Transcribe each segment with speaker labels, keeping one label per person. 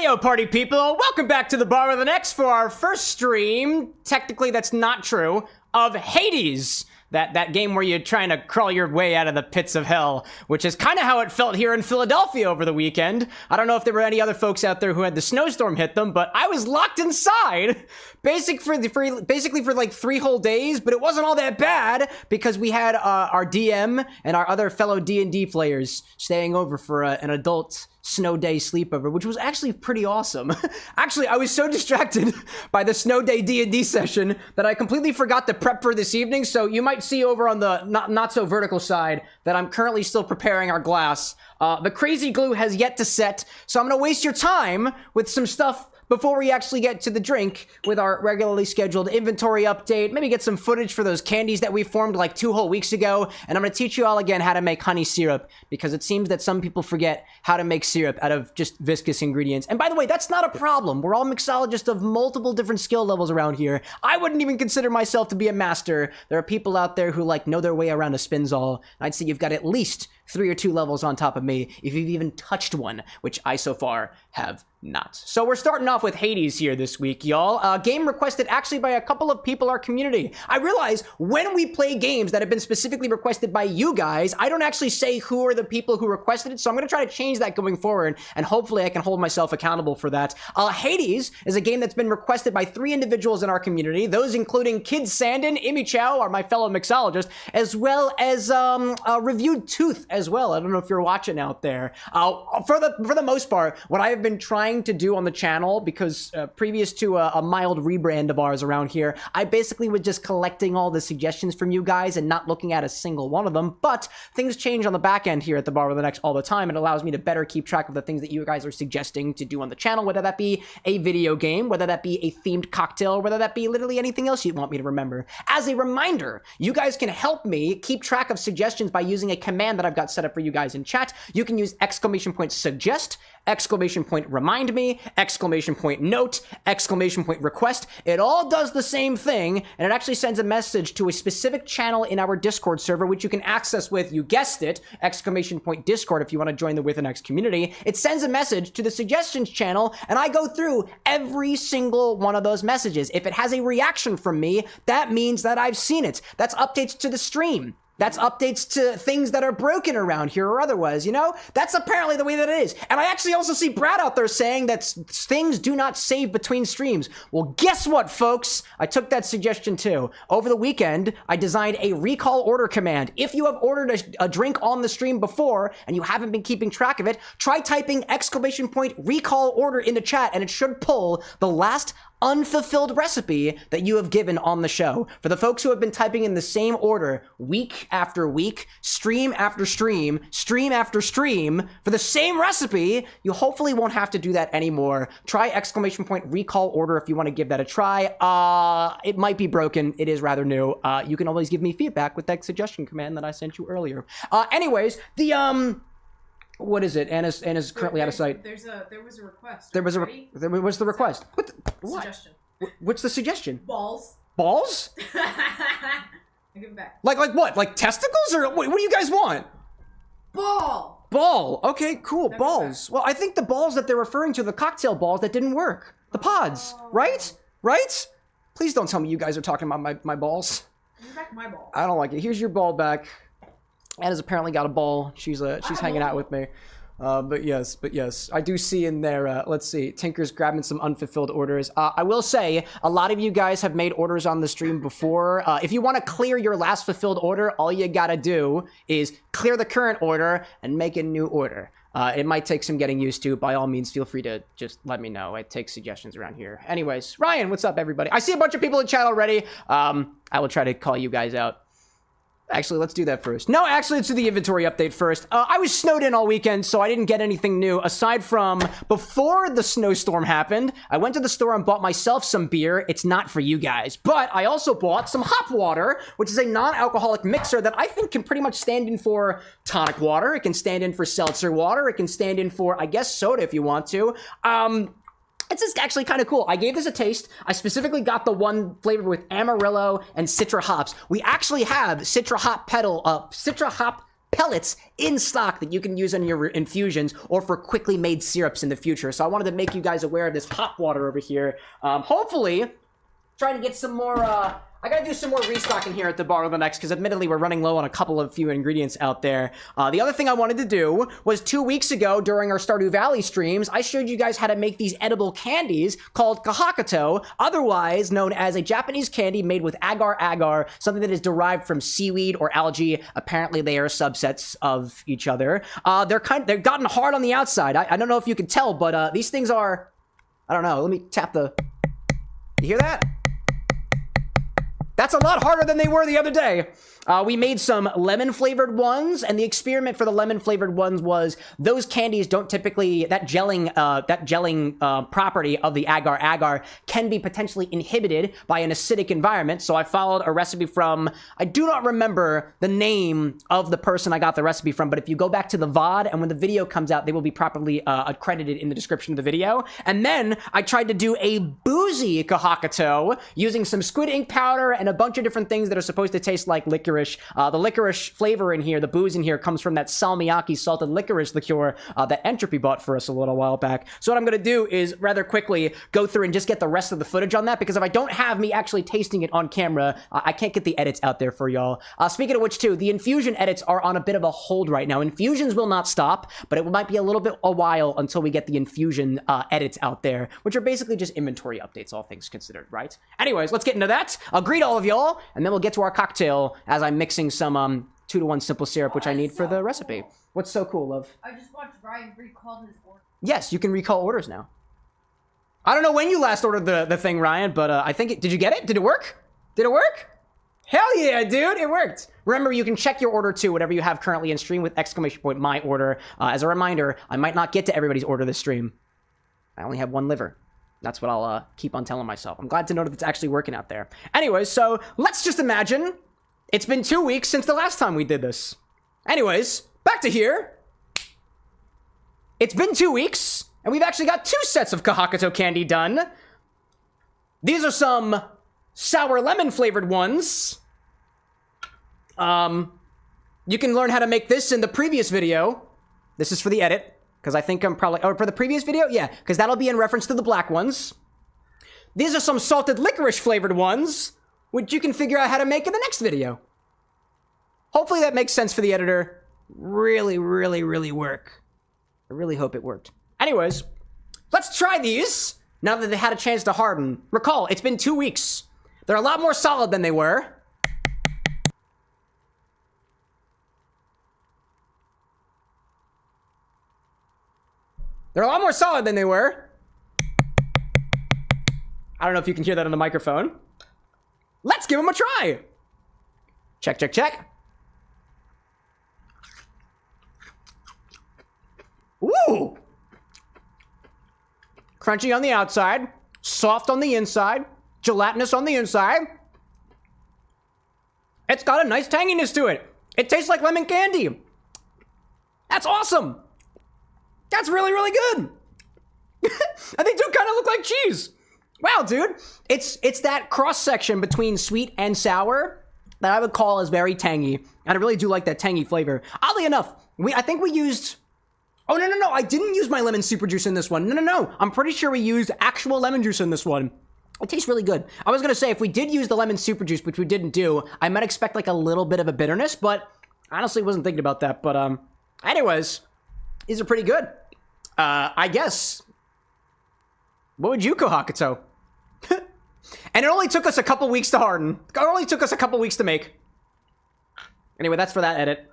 Speaker 1: Heyo, party people! Welcome back to the Bar with an X for our first stream, technically that's not true, of Hades. That game where you're trying to crawl your way out of the pits of hell, which is kind of how it felt here in Philadelphia over the weekend. I don't know if there were any other folks out there who had the snowstorm hit them, but I was locked inside, basically for like 3 whole days, but it wasn't all that bad because we had our DM and our other fellow D&D players staying over for an adult snow day sleepover, which was actually pretty awesome. Actually, I was so distracted by the snow day D&D session that I completely forgot to prep for this evening, so you might see over on the not so vertical side that I'm currently still preparing our glass. The crazy glue has yet to set, so I'm gonna waste your time with some stuff before we actually get to the drink with our regularly scheduled inventory update, maybe get some footage for those candies that we formed like 2 whole weeks ago, and I'm gonna teach you all again how to make honey syrup, because it seems that some people forget how to make syrup out of just viscous ingredients. And by the way, that's not a problem. We're all mixologists of multiple different skill levels around here. I wouldn't even consider myself to be a master. There are people out there who like know their way around a spinzall, and I'd say you've got at least 3 or 2 levels on top of me if you've even touched one, which I so far have not. So we're starting off with Hades here this week, y'all. Game requested actually by a couple of people in our community. I realize when we play games that have been specifically requested by you guys, I don't actually say who are the people who requested it, so I'm going to try to change that going forward, and hopefully I can hold myself accountable for that. Hades is a game that's been requested by 3 individuals in our community, those including Kid Sandin, Imi Chow, our my fellow mixologist, as well as Reviewed Tooth as well. I don't know if you're watching out there. For the most part, what I have been trying to do on the channel, because previous to a mild rebrand of ours around here, I basically was just collecting all the suggestions from you guys and not looking at a single one of them, but things change on the back end here at the Bar with an X all the time. It allows me to better keep track of the things that you guys are suggesting to do on the channel, whether that be a video game, whether that be a themed cocktail, whether that be literally anything else you want me to remember. As a reminder, you guys can help me keep track of suggestions by using a command that I've got set up for you guys in chat. You can use !suggest, !remind me, !note, !request. It all does the same thing, and it actually sends a message to a specific channel in our Discord server, which you can access with, you guessed it, !Discord if you want to join the With an X community. It sends a message to the suggestions channel, and I go through every single one of those messages. If it has a reaction from me, that means that I've seen it. That's updates to the stream. That's updates to things that are broken around here or otherwise, you know? That's apparently the way that it is. And I actually also see Pratt out there saying that things do not save between streams. Well, guess what, folks? I took that suggestion too. Over the weekend, I designed a recall order command. If you have ordered a drink on the stream before and you haven't been keeping track of it, try typing !recall order in the chat, and it should pull the last unfulfilled recipe that you have given on the show. For the folks who have been typing in the same order week after week, stream after stream, stream after stream for the same recipe, you hopefully won't have to do that anymore. Try !recall order if you want to give that a try. It might be broken. It is rather new. You can always give me feedback with that suggestion command that I sent you earlier. Anyways, what is it? Anna's currently out of sight.
Speaker 2: There was a request.
Speaker 1: There was the request. What?
Speaker 2: Suggestion.
Speaker 1: What's the suggestion?
Speaker 2: Balls.
Speaker 1: Balls?
Speaker 2: I give it back.
Speaker 1: Like what? Like testicles, or what do you guys want?
Speaker 2: Ball.
Speaker 1: Ball. Okay, cool. Balls. Well, I think the balls that they're referring to, the cocktail balls that didn't work. The pods, right? Right? Please don't tell me you guys are talking about my balls.
Speaker 2: Give me back my ball.
Speaker 1: I don't like it. Here's your ball back. Anna's apparently got a ball. She's hanging out with me. But yes, I do see in there, let's see, Tinker's grabbing some unfulfilled orders. I will say, a lot of you guys have made orders on the stream before. If you want to clear your last fulfilled order, all you gotta do is clear the current order and make a new order. It might take some getting used to. By all means, feel free to just let me know. I take suggestions around here. Anyways, Ryan, what's up, everybody? I see a bunch of people in chat already. I will try to call you guys out. Actually, let's do that first. No, actually, let's do the inventory update first. I was snowed in all weekend, so I didn't get anything new, aside from before the snowstorm happened, I went to the store and bought myself some beer. It's not for you guys, but I also bought some hop water, which is a non-alcoholic mixer that I think can pretty much stand in for tonic water. It can stand in for seltzer water. It can stand in for, I guess, soda if you want to. It's just actually kind of cool. I gave this a taste. I specifically got the one flavored with Amarillo and Citra hops. We actually have Citra hop pellets in stock that you can use in your infusions or for quickly made syrups in the future. So I wanted to make you guys aware of this hop water over here. Hopefully, trying to get some more, I gotta do some more restocking here at the bar with the next, because admittedly we're running low on a couple of few ingredients out there. The other thing I wanted to do was 2 weeks ago during our Stardew Valley streams, I showed you guys how to make these edible candies called kahakuto, otherwise known as a Japanese candy made with agar-agar, something that is derived from seaweed or algae. Apparently they are subsets of each other. They've gotten hard on the outside. I don't know if you can tell, but these things are, I don't know, let me tap the, you hear that? That's a lot harder than they were the other day. We made some lemon-flavored ones, and the experiment for the lemon-flavored ones was those candies don't typically, that gelling property of the agar-agar can be potentially inhibited by an acidic environment. So I followed a recipe from, I do not remember the name of the person I got the recipe from, but if you go back to the VOD, and when the video comes out, they will be properly accredited in the description of the video. And then I tried to do a boozy kahakuto using some squid ink powder and a bunch of different things that are supposed to taste like licorice. The licorice flavor in here, the booze in here, comes from that salmiakki salted licorice liqueur that Entropy bought for us a little while back. So what I'm going to do is rather quickly go through and just get the rest of the footage on that, because if I don't have me actually tasting it on camera, I can't get the edits out there for y'all. Speaking of which, too, the infusion edits are on a bit of a hold right now. Infusions will not stop, but it might be a little bit a while until we get the infusion edits out there, which are basically just inventory updates, all things considered, right? Anyways, let's get into that. I'll greet all of y'all, and then we'll get to our cocktail as I'm mixing some 2-to-1 simple syrup, which I need for the recipe. What's so cool, love?
Speaker 2: I just watched Ryan recall his order.
Speaker 1: Yes, you can recall orders now. I don't know when you last ordered the thing, Ryan, but I think did you get it? Did it work? Did it work? Hell yeah, dude, it worked. Remember, you can check your order too, whatever you have currently in stream with !my order. As a reminder, I might not get to everybody's order this stream. I only have one liver. That's what I'll keep on telling myself. I'm glad to know that it's actually working out there. Anyways, so let's just imagine it's been 2 weeks since the last time we did this. Anyways, back to here. It's been 2 weeks, and we've actually got 2 sets of kahakuto candy done. These are some sour lemon flavored ones. You can learn how to make this in the previous video. This is for the edit, because I think I'm probably, or for the previous video? Yeah, because that'll be in reference to the black ones. These are some salted licorice flavored ones, which you can figure out how to make in the next video. Hopefully that makes sense for the editor. Really, really, really work. I really hope it worked. Anyways, let's try these now that they had a chance to harden. Recall, it's been 2 weeks. They're a lot more solid than they were. They're a lot more solid than they were. I don't know if you can hear that on the microphone. Let's give them a try. Check, check, check. Ooh. Crunchy on the outside, soft on the inside, gelatinous on the inside. It's got a nice tanginess to it. It tastes like lemon candy. That's awesome. That's really, really good. And they do kind of look like cheese. Wow, dude. It's that cross-section between sweet and sour that I would call as very tangy. And I really do like that tangy flavor. Oddly enough, I think we used... Oh, no. I didn't use my lemon super juice in this one. No. I'm pretty sure we used actual lemon juice in this one. It tastes really good. I was going to say, if we did use the lemon super juice, which we didn't do, I might expect like a little bit of a bitterness, but I honestly wasn't thinking about that. But anyways, these are pretty good. I guess. What would you kahakuto? And it only took us a couple weeks to harden. It only took us a couple weeks to make. Anyway, that's for that edit.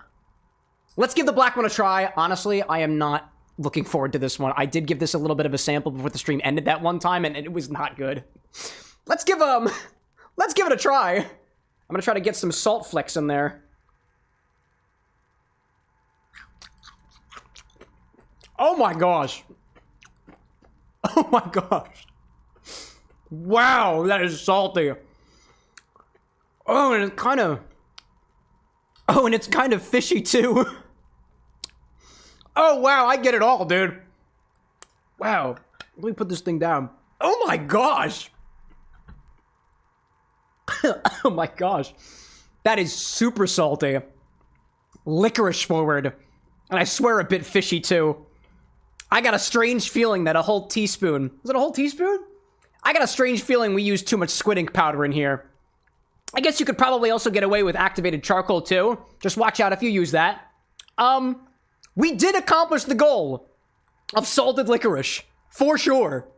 Speaker 1: Let's give the black one a try. Honestly, I am not looking forward to this one. I did give this a little bit of a sample before the stream ended that one time, and it was not good. Let's give it a try. I'm gonna try to get some salt flecks in there. Oh my gosh. Oh my gosh. Wow, that is salty. Oh, and it's kind of fishy too. Oh wow, I get it all, dude. Wow. Let me put this thing down. Oh my gosh. Oh my gosh. That is super salty. licorice forward. And I swear a bit fishy, too. I got a strange feeling that a whole teaspoon... Was it a whole teaspoon? I got a strange feeling we used too much squid ink powder in here. I guess you could probably also get away with activated charcoal, too. Just watch out if you use that. We did accomplish the goal of salted licorice. For sure.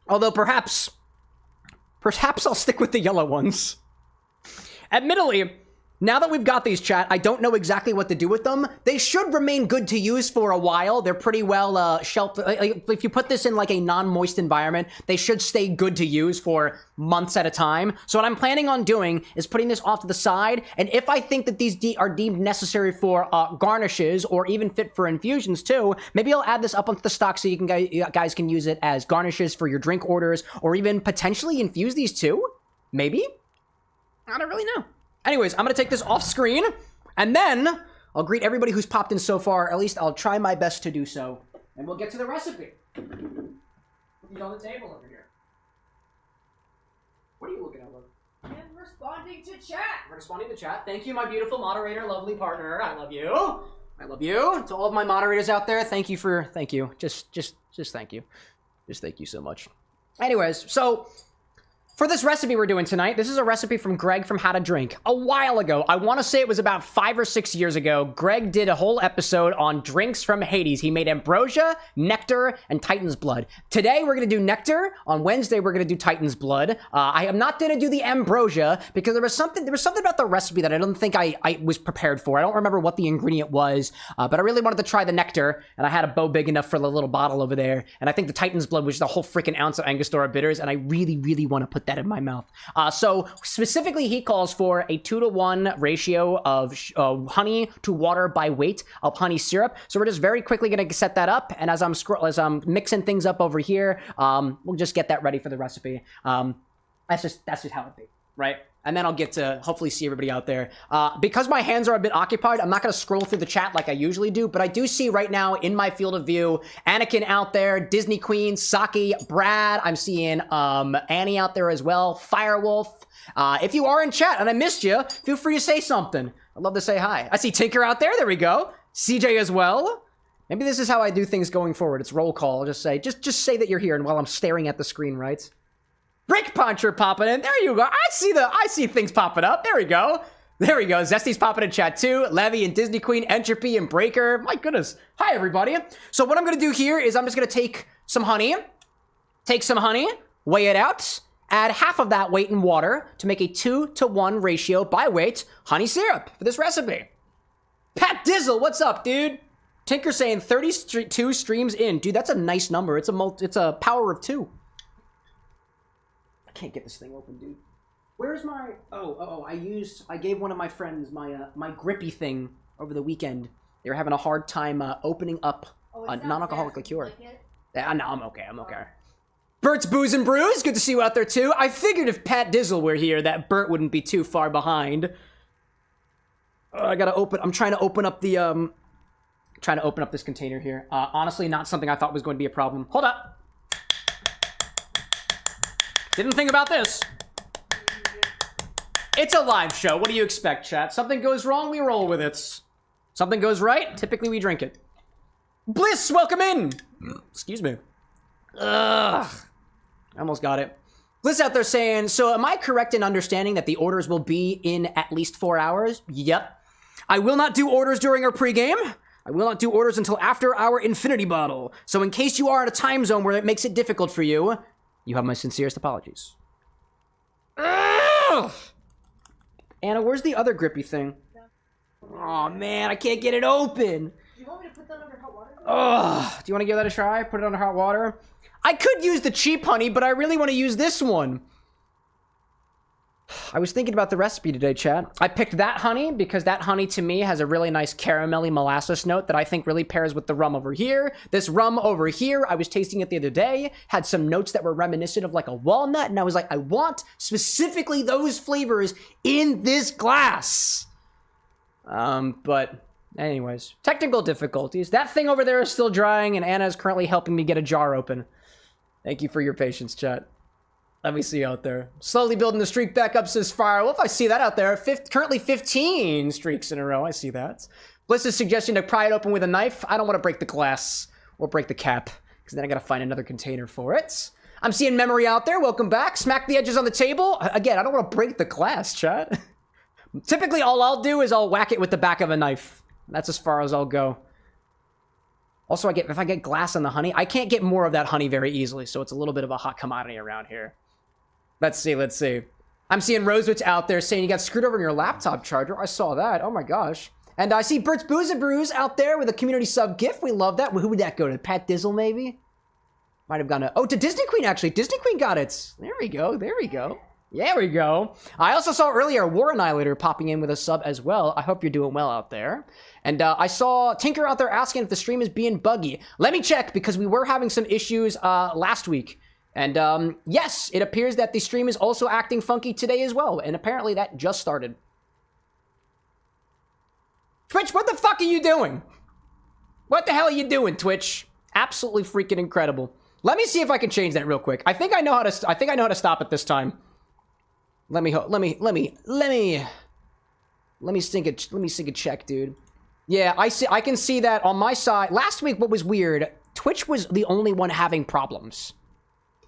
Speaker 1: Although perhaps I'll stick with the yellow ones. Admittedly, now that we've got these, chat, I don't know exactly what to do with them. They should remain good to use for a while. They're pretty well shelf. If you put this in like a non-moist environment, they should stay good to use for months at a time. So what I'm planning on doing is putting this off to the side. And if I think that these are deemed necessary for garnishes or even fit for infusions too, maybe I'll add this up onto the stock so you guys can use it as garnishes for your drink orders or even potentially infuse these too. Maybe? I don't really know. Anyways, I'm going to take this off screen, and then I'll greet everybody who's popped in so far. At least I'll try my best to do so. And we'll get to the recipe. Put these on the table over here. What are you looking at, Luke?
Speaker 2: I'm responding to chat.
Speaker 1: I'm responding to chat. Thank you, my beautiful moderator, lovely partner. I love you. I love you. To all of my moderators out there, thank you. Just thank you. Just thank you so much. Anyways, so... for this recipe we're doing tonight, this is a recipe from Greg from How to Drink. A while ago, I want to say it was about 5 or 6 years ago, Greg did a whole episode on drinks from Hades. He made Ambrosia, Nectar, and Titan's Blood. Today, we're going to do Nectar. On Wednesday, we're going to do Titan's Blood. I am not going to do the Ambrosia because there was something about the recipe that I don't think I was prepared for. I don't remember what the ingredient was, but I really wanted to try the Nectar, and I had a bow big enough for the little bottle over there. And I think the Titan's Blood was just a whole freaking ounce of Angostura bitters, and I really, really want to put that in my mouth. So specifically, he calls for a 2-to-1 ratio of honey to water by weight of honey syrup. So we're just very quickly going to set that up. And as I'm mixing things up over here, we'll just get that ready for the recipe. That's just how it be, right? And then I'll get to hopefully see everybody out there. Because my hands are a bit occupied, I'm not going to scroll through the chat like I usually do, but I do see right now in my field of view, Anakin out there, Disney Queen, Saki, Brad. I'm seeing Annie out there as well, Firewolf. If you are in chat and I missed you, feel free to say something. I'd love to say hi. I see Tinker out there. There we go. CJ as well. Maybe this is how I do things going forward. It's roll call. I'll just say that you're here and while I'm staring at the screen, right? Brick Puncher popping in. There you go. I see things popping up. There we go. There we go. Zesty's popping in chat too. Levy and Disney Queen, Entropy and Breaker. My goodness. Hi, everybody. So what I'm going to do here is I'm just going to take some honey, weigh it out, add half of that weight in water to make a 2-to-1 ratio by weight honey syrup for this recipe. Pat Dizzle, what's up, dude? Tinker saying 32 streams in. Dude, that's a nice number. It's a power of 2. Can't get this thing open, dude. Where's my... I gave one of my friends my grippy thing over the weekend. They were having a hard time opening up a non-alcoholic liqueur. Yeah, no, I'm okay. Bert's Booze and Brews, good to see you out there too. I figured if Pat Dizzle were here that Bert wouldn't be too far behind. I gotta open... I'm trying to open up the... trying to open up this container here. Honestly, not something I thought was going to be a problem. Hold up. Didn't think about this. It's a live show. What do you expect, chat? Something goes wrong, we roll with it. Something goes right, typically we drink it. Bliss, welcome in. Excuse me. Ugh. I almost got it. Bliss out there saying, so am I correct in understanding that the orders will be in at least 4 hours? Yep. I will not do orders during our pregame. I will not do orders until after our infinity bottle. So in case you are in a time zone where it makes it difficult for you, you have my sincerest apologies. Ugh! Anna, where's the other grippy thing? Oh man, I can't get it open.
Speaker 2: Do you want me to put that under hot water?
Speaker 1: Ugh. Do you want to give that a try? Put it under hot water? I could use the cheap honey, but I really want to use this one. I was thinking about the recipe today, chat. I picked that honey because that honey to me has a really nice caramelly molasses note that I think really pairs with the rum over here. This rum over here, I was tasting it the other day, had some notes that were reminiscent of like a walnut, and I was like, I want specifically those flavors in this glass. But anyways, technical difficulties. That thing over there is still drying, and Anna is currently helping me get a jar open. Thank you for your patience, chat. Let me see out there. Slowly building the streak back up, says Firewolf. I see that out there. Currently 15 streaks in a row. I see that. Bliss's suggestion to pry it open with a knife. I don't want to break the glass or break the cap, because then I got to find another container for it. I'm seeing Memory out there. Welcome back. Smack the edges on the table. Again, I don't want to break the glass, chat. Typically, all I'll do is I'll whack it with the back of a knife. That's as far as I'll go. Also, if I get glass on the honey, I can't get more of that honey very easily, so it's a little bit of a hot commodity around here. Let's see, let's see. I'm seeing Rosewitch out there saying you got screwed over in your laptop charger. I saw that. Oh my gosh. And I see Bert's Booze and Brews out there with a community sub gift. We love that. Who would that go to? Pat Dizzle, maybe? Might have gone to... Oh, to Disney Queen, actually. Disney Queen got it. There we go. There we go. There we go. I also saw earlier War Annihilator popping in with a sub as well. I hope you're doing well out there. And I saw Tinker out there asking if the stream is being buggy. Let me check, because we were having some issues last week. And yes, it appears that the stream is also acting funky today as well. And apparently that just started. Twitch, what the fuck are you doing? What the hell are you doing, Twitch? Absolutely freaking incredible. Let me see if I can change that real quick. I think I know how to stop it this time. Let me sink a check, dude. Yeah, I can see that on my side. Last week, what was weird, Twitch was the only one having problems.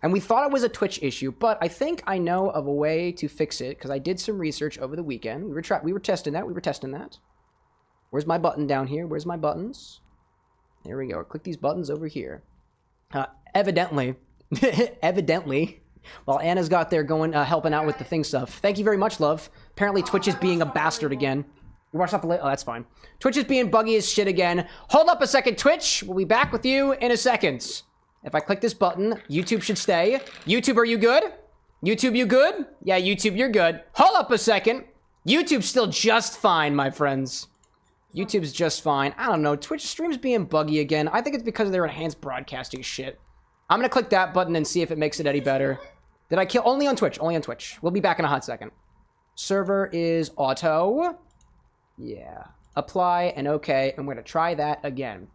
Speaker 1: And we thought it was a Twitch issue, but I think I know of a way to fix it, because I did some research over the weekend. We were testing that. Where's my button down here? Where's my buttons? There we go. Click these buttons over here. Evidently, while Anna's got there going, helping out with the thing stuff. Thank you very much, love. Apparently Twitch is being a bastard again. You watched off the oh, that's fine. Twitch is being buggy as shit again. Hold up a second, Twitch. We'll be back with you in a second. If I click this button, YouTube should stay. YouTube, are you good? YouTube, you good? Yeah, YouTube, you're good. Hold up a second. YouTube's still just fine, my friends. YouTube's just fine. I don't know. Twitch stream's being buggy again. I think it's because of their enhanced broadcasting shit. I'm gonna click that button and see if it makes it any better. Did I kill? Only on Twitch. Only on Twitch. We'll be back in a hot second. Server is auto. Yeah. Apply and okay. And we're gonna try that again.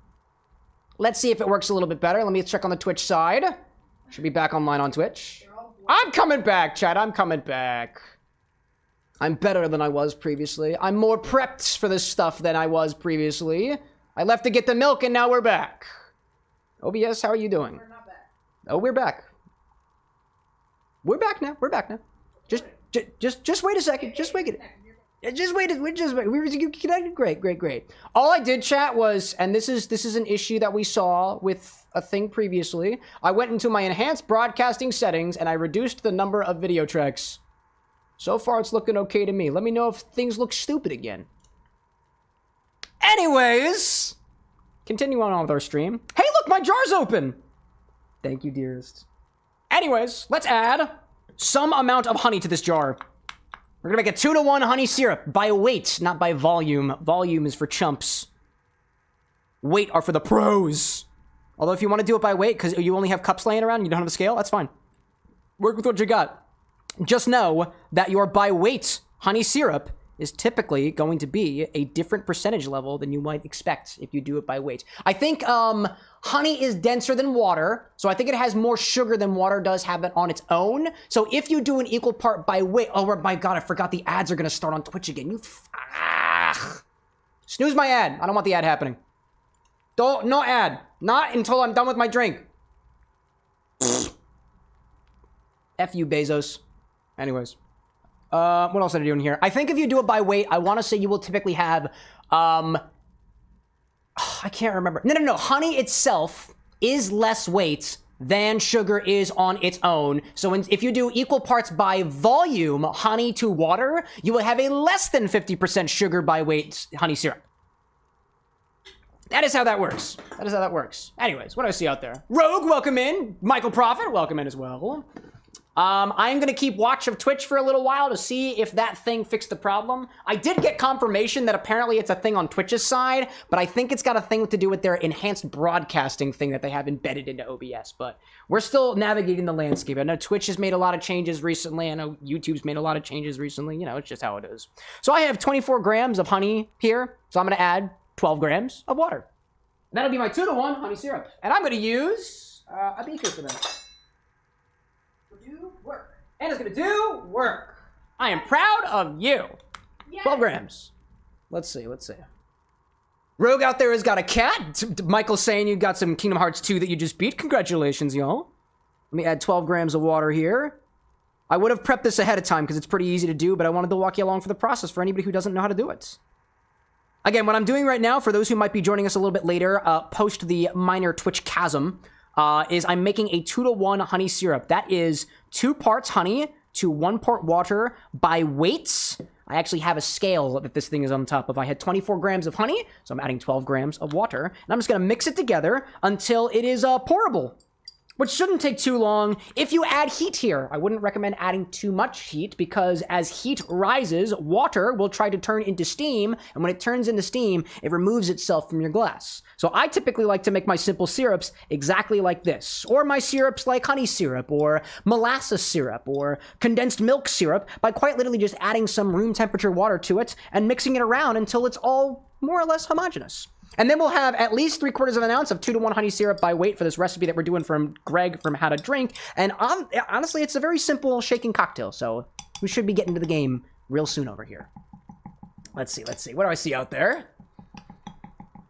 Speaker 1: Let's see if it works a little bit better. Let me check on the Twitch side. Should be back online on Twitch. I'm coming back, chat. I'm coming back. I'm better than I was previously. I'm more prepped for this stuff than I was previously. I left to get the milk and now we're back. OBS, how are you doing?
Speaker 2: We're not back.
Speaker 1: Oh, we're back. We're back now. We're back now. Just wait a second. Just wait. Just wait. We were connected. Great. All I did, chat, was, and this is an issue that we saw with a thing previously. I went into my enhanced broadcasting settings and I reduced the number of video tracks. So far, it's looking okay to me. Let me know if things look stupid again. Anyways, continue on with our stream. Hey, look, my jar's open. Thank you, dearest. Anyways, let's add some amount of honey to this jar. We're gonna make a 2-to-1 honey syrup by weight, not by volume. Volume is for chumps. Weight are for the pros. Although if you want to do it by weight, because you only have cups laying around and you don't have a scale, that's fine. Work with what you got. Just know that your by weight honey syrup is typically going to be a different percentage level than you might expect if you do it by weight. I think honey is denser than water, so I think it has more sugar than water does have it on its own. So if you do an equal part by weight, oh my god, I forgot the ads are gonna start on Twitch again. Snooze my ad. I don't want the ad happening. No ad. Not until I'm done with my drink. F you, Bezos. Anyways. What else did I do in here? I think if you do it by weight, I want to say you will typically have, I can't remember. No. Honey itself is less weight than sugar is on its own. So if you do equal parts by volume, honey to water, you will have a less than 50% sugar by weight honey syrup. That is how that works. Anyways, what do I see out there? Rogue, welcome in. Michael Prophet, welcome in as well. I'm going to keep watch of Twitch for a little while to see if that thing fixed the problem. I did get confirmation that apparently it's a thing on Twitch's side, but I think it's got a thing to do with their enhanced broadcasting thing that they have embedded into OBS, but we're still navigating the landscape. I know Twitch has made a lot of changes recently. I know YouTube's made a lot of changes recently. You know, it's just how it is. So I have 24 grams of honey here, so I'm going to add 12 grams of water. That'll be my 2-to-1 honey syrup. And I'm going to use a beaker for that.
Speaker 2: Do work.
Speaker 1: And it's gonna do work. I am proud of you.
Speaker 2: Yes.
Speaker 1: 12 grams. Let's see. Rogue out there has got a cat. Michael's saying you got some Kingdom Hearts 2 that you just beat. Congratulations, y'all. Let me add 12 grams of water here. I would have prepped this ahead of time because it's pretty easy to do, but I wanted to walk you along for the process for anybody who doesn't know how to do it. Again, what I'm doing right now, for those who might be joining us a little bit later, post the minor Twitch chasm, is I'm making a 2-to-1 honey syrup. That is 2 parts honey to 1 part water by weights. I actually have a scale that this thing is on top of. I had 24 grams of honey, so I'm adding 12 grams of water. And I'm just going to mix it together until it is pourable, which shouldn't take too long. If you add heat here, I wouldn't recommend adding too much heat because as heat rises, water will try to turn into steam. And when it turns into steam, it removes itself from your glass. So I typically like to make my simple syrups exactly like this, or my syrups like honey syrup or molasses syrup or condensed milk syrup by quite literally just adding some room temperature water to it and mixing it around until it's all more or less homogeneous. And then we'll have at least 3/4 of an ounce of 2-to-1 honey syrup by weight for this recipe that we're doing from Greg from How to Drink. And honestly, it's a very simple shaking cocktail, so we should be getting to the game real soon over here. Let's see. What do I see out there?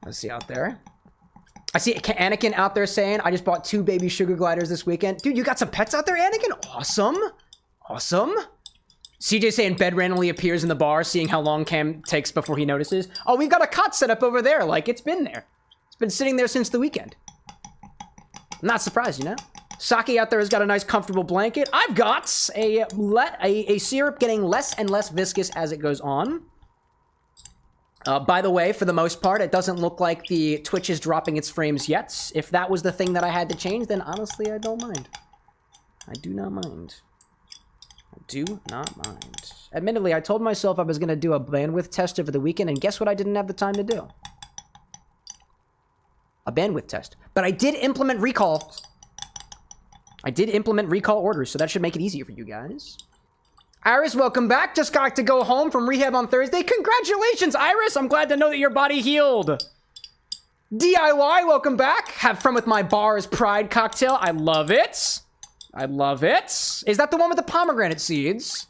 Speaker 1: I see Anakin out there saying, I just bought 2 baby sugar gliders this weekend. Dude, you got some pets out there, Anakin? Awesome. CJ saying bed randomly appears in the bar, seeing how long Cam takes before he notices. Oh, we've got a cot set up over there. Like, it's been there. It's been sitting there since the weekend. I'm not surprised, you know? Saki out there has got a nice comfortable blanket. I've got a syrup getting less and less viscous as it goes on. By the way, for the most part, it doesn't look like the Twitch is dropping its frames yet. If that was the thing that I had to change, then honestly, I don't mind. I do not mind. Admittedly, I told myself I was going to do a bandwidth test over the weekend, and guess what I didn't have the time to do? A bandwidth test. But I did implement recall. Orders, so that should make it easier for you guys. Iris, welcome back. Just got to go home from rehab on Thursday. Congratulations, Iris. I'm glad to know that your body healed. DIY, welcome back. Have fun with my Bar's Pride cocktail. I love it. Is that the one with the pomegranate seeds?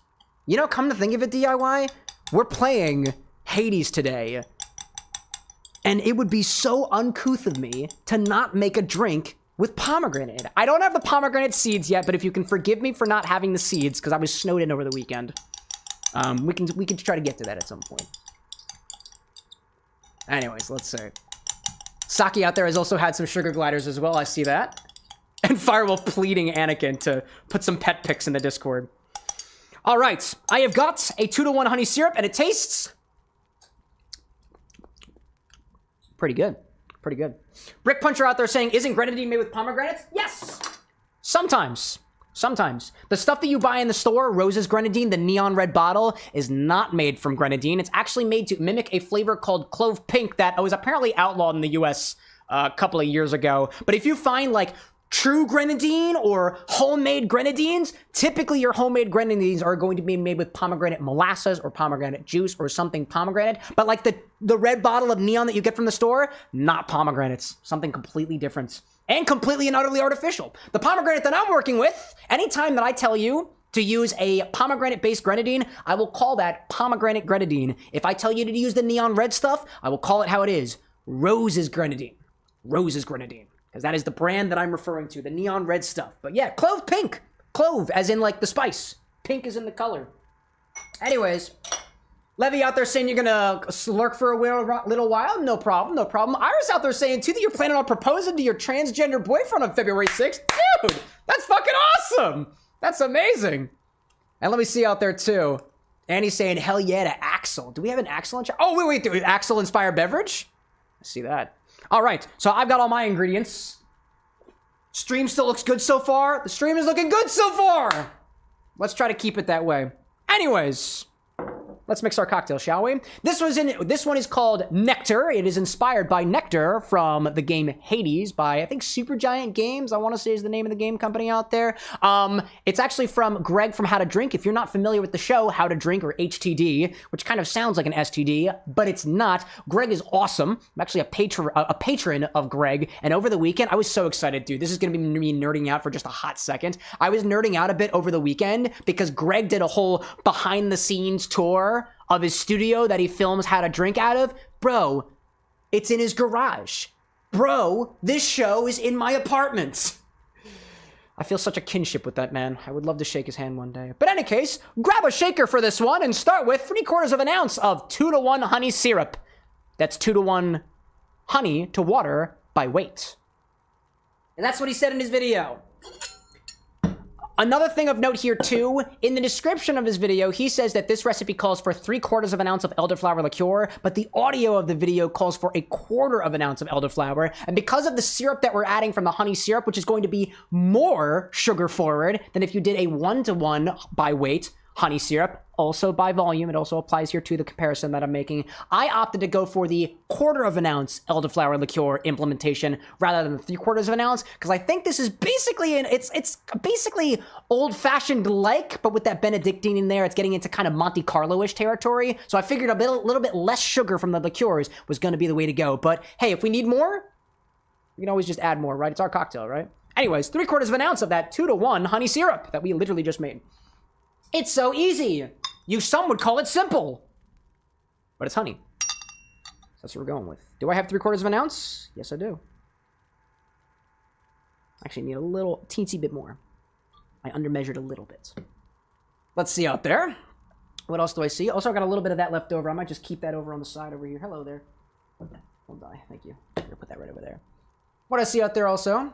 Speaker 1: You know, come to think of it, DIY, we're playing Hades today. And it would be so uncouth of me to not make a drink with pomegranate. I don't have the pomegranate seeds yet, but if you can forgive me for not having the seeds, because I was snowed in over the weekend, we can try to get to that at some point. Anyways, let's see. Saki out there has also had some sugar gliders as well. I see that. And Firewolf pleading Anakin to put some pet pics in the Discord. All right, I have got a 2-to-1 honey syrup, and it tastes pretty good. Brick Puncher out there saying, isn't Grenadine made with pomegranates? Yes! Sometimes. The stuff that you buy in the store, Rose's Grenadine, the neon red bottle, is not made from Grenadine. It's actually made to mimic a flavor called Clove Pink that was apparently outlawed in the US a couple of years ago. But if you find, like, true Grenadine or homemade Grenadines, typically your homemade Grenadines are going to be made with pomegranate molasses or pomegranate juice or something pomegranate. But like the red bottle of neon that you get from the store, not pomegranates. Something completely different and completely and utterly artificial. The pomegranate that I'm working with, anytime that I tell you to use a pomegranate-based Grenadine, I will call that pomegranate Grenadine. If I tell you to use the neon red stuff, I will call it how it is. Rose's Grenadine. Because that is the brand that I'm referring to, the neon red stuff. But yeah, Clove Pink. Clove, as in like the spice. Pink is in the color. Anyways, Levy out there saying you're gonna lurk for a little while. No problem. Iris out there saying too that you're planning on proposing to your transgender boyfriend on February 6th. Dude, that's fucking awesome. That's amazing. And let me see out there too. Annie's saying hell yeah to Axel. Do we have an Axel in chat? Oh, wait. Do we Axel inspired beverage? I see that. All right, so I've got all my ingredients. Stream still looks good so far. The stream is looking good so far. Let's try to keep it that way. Anyways, let's mix our cocktail, shall we? This one is called Nectar. It is inspired by Nectar from the game Hades by, I think, Supergiant Games, I want to say is the name of the game company out there. It's actually from Greg from How to Drink. If you're not familiar with the show, How to Drink, or HTD, which kind of sounds like an STD, but it's not. Greg is awesome. I'm actually a patron of Greg, and over the weekend, I was so excited, dude. This is going to be me nerding out for just a hot second. I was nerding out a bit over the weekend because Greg did a whole behind-the-scenes tour of his studio that he films How to Drink out of. Bro, it's in his garage. Bro, this show is in my apartment. I feel such a kinship with that man. I would love to shake his hand one day. But in any case, grab a shaker for this one and start with 3/4 of an ounce of 2-to-1 honey syrup. That's 2-to-1 honey to water by weight. And that's what he said in his video. Another thing of note here too, in the description of his video, he says that this recipe calls for 3/4 of an ounce of elderflower liqueur, but the audio of the video calls for 1/4 of an ounce of elderflower. And because of the syrup that we're adding from the honey syrup, which is going to be more sugar forward than if you did a 1-to-1 by weight honey syrup, also by volume, it also applies here to the comparison that I'm making, I opted to go for the 1/4 of an ounce elderflower liqueur implementation rather than the 3/4 of an ounce, because I think this is basically it's basically old-fashioned like, but with that Bénédictine in there, it's getting into kind of Monte Carlo-ish territory. So I figured a little bit less sugar from the liqueurs was going to be the way to go. But hey, if we need more, we can always just add more, right? It's our cocktail, right? Anyways, 3/4 of an ounce of that 2-to-1 honey syrup that we literally just made. It's so easy. Some would call it simple. But it's honey. That's what we're going with. Do I have 3/4 of an ounce? Yes, I do. Actually, need a little teensy bit more. I undermeasured a little bit. Let's see out there. What else do I see? Also, I got a little bit of that left over. I might just keep that over on the side over here. Hello there. Hold on. Thank you. I'm gonna put that right over there. What I see out there also?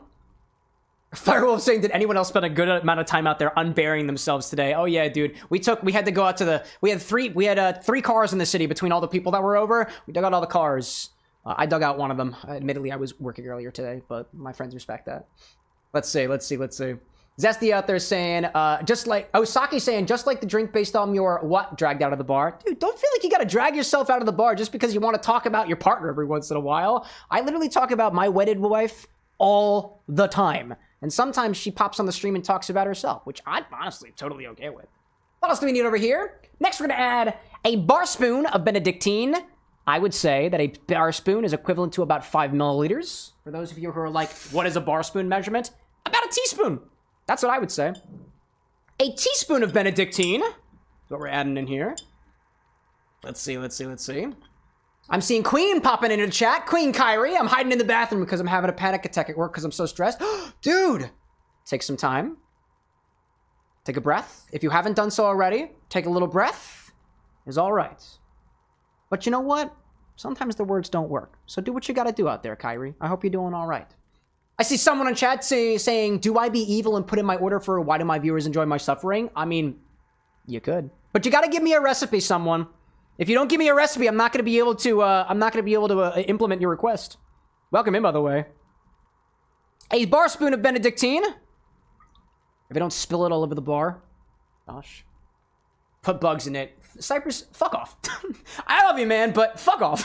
Speaker 1: Firewolf saying, did anyone else spend a good amount of time out there unburying themselves today? Oh yeah, dude. We had to go out to we had three cars in the city between all the people that were over. We dug out all the cars. I dug out one of them. Admittedly, I was working earlier today, but my friends respect that. Let's see. Zesty out there saying, Saki saying, just like the drink based on your what dragged out of the bar. Dude, don't feel like you gotta drag yourself out of the bar just because you want to talk about your partner every once in a while. I literally talk about my wedded wife all the time. And sometimes she pops on the stream and talks about herself, which I'm honestly totally okay with. What else do we need over here? Next, we're going to add a bar spoon of Bénédictine. I would say that a bar spoon is equivalent to about 5 milliliters. For those of you who are like, what is a bar spoon measurement? About a teaspoon. That's what I would say. A teaspoon of Bénédictine is what we're adding in here. Let's see. I'm seeing Queen popping into the chat. Queen Kyrie. I'm hiding in the bathroom because I'm having a panic attack at work because I'm so stressed. Dude! Take some time. Take a breath. If you haven't done so already, take a little breath. It's all right. But you know what? Sometimes the words don't work. So do what you gotta do out there, Kyrie. I hope you're doing all right. I see someone in chat saying, do I be evil and put in my order for why do my viewers enjoy my suffering? I mean, you could. But you gotta give me a recipe, someone. If you don't give me a recipe, I'm not going to be able to implement your request. Welcome in, by the way. A bar spoon of Bénédictine. If I don't spill it all over the bar. Gosh. Put bugs in it. Cypress, fuck off. I love you, man, but fuck off.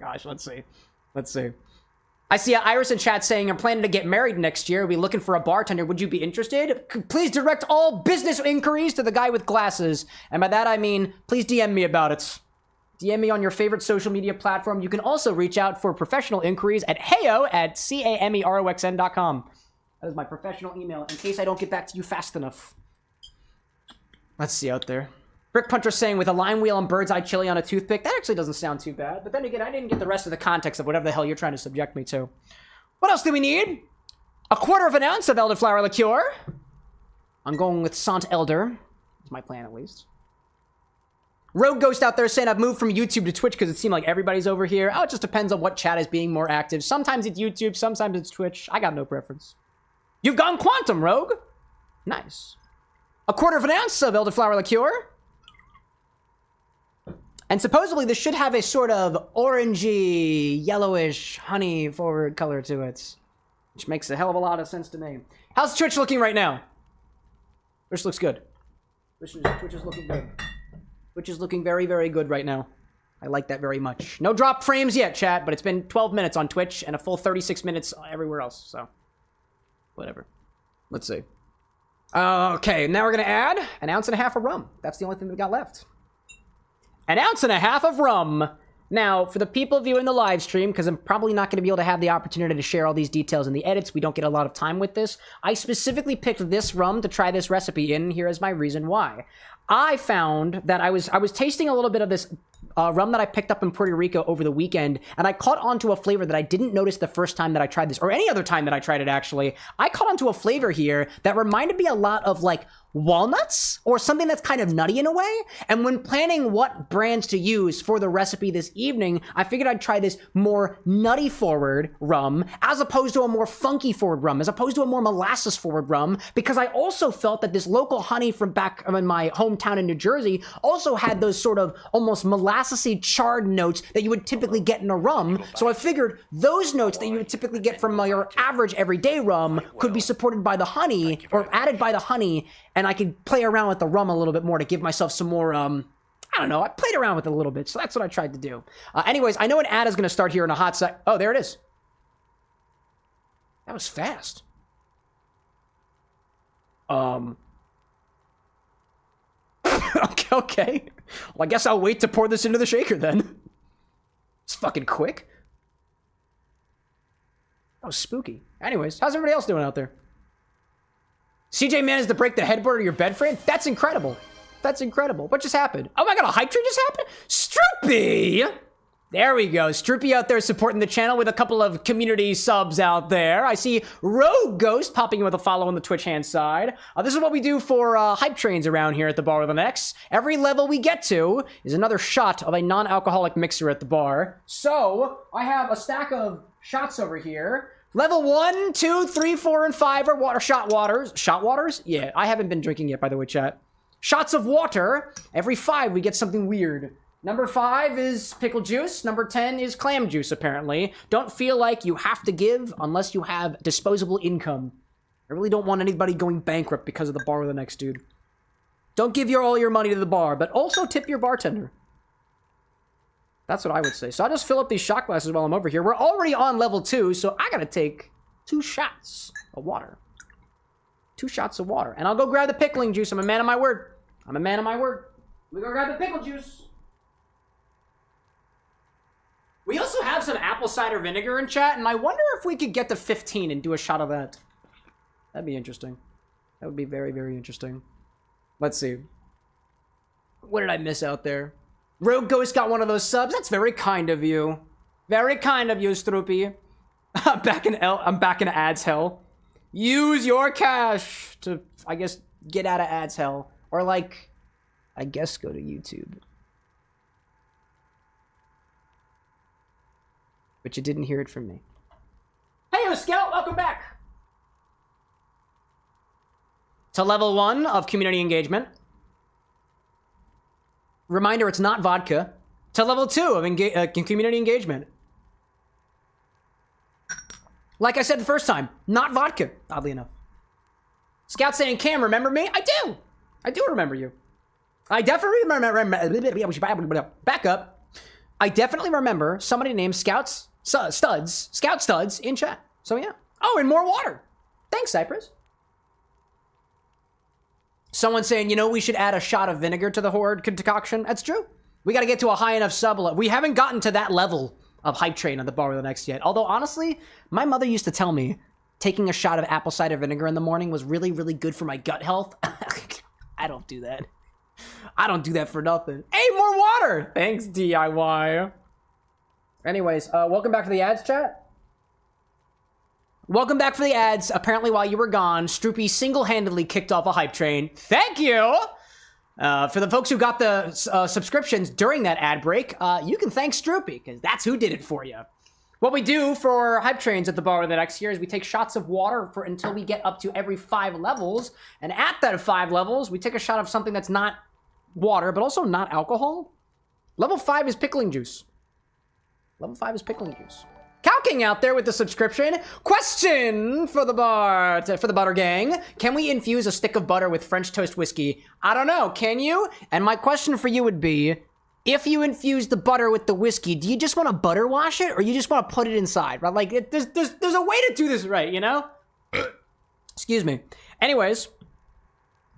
Speaker 1: Gosh, let's see. I see Iris in chat saying, I'm planning to get married next year. We'll be looking for a bartender. Would you be interested? Please direct all business inquiries to the guy with glasses. And by that, I mean, please DM me about it. DM me on your favorite social media platform. You can also reach out for professional inquiries at heyo@cameroxn.com. That is my professional email in case I don't get back to you fast enough. Let's see out there. Brick Puncher saying, with a lime wheel and bird's eye chili on a toothpick. That actually doesn't sound too bad. But then again, I didn't get the rest of the context of whatever the hell you're trying to subject me to. What else do we need? 1/4 of an ounce of elderflower liqueur. I'm going with Sant Elder. It's my plan, at least. Rogue Ghost out there saying, I've moved from YouTube to Twitch because it seemed like everybody's over here. Oh, it just depends on what chat is being more active. Sometimes it's YouTube, sometimes it's Twitch. I got no preference. You've gone quantum, Rogue. Nice. 1/4 of an ounce of elderflower liqueur. And supposedly this should have a sort of orangey, yellowish, honey forward color to it. Which makes a hell of a lot of sense to me. How's Twitch looking right now? Twitch looks good. Twitch is looking good. Twitch is looking very, very good right now. I like that very much. No drop frames yet, chat, but it's been 12 minutes on Twitch and a full 36 minutes everywhere else, so whatever. Let's see. Okay, now we're gonna add 1.5 ounces of rum. That's the only thing we got left. 1.5 ounces of rum. Now, for the people viewing the live stream, because I'm probably not going to be able to have the opportunity to share all these details in the edits, we don't get a lot of time with this, I specifically picked this rum to try this recipe in. Here is my reason why. I found that I was tasting a little bit of this rum that I picked up in Puerto Rico over the weekend, and I caught onto a flavor that I didn't notice the first time that I tried this, or any other time that I tried it, actually. I caught onto a flavor here that reminded me a lot of, like, walnuts, or something that's kind of nutty in a way. And when planning what brands to use for the recipe this evening, I figured I'd try this more nutty forward rum, as opposed to a more funky forward rum, as opposed to a more molasses forward rum, because I also felt that this local honey from back in my hometown in New Jersey also had those sort of almost molassesy charred notes that you would typically get in a rum. So I figured those notes that you would typically get from your average everyday rum could be supported by the honey, or added by the honey, and I could play around with the rum a little bit more to give myself some more, I don't know, I played around with it a little bit, so that's what I tried to do. Anyways, I know an ad is going to start here in a hot sec. Oh, there it is. That was fast. Okay. Well, I guess I'll wait to pour this into the shaker then. It's fucking quick. That was spooky. Anyways, how's everybody else doing out there? CJ managed to break the headboard of your bed frame? That's incredible. That's incredible. What just happened? Oh my god, a hype train just happened? Stroopy! There we go. Stroopy out there supporting the channel with a couple of community subs out there. I see Rogue Ghost popping in with a follow on the Twitch hand side. This is what we do for hype trains around here at the bar with an X. Every level we get to is another shot of a non-alcoholic mixer at the bar. So, I have a stack of shots over here. Level 1, 2, 3, 4, and 5 are water shot waters. Shot waters? Yeah, I haven't been drinking yet, by the way, chat. Shots of water. Every 5, we get something weird. Number 5 is pickle juice. Number 10 is clam juice, apparently. Don't feel like you have to give unless you have disposable income. I really don't want anybody going bankrupt because of the bar with the next dude. Don't give all your money to the bar, but also tip your bartender. That's what I would say. So I'll just fill up these shot glasses while I'm over here. We're already on level 2, so I gotta take 2 shots of water. 2 shots of water. And I'll go grab the pickling juice. I'm a man of my word. I'm a man of my word. We go grab the pickle juice. We also have some apple cider vinegar in chat, and I wonder if we could get to 15 and do a shot of that. That'd be interesting. That would be very, very interesting. Let's see. What did I miss out there? Rogue Ghost got one of those subs. That's very kind of you. Very kind of you, Stroopy. I'm back in ads hell. Use your cash to, I guess, get out of ads hell. Or like, I guess go to YouTube. But you didn't hear it from me. Hey, Scout, welcome back. To level 1 of community engagement. Reminder, it's not vodka. To level 2 of community engagement. Like I said the first time, not vodka, oddly enough. Scout saying, Cam, remember me? I do. I do remember you. I definitely remember. Back up. I definitely remember somebody named Scout Studs in chat. So yeah. Oh, and more water. Thanks, Cypress. Someone saying, you know, we should add a shot of vinegar to the Horde concoction. That's true. We got to get to a high enough sub. We haven't gotten to that level of hype train on the bar with the next yet. Although, honestly, my mother used to tell me taking a shot of apple cider vinegar in the morning was really, really good for my gut health. I don't do that. I don't do that for nothing. Hey, more water! Thanks, DIY. Anyways, welcome back to the ads, chat. Welcome back for the ads. Apparently, while you were gone, Stroopy single-handedly kicked off a hype train. Thank you! For the folks who got the subscriptions during that ad break, you can thank Stroopy, because that's who did it for you. What we do for hype trains at the bar the next year is we take shots of water until we get up to every 5 levels, and at that 5 levels, we take a shot of something that's not water, but also not alcohol. Level 5 is pickling juice. Level 5 is pickling juice. Calking out there with the subscription. Question for the butter gang. Can we infuse a stick of butter with French toast whiskey? I don't know. Can you? And my question for you would be, if you infuse the butter with the whiskey, do you just want to butter wash it, or you just want to put it inside? Right? Like, there's a way to do this right, you know? Excuse me. Anyways,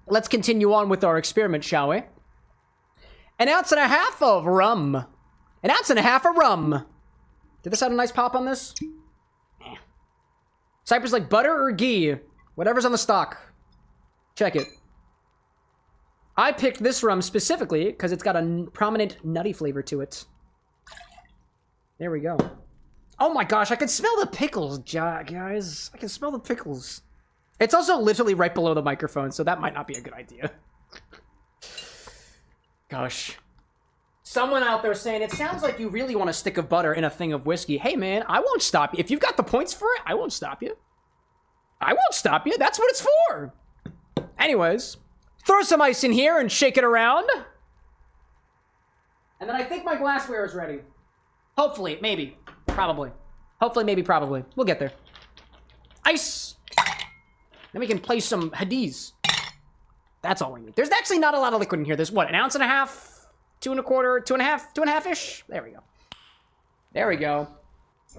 Speaker 1: let's continue on with our experiment, shall we? 1.5 ounces of rum. 1.5 ounces of rum. Did this have a nice pop on this? Cypress like butter or ghee? Whatever's on the stock. Check it. I picked this rum specifically because it's got a prominent nutty flavor to it. There we go. Oh my gosh, I can smell the pickles, guys. I can smell the pickles. It's also literally right below the microphone, so that might not be a good idea. Gosh. Someone out there saying, it sounds like you really want a stick of butter in a thing of whiskey. Hey man, I won't stop you. If you've got the points for it, I won't stop you. I won't stop you. That's what it's for. Anyways, throw some ice in here and shake it around. And then I think my glassware is ready. Hopefully, maybe, probably. Hopefully, maybe, probably. We'll get there. Ice. Then we can play some hadiths. That's all we need. There's actually not a lot of liquid in here. There's what, 1.5 ounces? 2 1/4, 2.5-ish? There we go. There we go.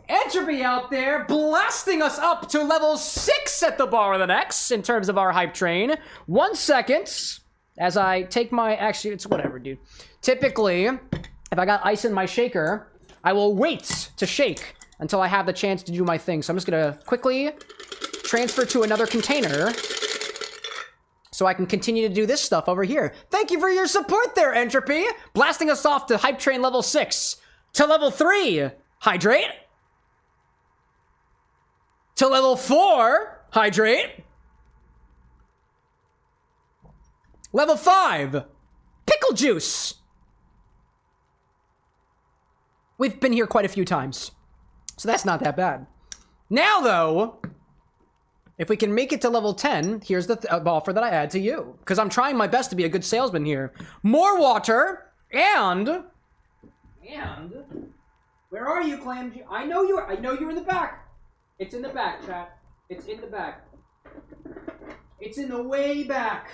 Speaker 1: Entropy out there blasting us up to level 6 at the bar of the next in terms of our hype train. 1 second as I take my, actually, it's whatever, dude. Typically, if I got ice in my shaker, I will wait to shake until I have the chance to do my thing. So I'm just gonna quickly transfer to another container so I can continue to do this stuff over here. Thank you for your support there, Entropy. Blasting us off to hype train level 6. To level 3, hydrate. To level 4, hydrate. Level 5, pickle juice. We've been here quite a few times, so that's not that bad. Now, though, if we can make it to level 10, here's the offer that I add to you. Because I'm trying my best to be a good salesman here. More water, and... Where are you, Clam? I know you're in the back. It's in the back, chat. It's in the back. It's in the way back.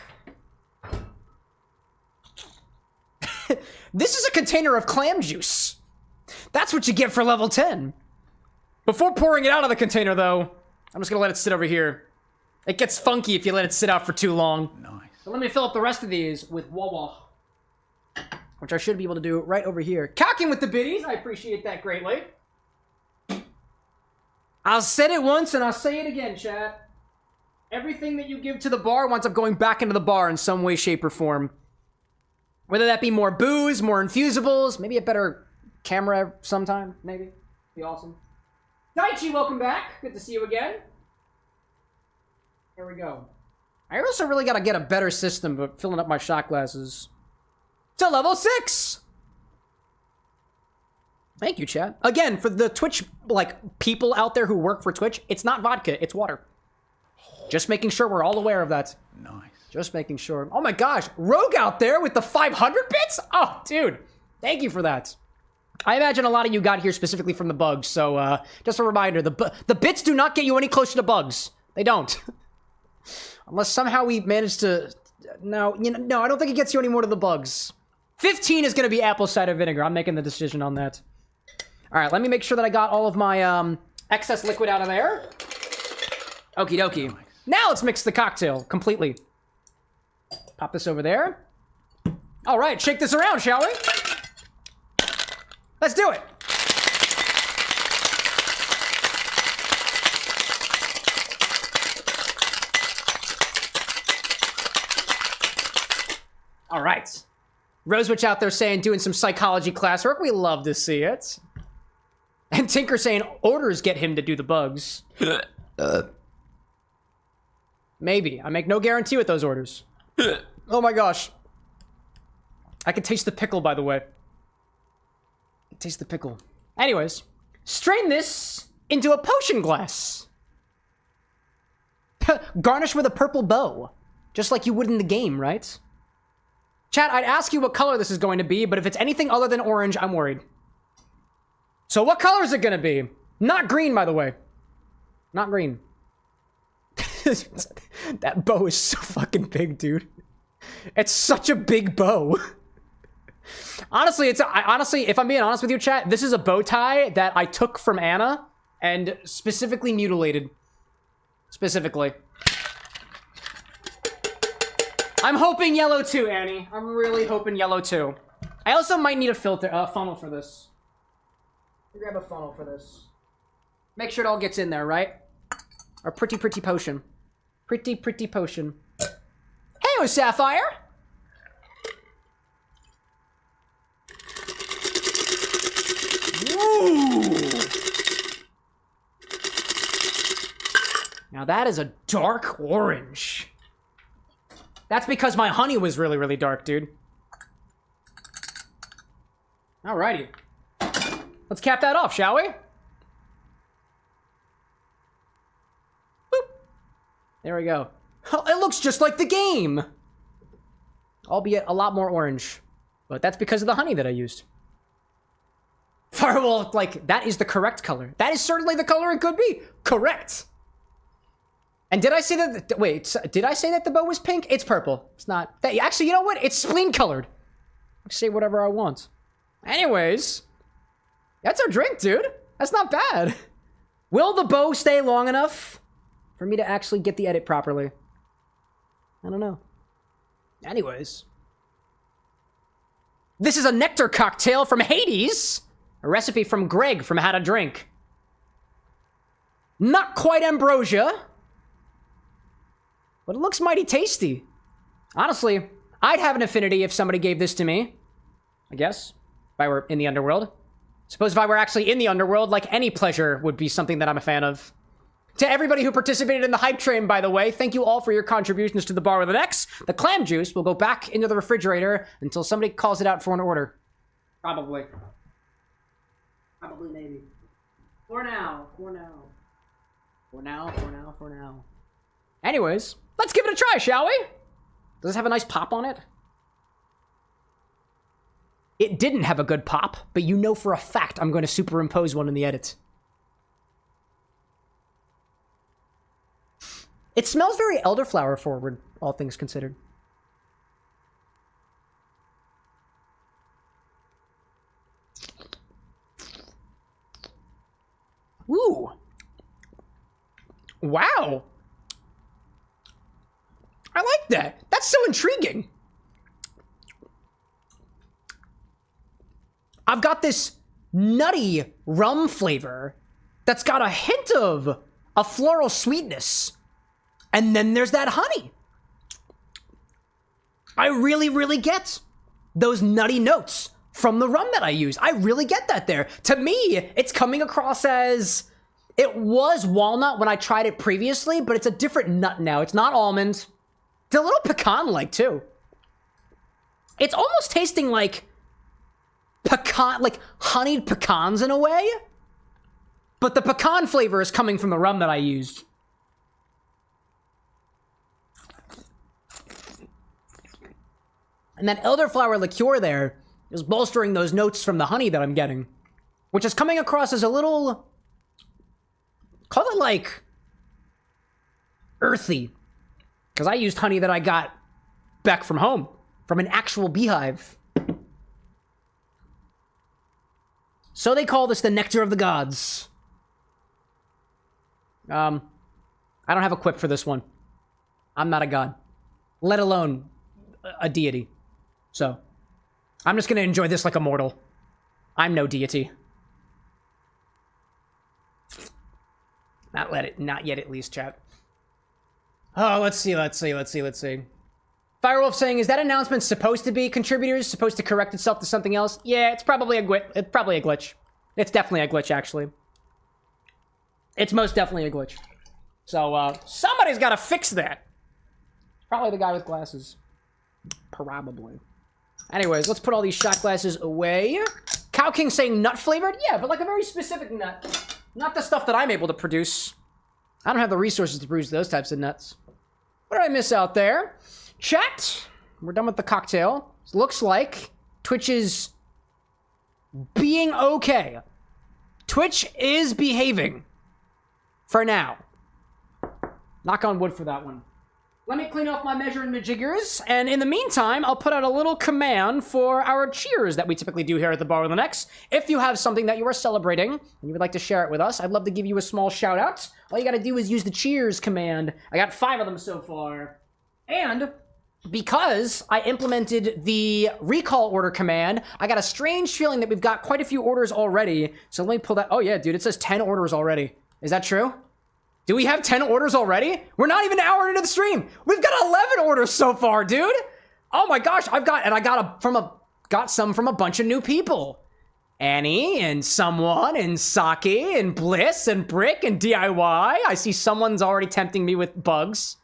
Speaker 1: This is a container of clam juice. That's what you get for level 10. Before pouring it out of the container, though, I'm just gonna let it sit over here. It gets funky if you let it sit out for too long.
Speaker 3: Nice.
Speaker 1: So let me fill up the rest of these with Wawa, which I should be able to do right over here. Calking with the biddies, I appreciate that greatly. I'll say it once and I'll say it again, chat. Everything that you give to the bar winds up going back into the bar in some way, shape, or form. Whether that be more booze, more infusibles, maybe a better camera sometime, maybe. Be awesome. Daichi, welcome back. Good to see you again. Here we go. I also really gotta get a better system of filling up my shot glasses. To level 6! Thank you, chat. Again, for the Twitch, like, people out there who work for Twitch, it's not vodka, it's water. Just making sure we're all aware of that.
Speaker 3: Nice.
Speaker 1: Just making sure. Oh my gosh, Rogue out there with the 500 bits? Oh, dude. Thank you for that. I imagine a lot of you got here specifically from the bugs, so just a reminder, the bits do not get you any closer to bugs. They don't. Unless somehow we manage to... No, I don't think it gets you any more to the bugs. 15 is going to be apple cider vinegar. I'm making the decision on that. All right, let me make sure that I got all of my excess liquid out of there. Okie dokie. Now let's mix the cocktail completely. Pop this over there. All right, shake this around, shall we? Let's do it. All right. Rosewitch out there saying, doing some psychology classwork. We love to see it. And Tinker saying, orders get him to do the bugs. Maybe. I make no guarantee with those orders. Oh my gosh. I can taste the pickle, by the way. Taste the pickle. Anyways, strain this into a potion glass. Garnish with a purple bow. Just like you would in the game, right? Chat, I'd ask you what color this is going to be, but if it's anything other than orange, I'm worried. So what color is it going to be? Not green, by the way. Not green. That bow is so fucking big, dude. It's such a big bow. Honestly, if I'm being honest with you, chat, this is a bow tie that I took from Anna and specifically mutilated. Specifically. I'm hoping yellow too, Annie. I'm really hoping yellow too. I also might need a funnel for this. Grab a funnel for this. Make sure it all gets in there, right? Our pretty potion. Pretty potion. Hey, Sapphire! Woo! Now that is a dark orange. That's because my honey was really, really dark, dude. Alrighty. Let's cap that off, shall we? Boop. There we go. Oh, it looks just like the game! Albeit a lot more orange. But that's because of the honey that I used. Firewall, like, that is the correct color. That is certainly the color it could be. Correct. And did I say that... Wait, did I say that the bow was pink? It's purple. It's not... Actually, you know what? It's spleen colored. I can say whatever I want. Anyways. That's our drink, dude. That's not bad. Will the bow stay long enough for me to actually get the edit properly? I don't know. Anyways. This is a Nectar cocktail from Hades. A recipe from Greg from How to Drink. Not quite ambrosia. But it looks mighty tasty. Honestly, I'd have an affinity if somebody gave this to me. I guess. If I were in the underworld. Suppose if I were actually in the underworld, like, any pleasure would be something that I'm a fan of. To everybody who participated in the hype train, by the way, thank you all for your contributions to the bar with an X. The clam juice will go back into the refrigerator until somebody calls it out for an order. Probably. Probably, maybe. For now. Anyways, let's give it a try, shall we? Does this have a nice pop on it? It didn't have a good pop, but you know for a fact I'm going to superimpose one in the edit. It smells very elderflower forward, all things considered. Ooh. Wow. I like that. That's so intriguing. I've got this nutty rum flavor that's got a hint of a floral sweetness. And then there's that honey. I really, really get those nutty notes from the rum that I use. I really get that there. To me, it's coming across as... It was walnut when I tried it previously, but it's a different nut now. It's not almond. It's a little pecan-like, too. It's almost tasting like pecan, like honeyed pecans in a way. But the pecan flavor is coming from the rum that I used. And that elderflower liqueur there is bolstering those notes from the honey that I'm getting. Which is coming across as a little... Call it like... earthy. Because I used honey that I got back from home. From an actual beehive. So they call this the nectar of the gods. I don't have a quip for this one. I'm not a god. Let alone a deity. So, I'm just gonna enjoy this like a mortal. I'm no deity. Not yet at least, chat. Oh, let's see. Firewolf saying, is that announcement supposed to be contributors? Supposed to correct itself to something else? Yeah, it's probably a glitch. It's definitely a glitch, actually. It's most definitely a glitch. So, somebody's gotta fix that. Probably the guy with glasses. Probably. Anyways, let's put all these shot glasses away. Cow King saying nut flavored? Yeah, but like a very specific nut. Not the stuff that I'm able to produce. I don't have the resources to produce those types of nuts. What did I miss out there? Chat, we're done with the cocktail. Looks like Twitch is being okay. Twitch is behaving. For now. Knock on wood for that one. Let me clean off my measuring majiggers, and in the meantime, I'll put out a little command for our cheers that we typically do here at the Bar with an X. If you have something that you are celebrating, and you would like to share it with us, I'd love to give you a small shout out. All you gotta do is use the cheers command. I got 5 of them so far. And because I implemented the recall order command, I got a strange feeling that we've got quite a few orders already. So let me pull that. Oh yeah, dude, it says 10 orders already. Is that true? Do we have 10 orders already? We're not even an hour into the stream. We've got 11 orders so far, dude. Oh my gosh, I got some from a bunch of new people. Annie and someone and Sake and Bliss and Brick and DIY. I see someone's already tempting me with bugs.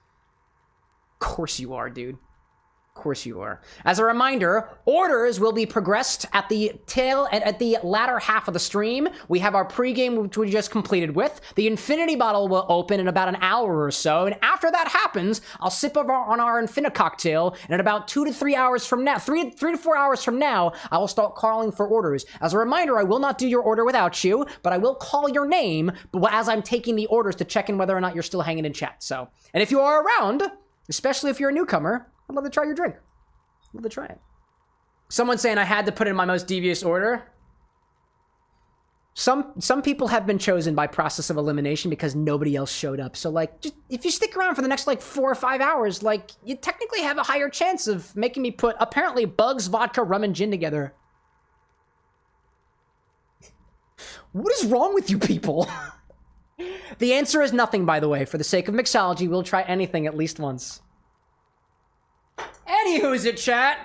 Speaker 1: Of course you are, dude. Of course you are. As a reminder, orders will be progressed at the latter half of the stream. We have our pregame, which we just completed with. The infinity bottle will open in about an hour or so, and after that happens, I'll sip on our Infini cocktail, and in about 2 to 3 hours from now, 3 to 4 hours from now, I will start calling for orders. As a reminder, I will not do your order without you, but I will call your name as I'm taking the orders to check in whether or not you're still hanging in chat. So, and if you are around, especially if you're a newcomer, I'd love to try your drink. I'd love to try it. Someone saying I had to put in my most devious order. Some people have been chosen by process of elimination because nobody else showed up. So, like, just, if you stick around for the next, like, 4 or 5 hours, like, you technically have a higher chance of making me put, apparently, bugs, vodka, rum, and gin together. What is wrong with you people? The answer is nothing, by the way. For the sake of mixology, we'll try anything at least once. Anywho's it, chat.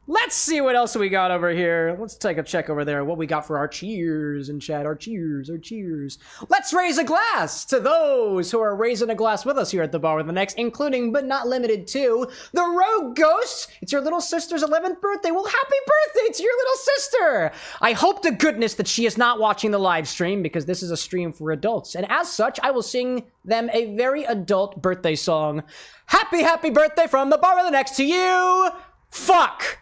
Speaker 1: Let's see what else we got over here. Let's take a check over there. What we got for our cheers in chat. Our cheers, our cheers. Let's raise a glass to those who are raising a glass with us here at the Bar with an X, including but not limited to the Rogue Ghost. It's your little sister's 11th birthday. Well, happy birthday to your little sister. I hope to goodness that she is not watching the live stream because this is a stream for adults. And as such, I will sing them a very adult birthday song. Happy, happy birthday from the Bar with an X to you. Fuck.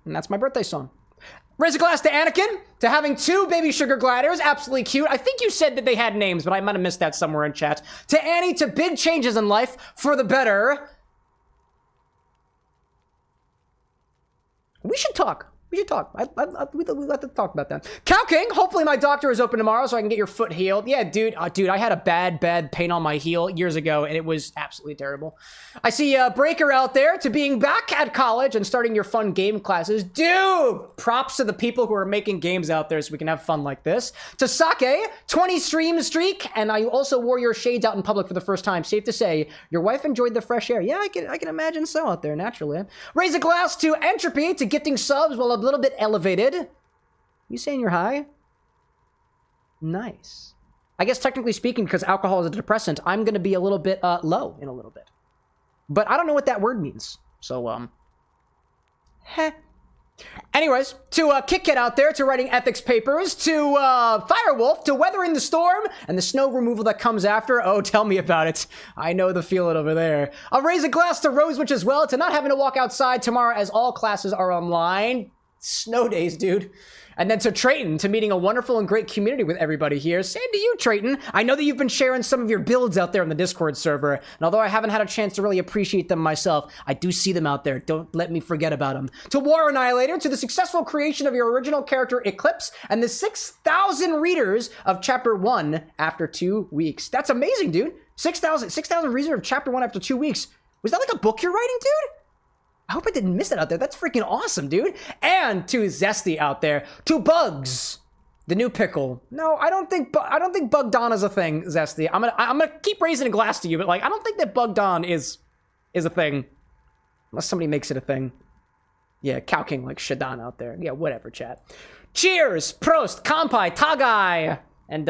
Speaker 1: And that's my birthday song. Raise a glass to Anakin, to having 2 baby sugar gliders, absolutely cute. I think you said that they had names, but I might have missed that somewhere in chat. To Annie, to big changes in life for the better. We should talk. We should talk. We'd like to talk about that. Cow King, hopefully my doctor is open tomorrow so I can get your foot healed. Yeah, dude, I had a bad pain on my heel years ago, and it was absolutely terrible. I see Breaker out there to being back at college and starting your fun game classes. Dude, props to the people who are making games out there so we can have fun like this. To Sake, 20 stream streak, and I also wore your shades out in public for the first time. Safe to say, your wife enjoyed the fresh air. Yeah, I can imagine so out there, naturally. Raise a glass to Entropy, to gifting subs while a little bit elevated. You saying you're high? Nice. I guess technically speaking, because alcohol is a depressant, I'm going to be a little bit low in a little bit. But I don't know what that word means. So, heh. Anyways, to Kit Kat out there, to writing ethics papers, to Firewolf, to weathering the storm, and the snow removal that comes after. Oh, tell me about it. I know the feeling over there. I'll raise a glass to Rosewitch as well, to not having to walk outside tomorrow as all classes are online. Snow days, dude. And then to Trayton, to meeting a wonderful and great community with everybody here. Same to you, Trayton. I know that you've been sharing some of your builds out there on the Discord server, and although I haven't had a chance to really appreciate them myself, I do see them out there. Don't let me forget about them. To War Annihilator, to the successful creation of your original character, Eclipse, and the 6,000 readers of Chapter 1 after 2 weeks. That's amazing, dude. 6,000 readers of Chapter 1 after 2 weeks. Was that like a book you're writing, dude? I hope I didn't miss that out there. That's freaking awesome, dude. And to Zesty out there, to Bugs, the new pickle. No, I don't think Bug Don is a thing, Zesty. I'm gonna keep raising a glass to you, but like I don't think that Bug Don is a thing, unless somebody makes it a thing. Yeah, Cow King like Shadon out there. Yeah, whatever, chat. Cheers, Prost, Kampai, Tagai, and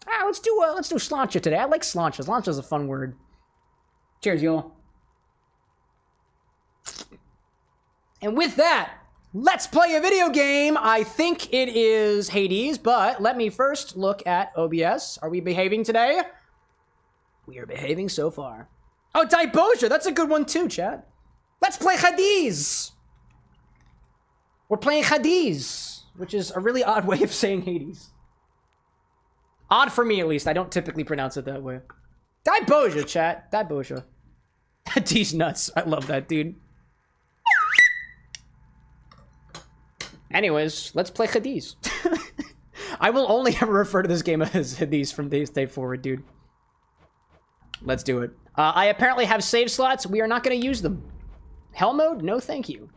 Speaker 1: let's do Slancha today. I like Slancha. Slancha's a fun word. Cheers, y'all. And with that, let's play a video game. I think it is Hades, but let me first look at OBS. Are we behaving today? We are behaving so far. Oh, Daiboja, that's a good one too, chat. Let's play Hades! We're playing Hades, which is a really odd way of saying Hades. Odd for me, at least. I don't typically pronounce it that way. Diboja, chat. Diboja. Hades nuts. I love that, dude. Anyways, let's play Hades. I will only ever refer to this game as Hades from this day forward, dude. Let's do it. I apparently have save slots. We are not going to use them. Hell mode? No, thank you.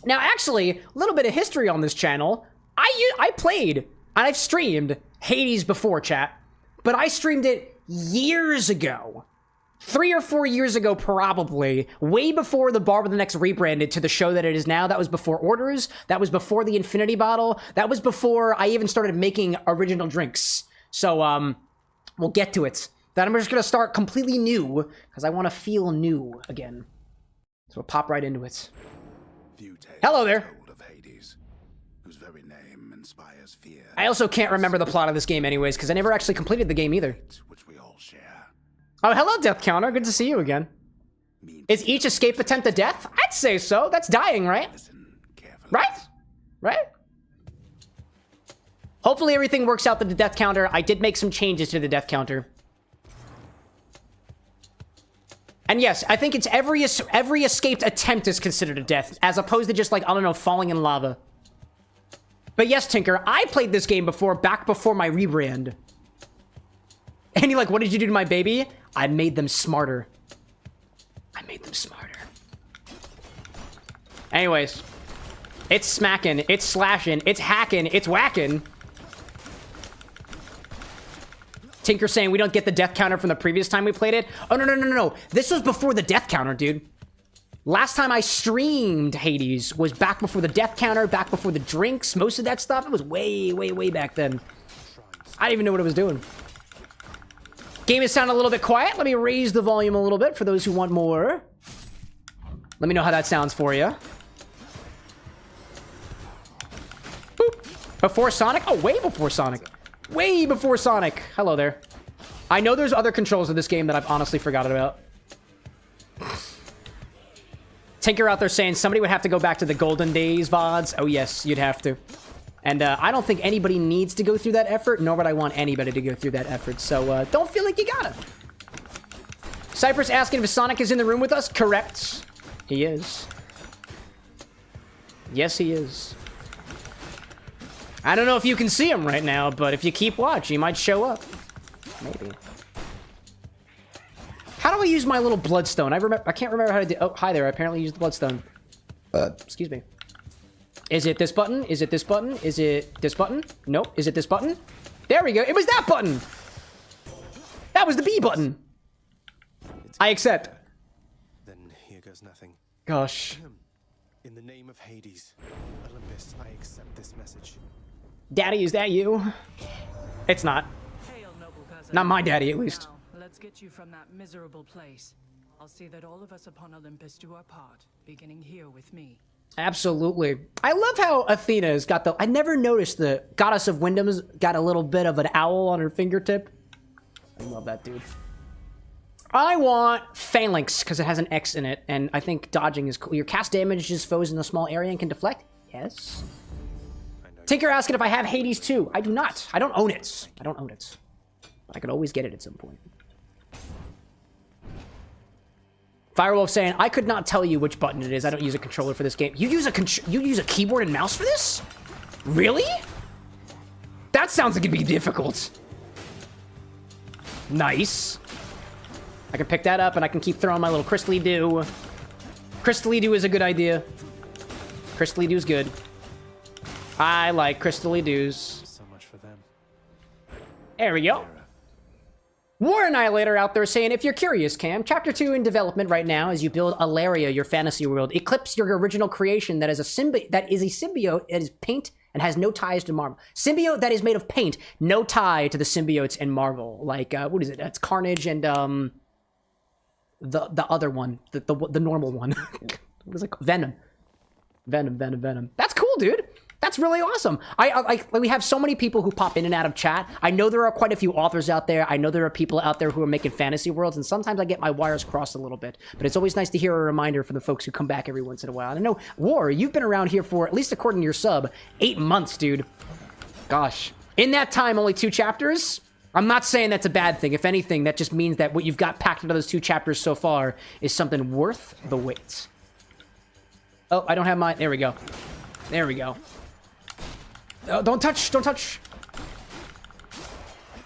Speaker 1: Now, actually, a little bit of history on this channel. I played, and I've streamed Hades before, chat. But I streamed it years ago. 3 or 4 years ago, probably. Way before the Bar with the Next rebranded to the show that it is now. That was before orders. That was before the Infinity bottle. That was before I even started making original drinks. So, we'll get to it. Then I'm just going to start completely new, because I want to feel new again. So we'll pop right into it. Hello there.
Speaker 3: Of Hades, whose very name inspires fear.
Speaker 1: I also can't remember the plot of this game anyways, because I never actually completed the game either.
Speaker 3: Which we all share.
Speaker 1: Oh, hello, Death Counter. Good to see you again. Is each escape attempt a death? I'd say so. That's dying, right?
Speaker 3: Listen carefully.
Speaker 1: Right? Right? Hopefully everything works out with the death counter. I did make some changes to the death counter. And yes, I think it's every escaped attempt is considered a death, as opposed to just like, I don't know, falling in lava. But yes, Tinker, I played this game before, back before my rebrand. And you're like, what did you do to my baby? I made them smarter. I made them smarter. Anyways, it's smacking, it's slashing, it's hacking, it's whacking. Tinker saying we don't get the death counter from the previous time we played it. Oh, no. This was before the death counter, dude. Last time I streamed Hades was back before the death counter, back before the drinks, most of that stuff. It was way back then. I didn't even know what it was doing. Game is sounding a little bit quiet. Let me raise the volume a little bit for those who want more. Let me know how that sounds for you. Boop. Before Sonic? Oh, way before Sonic. Way before Sonic. Hello there. I know there's other controls of this game that I've honestly forgotten about. Tinker out there saying somebody would have to go back to the golden days VODs. Oh yes, you'd have to. And I don't think anybody needs to go through that effort, nor would I want anybody to go through that effort. So don't feel like you gotta. Cypress asking if Sonic is in the room with us. Correct. He is. Yes, he is. I don't know if you can see him right now, but if you keep watch, he might show up. Maybe. How do I use my little bloodstone? I can't remember how to do. Oh, hi there. I apparently used the bloodstone. Excuse me. Is it this button? Is it this button? Is it this button? Nope. Is it this button? There we go. It was that button. That was the B button. I accept.
Speaker 4: Then here goes nothing.
Speaker 1: Gosh.
Speaker 4: In the name of Hades, Olympus, I accept this message.
Speaker 1: Daddy, is that you? It's not.
Speaker 5: Hail, noble cousin.
Speaker 1: Not my daddy, at least.
Speaker 5: Now, let's get you from that miserable place. I'll see that all of us upon Olympus do our part, beginning here with me.
Speaker 1: Absolutely. I love how Athena's got the... I never noticed the Goddess of Wyndham's got a little bit of an owl on her fingertip. I love that, dude. I want Phalanx, because it has an X in it, and I think dodging is cool. Your cast damages foes in a small area and can deflect? Yes. Tinker asking if I have Hades 2. I do not. I don't own it. I don't own it. But I could always get it at some point. Firewolf saying, I could not tell you which button it is. I don't use a controller for this game. You use a keyboard and mouse for this? Really? That sounds like it'd be difficult. Nice. I can pick that up and I can keep throwing my little crystally dew. Crystally dew is a good idea. Crystally dew is good. I like crystally dews.
Speaker 4: So much for them.
Speaker 1: There we go. War Annihilator out there saying, if you're curious, Cam, Chapter 2 in development right now as you build Alaria, your fantasy world. Eclipse your original creation that is a symbiote that is paint and has no ties to Marvel. Symbiote that is made of paint, no tie to the symbiotes in Marvel. Like, what is it? That's Carnage and, the other one. The normal one. What is it called? Venom. Venom. That's cool, dude. That's really awesome. We have so many people who pop in and out of chat. I know there are quite a few authors out there. I know there are people out there who are making fantasy worlds, and sometimes I get my wires crossed a little bit. But it's always nice to hear a reminder for the folks who come back every once in a while. And I know, War, you've been around here for, at least according to your sub, 8 months, dude. Gosh. In that time, only 2 chapters? I'm not saying that's a bad thing. If anything, that just means that what you've got packed into those 2 chapters so far is something worth the wait. Oh, I don't have mine. There we go. There we go. Oh, don't touch! Don't touch!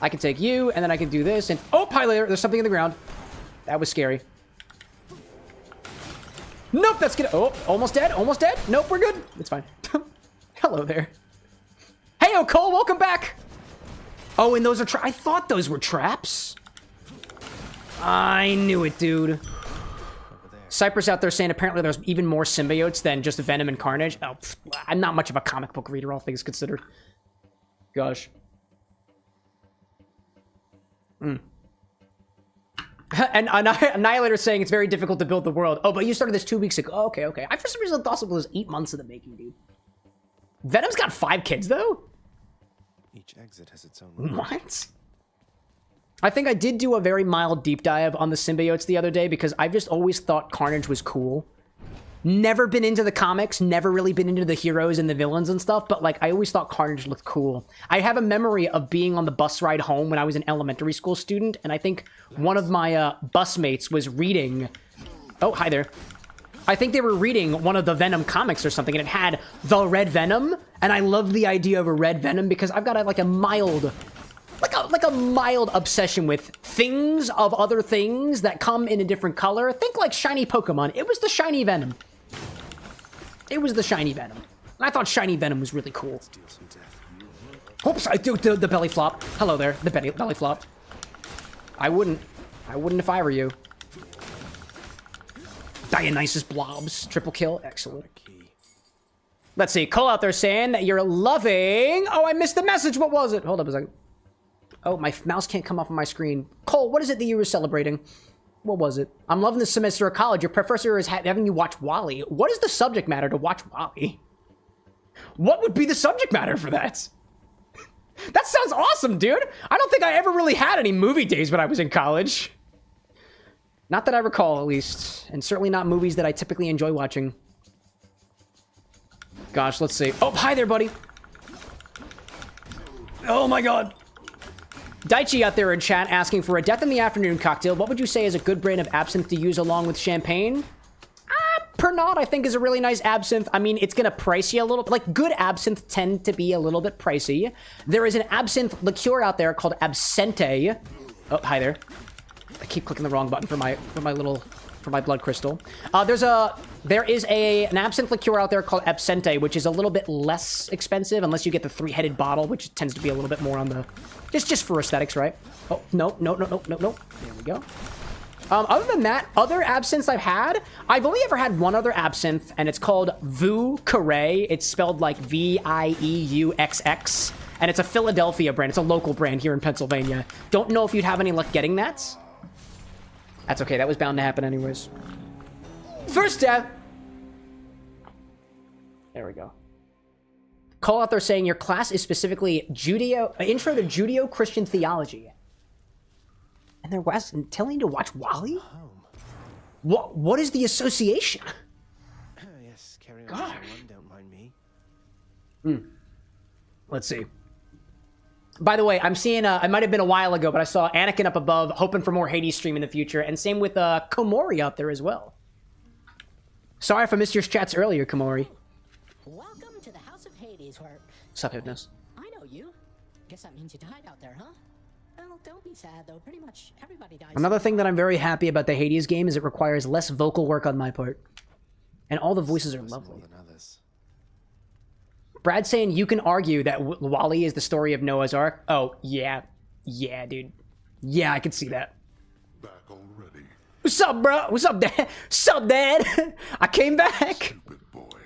Speaker 1: I can take you, and then I can do this, and... Oh, pilot! There's something in the ground. That was scary. Nope, that's gonna... Oh, almost dead, almost dead. Nope, we're good. It's fine. Hello there. Hey, Cole, welcome back! Oh, and those are I thought those were traps. I knew it, dude. Cypress out there saying apparently there's even more symbiotes than just Venom and Carnage. Oh, I'm not much of a comic book reader, all things considered. Gosh. And Annihilator saying it's very difficult to build the world. Oh, but you started this 2 weeks ago. Oh, okay, okay. I for some reason thought it was 8 months in the making, dude. Venom's got 5 kids, though?
Speaker 4: Each exit has its own...
Speaker 1: What? I think I did do a very mild deep dive on the symbiotes the other day because I've just always thought Carnage was cool. Never been into the comics, never really been into the heroes and the villains and stuff, but like I always thought Carnage looked cool. I have a memory of being on the bus ride home when I was an elementary school student, and I think one of my bus mates was reading... Oh, hi there. I think they were reading one of the Venom comics or something, and it had the Red Venom, and I love the idea of a Red Venom because I've got like a mild... Like a mild obsession with things of other things that come in a different color. Think like shiny Pokemon. It was the shiny Venom. It was the shiny Venom. And I thought shiny Venom was really cool. Oops, I do the belly flop. Hello there, the belly flop. I wouldn't if I were you. Dionysus blobs, triple kill, excellent. Let's see, Cole out there saying that you're loving... Oh, I missed the message, what was it? Hold up a second. Oh, my mouse can't come off of my screen. Cole, what is it that you were celebrating? What was it? I'm loving this semester of college. Your professor is having you watch Wally. What is the subject matter to watch Wally? What would be the subject matter for that? That sounds awesome, dude. I don't think I ever really had any movie days when I was in college. Not that I recall, at least. And certainly not movies that I typically enjoy watching. Gosh, let's see. Oh, hi there, buddy. Oh my god. Daichi out there in chat asking for a Death in the Afternoon cocktail. What would you say is a good brand of absinthe to use along with champagne? Pernod, I think, is a really nice absinthe. I mean, it's going to price you a little... Like, good absinthe tend to be a little bit pricey. There is an absinthe liqueur out there called Absinthe. Oh, hi there. I keep clicking the wrong button for my blood crystal. There is an absinthe liqueur out there called Absinthe, which is a little bit less expensive, unless you get the 3-headed bottle, which tends to be a little bit more on the... Just for aesthetics, right? Oh, no. There we go. Other than that, other absinthes I've had, I've only ever had one other absinthe, and it's called Vieux Carré. It's spelled like VIEUXX, and it's a Philadelphia brand. It's a local brand here in Pennsylvania. Don't know if you'd have any luck getting that. That's okay. That was bound to happen anyways. First death. There we go. Call out there saying your class is specifically Intro to Judeo-Christian Theology. And they're telling you to watch Wally? What is the association?
Speaker 4: Yes, carry on.
Speaker 1: Gosh.
Speaker 4: Don't mind me.
Speaker 1: Let's see. By the way, I'm seeing, it might have been a while ago, but I saw Anakin up above, hoping for more Hades stream in the future, and same with Komori out there as well. Sorry if I missed your chats earlier, Komori.
Speaker 6: Welcome to the House of Hades, where...
Speaker 1: Sup, Hypnos?
Speaker 6: I know you. Guess that means you died out there, huh? Well, don't be sad, though. Pretty much everybody dies.
Speaker 1: Another thing that I'm very happy about the Hades game is it requires less vocal work on my part. And all the voices are lovely. Brad saying you can argue that Wally is the story of Noah's Ark. Oh, yeah. Yeah, dude. Yeah, I can see that.
Speaker 3: Back already.
Speaker 1: What's up, bro? What's up, Dad? What's up, Dad? I came back.
Speaker 3: Stupid boy.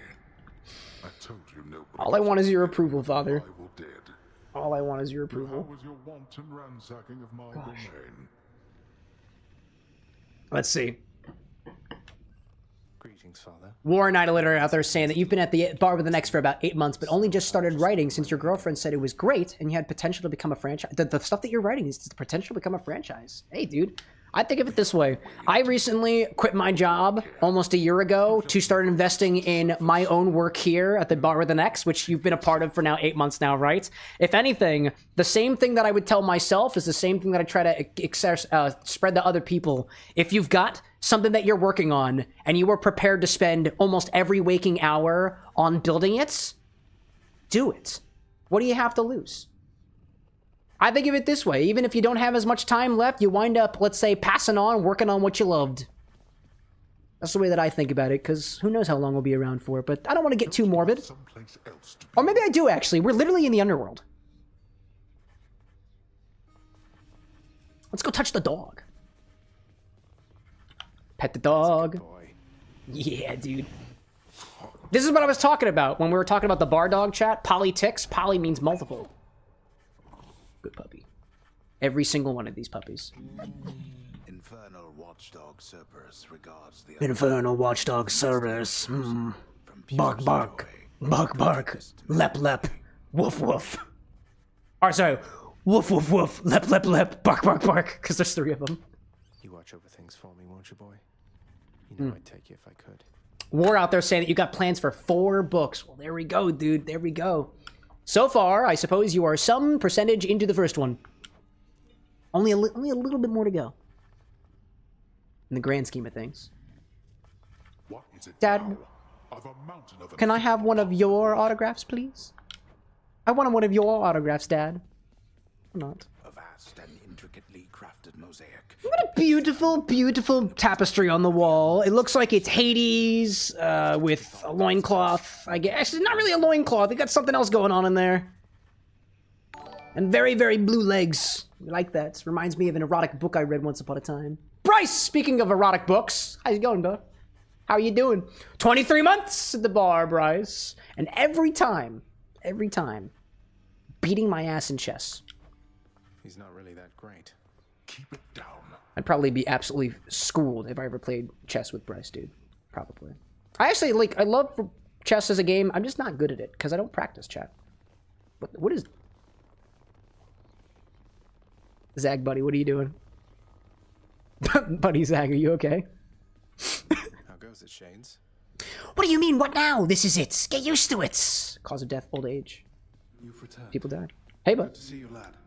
Speaker 3: I told you nobody.
Speaker 1: All I want is your approval, Father.
Speaker 3: Rival did.
Speaker 1: All I want is your
Speaker 3: How
Speaker 1: approval.
Speaker 3: was your wanton ransacking of my domain?
Speaker 1: Let's see.
Speaker 4: Greetings, Thanks, Father.
Speaker 1: War Night Illiterate out there saying that you've been at the bar with the next for about 8 months, but only just started writing since your girlfriend said it was great and you had potential to become a franchise. The stuff that you're writing is the potential to become a franchise. Hey, dude. I think of it this way. I recently quit my job almost a year ago to start investing in my own work here at the bar with an X, which you've been a part of for now 8 months now, right? If anything, the same thing that I would tell myself is the same thing that I try to spread to other people. If you've got something that you're working on and you are prepared to spend almost every waking hour on building it, do it. What do you have to lose? I think of it this way. Even if you don't have as much time left, you wind up, let's say, passing on, working on what you loved. That's the way that I think about it, because who knows how long we'll be around for, but I don't want to get too morbid. Or maybe I do, actually. We're literally in the underworld. Let's go touch the dog. Pet the dog.
Speaker 4: Boy.
Speaker 1: Yeah, dude. This is what I was talking about when we were talking about the bar dog chat. Polytics. Poly means multiple. Good puppy. Every single one of these puppies.
Speaker 3: Infernal Watchdog Cerberus regards the
Speaker 1: Infernal Watchdog Cerberus. Bark, bark. Bark, bark. Lep, lep. Woof, woof. Or sorry. Woof, woof, woof. Lep, lep, lep. Bark, bark, bark. Because there's 3 of them.
Speaker 4: You watch over things for me, won't you, boy? You know I'd take you if I could.
Speaker 1: War out there saying that you got plans for 4 books. Well, there we go, dude. There we go. So far, I suppose you are some percentage into the first one. Only a little bit more to go. In the grand scheme of things.
Speaker 3: What is it
Speaker 1: Dad,
Speaker 3: now? Of a mountain of
Speaker 1: can I have one of your autographs, please? I want one of your autographs, Dad. Or not.
Speaker 3: a vast and intricately crafted mosaic.
Speaker 1: What a beautiful, beautiful tapestry on the wall. It looks like it's Hades with a loincloth. I guess it's not really a loincloth. They got something else going on in there. And very, very blue legs. I like that. Reminds me of an erotic book I read once upon a time. Bryce, speaking of erotic books. How's it going, bud? How are you doing? 23 months at the bar, Bryce. And every time, beating my ass in chess.
Speaker 4: He's not really that great.
Speaker 3: Keep it down.
Speaker 1: I'd probably be absolutely schooled if I ever played chess with Bryce, dude. Probably. I actually, I love chess as a game. I'm just not good at it, because I don't practice chat. What is... Zag, buddy, what are you doing? Buddy Zag, are you okay?
Speaker 4: How goes it, Shades?
Speaker 1: What do you mean, what now? This is it. Get used to it. Cause of death, old age.
Speaker 3: You've returned.
Speaker 1: People died. Hey, bud.
Speaker 3: To see you, lad.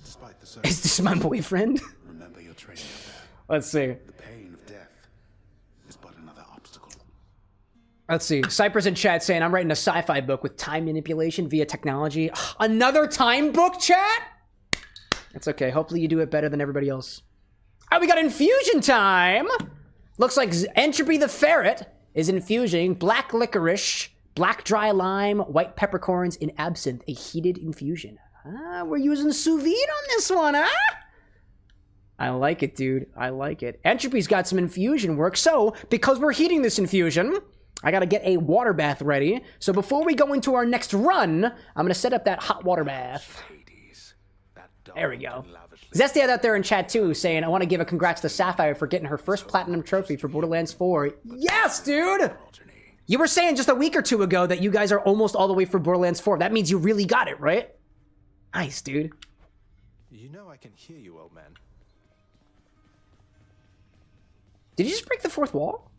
Speaker 3: Despite the
Speaker 1: Is
Speaker 3: circumstances,
Speaker 1: this my boyfriend?
Speaker 3: remember your training out there.
Speaker 1: Let's see.
Speaker 3: The pain of death is but another obstacle.
Speaker 1: Let's see. Cypress in chat saying, I'm writing a sci-fi book with time manipulation via technology. Another time book, chat? That's okay. Hopefully you do it better than everybody else. Oh, we got infusion time! Looks like Entropy the Ferret is infusing black licorice, black dry lime, white peppercorns in absinthe, a heated infusion. Ah, we're using sous vide on this one, huh? I like it, dude. I like it. Entropy's got some infusion work, so because we're heating this infusion, I gotta get a water bath ready. So before we go into our next run, I'm gonna set up that hot water bath.
Speaker 3: Hades. That
Speaker 1: There we go.
Speaker 3: dull and lavishly
Speaker 1: Zesty out there in chat too, saying, I want to give a congrats to Sapphire for getting her first platinum trophy for Borderlands 4. Yes, dude!
Speaker 3: progeny.
Speaker 1: You were saying just a week or two ago that you guys are almost all the way for Borderlands 4. That means you really got it, right? Nice, dude.
Speaker 4: You know I can hear you, old man.
Speaker 1: Did you just break the 4th wall?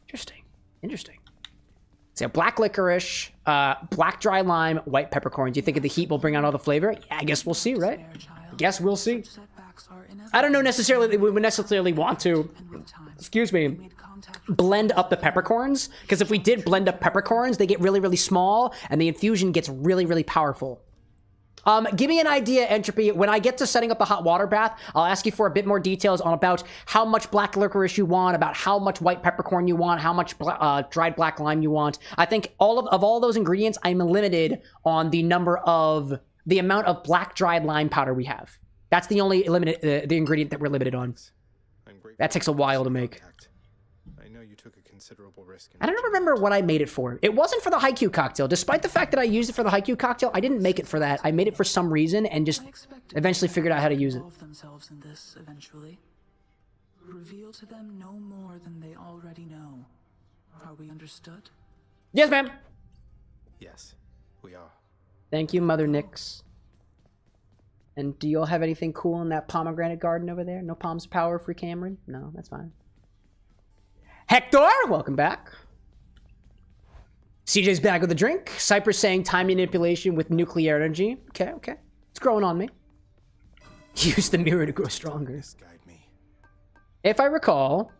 Speaker 1: Interesting. Interesting. So black licorice, black dry lime, white peppercorns. You think of the heat will bring out all the flavor? Yeah, I guess we'll see, right? Guess we'll see. I don't know necessarily that we would necessarily want to, excuse me, blend up the peppercorns. Because if we did blend up peppercorns, they get really, really small, and the infusion gets really, really powerful. Give me an idea, Entropy. When I get to setting up the hot water bath, I'll ask you for a bit more details on about how much black licorice you want, about how much white peppercorn you want, how much dried black lime you want. I think of all those ingredients, I'm limited on the amount of black dried lime powder we have. That's the only the ingredient that we're limited on.
Speaker 4: I'm grateful
Speaker 1: That takes a while to
Speaker 4: for
Speaker 1: make.
Speaker 4: contact. I know you took a considerable risk.
Speaker 1: I don't remember what I made it for. It wasn't for the Haikyuu cocktail. Despite the fact that I used it for the Haikyuu cocktail, I didn't make it for that. I made it for some reason and just eventually figured out how to use it.
Speaker 7: Themselves in this eventually. Reveal to them no more than they already know. Are we understood?
Speaker 1: Yes, ma'am.
Speaker 4: Yes, we are.
Speaker 1: Thank you, Mother Nix. And do you all have anything cool in that pomegranate garden over there? No palms of power for Cameron? No, that's fine. Hector, welcome back. CJ's back with a drink. Cypress saying time manipulation with nuclear energy. Okay, okay. It's growing on me. Use the mirror to grow stronger.
Speaker 4: Guide me.
Speaker 1: If I recall,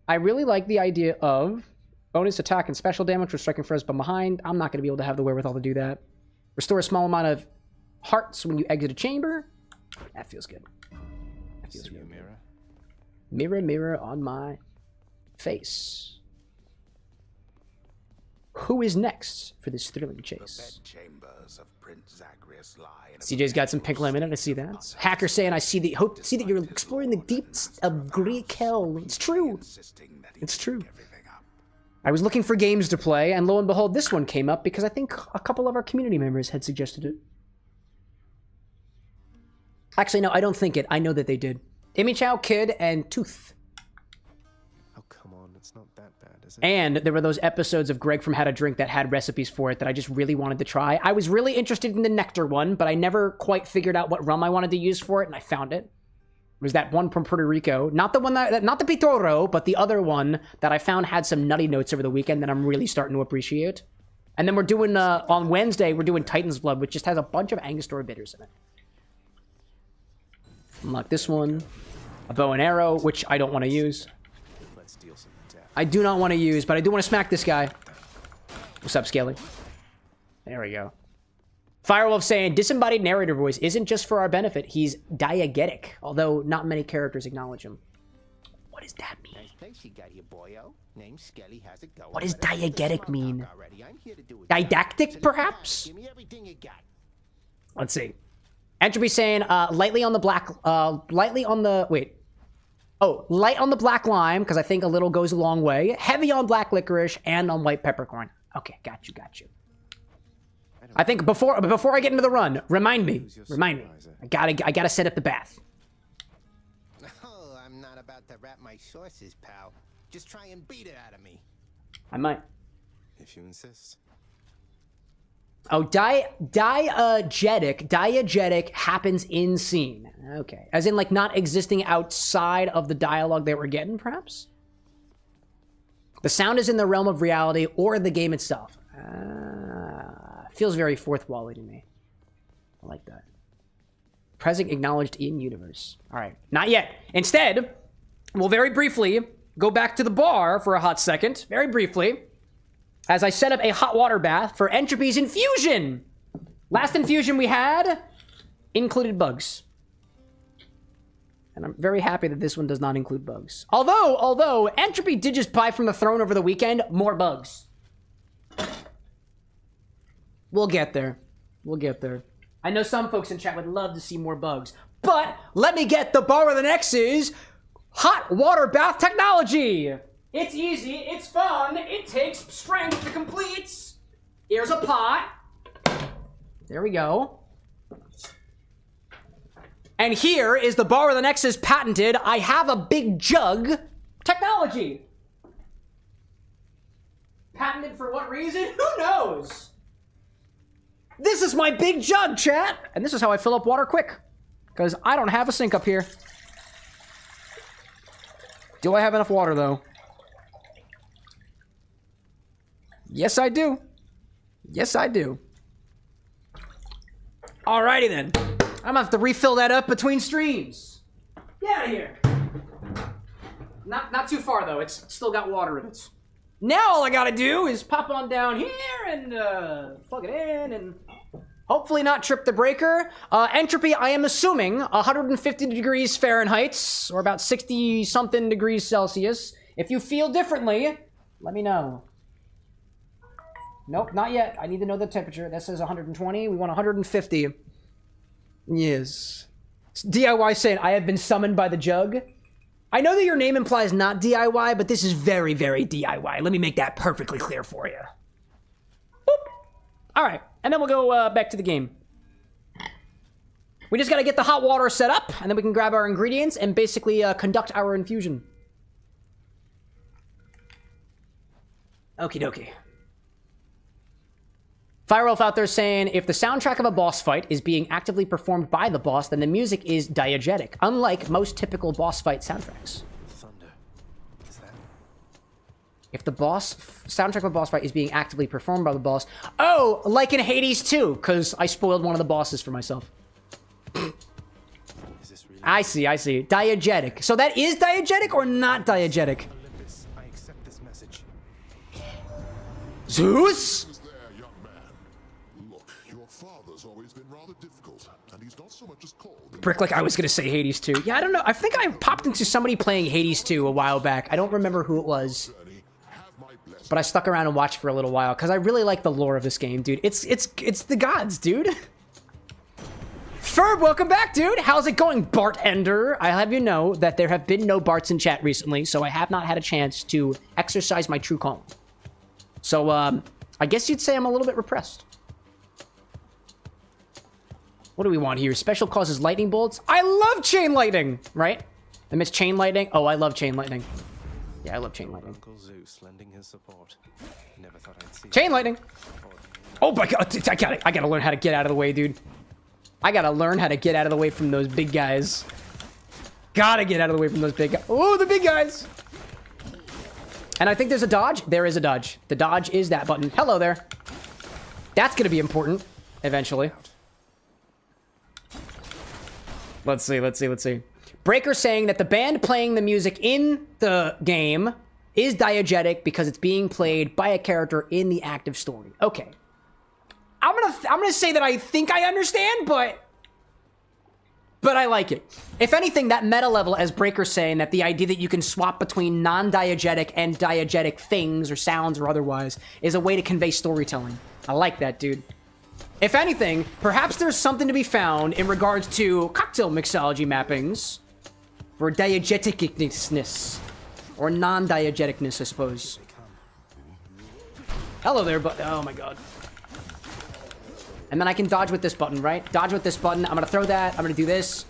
Speaker 1: I really like the idea of bonus attack and special damage for striking first but behind. I'm not going to be able to have the wherewithal to do that. Restore a small amount of hearts when you exit a chamber. That feels good. That feels good.
Speaker 4: Mirror.
Speaker 1: Mirror, mirror on my face. Who is next for this thrilling chase?
Speaker 3: Chambers of Prince Zagreus lie in a
Speaker 1: CJ's got some pink lemon, I see that. Hacker saying, I see that you're exploring the deeps of Greek hell. It's true.
Speaker 3: insisting that he
Speaker 1: It's true.
Speaker 3: pick everything up.
Speaker 1: I was looking for games to play, and lo and behold, this one came up because I think a couple of our community members had suggested it. Actually, no, I don't think it. I know that they did. Imi Chow, Kid, and Tooth.
Speaker 4: Oh, come on. It's not that bad, is it?
Speaker 1: And there were those episodes of Greg from How to Drink that had recipes for it that I just really wanted to try. I was really interested in the Nectar one, but I never quite figured out what rum I wanted to use for it, and I found it. It was that one from Puerto Rico. Not the one not the Pitoro, but the other one that I found had some nutty notes over the weekend that I'm really starting to appreciate. And then we're doing, on Wednesday, we're doing Titan's Blood, which just has a bunch of Angostura bitters in it. Unlock this one. A bow and arrow, which I don't want to use.
Speaker 4: Let's deal some death.
Speaker 1: I do not want to use, but I do want to smack this guy. What's up, Scaly? There we go. Firewolf saying, disembodied narrator voice isn't just for our benefit. He's diegetic, although not many characters acknowledge him. What does that mean?
Speaker 8: Nice place you got here, boyo. Name Skelly has it going.
Speaker 1: What does
Speaker 8: But enough of the
Speaker 1: diegetic
Speaker 8: small
Speaker 1: mean?
Speaker 8: talk already. I'm here to do a job.
Speaker 1: Didactic,
Speaker 8: So
Speaker 1: perhaps?
Speaker 8: Give me everything you got.
Speaker 1: Let's see. Entropy saying, lightly on the black, lightly on the, wait. Oh, light on the black lime, because I think a little goes a long way. Heavy on black licorice and on white peppercorn. Okay, got you, got you. I think before I get into the run, remind me. I gotta set up the bath.
Speaker 8: Oh, I'm not about to wrap my sources, pal. Just try and beat it out of me.
Speaker 1: I might.
Speaker 4: If you insist.
Speaker 1: Oh, diegetic happens in scene. Okay. As in, like, not existing outside of the dialogue they were getting, perhaps? The sound is in the realm of reality or the game itself. Feels very fourth wall-y to me. I like that. Present acknowledged in universe. All right. Not yet. Instead, we'll very briefly go back to the bar for a hot second. Very briefly. As I set up a hot water bath for Entropy's infusion. Last infusion we had included bugs. And I'm very happy that this one does not include bugs. Although Entropy did just buy from the throne over the weekend more bugs. We'll get there. We'll get there. I know some folks in chat would love to see more bugs. But let me get the bar with an X's hot water bath technology. It's easy, it's fun, it takes strength to complete. Here's a pot. There we go. And here is the bar with an X's patented I have a big jug technology. Patented for what reason? Who knows? This is my big jug, chat. And this is how I fill up water quick. Because I don't have a sink up here. Do I have enough water, though? Yes, I do. Yes, I do. Alrighty, then. I'm gonna have to refill that up between streams. Get out of here. Not too far, though. It's still got water in it. Now all I gotta do is pop on down here and plug it in and hopefully not trip the breaker. Entropy, I am assuming 150 degrees Fahrenheit, or about 60-something degrees Celsius. If you feel differently, let me know. Nope, not yet. I need to know the temperature. That says 120. We want 150. Yes. DIY saying, I have been summoned by the jug. I know that your name implies not DIY, but this is very, very DIY. Let me make that perfectly clear for you. Boop. All right, and then we'll go back to the game. We just gotta get the hot water set up, and then we can grab our ingredients and basically conduct our infusion. Okie dokie. Firewolf out there saying, if the soundtrack of a boss fight is being actively performed by the boss, then the music is diegetic, unlike most typical boss fight soundtracks.
Speaker 4: Thunder. Is that?
Speaker 1: If the soundtrack of a boss fight is being actively performed by the boss... Oh, like in Hades 2, because I spoiled one of the bosses for myself.
Speaker 4: Is this really?
Speaker 1: I see. Diegetic. So that is diegetic or not diegetic?
Speaker 4: Olympus, I accept this message.
Speaker 1: Zeus?
Speaker 9: Is there, young man? Look, your father's always been rather difficult, and he's not so much as called.
Speaker 1: Brick, like I was gonna say Hades 2. Yeah, I don't know. I think I popped into somebody playing Hades 2 a while back. I don't remember who it was. But I stuck around and watched for a little while, because I really like the lore of this game, dude. It's the gods, dude. Ferb, welcome back, dude. How's it going, Bartender? I have you know that there have been no Barts in chat recently, so I have not had a chance to exercise my true calling. So, I guess you'd say I'm a little bit repressed. What do we want here? Special causes lightning bolts? I love chain lightning, right? I miss chain lightning. Oh, I love chain lightning. Yeah, I love chain lightning.
Speaker 4: Uncle Zeus lending his support. Never thought I'd see
Speaker 1: Chain lightning. Oh my god, I gotta learn how to get out of the way, dude. I gotta learn how to get out of the way from those big guys. Gotta get out of the way from those big guys. Oh, the big guys. And I think there's a dodge. There is a dodge. The dodge is that button. Hello there. That's gonna be important eventually. Let's see. Breaker saying that the band playing the music in the game is diegetic because it's being played by a character in the active story. Okay. I'm gonna say that I think I understand, but I like it. If anything, that meta level, as Breaker's saying, that the idea that you can swap between non-diegetic and diegetic things or sounds or otherwise is a way to convey storytelling. I like that, dude. If anything, perhaps there's something to be found in regards to cocktail mixology mappings for diegeticness or non-diegeticness, I suppose. Hello there, but oh my god. And then I can dodge with this button, right? Dodge with this button. I'm gonna throw that. I'm gonna do this.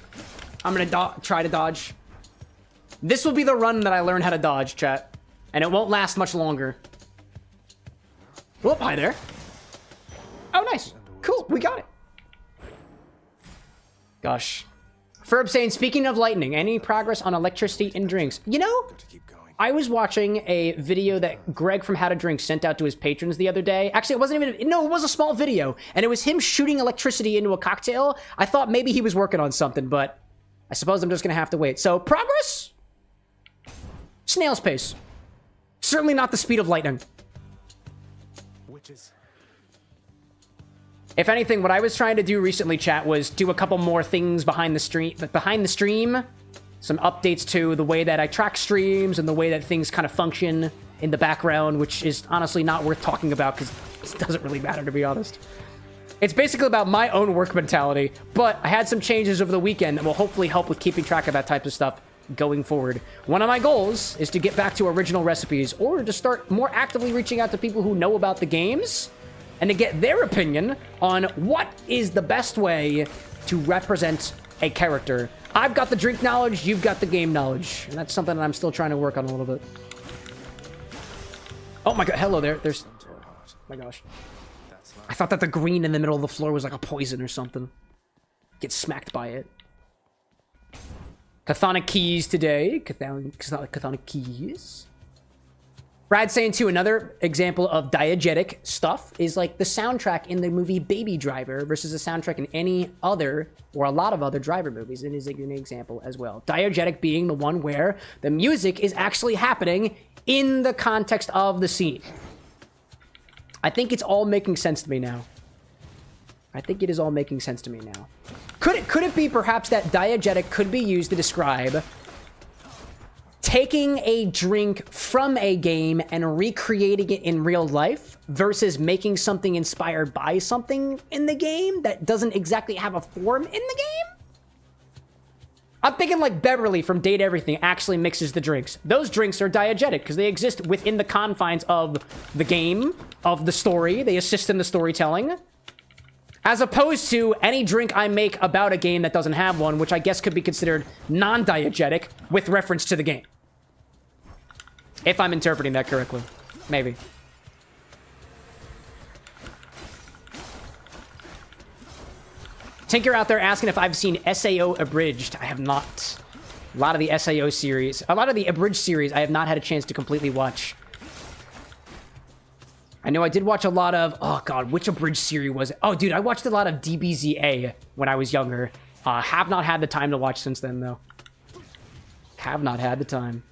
Speaker 1: I'm gonna try to dodge. This will be the run that I learn how to dodge, chat. And it won't last much longer. Whoop, hi there. Oh, nice. Cool, we got it. Gosh. Ferb saying, speaking of lightning, any progress on electricity in drinks? You know, I was watching a video that Greg from How to Drink sent out to his patrons the other day. Actually, it wasn't even, no, it was a small video. And it was him shooting electricity into a cocktail. I thought maybe he was working on something, but I suppose I'm just going to have to wait. So, progress? Snail's pace. Certainly not the speed of lightning.
Speaker 4: Witches.
Speaker 1: If anything, what I was trying to do recently, chat, was do a couple more things behind the stream. Some updates to the way that I track streams and the way that things kind of function in the background, which is honestly not worth talking about because it doesn't really matter, to be honest. It's basically about my own work mentality, but I had some changes over the weekend that will hopefully help with keeping track of that type of stuff going forward. One of my goals is to get back to original recipes or to start more actively reaching out to people who know about the games and to get their opinion on what is the best way to represent a character. I've got the drink knowledge, you've got the game knowledge, and that's something that I'm still trying to work on a little bit. Oh my god, hello there. There's... Oh my gosh. I thought that the green in the middle of the floor was like a poison or something. Get smacked by it. Chthonic keys today. Chthonic keys. Brad saying too, another example of diegetic stuff is like the soundtrack in the movie Baby Driver versus the soundtrack in any other or a lot of other Driver movies. It is an example as well. Diegetic being the one where the music is actually happening in the context of the scene. I think it's all making sense to me now. I think it is all making sense to me now. Could it be perhaps that diegetic could be used to describe taking a drink from a game and recreating it in real life versus making something inspired by something in the game that doesn't exactly have a form in the game? I'm thinking like Beverly from Date Everything actually mixes the drinks. Those drinks are diegetic because they exist within the confines of the game, of the story. They assist in the storytelling. As opposed to any drink I make about a game that doesn't have one, which I guess could be considered non-diegetic with reference to the game. If I'm interpreting that correctly. Maybe. Tinker out there asking if I've seen SAO Abridged. I have not. A lot of the SAO series, a lot of the Abridged series, I have not had a chance to completely watch. I know I did watch a lot of, oh god, which Abridged series was it? Oh, dude, I watched a lot of DBZA when I was younger. Have not had the time to watch since then, though. Have not had the time.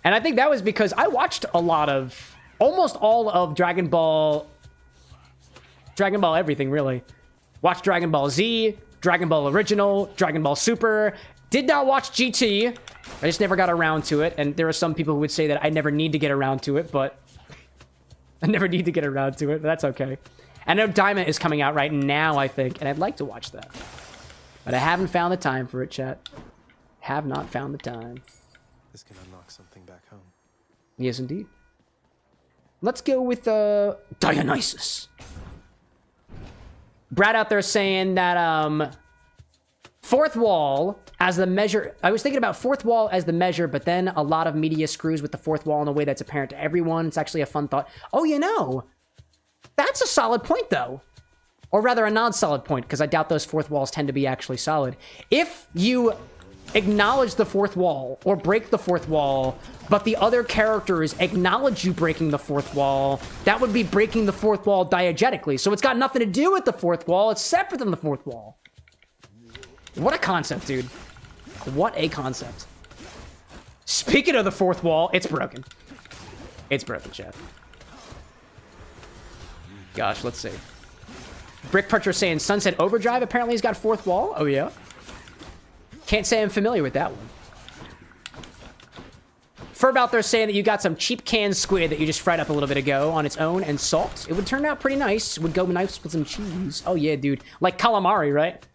Speaker 1: And I think that was because I watched a lot of, almost all of Dragon Ball everything, really. Watched Dragon Ball Z, Dragon Ball Original, Dragon Ball Super. Did not watch GT. I just never got around to it. And there are some people who would say that I never need to get around to it, but I never need to get around to it, but that's okay. I know Diamond is coming out right now, I think, and I'd like to watch that. But I haven't found the time for it, chat. Have not found the time.
Speaker 4: This can unlock something back home.
Speaker 1: Yes, indeed. Let's go with Dionysus. Brad out there saying that fourth wall as the measure. I was thinking about fourth wall as the measure, but then a lot of media screws with the fourth wall in a way that's apparent to everyone. It's actually a fun thought. Oh, you know, that's a solid point, though. Or rather, a non-solid point, because I doubt those fourth walls tend to be actually solid. If you acknowledge the fourth wall or break the fourth wall, but the other characters acknowledge you breaking the fourth wall, that would be breaking the fourth wall diegetically. So it's got nothing to do with the fourth wall. It's separate than the fourth wall. What a concept, dude. What a concept. Speaking of the fourth wall, it's broken. It's broken, chat. Gosh, let's see. Brick Puncher saying Sunset Overdrive apparently has got fourth wall. Oh, yeah. Can't say I'm familiar with that one. Ferb out there saying that you got some cheap canned squid that you just fried up a little bit ago on its own and salt. It would turn out pretty nice. It would go nice with some cheese. Oh, yeah, dude. Like calamari, right?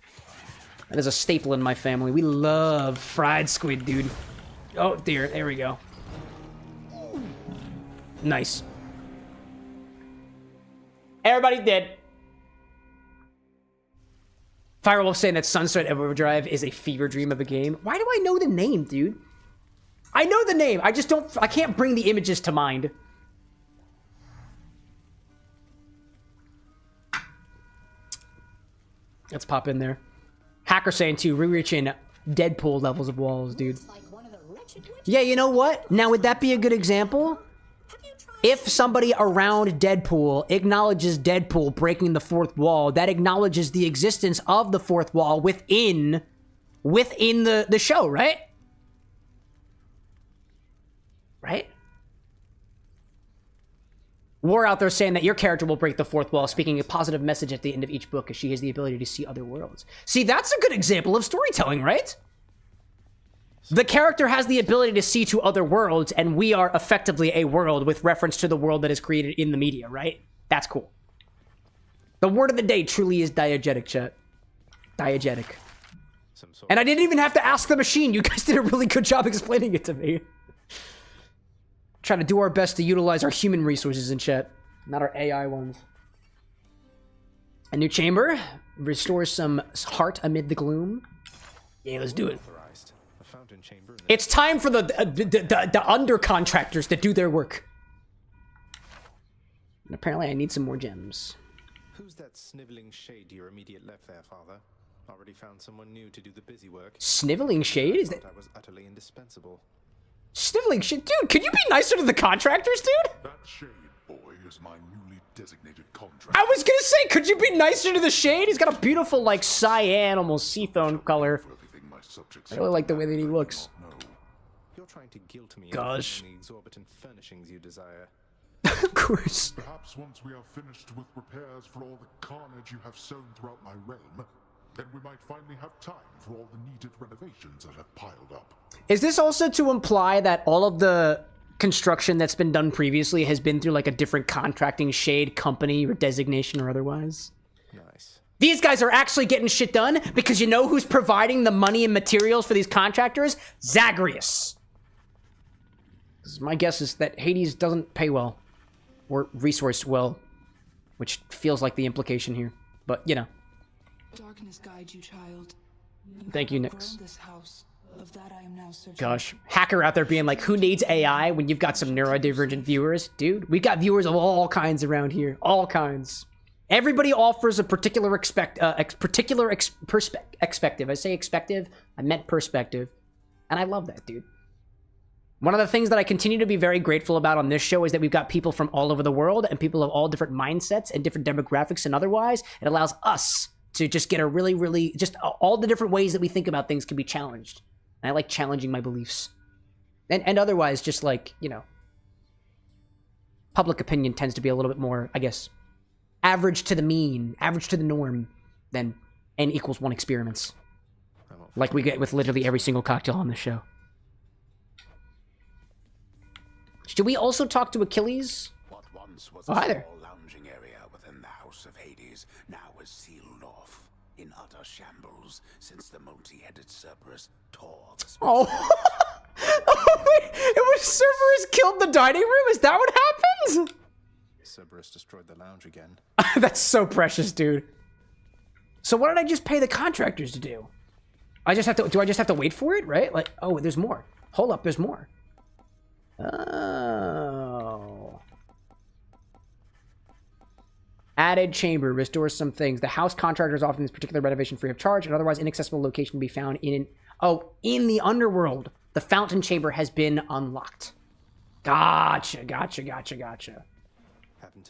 Speaker 1: That is a staple in my family. We love fried squid, dude. Oh, dear. There we go. Nice. Everybody did. Firewolf saying that Sunset Overdrive is a fever dream of a game. Why do I know the name, dude? I know the name. I just don't... I can't bring the images to mind. Let's pop in there. Hacker saying, too, we're reaching Deadpool levels of walls, dude. Yeah, you know what? Now, would that be a good example? If somebody around Deadpool acknowledges Deadpool breaking the fourth wall, that acknowledges the existence of the fourth wall within the show, right? Right? War out there saying that your character will break the fourth wall, speaking a positive message at the end of each book, as she has the ability to see other worlds. See, that's a good example of storytelling, right? The character has the ability to see to other worlds, and we are effectively a world with reference to the world that is created in the media, right? That's cool. The word of the day truly is diegetic, chat. Diegetic. And I didn't even have to ask the machine. You guys did a really good job explaining it to me. Trying to do our best to utilize our human resources in chat, not our AI ones. A new chamber restores some heart amid the gloom. Yeah, let's do it. It's time for the under contractors to do their work. And apparently I need some more gems.
Speaker 4: Who's that sniveling shade to your immediate left there, Father? Already found someone new to do the busy work.
Speaker 1: Sniveling shade? Is that...
Speaker 4: I was utterly indispensable.
Speaker 1: Sniveling shade? Dude, could you be nicer to the contractors, dude?
Speaker 9: That shade, boy, is my newly designated contractor.
Speaker 1: I was gonna say, could you be nicer to the shade? He's got a beautiful, like, cyan, almost seafoam color. I really like the way that he looks.
Speaker 4: You're trying to guilt me
Speaker 1: Gosh.
Speaker 4: into the exorbitant furnishings you desire.
Speaker 1: Of course.
Speaker 9: Perhaps once we are finished with repairs for all the carnage you have sown throughout my realm, then we might finally have time for all the needed renovations that have piled up.
Speaker 1: Is this also to imply that all of the construction that's been done previously has been through like a different contracting shade company or designation or otherwise?
Speaker 4: Nice.
Speaker 1: These guys are actually getting shit done because you know who's providing the money and materials for these contractors? Zagreus. My guess is that Hades doesn't pay well or resource well, which feels like the implication here. But, you know,
Speaker 7: darkness guide you, child.
Speaker 1: Thank you,
Speaker 7: have
Speaker 1: Nyx.
Speaker 7: outgrown this house. Of that I am now certain.
Speaker 1: Gosh, hacker out there being like, who needs AI when you've got some neurodivergent viewers? Dude, we got viewers of all kinds around here. All kinds. Everybody offers a particular perspective. I say expective, I meant perspective. And I love that, dude. One of the things that I continue to be very grateful about on this show is that we've got people from all over the world and people of all different mindsets and different demographics and otherwise. It allows us to just get a really, just all the different ways that we think about things can be challenged. And I like challenging my beliefs. And otherwise, just like, you know, public opinion tends to be a little bit more, I guess, average to the mean, average to the norm than N=1 experiments. Like we get with literally every single cocktail on this show. Should we also talk to Achilles?
Speaker 3: What once was
Speaker 1: Oh,
Speaker 3: a
Speaker 1: hi there.
Speaker 3: small lounging area within the House of Hades now is sealed off in utter shambles since the multi-headed Cerberus tore the space.
Speaker 1: Oh. Oh, wait. It was Cerberus killed the dining room? Is that what happened?
Speaker 4: Cerberus destroyed the lounge again.
Speaker 1: That's so precious, dude. So what did I just pay the contractors to do? I just have to, do I just have to wait for it, right? Like, oh, there's more. Hold up, there's more. Oh. Added chamber restores some things. The house contractors offer this particular renovation free of charge. An otherwise inaccessible location can be found in the underworld. The fountain chamber has been unlocked. Gotcha.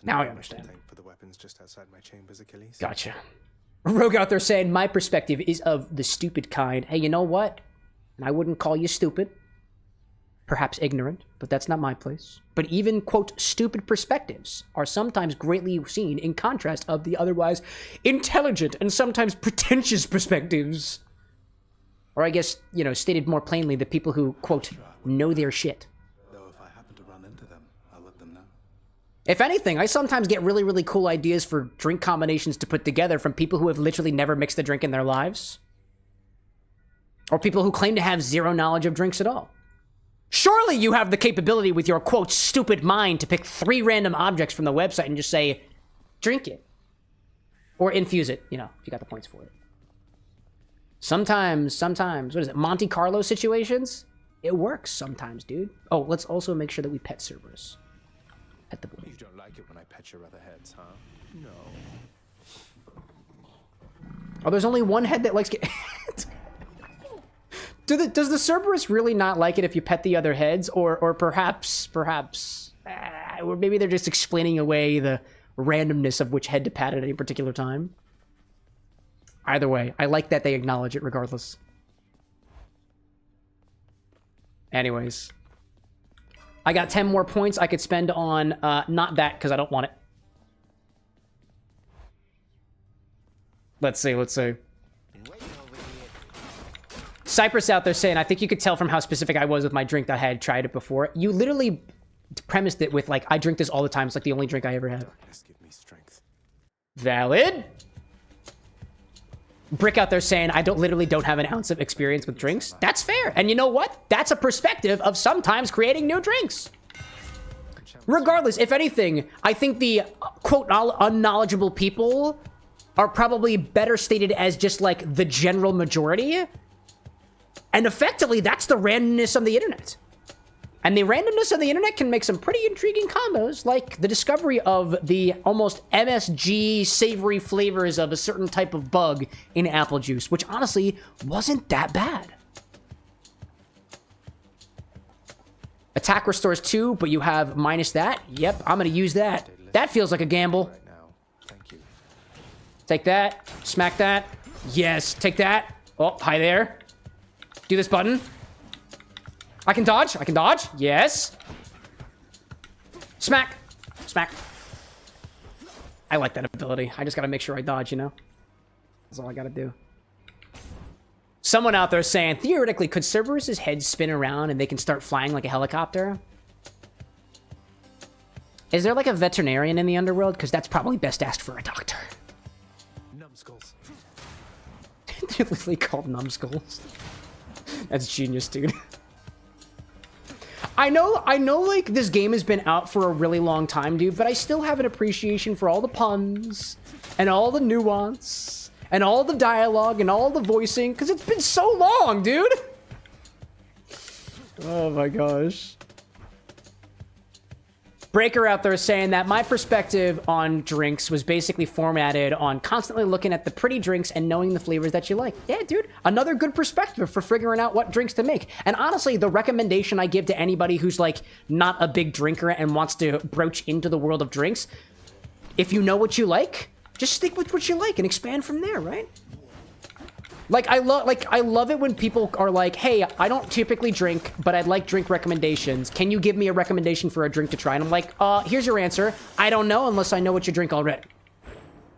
Speaker 1: Now I understand.
Speaker 4: For the weapons just outside my chambers, Achilles.
Speaker 1: Gotcha. Rogue out there saying, my perspective is of the stupid kind. Hey, you know what? And I wouldn't call you stupid. Perhaps ignorant, but that's not my place. But even, quote, stupid perspectives are sometimes greatly seen in contrast of the otherwise intelligent and sometimes pretentious perspectives. Or I guess, you know, stated more plainly, the people who, quote, know their shit.
Speaker 3: Though if I happen to run into them, I'll let them know.
Speaker 1: If anything, I sometimes get really, really cool ideas for drink combinations to put together from people who have literally never mixed a drink in their lives. Or people who claim to have zero knowledge of drinks at all. Surely you have the capability with your, quote, stupid mind to pick 3 random objects from the website and just say, drink it. Or infuse it, you know, if you got the points for it. Sometimes, what is it, Monte Carlo situations? It works sometimes, dude. Oh, let's also make sure that we pet Cerberus. Pet the boy.
Speaker 4: You don't like it when I pet your other heads, huh? No.
Speaker 1: Oh, there's only one head that likes get... Does the Cerberus really not like it if you pet the other heads? Or perhaps, or maybe they're just explaining away the randomness of which head to pat at any particular time. Either way, I like that they acknowledge it regardless. Anyways. I got 10 more points I could spend on, not that, because I don't want it. Let's see. Cypress out there saying, I think you could tell from how specific I was with my drink that I had tried it before. You literally premised it with, like, I drink this all the time. It's like the only drink I ever have.
Speaker 4: Darkness, give me strength.
Speaker 1: Valid. Brick out there saying, I literally don't have an ounce of experience with drinks. That's fair. And you know what? That's a perspective of sometimes creating new drinks. Regardless, if anything, I think the, quote, unknowledgeable people are probably better stated as just, like, the general majority. And effectively, that's the randomness of the internet. And the randomness of the internet can make some pretty intriguing combos, like the discovery of the almost MSG savory flavors of a certain type of bug in apple juice, which honestly wasn't that bad. Attack restores 2, but you have minus that. Yep, I'm gonna use that. That feels like a gamble.
Speaker 4: Right now. Thank you.
Speaker 1: Take that. Smack that. Yes, take that. Oh, hi there. Do this button. I can dodge. Yes. Smack. I like that ability. I just gotta make sure I dodge, you know? That's all I gotta do. Someone out there saying, theoretically, could Cerberus's head spin around and they can start flying like a helicopter? Is there like a veterinarian in the underworld? Because that's probably best asked for a doctor.
Speaker 4: Numbskulls.
Speaker 1: They're literally called numbskulls. That's genius, dude. I know, like, this game has been out for a really long time, dude, but I still have an appreciation for all the puns, and all the nuance, and all the dialogue and all the voicing, because it's been so long, dude. Oh my gosh. Breaker out there saying that my perspective on drinks was basically formatted on constantly looking at the pretty drinks and knowing the flavors that you like. Yeah, dude, another good perspective for figuring out what drinks to make. And honestly, the recommendation I give to anybody who's like not a big drinker and wants to broach into the world of drinks, if you know what you like, just stick with what you like and expand from there, right? Like I love it when people are like, "Hey, I don't typically drink, but I'd like drink recommendations. Can you give me a recommendation for a drink to try?" And I'm like, here's your answer. I don't know unless I know what you drink already."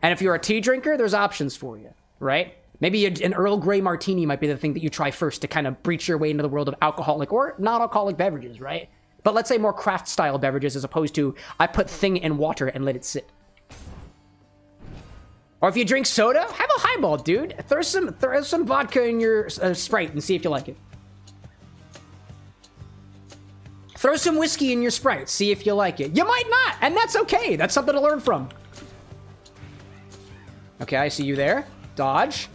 Speaker 1: And if you're a tea drinker, there's options for you, right? Maybe an Earl Grey martini might be the thing that you try first to kind of breach your way into the world of alcoholic or non-alcoholic beverages, right? But let's say more craft style beverages as opposed to I put thing in water and let it sit. Or if you drink soda, have a highball, dude. Throw some vodka in your Sprite and see if you like it. Throw some whiskey in your Sprite, see if you like it. You might not, and that's okay. That's something to learn from. Okay, I see you there. Dodge.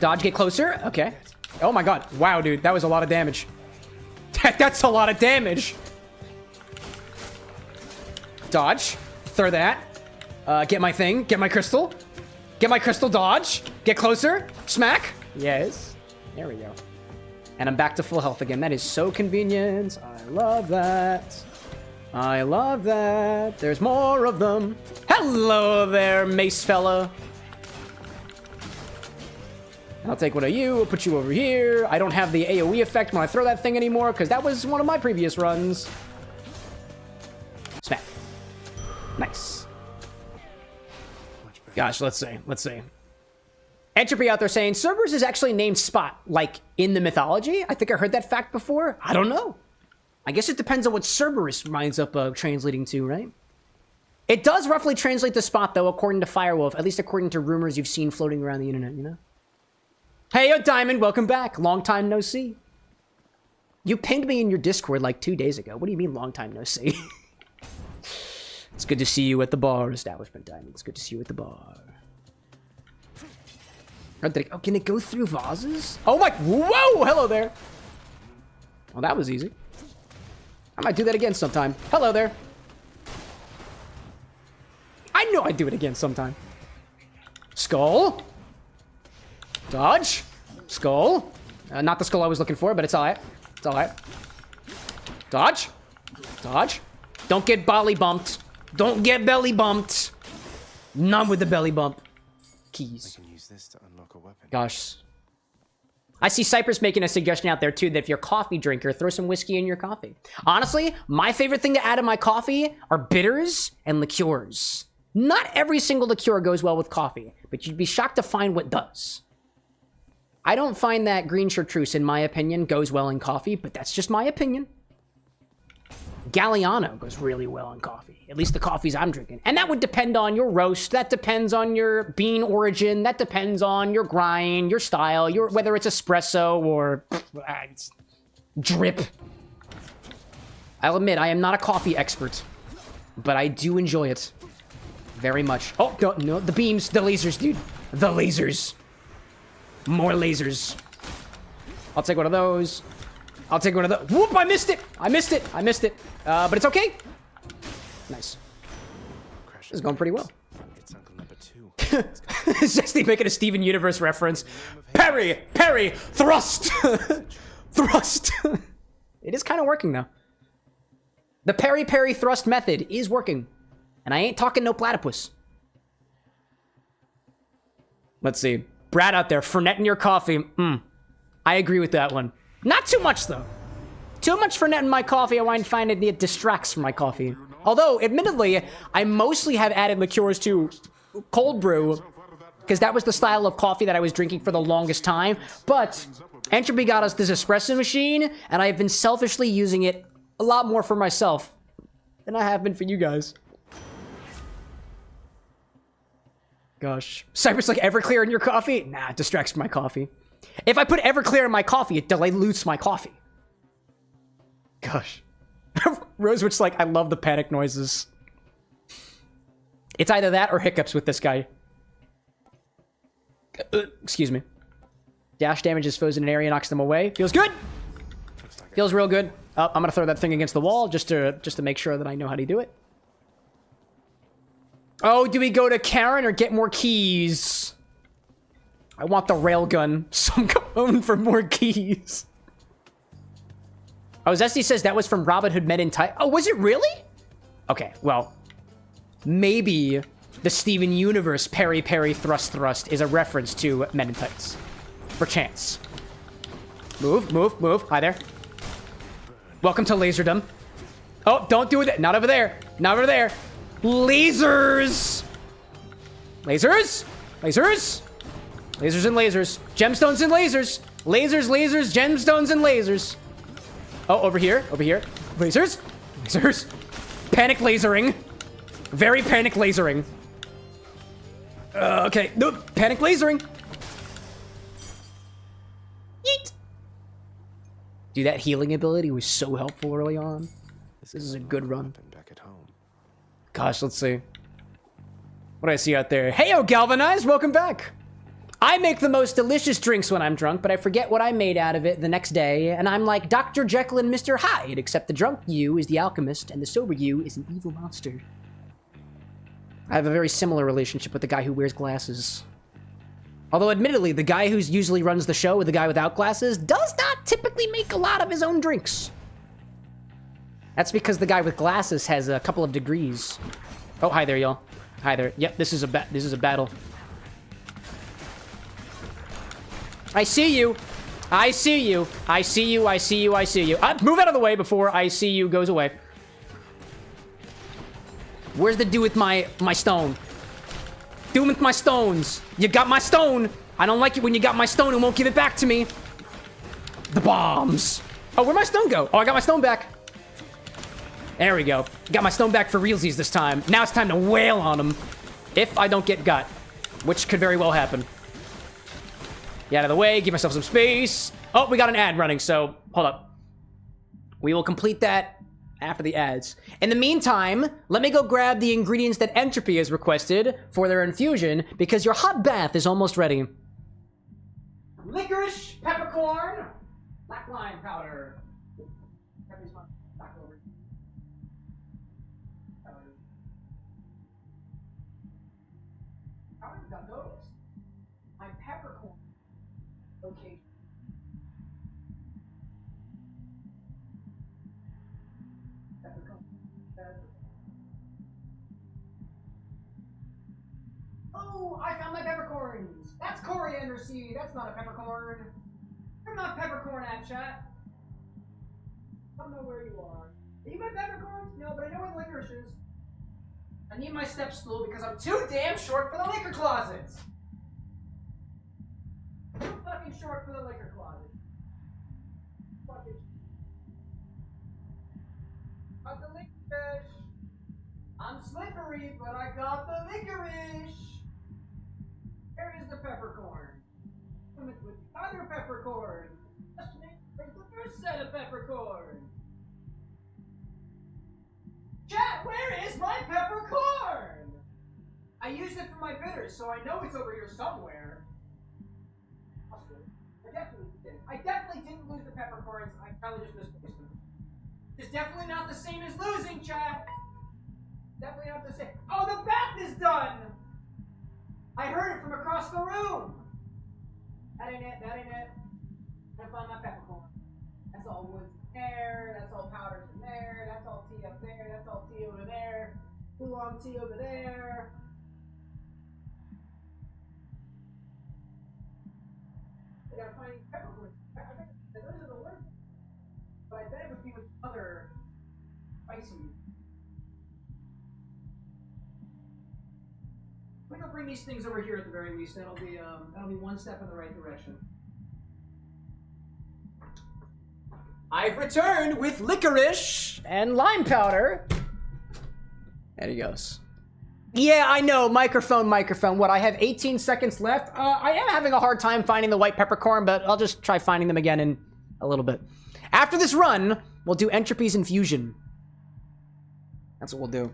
Speaker 1: Dodge, get closer. Okay. Oh my god. Wow, dude, that was a lot of damage. That's a lot of damage. Dodge. Throw that. Get my thing. Get my crystal. Get my crystal, dodge. Get closer. Smack. Yes. There we go. And I'm back to full health again. That is so convenient. I love that. I love that. There's more of them. Hello there, mace fella. I'll take one of you. I'll put you over here. I don't have the AoE effect when I throw that thing anymore, because that was one of my previous runs. Smack. Nice. Gosh, let's see. Entropy out there saying, Cerberus is actually named Spot, like in the mythology? I think I heard that fact before. I don't know. I guess it depends on what Cerberus winds up translating to, right? It does roughly translate to Spot, though, according to Firewolf, at least according to rumors you've seen floating around the internet, you know? Hey, yo, Diamond, welcome back. Long time no see. You pinged me in your Discord like 2 days ago. What do you mean long time no see? It's good to see you at the bar, Establishment Diamond. It's good to see you at the bar. Oh, can it go through vases? Oh my, whoa, hello there. Well, that was easy. I might do that again sometime. Hello there. I know I'd do it again sometime. Skull. Dodge. Skull. Not the skull I was looking for, but it's alright. It's alright. Dodge. Dodge. Don't get belly bumped. Don't get belly bumped. None with the belly bump. Keys.
Speaker 4: I can use this to unlock a weapon.
Speaker 1: Gosh. I see Cypress making a suggestion out there too that if you're a coffee drinker, throw some whiskey in your coffee. Honestly, my favorite thing to add in my coffee are bitters and liqueurs. Not every single liqueur goes well with coffee, but you'd be shocked to find what does. I don't find that green chartreuse, in my opinion, goes well in coffee, but that's just my opinion. Galliano goes really well in coffee, at least the coffees I'm drinking. And that would depend on your roast, that depends on your bean origin, that depends on your grind, your style, whether it's espresso or drip. I'll admit, I am not a coffee expert, but I do enjoy it very much. Oh, no, the beams, the lasers, dude. The lasers. More lasers. I'll take one of those. I'll take one of those. Whoop, I missed it. I missed it. But it's okay. Nice. This is going pretty well.
Speaker 4: It's Uncle number 2.
Speaker 1: Zesty making a Steven Universe reference. Parry, thrust. Thrust. It is kind of working, though. The parry thrust method is working. And I ain't talking no platypus. Let's see. Brad out there, Fernet in your coffee. I agree with that one. Not too much, though. Too much Fernet in my coffee, I find it distracts from my coffee. Although, admittedly, I mostly have added liqueurs to cold brew, because that was the style of coffee that I was drinking for the longest time. But Entropy got us this espresso machine, and I've been selfishly using it a lot more for myself than I have been for you guys. Gosh. Cypress, like Everclear in your coffee? Nah, it distracts from my coffee. If I put Everclear in my coffee, it dilutes my coffee. Gosh. Rosewitch's like, I love the panic noises. It's either that or hiccups with this guy. Excuse me. Dash damages foes in an area, knocks them away. Feels good. Feels real good. Oh, I'm gonna throw that thing against the wall just to make sure that I know how to do it. Oh, do we go to Charing or get more keys? I want the railgun, so I'm going for more keys. Oh, Zesty says that was from Robin Hood Men in Tights. Oh, was it really? Okay, well, maybe the Steven Universe Parry Parry Thrust Thrust is a reference to Men in Tights. Perchance. Move, move, move. Hi there. Welcome to Laserdom. Oh, don't do it. Not over there. Not over there. Lasers! Lasers? Lasers? Lasers and lasers. Gemstones and lasers. Lasers, lasers, gemstones and lasers. Oh, over here. Over here. Lasers. Lasers. Panic lasering. Very panic lasering. Okay. Nope. Panic lasering. Yeet. Dude, that healing ability was so helpful early on. This is a good run.
Speaker 4: Back at home.
Speaker 1: Gosh, let's see. What do I see out there? Heyo, Galvanized, welcome back. I make the most delicious drinks when I'm drunk, but I forget what I made out of it the next day, and I'm like Dr. Jekyll and Mr. Hyde, except the drunk you is the alchemist, and the sober you is an evil monster. I have a very similar relationship with the guy who wears glasses. Although, admittedly, the guy who usually runs the show with the guy without glasses does not typically make a lot of his own drinks. That's because the guy with glasses has a couple of degrees. Oh, hi there, y'all. Hi there. Yep, this is a battle. I see you. I see you. I see you. I see you. I see you. Move out of the way before I see you goes away. Where's the dude with my stone? Dude with my stones. You got my stone. I don't like it when you got my stone and won't give it back to me. The bombs. Oh, where'd my stone go? Oh, I got my stone back. There we go. Got my stone back for realsies this time. Now it's time to wail on him. If I don't get got. Which could very well happen. Get out of the way. Give myself some space. Oh, we got an ad running, so hold up. We will complete that after the ads. In the meantime, let me go grab the ingredients that Entropy has requested for their infusion, because your hot bath is almost ready. Licorice, peppercorn, black lime powder. How have you got those? My peppercorn. Okay. Oh, I found my peppercorns. That's coriander seed. That's not a peppercorn. I'm not peppercorn at chat. I don't know where you are. Are you my peppercorns? No, but I know where the licorice is. I need my step stool because I'm too damn short for the liquor closet. Too fucking short for the liquor closet. Fucking. Got the licorice. I'm slippery, but I got the licorice. Where is the peppercorn? With the other peppercorn. Just make the first set of peppercorn. Chat, where is my peppercorn? I used it for my bitters, so I know it's over here somewhere. I definitely didn't lose the peppercorns. I probably just misplaced them. It's definitely not the same as losing, chat. Definitely not the same. Oh, the bath is done! I heard it from across the room. That ain't it. That ain't it. I found my peppercorn. That's all woods in there. That's all powders in there. That's all tea up there. That's all tea over there. Oolong tea over there. I gotta find peppercorn. I bet those are the worst. But I bet it would be with other spicy. I'm gonna bring these things over here at the very least. That'll be one step in the right direction. I've returned with licorice and lime powder. There he goes. Yeah, I know. Microphone. What, I have 18 seconds left? I am having a hard time finding the white peppercorn, but I'll just try finding them again in a little bit. After this run, we'll do Entropy's Infusion. That's what we'll do.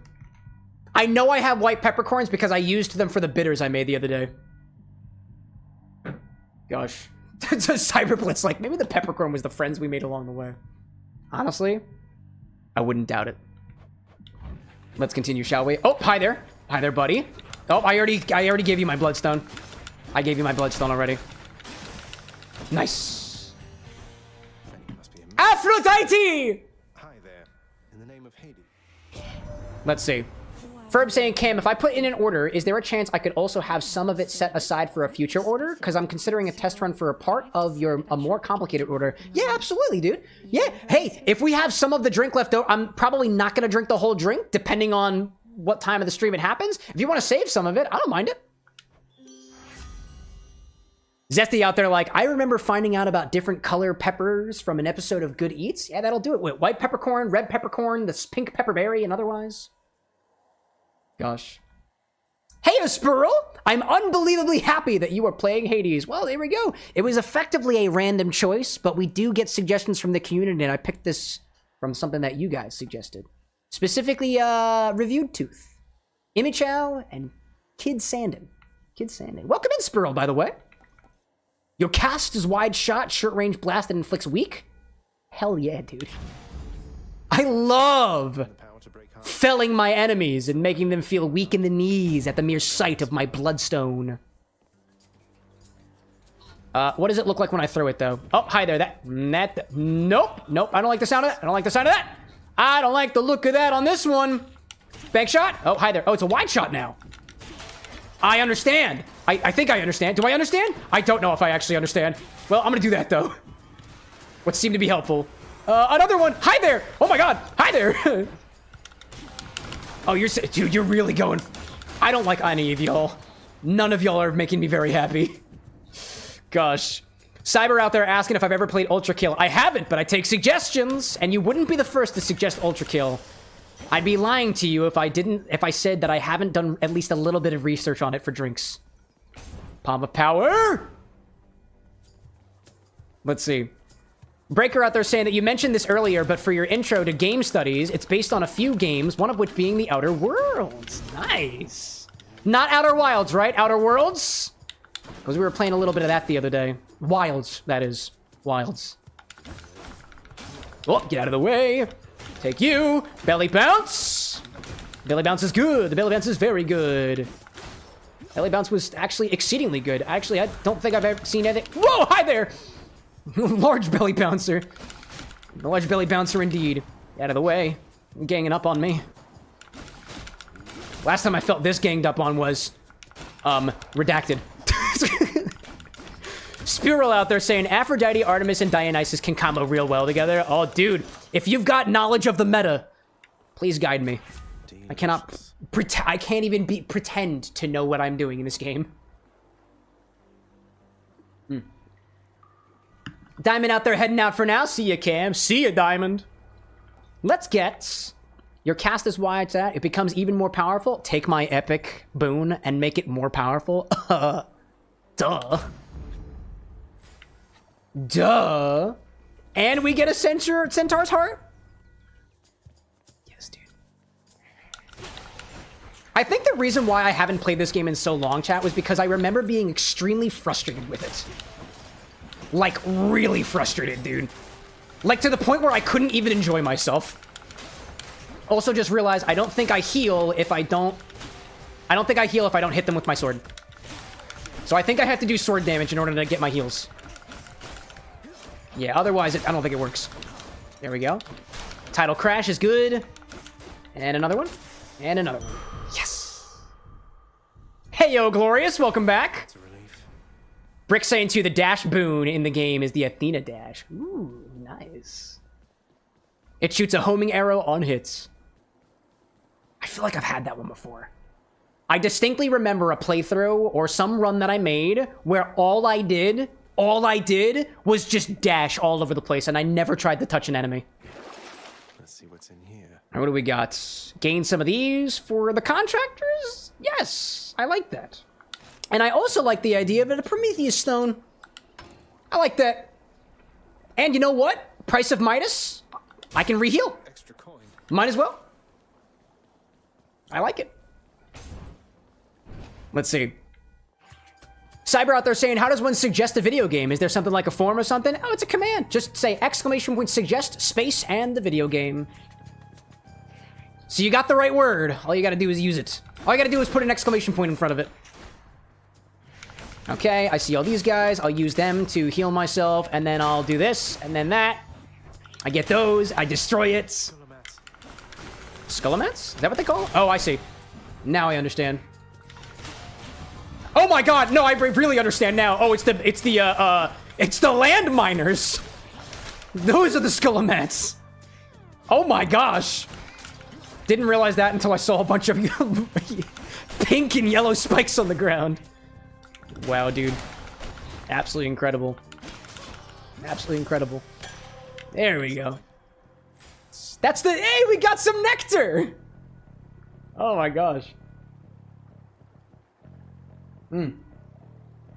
Speaker 1: I know I have white peppercorns because I used them for the bitters I made the other day. Gosh. So Cyberblitz, like, maybe the peppercorn was the friends we made along the way. Honestly, I wouldn't doubt it. Let's continue, shall we? Oh, hi there. Hi there, buddy. Oh, I already gave you my bloodstone. I gave you my bloodstone already. Nice. Aphrodite!
Speaker 4: Hi there. In the name of Hades.
Speaker 1: Let's see. Ferb saying, Cam, if I put in an order, is there a chance I could also have some of it set aside for a future order? Because I'm considering a test run for a part of a more complicated order. Yeah, absolutely, dude. Yeah. Hey, if we have some of the drink left over, I'm probably not going to drink the whole drink, depending on what time of the stream it happens. If you want to save some of it, I don't mind it. Zesty out there like, I remember finding out about different color peppers from an episode of Good Eats. Yeah, that'll do it. With white peppercorn, red peppercorn, this pink pepperberry, and otherwise. Gosh. Hey, Spurl! I'm unbelievably happy that you are playing Hades. Well, there we go. It was effectively a random choice, but we do get suggestions from the community, and I picked this from something that you guys suggested. Specifically, Reviewed Tooth, Imichow, and Kid Sandin. Kid Sandin. Welcome in, Spurl, by the way. Your cast is wide shot, short range blast that inflicts weak? Hell yeah, dude. I love felling my enemies and making them feel weak in the knees at the mere sight of my bloodstone. What does it look like when I throw it, though? Oh, hi there. Nope. I don't like the sound of that. I don't like the sound of that. I don't like the look of that on this one. Bank shot? Oh, hi there. Oh, it's a wide shot now. I understand. I think I understand. Do I understand? I don't know if I actually understand. Well, I'm gonna do that, though. What seemed to be helpful. Another one. Hi there. Oh, my God. Hi there. Oh, dude, you're really going. I don't like any of y'all. None of y'all are making me very happy. Gosh. Cyber out there asking if I've ever played Ultra Kill. I haven't, but I take suggestions, and you wouldn't be the first to suggest Ultra Kill. I'd be lying to you if I said that I haven't done at least a little bit of research on it for drinks. Palm of Power. Let's see. Breaker out there saying that you mentioned this earlier, but for your intro to game studies, it's based on a few games, one of which being the Outer Worlds. Nice. Not Outer Wilds, right? Outer Worlds? Because we were playing a little bit of that the other day. Wilds, that is. Wilds. Oh, get out of the way. Take you. Belly bounce. Belly bounce is good. The belly bounce is very good. Belly bounce was actually exceedingly good. Actually, I don't think I've ever seen anything. Whoa, hi there. Large belly bouncer. Large belly bouncer indeed. Get out of the way. Ganging up on me. Last time I felt this ganged up on was, redacted. Spiral out there saying Aphrodite, Artemis, and Dionysus can combo real well together. Oh, dude. If you've got knowledge of the meta, please guide me. I cannot I can't even pretend to know what I'm doing in this game. Diamond out there heading out for now. See ya, Cam. See ya, Diamond. Let's get your cast is wide at. It becomes even more powerful. Take my epic boon and make it more powerful. Duh. Duh. And we get a Centaur's Heart? Yes, dude. I think the reason why I haven't played this game in so long, chat, was because I remember being extremely frustrated with it. Like, really frustrated, dude. Like, to the point where I couldn't even enjoy myself. Also just realized I don't think I heal if I don't hit them with my sword. So I think I have to do sword damage in order to get my heals. Yeah, otherwise I don't think it works. There we go. Tidal Crash is good. And another one. And another one. Yes! Hey, yo, Glorious, welcome back. Brick saying too, the dash boon in the game is the Athena dash. Ooh, nice. It shoots a homing arrow on hits. I feel like I've had that one before. I distinctly remember a playthrough or some run that I made where all I did was just dash all over the place, and I never tried to touch an enemy.
Speaker 4: Let's see what's in here.
Speaker 1: All right, what do we got? Gain some of these for the contractors? Yes, I like that. And I also like the idea of a Prometheus Stone. I like that. And you know what? Price of Midas? I can reheal.
Speaker 4: Extra coin.
Speaker 1: Might as well. I like it. Let's see. Cyber out there saying, how does one suggest a video game? Is there something like a form or something? Oh, it's a command. Just say exclamation point suggest space and the video game. So you got the right word. All you gotta do is use it. All you gotta do is put an exclamation point in front of it. Okay, I see all these guys. I'll use them to heal myself, and then I'll do this, and then that. I get those. I destroy it. Skullomats? Is that what they call it? Oh, I see. Now I understand. Oh my god, no, I really understand now. Oh, it's the land miners. Those are the Skullomats. Oh my gosh. Didn't realize that until I saw a bunch of pink and yellow spikes on the ground. Wow, dude. Absolutely incredible. Absolutely incredible. There we go. That's the... Hey, we got some nectar! Oh my gosh.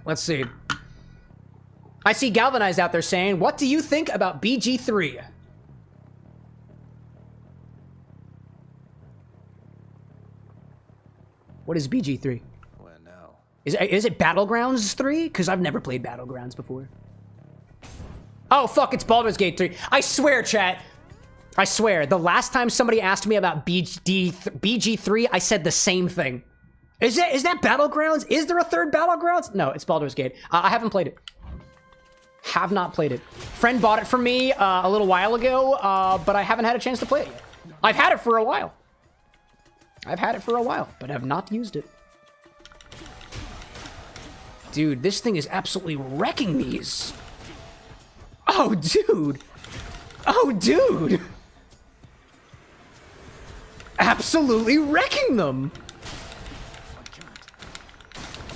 Speaker 1: Let's see. I see Galvanized out there saying, what do you think about BG3? What is BG3?
Speaker 4: Where now?
Speaker 1: Is it Battlegrounds 3? Because I've never played Battlegrounds before. Oh, fuck, it's Baldur's Gate 3. I swear, chat. I swear, the last time somebody asked me about BG3, I said the same thing. Is that Battlegrounds? Is there a third Battlegrounds? No, it's Baldur's Gate. I haven't played it. Have not played it. Friend bought it for me a little while ago, but I haven't had a chance to play it yet. I've had it for a while. But I've not used it. Dude, this thing is absolutely wrecking these. Oh, dude. Oh, dude. Absolutely wrecking them.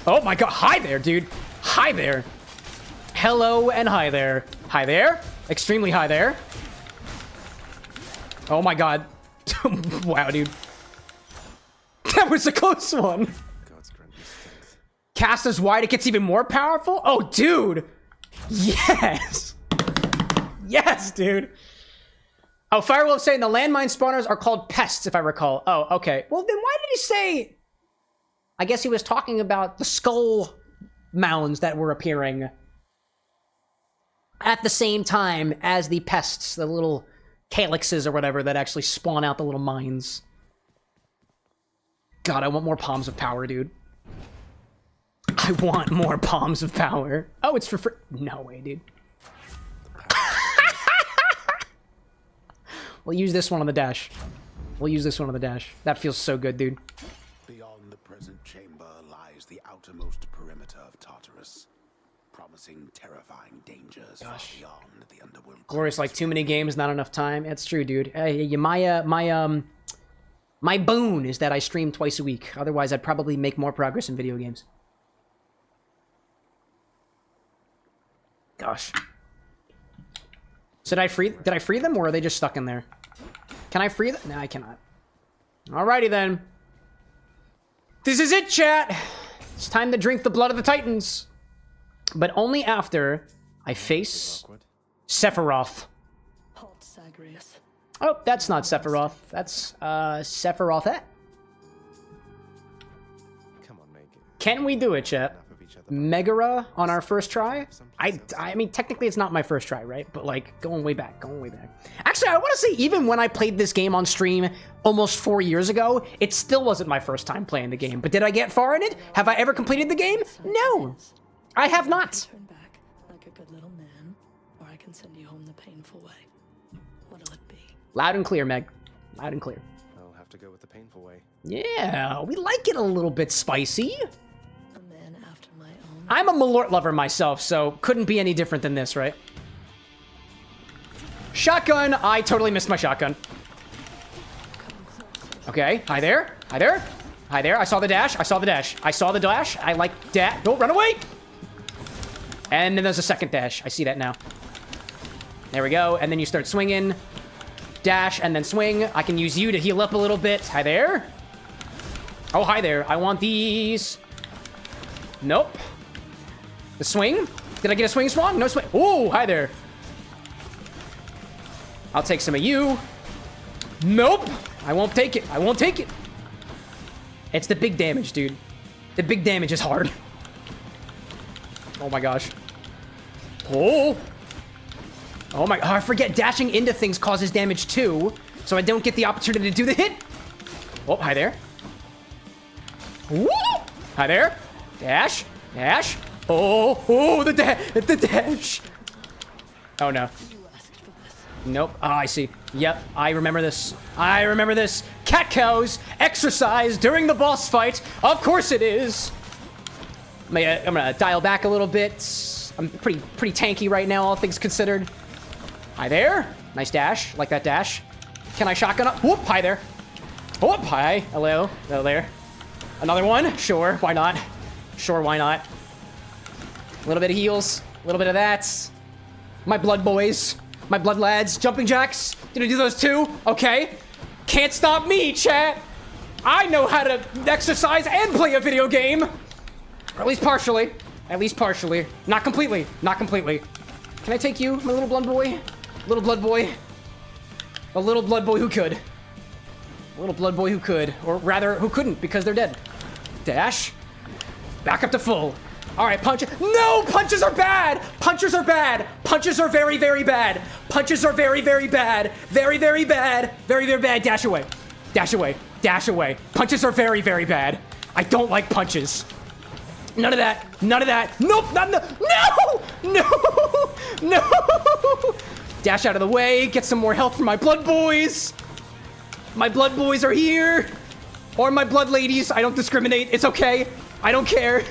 Speaker 1: Oh my god. Hi there, dude. Hi there. Hello and hi there. Hi there. Extremely hi there. Oh my god. Wow, dude. That was a close one. Cast as wide, it gets even more powerful? Oh, dude. Yes. Yes, dude. Oh, Firewolf saying the landmine spawners are called pests, if I recall. Oh, okay. Well, then why did he say... I guess he was talking about the skull mounds that were appearing at the same time as the pests, the little calyxes or whatever that actually spawn out the little mines. God, I want more palms of power, dude. I want more palms of power. Oh, it's for free. No way, dude. We'll use this one on the dash. That feels so good, dude.
Speaker 3: Beyond the present chamber lies the outermost perimeter of Tartarus, promising terrifying dangers far beyond the underworld.
Speaker 1: Glorious, like too many games, not enough time. It's true, dude. My boon is that I stream twice a week. Otherwise, I'd probably make more progress in video games. Gosh. So did I free them, or are they just stuck in there? Can I free them? No, I cannot. Alrighty then. This is it, chat. It's time to drink the blood of the Titans. But only after I face Sephiroth. Oh, that's not Sephiroth. That's Sephirothette.
Speaker 4: Come on, make it.
Speaker 1: Can we do it, chat? Megara on our first try? I mean, technically it's not my first try, right? But like, going way back. Actually, I want to say even when I played this game on stream almost 4 years ago, it still wasn't my first time playing the game. But did I get far in it? Have I ever completed the game? No, I have not.
Speaker 10: Turn back like a good little man, or I can send you home the painful way. What'll it be?
Speaker 1: Loud and clear, Meg. Loud and clear.
Speaker 4: I'll have to go with the painful way.
Speaker 1: Yeah, we like it a little bit spicy. I'm a Malort lover myself, so couldn't be any different than this, right? Shotgun. I totally missed my shotgun. Okay, hi there. I saw the dash. I like dash. Don't run away. And then there's a second dash. I see that now. There we go. And then you start swinging. Dash and then swing. I can use you to heal up a little bit. Hi there. Oh, hi there. I want these. Nope. The swing? Did I get a swing swan? No swing. Oh, hi there. I'll take some of you. Nope. I won't take it. It's the big damage, dude. The big damage is hard. Oh my gosh. Oh! Oh my, I forget dashing into things causes damage too, so I don't get the opportunity to do the hit. Oh, hi there. Woo! Hi there. Dash, dash. Oh, the dash. Oh no. Nope. Oh, I see. Yep, I remember this. I remember this. Cat cows exercise during the boss fight. Of course it is. I'm gonna dial back a little bit. I'm pretty tanky right now, all things considered. Hi there. Nice dash. Like that dash. Can I shotgun up? Whoop. Hi there. Whoop. Hi. Hello. Hello there. Another one? Sure. Why not? Sure, why not? A little bit of heals. A little bit of that. My blood boys. My blood lads. Jumping jacks. Gonna do those too? Okay. Can't stop me, chat. I know how to exercise and play a video game. Or at least partially. At least partially. Not completely. Not completely. Can I take you, my little blood boy? Little blood boy. A little blood boy who could. A little blood boy who could. Or rather, who couldn't, because they're dead. Dash. Back up to full. Alright, punch. No! Punches are bad! Punches are bad! Punches are very, very bad! Punches are very, very bad! Very, very bad! Very, very bad. Dash away. Dash away. Dash away. Punches are very, very bad. I don't like punches. None of that. None of that. Nope. Not no. No. No. Dash out of the way. Get some more health from my blood boys. My blood boys are here. Or my blood ladies. I don't discriminate. It's okay. I don't care.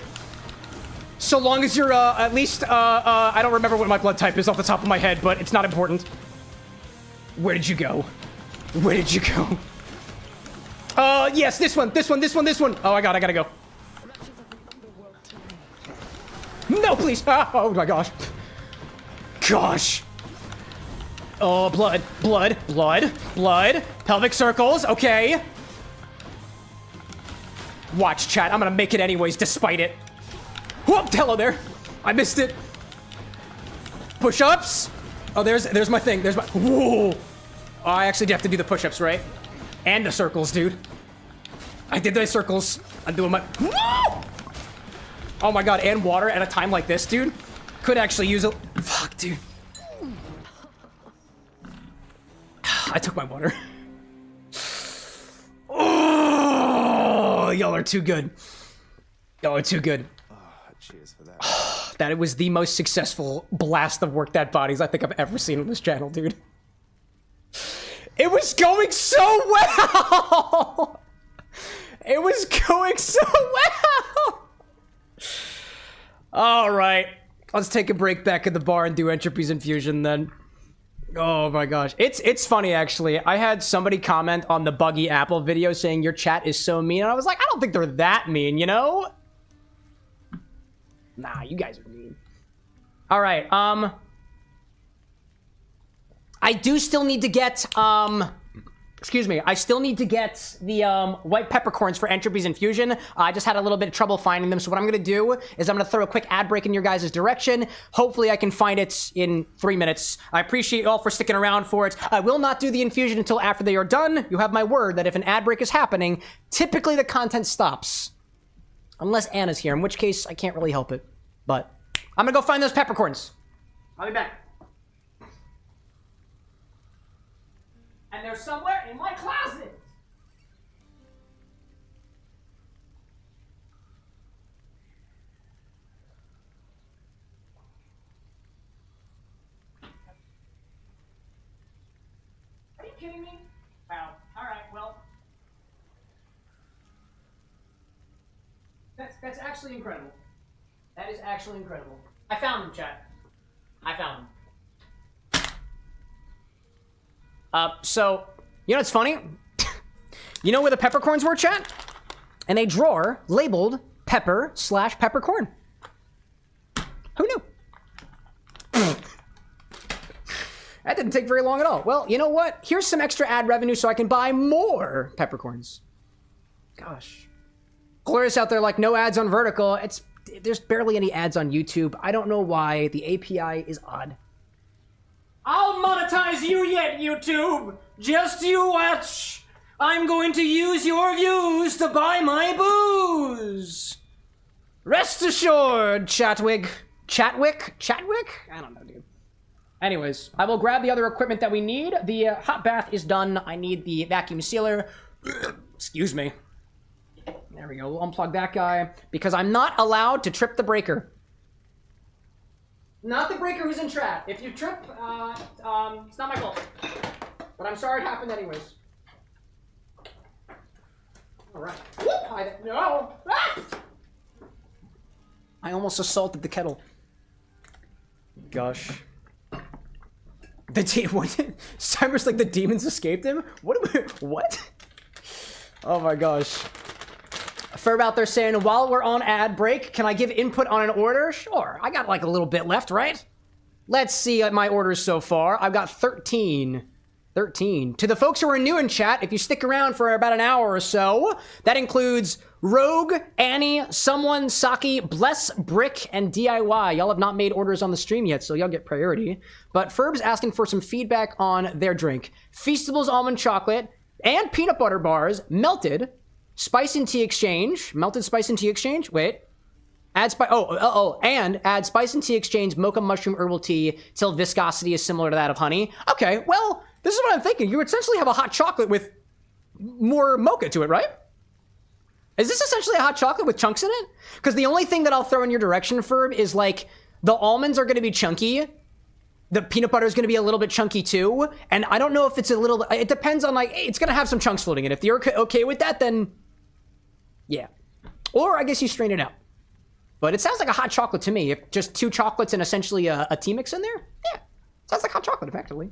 Speaker 1: So long as you're, at least, I don't remember what my blood type is off the top of my head, but it's not important. Where did you go? Where did you go? Yes, this one. Oh, I gotta go. No, please. Oh my gosh. Gosh. Oh, blood. Pelvic circles. Okay. Watch, chat. I'm gonna make it anyways, despite it. Whoop, hello there. I missed it. Push-ups. Oh, there's my thing. There's my... Whoa. Oh, I actually have to do the push-ups, right? And the circles, dude. I did the circles. I'm doing my... Woo! Oh my god, and water at a time like this, dude. Could actually use a... Fuck, dude. I took my water. Oh, y'all are too good. Y'all are too good.
Speaker 4: Cheers for that.
Speaker 1: That was the most successful blast of work that bodies I think I've ever seen on this channel, dude. It was going so well! It was going so well! Alright. Let's take a break back at the bar and do Entropy's Infusion then. Oh my gosh. It's funny, actually. I had somebody comment on the Buggy Apple video saying your chat is so mean, and I was like, I don't think they're that mean, you know? Nah, you guys are mean. Alright, I do still need to get, excuse me, I still need to get the, white peppercorns for Entropy's Infusion. I just had a little bit of trouble finding them, so what I'm gonna do is I'm gonna throw a quick ad break in your guys' direction. Hopefully I can find it in 3 minutes. I appreciate you all for sticking around for it. I will not do the infusion until after they are done. You have my word that if an ad break is happening, typically the content stops. Unless Anna's here, in which case I can't really help it. But I'm gonna go find those peppercorns. I'll be back. And they're somewhere in my closet. Are you kidding me? Wow. All right. Well, that's actually incredible. That is actually incredible. I found them, chat. I found them. So, you know what's funny? You know where the peppercorns were, chat? In a drawer labeled pepper/peppercorn. Who knew? That didn't take very long at all. Well, you know what? Here's some extra ad revenue so I can buy more peppercorns. Gosh. Glorious out there like no ads on Vertical. There's barely any ads on YouTube. I don't know why. The API is odd. I'll monetize you yet, YouTube! Just you watch! I'm going to use your views to buy my booze! Rest assured, Chatwig. Chatwick? I don't know, dude. Anyways, I will grab the other equipment that we need. The hot bath is done. I need the vacuum sealer. Excuse me. There we go. We'll unplug that guy because I'm not allowed to trip the breaker. Not the breaker who's in chat. If you trip, it's not my fault. But I'm sorry it happened anyways. All right. No. Ah! I almost assaulted the kettle. Gosh. What? Cyber's like the demons escaped him? What? Oh my gosh. Ferb out there saying, while we're on ad break, can I give input on an order? Sure. I got like a little bit left, right? Let's see my orders so far. I've got 13. 13. To the folks who are new in chat, if you stick around for about an hour or so, that includes Rogue, Annie, Someone, Saki, Bless, Brick, and DIY. Y'all have not made orders on the stream yet, so y'all get priority. But Ferb's asking for some feedback on their drink. Feastables almond chocolate and peanut butter bars, melted, spice and tea exchange, melted spice and tea exchange, wait. And add spice and tea exchange, mocha mushroom herbal tea till viscosity is similar to that of honey. Okay, well, this is what I'm thinking. You essentially have a hot chocolate with more mocha to it, right? Is this essentially a hot chocolate with chunks in it? Because the only thing that I'll throw in your direction, Ferb, is like the almonds are going to be chunky. The peanut butter is going to be a little bit chunky too. And I don't know if it's a little, it depends on like, it's going to have some chunks floating in it. If you're okay with that, then yeah. Or I guess you strain it out. But it sounds like a hot chocolate to me. If just 2 chocolates and essentially a tea mix in there, yeah. Sounds like hot chocolate, effectively.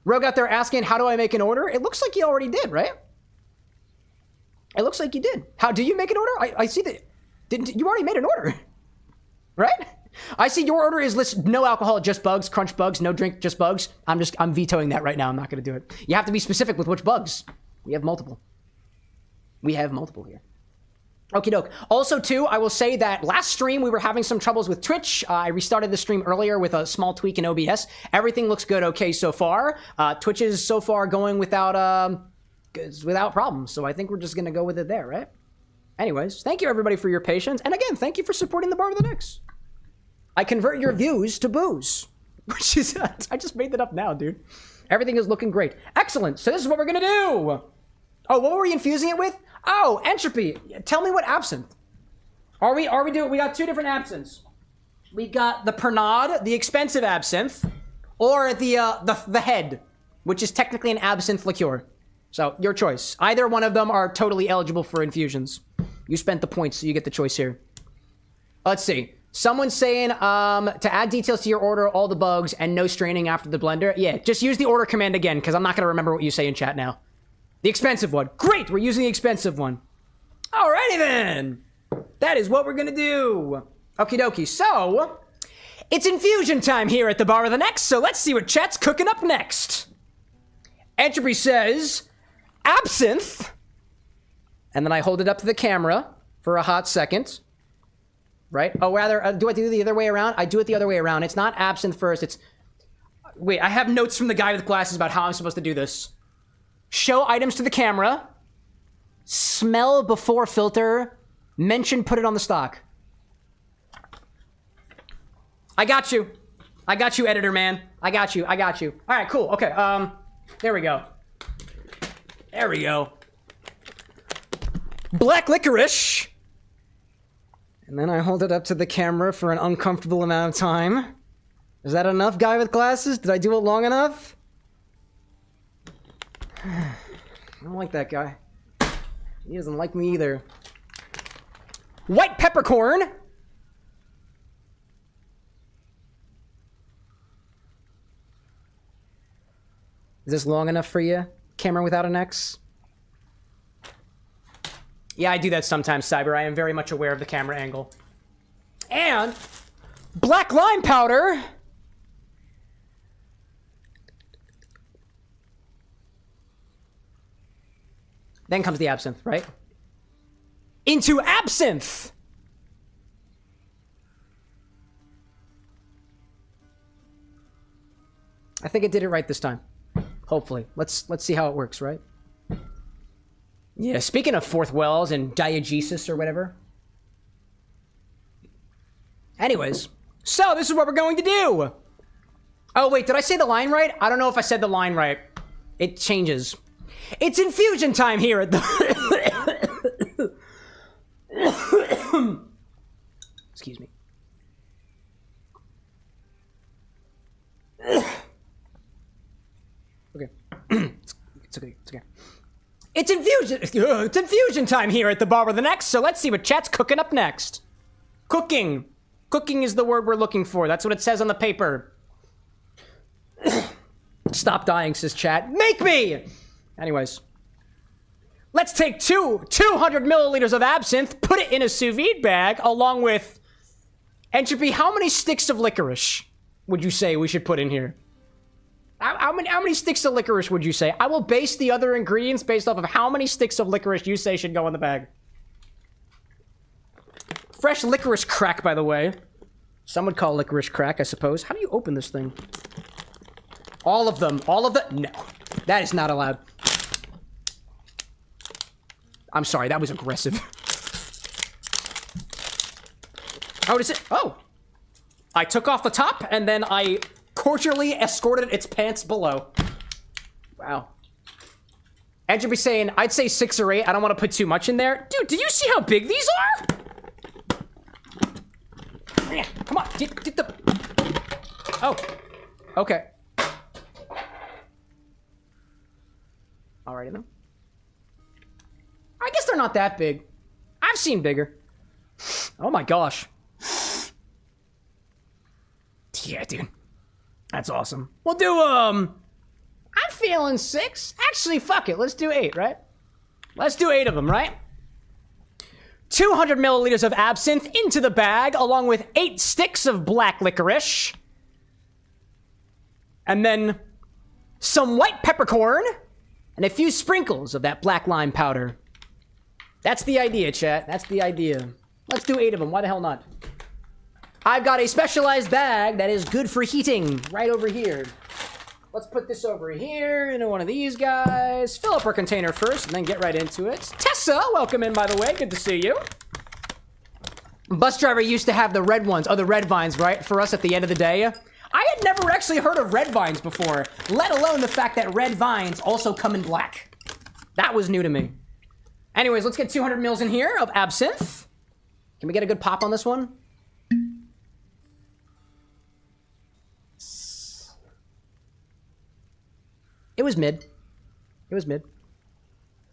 Speaker 1: Rogue out there asking, how do I make an order? It looks like you already did, right? It looks like you did. How do you make an order? I see that. You already made an order, right? I see your order is list no alcohol, just bugs, crunch bugs, no drink, just bugs. I'm vetoing that right now. I'm not going to do it. You have to be specific with which bugs. We have multiple. We have multiple here. Okie doke. Also, too, I will say that last stream we were having some troubles with Twitch. I restarted the stream earlier with a small tweak in OBS. Everything looks good, okay, so far. Twitch is so far going without problems, so I think we're just gonna go with it there, right? Anyways, thank you everybody for your patience, and again, thank you for supporting the Bar of the Nix. I convert your views to booze, which is I just made that up now, dude. Everything is looking great. Excellent. So this is what we're gonna do. Oh, what were we infusing it with? Oh, entropy. Tell me what absinthe. We got 2 different absinthes. We got the Pernod, the expensive absinthe, or the head, which is technically an absinthe liqueur. So, your choice. Either one of them are totally eligible for infusions. You spent the points, so you get the choice here. Let's see. Someone's saying, to add details to your order, all the bugs, and no straining after the blender. Yeah, just use the order command again, because I'm not going to remember what you say in chat now. The expensive one. Great, we're using the expensive one. Alrighty then. That is what we're going to do. Okie dokie. So, it's infusion time here at the Bar of the Next, so let's see what chat's cooking up next. Entropy says, absinthe. And then I hold it up to the camera for a hot second. Right? Oh, rather, do I do it the other way around? I do it the other way around. It's not absinthe first, it's... Wait, I have notes from the guy with glasses about how I'm supposed to do this. Show items to the camera. Smell before filter. Mention put it on the stock. I got you. I got you, editor man. I got you. All right, cool. Okay, there we go. There we go. Black licorice. And then I hold it up to the camera for an uncomfortable amount of time. Is that enough, guy with glasses? Did I do it long enough? I don't like that guy. He doesn't like me either. White peppercorn. Is this long enough for you, camera without an X? Yeah, I do that sometimes, Cyber. I am very much aware of the camera angle. And black lime powder. Then comes the absinthe, right? Into absinthe! I think I did it right this time. Hopefully. Let's see how it works, right? Yeah, speaking of fourth wells and diegesis or whatever. Anyways, So, this is what we're going to do. Oh, wait, did I say the line right? I don't know if I said the line right. It changes. It's infusion time here at the... Excuse me. Okay. It's okay. It's okay. It's infusion time here at the bar with an X, so let's see what chat's cooking up next. Cooking. Cooking is the word we're looking for. That's what it says on the paper. Stop dying, says chat. Make me! Anyways. Let's take 200 milliliters of absinthe, put it in a sous vide bag, along with... Entropy, how many sticks of licorice would you say we should put in here? How many sticks of licorice would you say? I will base the other ingredients based off of how many sticks of licorice you say should go in the bag. Fresh licorice crack, by the way. Some would call licorice crack, I suppose. How do you open this thing? All of them. All of the... No. That is not allowed. I'm sorry, that was aggressive. How does it... Oh. I took off the top, and then I cordially escorted its pants below. Wow. Entropy saying, I'd say 6 or 8. I don't want to put too much in there. Dude, do you see how big these are? Yeah, come on, get the... Oh. Okay. Alrighty then. I guess they're not that big. I've seen bigger. Oh my gosh. Yeah, dude. That's awesome. We'll do, I'm feeling 6. Actually, fuck it. Let's do 8, right? Let's do 8 of them, right? 200 milliliters of absinthe into the bag, along with 8 sticks of black licorice. And then some white peppercorn and a few sprinkles of that black lime powder. That's the idea, chat. That's the idea. Let's do 8 of them. Why the hell not? I've got a specialized bag that is good for heating right over here. Let's put this over here into one of these guys. Fill up our container first and then get right into it. Tessa, welcome in, by the way. Good to see you. Bus driver used to have the red ones, the red vines, right? For us at the end of the day. I had never actually heard of red vines before, let alone the fact that red vines also come in black. That was new to me. Anyways, let's get 200 mils in here of absinthe. Can we get a good pop on this one? It was mid. It was mid.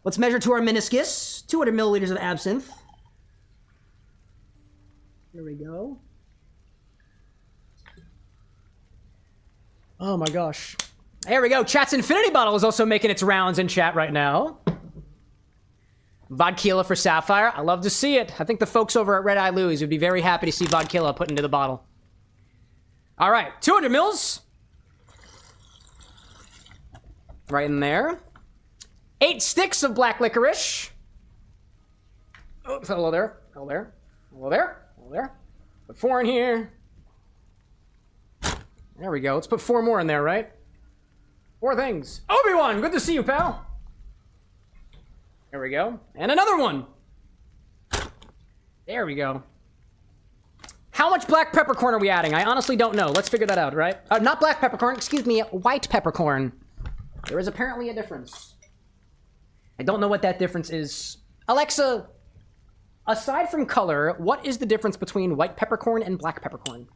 Speaker 1: Let's measure to our meniscus. 200 milliliters of absinthe. There we go. Oh my gosh. There we go. Chat's infinity bottle is also making its rounds in chat right now. Vodkila for Sapphire. I love to see it. I think the folks over at Red Eye Louie's would be very happy to see Vodkila put into the bottle. All right. 200 mils. Right in there. 8 sticks of black licorice. Oh, hello there. Hello there. Hello there. Hello there. Put 4 in here. There we go. Let's put 4 more in there, right? 4 things. Obi-Wan, good to see you, pal. There we go. And another one. There we go. How much black peppercorn are we adding? I honestly don't know. Let's figure that out, right? Not black peppercorn. Excuse me. White peppercorn. There is apparently a difference. I don't know what that difference is. Alexa, aside from color, what is the difference between white peppercorn and black peppercorn?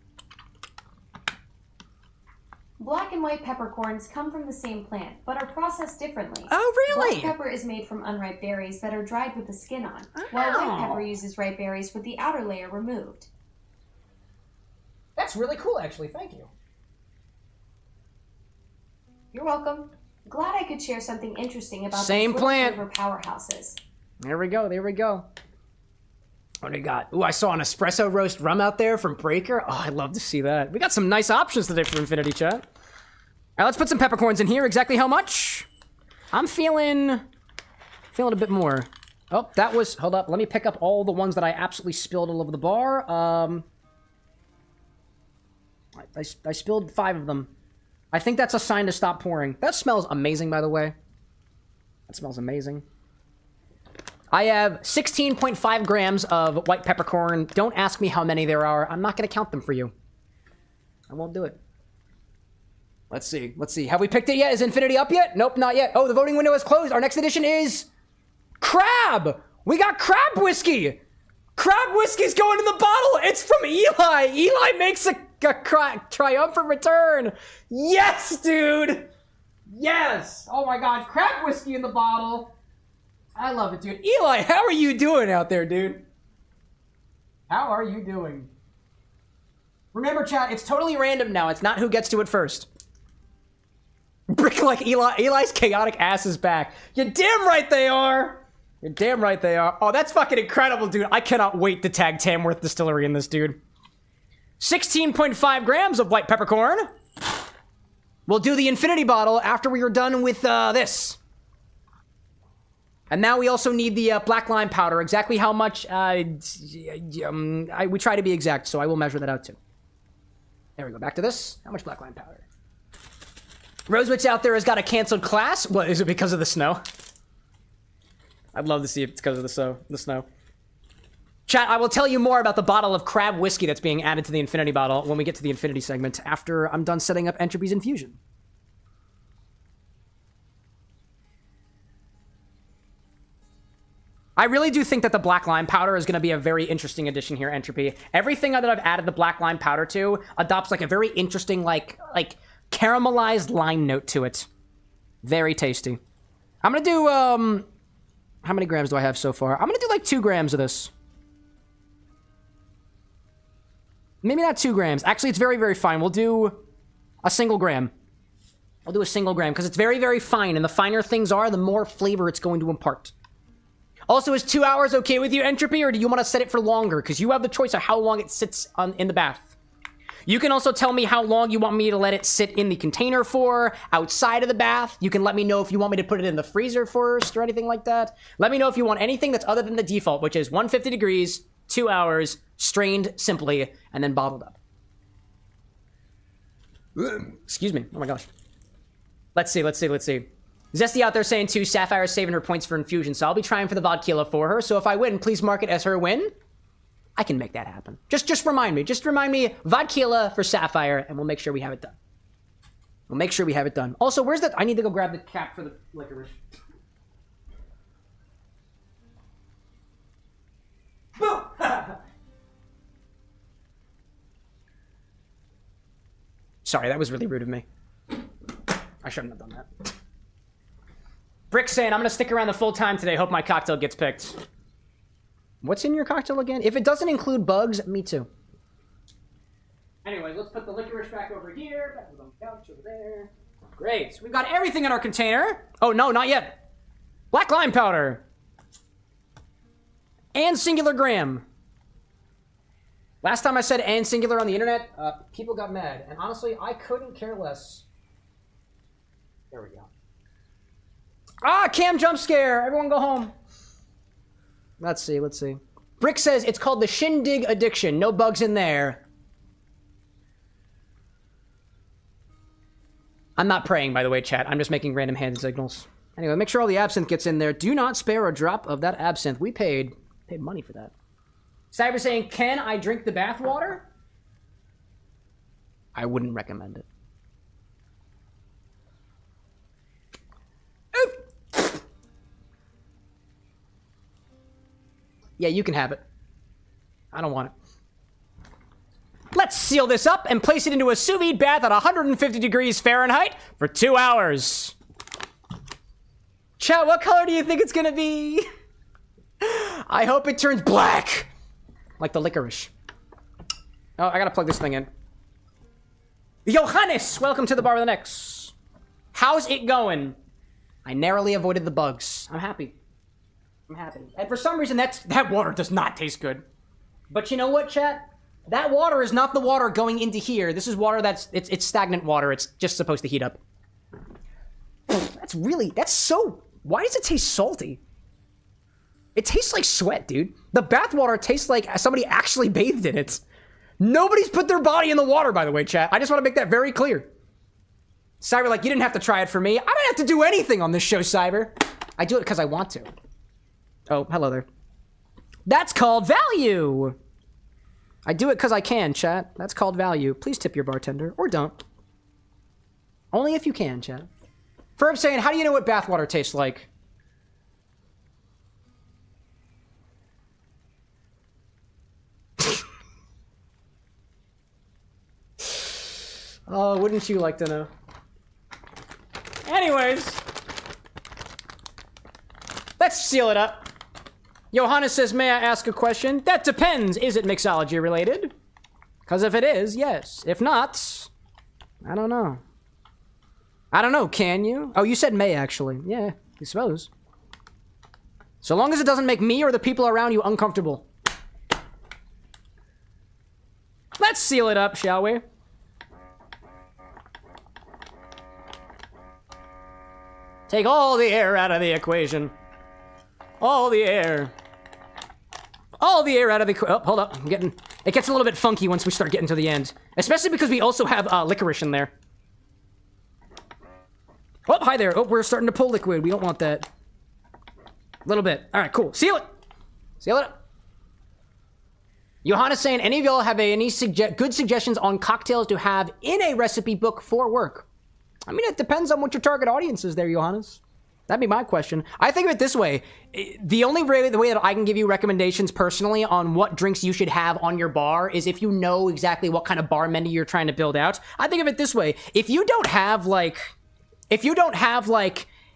Speaker 11: Black and white peppercorns come from the same plant, but are processed differently.
Speaker 1: Oh, really?
Speaker 11: Black pepper is made from unripe berries that are dried with the skin on, while white pepper uses ripe berries with the outer layer removed.
Speaker 1: That's really cool, actually. Thank you.
Speaker 11: You're welcome. Glad I could share something interesting about
Speaker 1: same plant
Speaker 11: flavor powerhouses.
Speaker 1: There we go. There we go. What do we got? Ooh, I saw an espresso roast rum out there from Breaker. Oh, I'd love to see that. We got some nice options today for Infinity Chat. All right, let's put some peppercorns in here. Exactly how much? I'm feeling a bit more. Oh, that was... Hold up. Let me pick up all the ones that I absolutely spilled all over the bar. I spilled 5 of them. I think that's a sign to stop pouring. That smells amazing, by the way. That smells amazing. I have 16.5 grams of white peppercorn. Don't ask me how many there are. I'm not going to count them for you. I won't do it. Let's see. Let's see. Have we picked it yet? Is Infinity up yet? Nope, not yet. Oh, the voting window is closed. Our next edition is Crab. We got Crab Whiskey. Crab Whiskey's going in the bottle. It's from Eli. Eli makes a triumphant return. Yes, dude. Yes. Oh my God. Crab Whiskey in the bottle. I love it, dude. Eli, how are you doing out there, dude? How are you doing? Remember, chat, it's totally random now. It's not who gets to it first. Brick like Eli. Eli's chaotic ass is back. You're damn right they are. You're damn right they are. Oh, that's fucking incredible, dude. I cannot wait to tag Tamworth Distillery in this, dude. 16.5 grams of white peppercorn. We'll do the infinity bottle after we are done with this. And now we also need the black lime powder. Exactly how much? We try to be exact, so I will measure that out too. There we go. Back to this. How much black lime powder? Rosewitz out there has got a canceled class. What, is it because of the snow? I'd love to see if it's because of the snow. Chat, I will tell you more about the bottle of crab whiskey that's being added to the infinity bottle when we get to the infinity segment after I'm done setting up Entropy's infusion. I really do think that the black lime powder is going to be a very interesting addition here, Entropy. Everything that I've added the black lime powder to adopts like a very interesting, like caramelized lime note to it. Very tasty. I'm going to do, how many grams do I have so far? I'm going to do like 2 grams of this. Maybe not 2 grams. Actually, it's very, very fine. We'll do a single gram. I'll do a single gram because it's very, very fine. And the finer things are, the more flavor it's going to impart. Also, is 2 hours okay with you, Entropy, or do you want to set it for longer? Because you have the choice of how long it sits in the bath. You can also tell me how long you want me to let it sit in the container for, outside of the bath. You can let me know if you want me to put it in the freezer first or anything like that. Let me know if you want anything that's other than the default, which is 150 degrees, 2 hours, strained simply, and then bottled up. Excuse me. Oh my gosh. Let's see. Zesty out there saying too, Sapphire's saving her points for infusion, so I'll be trying for the vodka for her. So if I win, please mark it as her win. I can make that happen. Just remind me. Just remind me vodka for Sapphire, and we'll make sure we have it done. Also, where's the... I need to go grab the cap for the licorice. Boom! Sorry, that was really rude of me. I shouldn't have done that. Brick saying, I'm going to stick around the full time today. Hope my cocktail gets picked. What's in your cocktail again? If it doesn't include bugs, me too. Anyway, let's put the licorice back over here. Back on the couch over there. Great. We've got everything in our container. Oh, no, not yet. Black lime powder. And singular gram. Last time I said and singular on the internet, people got mad. And honestly, I couldn't care less. There we go. Ah, Cam jump scare. Everyone go home. Let's see. Brick says it's called the Shindig Addiction. No bugs in there. I'm not praying, by the way, chat. I'm just making random hand signals. Anyway, make sure all the absinthe gets in there. Do not spare a drop of that absinthe. We paid money for that. Cyber saying, can I drink the bath water? I wouldn't recommend it. Yeah, you can have it. I don't want it. Let's seal this up and place it into a sous vide bath at 150 degrees Fahrenheit for 2 hours. Chat, what color do you think it's gonna be? I hope it turns black. Like the licorice. Oh, I gotta plug this thing in. Johannes, welcome to the Bar with an X. How's it going? I narrowly avoided the bugs. I'm happy. And for some reason, that water does not taste good. But you know what, chat? That water is not the water going into here. This is water it's stagnant water. It's just supposed to heat up. That's so... Why does it taste salty? It tastes like sweat, dude. The bath water tastes like somebody actually bathed in it. Nobody's put their body in the water, by the way, chat. I just want to make that very clear. Cyber, like, you didn't have to try it for me. I don't have to do anything on this show, Cyber. I do it because I want to. Oh, hello there. That's called value. I do it because I can, chat. That's called value. Please tip your bartender, or don't. Only if you can, chat. Ferb saying, how do you know what bathwater tastes like? Oh, wouldn't you like to know? Anyways. Let's seal it up. Johannes says, may I ask a question? That depends. Is it mixology related? Because if it is, yes. If not, I don't know. I don't know, can you? Oh, you said may, actually. Yeah, I suppose. So long as it doesn't make me or the people around you uncomfortable. Let's seal it up, shall we? Take all the air out of the equation. All the air. All the air out of the... Oh, hold up. I'm getting... It gets a little bit funky once we start getting to the end. Especially because we also have licorice in there. Oh, hi there. Oh, we're starting to pull liquid. We don't want that. A little bit. All right, cool. Seal it. Seal it up. Johannes saying, any of y'all have any good suggestions on cocktails to have in a recipe book for work? I mean, it depends on what your target audience is there, Johannes. That'd be my question. I think of it this way. The only way that I can give you recommendations personally on what drinks you should have on your bar is if you know exactly what kind of bar menu you're trying to build out. I think of it this way. If you don't have,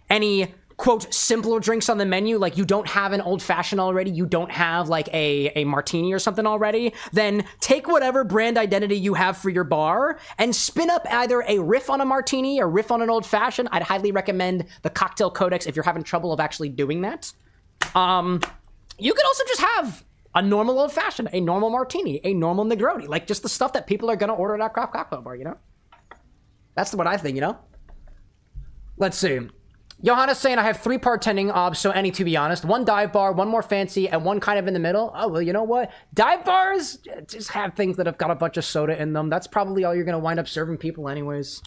Speaker 1: any, quote, simpler drinks on the menu, like you don't have an old-fashioned already, you don't have, like, a martini or something already, then take whatever brand identity you have for your bar and spin up either a riff on a martini or riff on an old-fashioned. I'd highly recommend the Cocktail Codex if you're having trouble of actually doing that. You could also just have a normal old-fashioned, a normal martini, a normal Negroni, like just the stuff that people are going to order at a craft cocktail bar, you know? That's what I think, you know? Let's see. Johannes saying I have 3 bartending obs, so any, to be honest. 1 dive bar, 1 more fancy, and 1 kind of in the middle. Oh, well, you know what? Dive bars just have things that have got a bunch of soda in them. That's probably all you're going to wind up serving people anyways.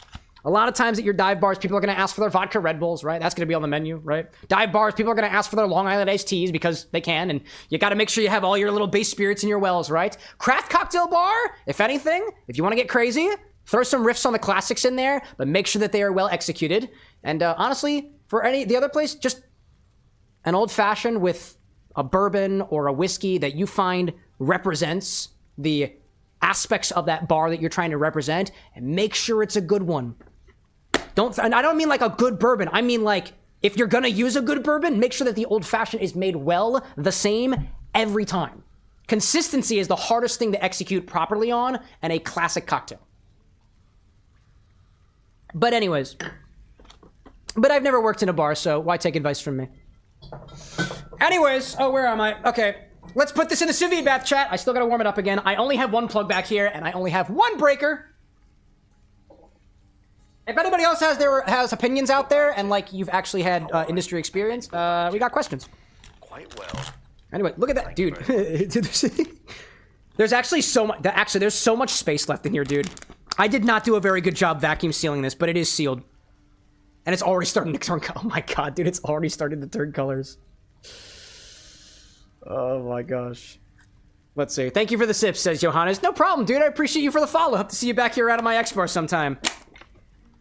Speaker 1: A lot of times at your dive bars, people are going to ask for their vodka Red Bulls, right? That's going to be on the menu, right? Dive bars, people are going to ask for their Long Island iced teas because they can, and you got to make sure you have all your little base spirits in your wells, right? Craft cocktail bar, if anything, if you want to get crazy, throw some riffs on the classics in there, but make sure that they are well executed. And honestly, for the other place, just an old-fashioned with a bourbon or a whiskey that you find represents the aspects of that bar that you're trying to represent, and make sure it's a good one. And I don't mean like a good bourbon. I mean like, if you're gonna use a good bourbon, make sure that the old-fashioned is made well, the same, every time. Consistency is the hardest thing to execute properly on in a classic cocktail. But anyways... But I've never worked in a bar, so why take advice from me? Anyways, oh, where am I? Okay, let's put this in the sous vide bath, chat. I still gotta warm it up again. I only have 1 plug back here, and I only have 1 breaker. If anybody else has opinions out there, and like you've actually had industry experience, we got questions.
Speaker 12: Quite well.
Speaker 1: Anyway, look at that, dude. There's actually so much. There's so much space left in here, dude. I did not do a very good job vacuum sealing this, but it is sealed. And it's already starting to turn... Oh my god, dude, it's already starting to turn colors. Oh my gosh. Let's see. Thank you for the sips, says Johannes. No problem, dude. I appreciate you for the follow. Hope to see you back here out of my X bar sometime.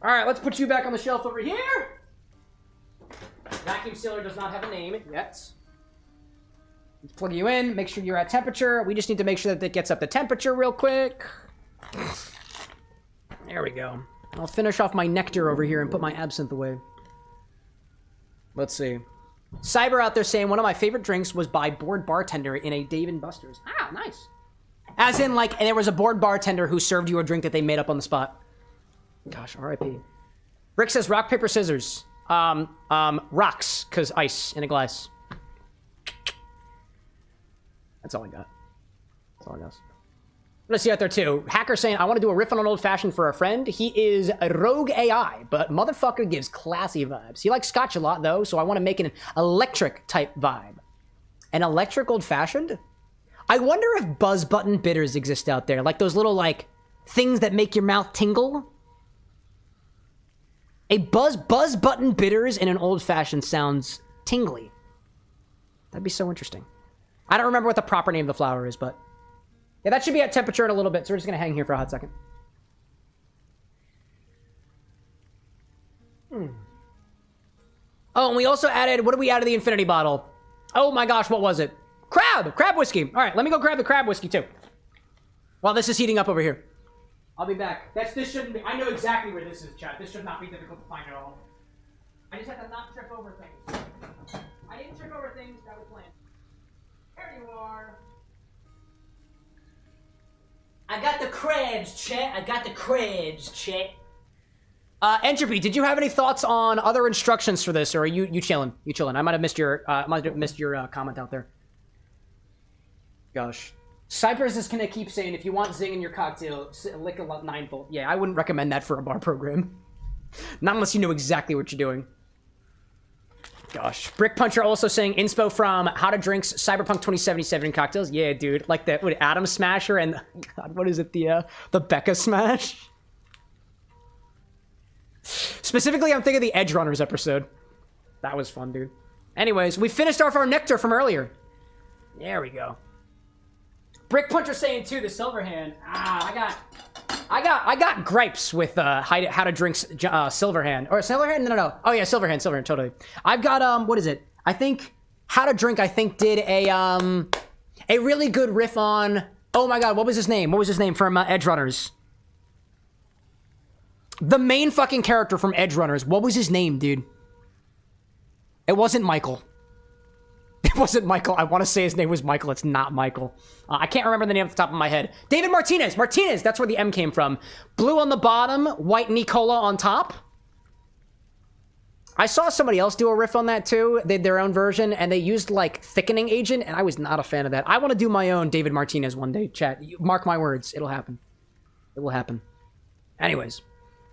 Speaker 1: Alright, let's put you back on the shelf over here. Vacuum sealer does not have a name yet. Let's plug you in. Make sure you're at temperature. We just need to make sure that it gets up to temperature real quick. There we go. I'll finish off my Nectar over here and put my Absinthe away. Let's see. Cyber out there saying one of my favorite drinks was by bored bartender in a Dave & Buster's. Ah, nice. As in, like, there was a bored bartender who served you a drink that they made up on the spot. Gosh, R.I.P. Rick says rock, paper, scissors. Rocks, because ice in a glass. That's all I got. That's all I got. Let's see out there too. Hacker saying, I want to do a riff on an old-fashioned for a friend. He is a rogue AI, but motherfucker gives classy vibes. He likes scotch a lot though, so I want to make an electric type vibe. An electric old-fashioned? I wonder if buzz button bitters exist out there. Like those little like things that make your mouth tingle. A buzz button bitters in an old-fashioned sounds tingly. That'd be so interesting. I don't remember what the proper name of the flower is, but Yeah, that should be at temperature in a little bit, so we're just gonna hang here for a hot second. Oh, and we also added, what did we add to the infinity bottle? Oh my gosh, what was it? Crab whiskey. All right, let me go grab the crab whiskey too. While this is heating up over here. I'll be back. This shouldn't be, I know exactly where this is, chat. This should not be difficult to find at all. I just have to not trip over things. I didn't trip over things that was planned. There you are. I got the crabs, chat. I got the crabs, chat. Entropy, did you have any thoughts on other instructions for this, or are you chilling? You chilling? I might have missed your comment out there. Gosh, Cypress is gonna keep saying if you want zing in your cocktail, lick a 9-volt. Yeah, I wouldn't recommend that for a bar program. Not unless you know exactly what you're doing. Gosh, Brick Puncher also saying inspo from How to Drinks Cyberpunk 2077 cocktails. Yeah, dude, like the Atom Smasher and God, what is it? The Becca Smash. Specifically, I'm thinking the Edge Runners episode. That was fun, dude. Anyways, we finished off our Nectar from earlier. There we go. Brick Puncher saying too, the Silver Hand. I got gripes with how to drink Silver Hand or Silver Hand. No. Oh yeah, Silver Hand, totally. I've got what is it? I think How to Drink. I think did a really good riff on. Oh my God, what was his name? What was his name from Edge Runners? The main fucking character from Edge Runners. What was his name, dude? It wasn't Michael. It wasn't Michael. I want to say his name was Michael. It's not Michael. I can't remember the name off the top of my head. David Martinez. Martinez. That's where the M came from. Blue on the bottom, white Nicola on top. I saw somebody else do a riff on that too. They had their own version, and they used like thickening agent, and I was not a fan of that. I want to do my own David Martinez one day, chat. Mark my words. It'll happen. It will happen. Anyways.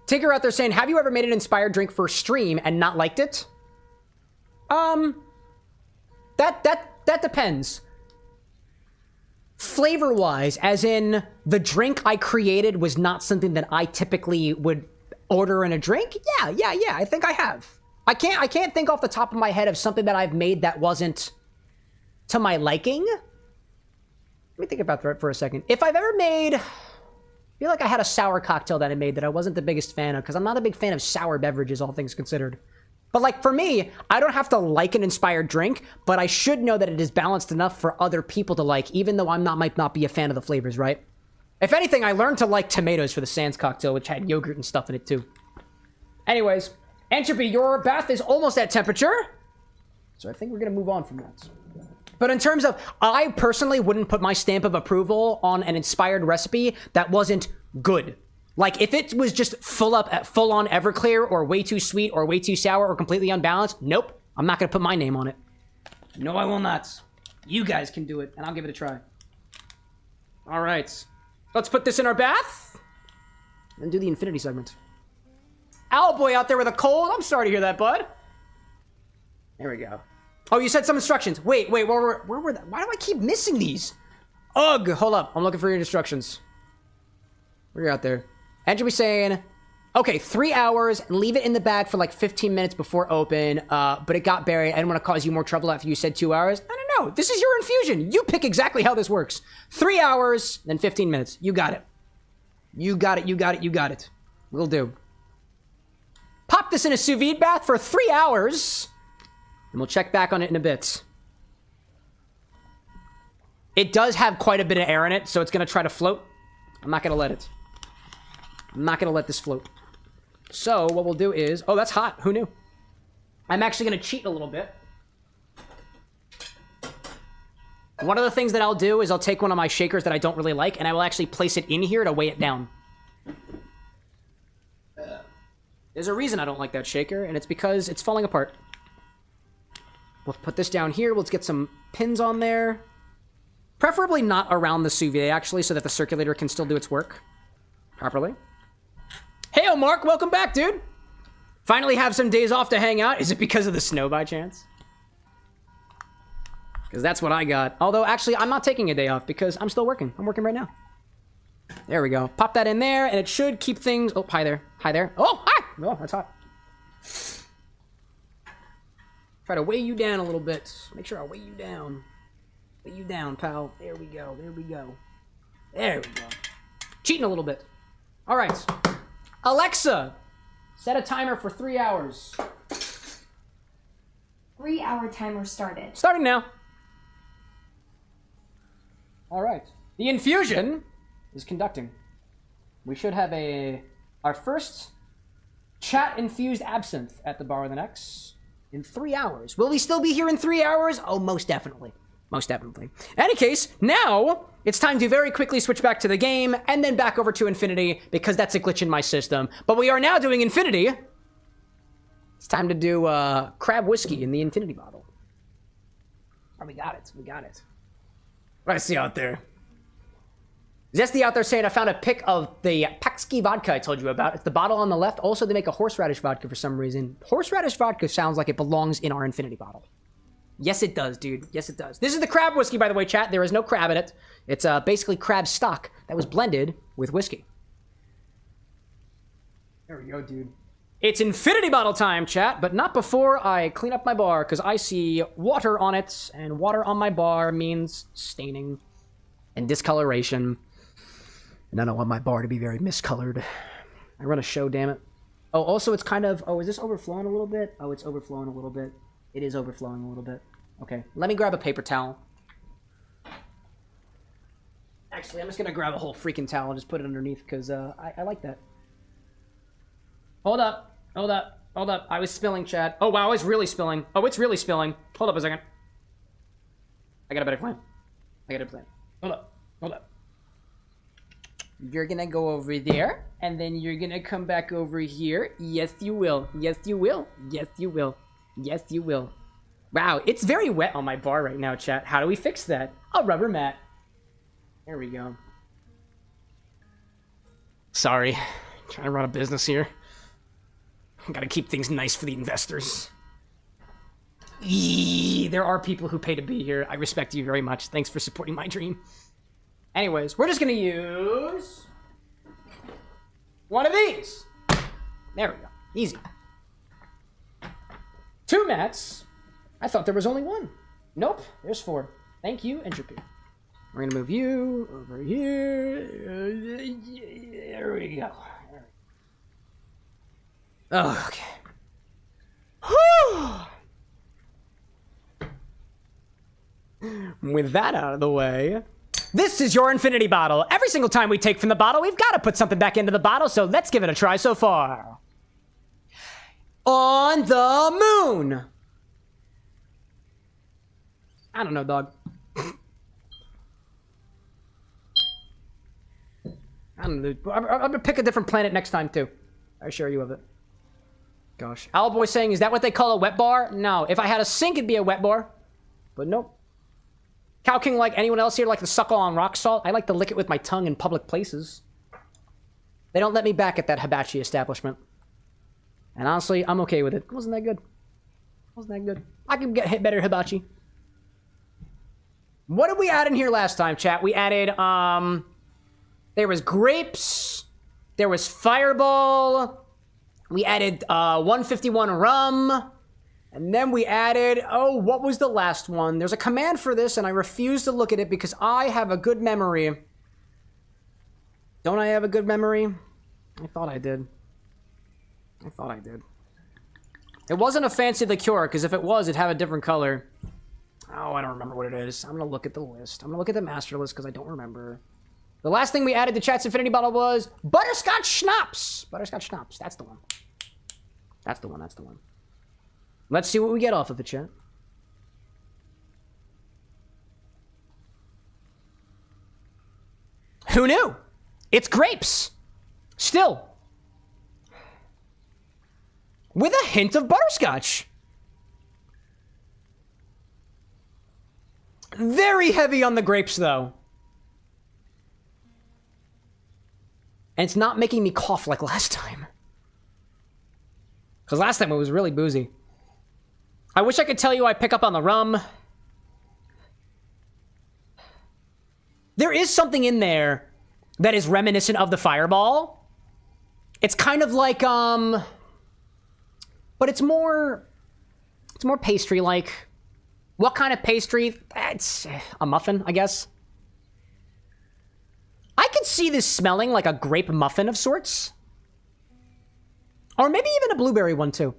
Speaker 1: Tinker out there saying, have you ever made an inspired drink for stream and not liked it? That depends. Flavor-wise, as in the drink I created was not something that I typically would order in a drink? Yeah, I think I have. I can't think off the top of my head of something that I've made that wasn't to my liking. Let me think about that for a second. If I've ever made... I feel like I had a sour cocktail that I made that I wasn't the biggest fan of, because I'm not a big fan of sour beverages, all things considered. But like for me, I don't have to like an inspired drink, but I should know that it is balanced enough for other people to like, even though might not be a fan of the flavors, right? If anything, I learned to like tomatoes for the Sans cocktail, which had yogurt and stuff in it too. Anyways, Entropy, your bath is almost at temperature. So I think we're going to move on from that. But in terms of, I personally wouldn't put my stamp of approval on an inspired recipe that wasn't good. Like, if it was just full on Everclear, or way too sweet, or way too sour, or completely unbalanced, nope. I'm not going to put my name on it. No, I will not. You guys can do it, and I'll give it a try. All right. Let's put this in our bath, and do the infinity segment. Owlboy out there with a cold. I'm sorry to hear that, bud. There we go. Oh, you said some instructions. Wait, where were that? Why do I keep missing these? Ugh, hold up. I'm looking for your instructions. Where are you out there? Andrew was saying, okay, 3 hours, and leave it in the bag for like 15 minutes before open, but it got buried. I didn't want to cause you more trouble after you said 2 hours. I don't know. This is your infusion. You pick exactly how this works. 3 hours, then 15 minutes. You got it. You got it. Will do. Pop this in a sous vide bath for 3 hours. And we'll check back on it in a bit. It does have quite a bit of air in it, so it's going to try to float. I'm not going to let it. I'm not going to let this float. So what we'll do is... Oh, that's hot. Who knew? I'm actually going to cheat a little bit. One of the things that I'll do is I'll take one of my shakers that I don't really like, and I will actually place it in here to weigh it down. There's a reason I don't like that shaker, and it's because it's falling apart. We'll put this down here. Let's get some pins on there. Preferably not around the sous vide, actually, so that the circulator can still do its work properly. Hey, Mark, welcome back, dude. Finally have some days off to hang out. Is it because of the snow by chance? Because that's what I got. Although, actually, I'm not taking a day off because I'm still working. I'm working right now. There we go. Pop that in there, and it should keep things... Oh, hi there. Hi there. Oh, hi! Oh, that's hot. Try to weigh you down a little bit. Make sure I weigh you down. Weigh you down, pal. There we go. There we go. There we go. Cheating a little bit. All right. Alexa, set a timer for 3 hours.
Speaker 11: 3-hour timer started.
Speaker 1: Starting now. All right. The infusion is conducting. We should have our first chat-infused absinthe at the Bar of the Next in 3 hours. Will we still be here in 3 hours? Oh, most definitely. Most definitely. In any case, now it's time to very quickly switch back to the game and then back over to Infinity because that's a glitch in my system. But we are now doing Infinity. It's time to do crab whiskey in the Infinity bottle. Oh, we got it. We got it. What do I see out there? Zesty out there saying I found a pic of the Paxki vodka I told you about. It's the bottle on the left. Also, they make a horseradish vodka for some reason. Horseradish vodka sounds like it belongs in our Infinity bottle. Yes, it does, dude. Yes, it does. This is the crab whiskey, by the way, chat. There is no crab in it. It's basically crab stock that was blended with whiskey. There we go, dude. It's Infinity bottle time, chat, but not before I clean up my bar, because I see water on it, and water on my bar means staining and discoloration. And I don't want my bar to be very miscolored. I run a show, damn it. Oh, also, it's kind of... Oh, is this overflowing a little bit? Oh, it's overflowing a little bit. It is overflowing a little bit. Okay, let me grab a paper towel. Actually, I'm just going to grab a whole freaking towel and just put it underneath, because I like that. Hold up. Hold up. Hold up. I was spilling, chat. Oh, wow, it's really spilling. Oh, it's really spilling. Hold up a second. I got a better plan. I got a plan. Hold up. Hold up. You're gonna go over there, and then you're gonna come back over here. Yes, you will. Yes, you will. Yes, you will. Yes, you will. Wow, it's very wet on my bar right now, chat. How do we fix that? A rubber mat. There we go. Sorry. Trying to run a business here. Gotta keep things nice for the investors. Eee, there are people who pay to be here. I respect you very much. Thanks for supporting my dream. Anyways, we're just gonna use one of these. There we go. Easy. 2 mats. I thought there was only 1. Nope, there's 4. Thank you, Entropy. We're gonna move you over here. There we go. Oh, okay. Whew. With that out of the way, this is your Infinity bottle. Every single time we take from the bottle, we've got to put something back into the bottle, so let's give it a try so far. On the moon. I don't know, dog. I don't know. I'm gonna pick a different planet next time, too. I assure you of it. Gosh. Owlboy saying, is that what they call a wet bar? No. If I had a sink, it'd be a wet bar. But nope. Cow King, like anyone else here, like to suckle on rock salt? I like to lick it with my tongue in public places. They don't let me back at that hibachi establishment. And honestly, I'm okay with it. Wasn't that good? Wasn't that good? I can get better hibachi. What did we add in here last time, chat? We added, there was grapes. There was Fireball. We added 151 rum. And then we added, oh, what was the last one? There's a command for this, and I refuse to look at it because I have a good memory. Don't I have a good memory? I thought I did. I thought I did. It wasn't a fancy liqueur, because if it was, it'd have a different color. Oh, I don't remember what it is. I'm going to look at the list. I'm going to look at the master list because I don't remember. The last thing we added to Chat's Infinity Bottle was Butterscotch Schnapps. Butterscotch Schnapps. That's the one. That's the one. That's the one. Let's see what we get off of it, chat. Who knew? It's grapes. Still. With a hint of butterscotch. Very heavy on the grapes, though. And it's not making me cough like last time. Because last time it was really boozy. I wish I could tell you I pick up on the rum. There is something in there that is reminiscent of the Fireball. It's kind of like, but it's more pastry-like. What kind of pastry? It's a muffin, I guess. I could see this smelling like a grape muffin of sorts. Or maybe even a blueberry one too.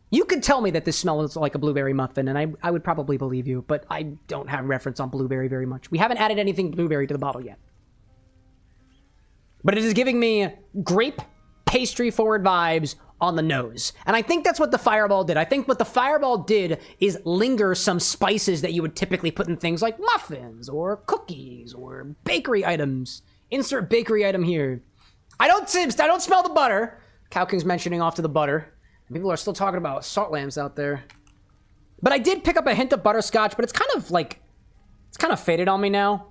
Speaker 1: You could tell me that this smells like a blueberry muffin, and I would probably believe you, but I don't have reference on blueberry very much. We haven't added anything blueberry to the bottle yet. But it is giving me grape pastry forward vibes on the nose. And I think that's what the Fireball did. I think what the Fireball did is linger some spices that you would typically put in things like muffins or cookies or bakery items. Insert bakery item here. I don't smell the butter. Cow King's mentioning off to the butter. People are still talking about salt lambs out there. But I did pick up a hint of butterscotch, but it's kind of faded on me now.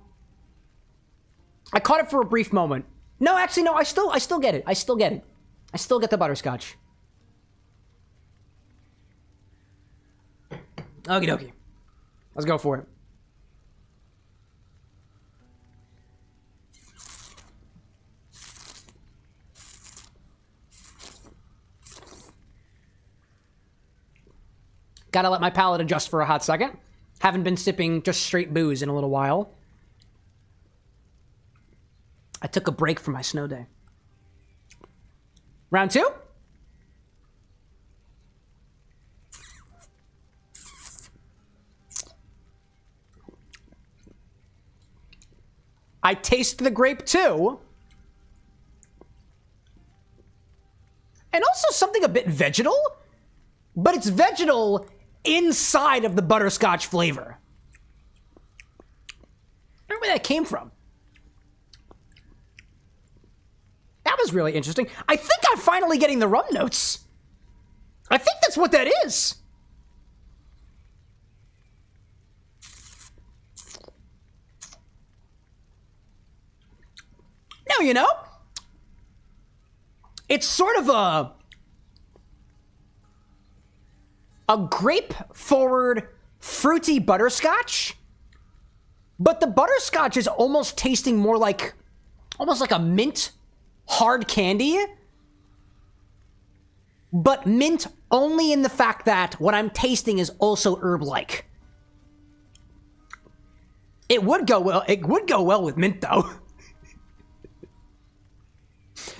Speaker 1: I caught it for a brief moment. No, actually, no, I still get it. I still get it. I still get the butterscotch. Okie dokie. Let's go for it. Gotta let my palate adjust for a hot second. Haven't been sipping just straight booze in a little while. I took a break from my snow day. Round two? I taste the grape too. And also something a bit vegetal, but it's vegetal inside of the butterscotch flavor. I don't know where that came from. That was really interesting. I think I'm finally getting the rum notes. I think that's what that is. Now, you know, it's sort of a grape-forward, fruity butterscotch, but the butterscotch is almost tasting more like, almost like a mint hard candy, but mint only in the fact that what I'm tasting is also herb-like. It would go well with mint, though.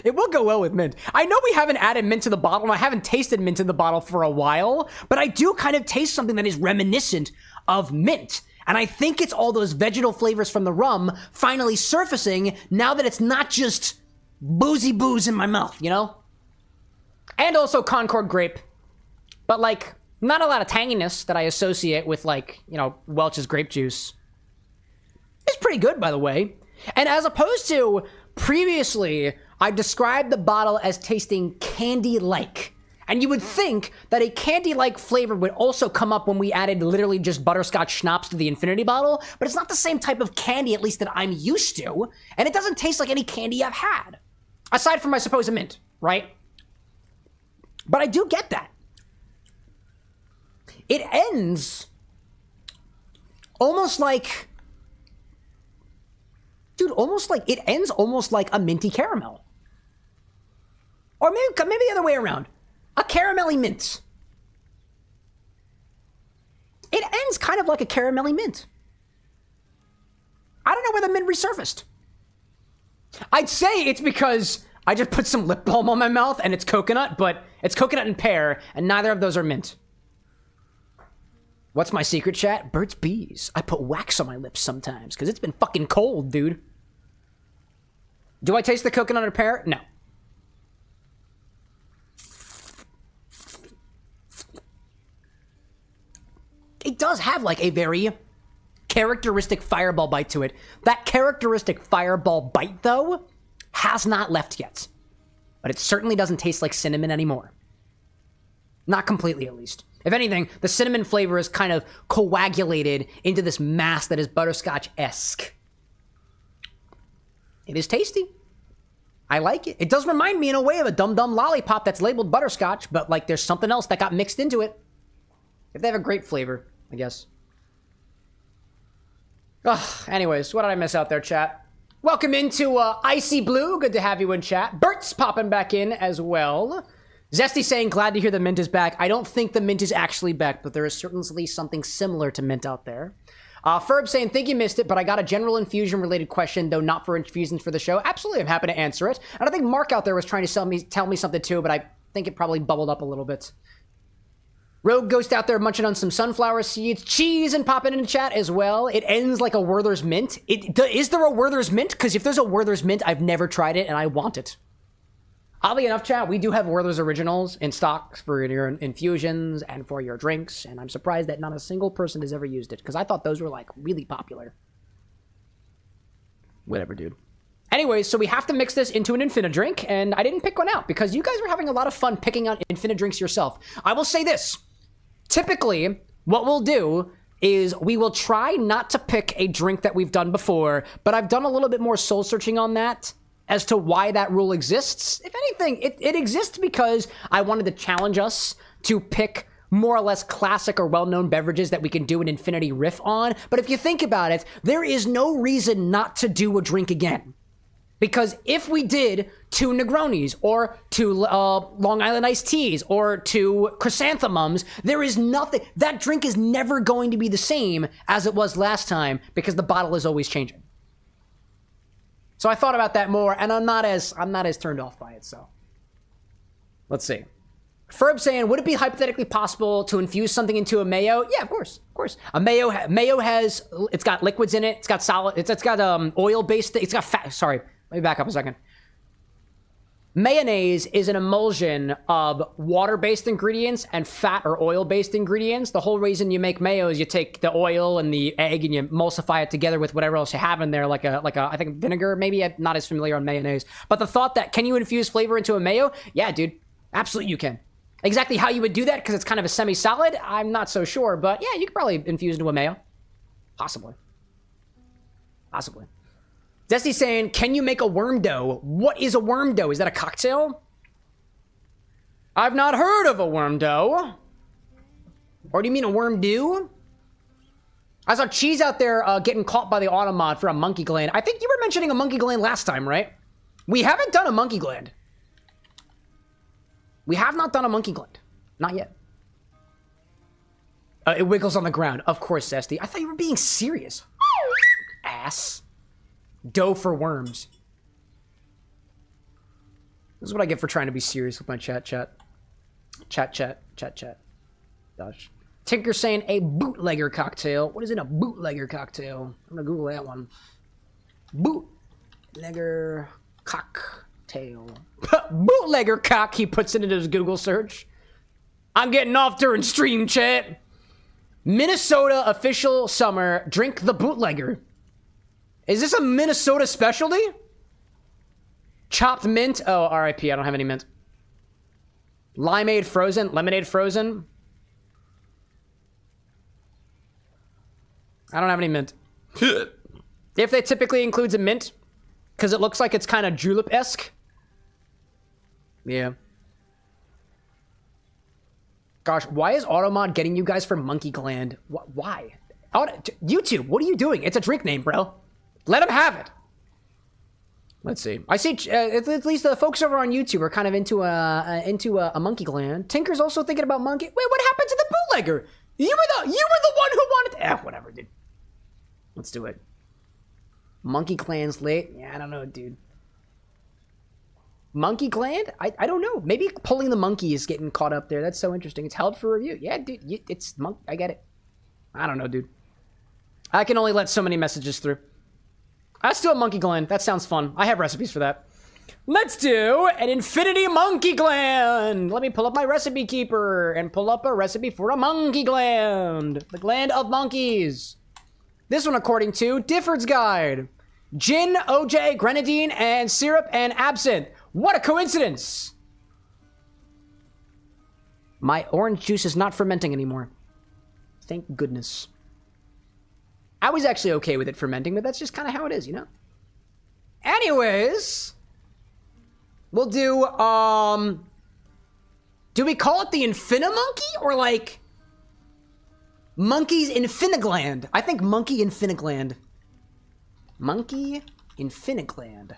Speaker 1: It will go well with mint. I know we haven't added mint to the bottle, and I haven't tasted mint in the bottle for a while, but I do kind of taste something that is reminiscent of mint. And I think it's all those vegetal flavors from the rum finally surfacing now that it's not just boozy booze in my mouth, you know? And also Concord grape. But, like, not a lot of tanginess that I associate with, like, you know, Welch's grape juice. It's pretty good, by the way. And as opposed to previously, I described the bottle as tasting candy-like. And you would think that a candy-like flavor would also come up when we added literally just butterscotch schnapps to the Infinity bottle, but it's not the same type of candy, at least that I'm used to, and it doesn't taste like any candy I've had. Aside from, I suppose, a mint, right? But I do get that. It ends almost like... Dude, it ends almost like a minty caramel. Or maybe the other way around. A caramelly mint. It ends kind of like a caramelly mint. I don't know where the mint resurfaced. I'd say it's because I just put some lip balm on my mouth and it's coconut, but it's coconut and pear, and neither of those are mint. What's my secret, chat? Burt's Bees. I put wax on my lips sometimes because it's been fucking cold, dude. Do I taste the coconut or pear? No. It does have like a very characteristic fireball bite to it. That characteristic fireball bite, though, has not left yet. But it certainly doesn't taste like cinnamon anymore. Not completely, at least. If anything, the cinnamon flavor is kind of coagulated into this mass that is butterscotch-esque. It is tasty. I like it. It does remind me in a way of a Dum Dum lollipop that's labeled butterscotch, but like there's something else that got mixed into it. If they have a grape flavor, I guess. Ugh, anyways, what did I miss out there, chat? Welcome into Icy Blue. Good to have you in chat. Bert's popping back in as well. Zesty saying, glad to hear the mint is back. I don't think the mint is actually back, but there is certainly something similar to mint out there. Ferb saying, think you missed it, but I got a general infusion-related question, though not for infusions for the show. Absolutely, I'm happy to answer it. And I think Mark out there was trying to tell me something too, but I think it probably bubbled up a little bit. Rogue Ghost out there munching on some sunflower seeds. Cheese and popping in the chat as well. It ends like a Werther's Mint. Is there a Werther's Mint? Because if there's a Werther's Mint, I've never tried it, and I want it. Oddly enough, chat, we do have Werther's Originals in stock for your infusions and for your drinks, and I'm surprised that not a single person has ever used it, because I thought those were, like, really popular. Whatever, dude. Anyways, so we have to mix this into an Infini-Drink, and I didn't pick one out, because you guys were having a lot of fun picking out Infini-Drinks yourself. I will say this. Typically, what we'll do is we will try not to pick a drink that we've done before, but I've done a little bit more soul-searching on that as to why that rule exists. If anything, it exists because I wanted to challenge us to pick more or less classic or well-known beverages that we can do an infinity riff on. But if you think about it, there is no reason not to do a drink again. Because if we did 2 Negronis, or 2 Long Island iced teas, or 2 chrysanthemums, there is nothing, that drink is never going to be the same as it was last time, because the bottle is always changing. So I thought about that more, and I'm not as turned off by it, so. Let's see. Ferb saying, would it be hypothetically possible to infuse something into a mayo? Yeah, of course. A mayo has, it's got liquids in it, it's got solid, it's got oil-based, it's got fat, sorry. Let me back up a second. Mayonnaise is an emulsion of water-based ingredients and fat or oil-based ingredients. The whole reason you make mayo is you take the oil and the egg and you emulsify it together with whatever else you have in there, like a I think vinegar. Maybe I'm not as familiar on mayonnaise. But the thought that, can you infuse flavor into a mayo? Yeah, dude. Absolutely you can. Exactly how you would do that, because it's kind of a semi-solid, I'm not so sure. But yeah, you could probably infuse into a mayo. Possibly. Destiny's saying, can you make a worm dough? What is a worm dough? Is that a cocktail? I've not heard of a worm dough. Or do you mean a worm dew? I saw Cheese out there getting caught by the Automod for a monkey gland. I think you were mentioning a monkey gland last time, right? We haven't done a monkey gland. We have not done a monkey gland. Not yet. It wiggles on the ground. Of course, Zesty. I thought you were being serious. Ass. Dough for worms. This is what I get for trying to be serious with my chat. Gosh. Tinker saying a bootlegger cocktail. What is in a bootlegger cocktail? I'm gonna Google that one. Bootlegger cocktail. Bootlegger cock, he puts it into his Google search. I'm getting off during stream chat. Minnesota official summer, drink the bootlegger. Is this a Minnesota specialty? Chopped mint. Oh, RIP, I don't have any mint. Limeade frozen, lemonade frozen. I don't have any mint. If that typically includes a mint, because it looks like it's kind of julep-esque. Yeah. Gosh, why is Automod getting you guys for Monkey Gland? Why? YouTube, what are you doing? It's a drink name, bro. Let him have it. Let's see. I see. At least the folks over on YouTube are kind of into a monkey gland. Tinker's also thinking about monkey. Wait, what happened to the bootlegger? You were the one who wanted. Whatever, dude. Let's do it. Monkey gland's late. Yeah, I don't know, dude. Monkey gland? I don't know. Maybe pulling the monkey is getting caught up there. That's so interesting. It's held for review. Yeah, dude. It's monk. I get it. I don't know, dude. I can only let so many messages through. Let's do a monkey gland. That sounds fun. I have recipes for that. Let's do an infinity monkey gland. Let me pull up my recipe keeper and pull up a recipe for a monkey gland. The gland of monkeys. This one, according to Difford's Guide. Gin, OJ, Grenadine, and syrup and absinthe. What a coincidence. My orange juice is not fermenting anymore. Thank goodness. I was actually okay with it fermenting, but that's just kind of how it is, you know? Anyways, we'll do we call it the Infini-Monkey or like Monkey's Infini-Gland? I think Monkey Infini-Gland. Monkey Infini-Gland.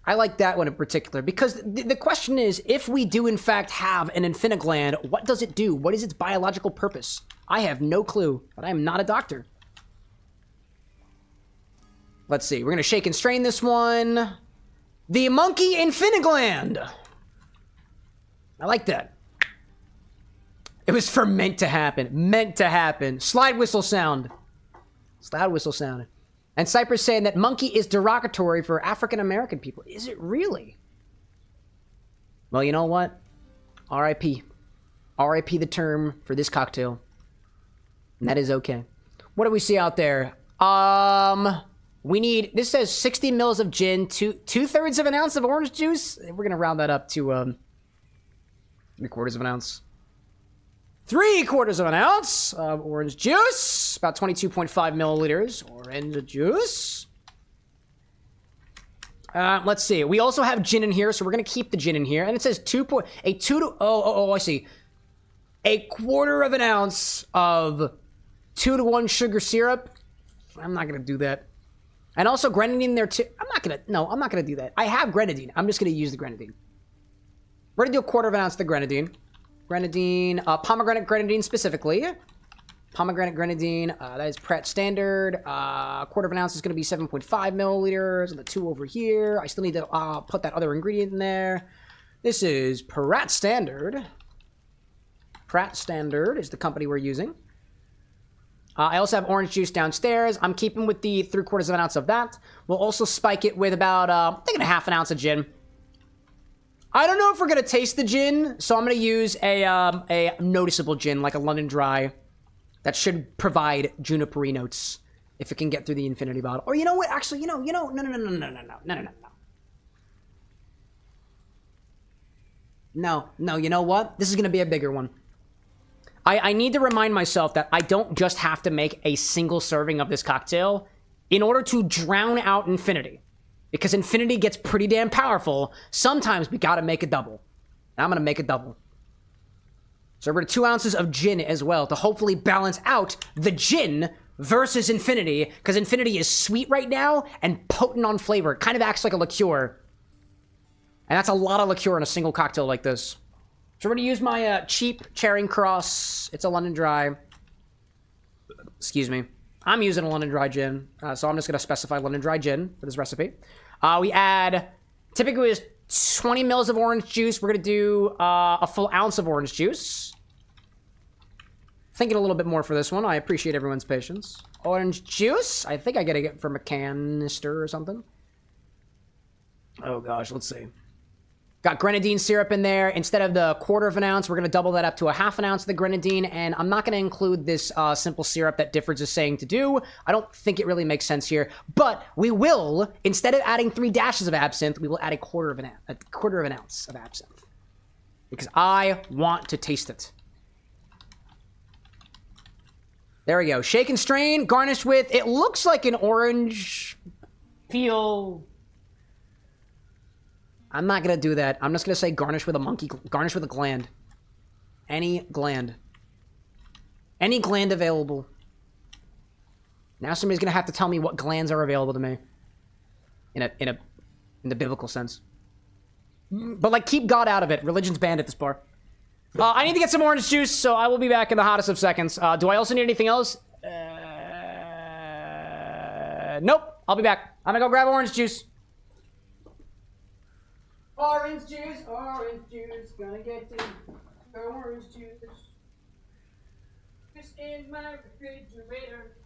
Speaker 1: I like that one in particular because the question is, if we do in fact have an Infini-Gland, what does it do? What is its biological purpose? I have no clue, but I am not a doctor. Let's see. We're going to shake and strain this one. The Monkey Infini-Gland. I like that. It was for meant to happen. Meant to happen. Slide whistle sound. Slide whistle sound. And Cypress saying that monkey is derogatory for African-American people. Is it really? Well, you know what? R.I.P. R.I.P. the term for this cocktail. And that is okay. What do we see out there? We need, this says 60 mils of gin, two-thirds of an ounce of orange juice. We're going to round that up to 3/4 of an ounce. 3/4 of an ounce of orange juice. About 22.5 milliliters. Orange juice. Let's see. We also have gin in here, so we're going to keep the gin in here. And it says I see. 1/4 of an ounce of 2-to-1 sugar syrup. I'm not going to do that. And also grenadine there too. I'm not going to do that. I have grenadine. I'm just going to use the grenadine. We're going to do 1/4 of an ounce of the grenadine. Grenadine, pomegranate grenadine specifically. Pomegranate grenadine, that is Pratt standard. 1/4 of an ounce is going to be 7.5 milliliters. And the 2 over here. I still need to put that other ingredient in there. This is Pratt standard. Pratt standard is the company we're using. I also have orange juice downstairs. I'm keeping with the 3/4 of an ounce of that. We'll also spike it with about, I'm thinking 1/2 ounce of gin. I don't know if we're going to taste the gin, so I'm going to use a noticeable gin, like a London Dry. That should provide juniper-y notes, if it can get through the infinity bottle. Or you know what? Actually, no, no. No, you know what? This is going to be a bigger one. I need to remind myself that I don't just have to make a single serving of this cocktail in order to drown out infinity. Because infinity gets pretty damn powerful. Sometimes we gotta make a double. And I'm gonna make a double. So we're gonna 2 ounces of gin as well to hopefully balance out the gin versus infinity. Because infinity is sweet right now and potent on flavor. It kind of acts like a liqueur. And that's a lot of liqueur in a single cocktail like this. So we're gonna use my cheap Charing Cross. It's a London Dry. Excuse me. I'm using a London Dry gin. So I'm just gonna specify London Dry gin for this recipe. We add, typically it's 20 mils of orange juice. We're gonna do a full ounce of orange juice. Thinking a little bit more for this one. I appreciate everyone's patience. Orange juice. I think I gotta get from a canister or something. Oh gosh, let's see. Got grenadine syrup in there. Instead of the 1/4 of an ounce, we're going to double that up to 1/2 an ounce of the grenadine. And I'm not going to include this simple syrup that Diffords is saying to do. I don't think it really makes sense here. But we will, instead of adding 3 dashes of absinthe, we will add a quarter of an ounce of absinthe. Because I want to taste it. There we go. Shake and strain. Garnish with, it looks like an orange peel. I'm not going to do that. I'm just going to say garnish with a monkey. Garnish with a gland. Any gland. Any gland available. Now somebody's going to have to tell me what glands are available to me. In the biblical sense. But, like, keep God out of it. Religion's banned at this bar. I need to get some orange juice, so I will be back in the hottest of seconds. Do I also need anything else? Nope. I'll be back. I'm going to go grab orange juice. Orange juice, gonna get the orange juice. Just in my refrigerator.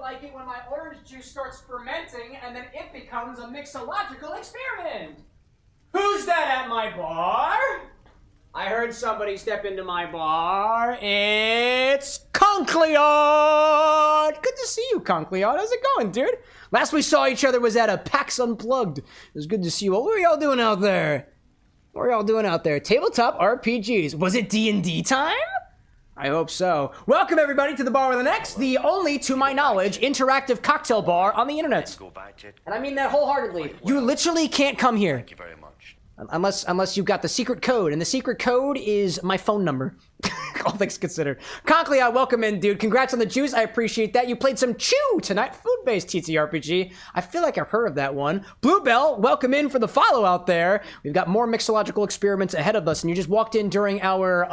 Speaker 1: Like it when my orange juice starts fermenting and then it becomes a mixological experiment. Who's that at my bar? I heard somebody step into my bar. It's Concleon! Good to see you, Concleon. How's it going, dude? Last we saw each other was at a PAX Unplugged. It was good to see you. What were y'all doing out there? What were y'all doing out there? Tabletop RPGs. Was it D&D time? I hope so. Welcome, everybody, to the Bar with an X, the only, to my knowledge, interactive cocktail bar on the internet. And I mean that wholeheartedly. You literally can't come here.
Speaker 12: Thank you very much.
Speaker 1: Unless you've got the secret code, and the secret code is my phone number. All things considered. Conkley, welcome in, dude. Congrats on the juice. I appreciate that. You played some Chew tonight, food-based TTRPG. I feel like I've heard of that one. Bluebell, welcome in for the follow out there. We've got more mixological experiments ahead of us, and you just walked in during our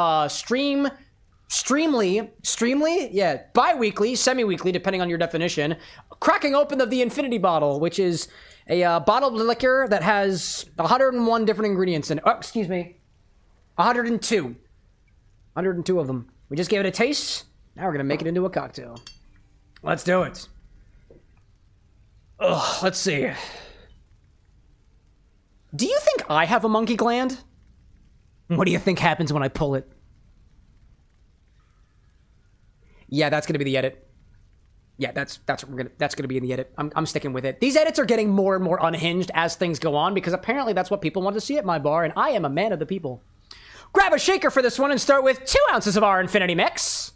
Speaker 1: Streamly? Yeah, bi-weekly, semi-weekly, depending on your definition. Cracking open of the Infinity bottle, which is a bottle of liquor that has 101 different ingredients in it. Oh, excuse me. 102. 102 of them. We just gave it a taste. Now we're going to make it into a cocktail. Let's do it. Ugh, let's see. Do you think I have a monkey gland? What do you think happens when I pull it? Yeah, that's gonna be the edit. Yeah, that's gonna be in the edit. I'm sticking with it. These edits are getting more and more unhinged as things go on because apparently that's what people want to see at my bar, and I am a man of the people. Grab a shaker for this one and start with 2 ounces of our Infinity Mix.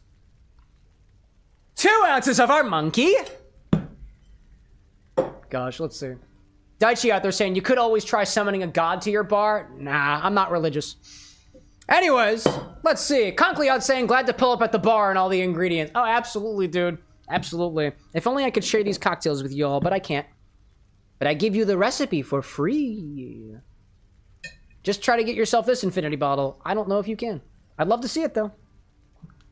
Speaker 1: 2 ounces of our monkey. Gosh, let's see. Daichi out there saying you could always try summoning a god to your bar. Nah, I'm not religious. Anyways, let's see. Conkley saying glad to pull up at the bar and all the ingredients. Oh, absolutely, dude. Absolutely. If only I could share these cocktails with you all, but I can't. But I give you the recipe for free. Just try to get yourself this Infinity bottle. I don't know if you can. I'd love to see it, though.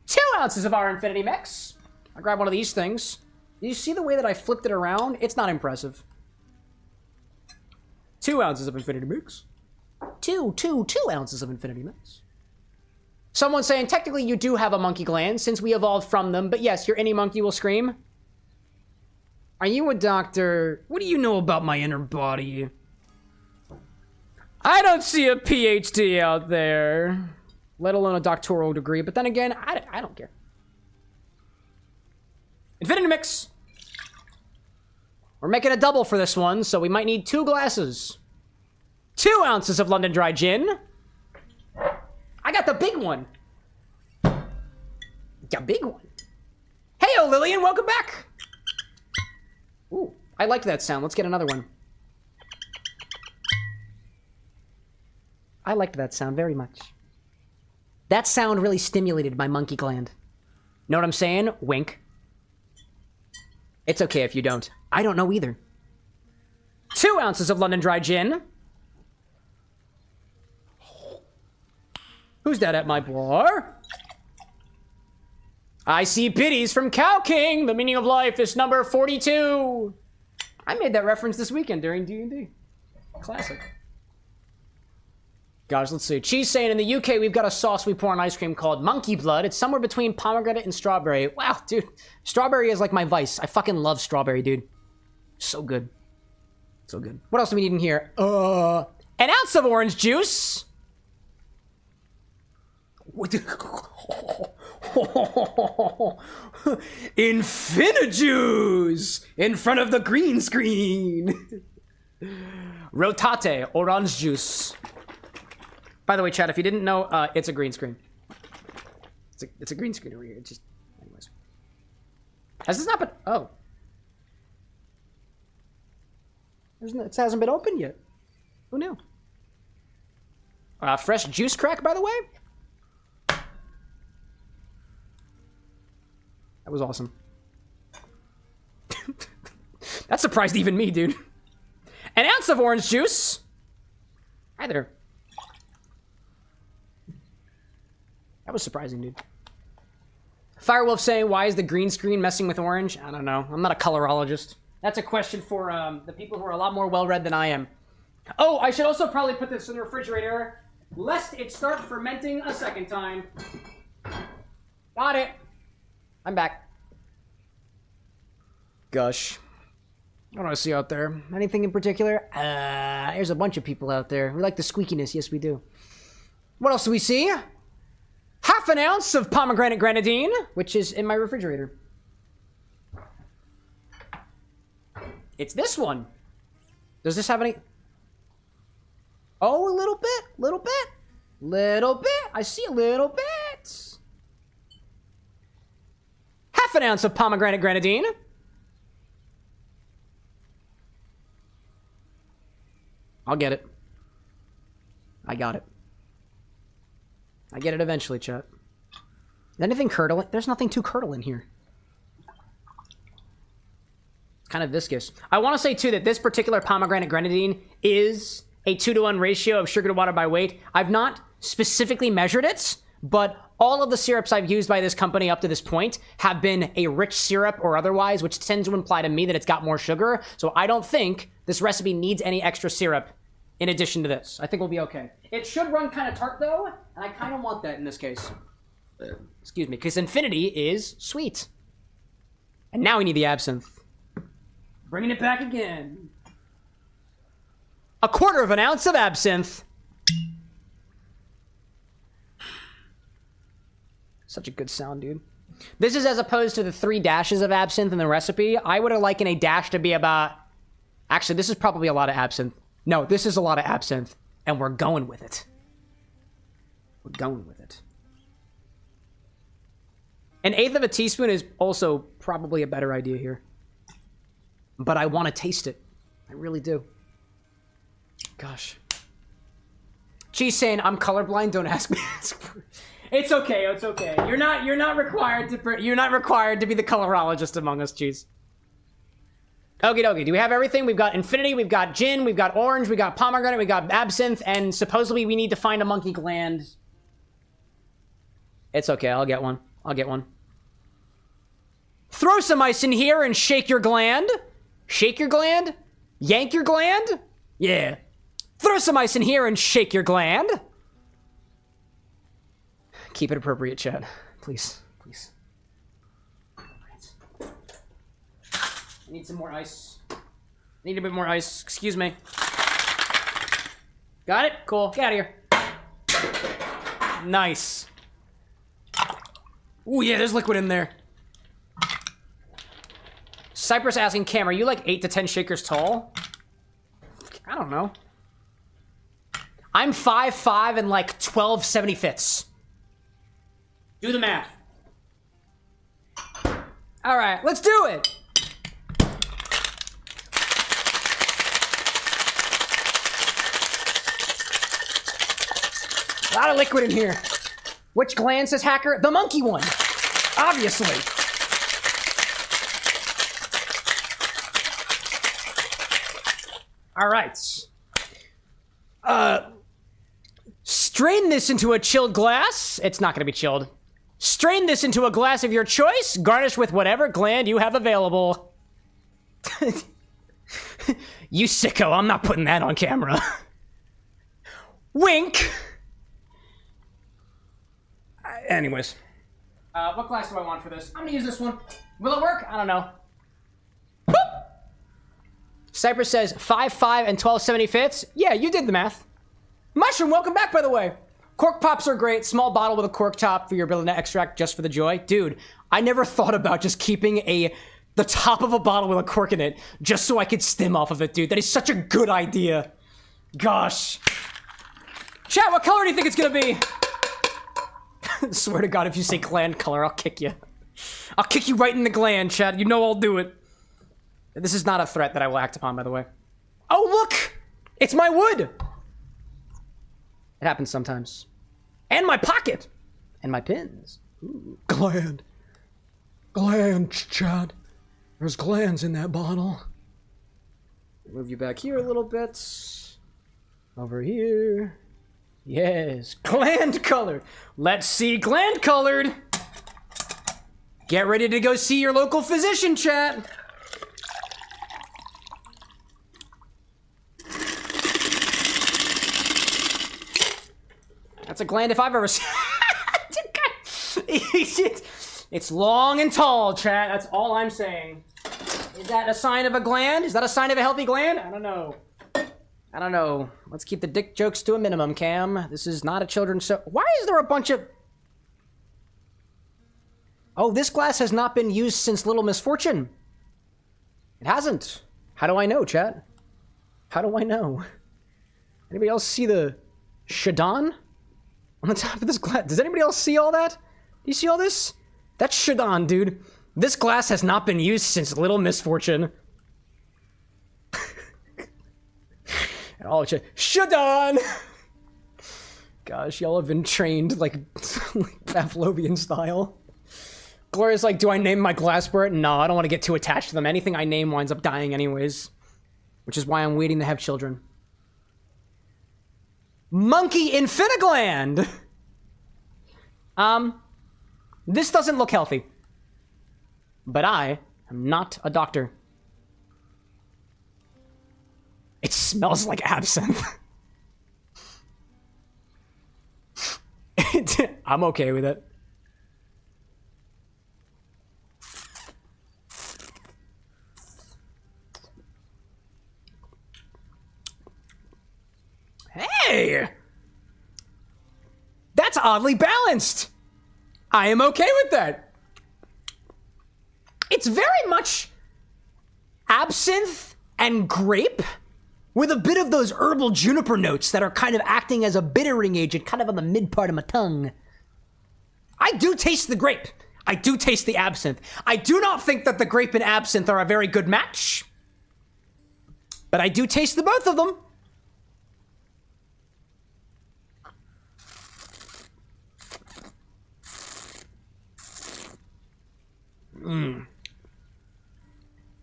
Speaker 1: 2 ounces of our Infinity Mix. I'll grab one of these things. You see the way that I flipped it around? It's not impressive. 2 ounces of Infinity Mix. 2 ounces of Infinity Mix. Someone saying, technically you do have a monkey gland since we evolved from them, but yes, your any monkey will scream. Are you a doctor? What do you know about my inner body? I don't see a PhD out there, let alone a doctoral degree, but then again, I don't care. Infinity Mix. We're making a double for this one, so we might need 2 glasses. 2 ounces of London Dry Gin. I got the big one. The big one. Hey-o, Lillian, welcome back. Ooh, I liked that sound. Let's get another one. I liked that sound very much. That sound really stimulated my monkey gland. Know what I'm saying? Wink. It's okay if you don't. I don't know either. 2 ounces of London Dry Gin. Who's that at my bar? I see biddies from Cow King. The meaning of life is number 42. I made that reference this weekend during D&D. Classic. Gosh, let's see. Cheese saying in the UK, we've got a sauce we pour on ice cream called Monkey Blood. It's somewhere between pomegranate and strawberry. Wow, dude. Strawberry is like my vice. I fucking love strawberry, dude. So good. So good. What else do we need in here? An ounce of orange juice. Infini-Juice in front of the green screen. Rotate orange juice. By the way, chat, if you didn't know, it's a green screen. It's a green screen over here. It's just, anyways. Has this not been? Oh, it hasn't been opened yet. Who knew? Fresh juice crack, by the way. That was awesome. That surprised even me, dude. An ounce of orange juice. Hi there. That was surprising, dude. Firewolf saying, why is the green screen messing with orange? I don't know. I'm not a colorologist. That's a question for the people who are a lot more well-read than I am. Oh, I should also probably put this in the refrigerator, lest it start fermenting a second time. Got it. I'm back. Gosh. What do I see out there? Anything in particular? There's a bunch of people out there. We like the squeakiness. Yes, we do. What else do we see? Half an ounce of pomegranate grenadine, which is in my refrigerator. It's this one. Does this have any? Oh, a little bit, little bit, little bit. I see a little bit. half an ounce of pomegranate grenadine. I'll get it. I got it. I get it eventually, chat. Is anything curdling? There's nothing too curdle in here. It's kind of viscous. I want to say, too, that this particular pomegranate grenadine is a 2-to-1 ratio of sugar to water by weight. I've not specifically measured it, but all of the syrups I've used by this company up to this point have been a rich syrup or otherwise, which tends to imply to me that it's got more sugar. So I don't think this recipe needs any extra syrup in addition to this. I think we'll be okay. It should run kind of tart, though, and I kind of want that in this case. Excuse me, because Infinity is sweet. And now we need the absinthe. Bringing it back again. 1/4 ounce of absinthe. Such a good sound, dude. This is as opposed to the 3 dashes of absinthe in the recipe. I would have likened a dash to be about... Actually, this is probably a lot of absinthe. No, this is a lot of absinthe, and we're going with it. We're going with it. 1/8 teaspoon is also probably a better idea here. But I want to taste it. I really do. Gosh. Cheese saying, I'm colorblind, don't ask me. It's okay, it's okay. You're not required to be the colorologist among us, Cheese. Okie dokie, do we have everything? We've got Infinity, we've got gin, we've got orange, we've got pomegranate, we've got absinthe, and supposedly we need to find a monkey gland. It's okay, I'll get one. I'll get one. Throw some ice in here and shake your gland. Shake your gland? Yank your gland? Yeah. Throw some ice in here and shake your gland. Keep it appropriate, chat. Please, please. I need some more ice. I need a bit more ice. Excuse me. Got it? Cool. Get out of here. Nice. Ooh, yeah, there's liquid in there. Cypress asking Cam, are you like 8 to 10 shakers tall? I don't know. I'm 5'5" and like 12 75ths. Do the math. All right, let's do it. A lot of liquid in here. Which gland says hacker? The monkey one, obviously. All right. Strain this into a chilled glass. It's not going to be chilled. Strain this into a glass of your choice. Garnish with whatever gland you have available. You sicko, I'm not putting that on camera. Wink. Anyways. What glass do I want for this? I'm going to use this one. Will it work? I don't know. Whoop. Cypress says 5'5" and 12 75ths. Yeah, you did the math. Mushroom, welcome back, by the way. Cork pops are great. Small bottle with a cork top for your Berliner extract just for the joy. Dude, I never thought about just keeping the top of a bottle with a cork in it just so I could stim off of it, dude. That is such a good idea. Gosh. Chat, what color do you think it's gonna be? Swear to God, if you say gland color, I'll kick you. I'll kick you right in the gland, chat. You know I'll do it. This is not a threat that I will act upon, by the way. Oh, look! It's my wood! It happens sometimes. And my pocket! And my pins. Ooh. Gland. Gland, Chad. There's glands in that bottle. Move you back here a little bit. Over here. Yes. Gland colored. Let's see gland colored. Get ready to go see your local physician, chat. That's a gland if I've ever seen. It's long and tall, chat. That's all I'm saying. Is that a sign of a gland? Is that a sign of a healthy gland? I don't know. I don't know. Let's keep the dick jokes to a minimum, Cam. This is not a children's show. Why is there a bunch of... Oh, this glass has not been used since Little Misfortune. It hasn't. How do I know, chat? How do I know? Anybody else see the Shadon on the top of this glass? Does anybody else see all that? Do you see all this? That's Shadon, dude. This glass has not been used since Little Misfortune. Oh, Shadon! Gosh, y'all have been trained like Pavlovian style. Gloria's like, do I name my glassbird? No, I don't want to get too attached to them. Anything I name winds up dying anyways. Which is why I'm waiting to have children. Monkey Infini-Gland! This doesn't look healthy. But I am not a doctor. It smells like absinthe. I'm okay with it. Hey! That's oddly balanced. I am okay with that. It's very much absinthe and grape with a bit of those herbal juniper notes that are kind of acting as a bittering agent kind of on the mid part of my tongue. I do taste the grape. I do taste the absinthe. I do not think that the grape and absinthe are a very good match. But I do taste the both of them.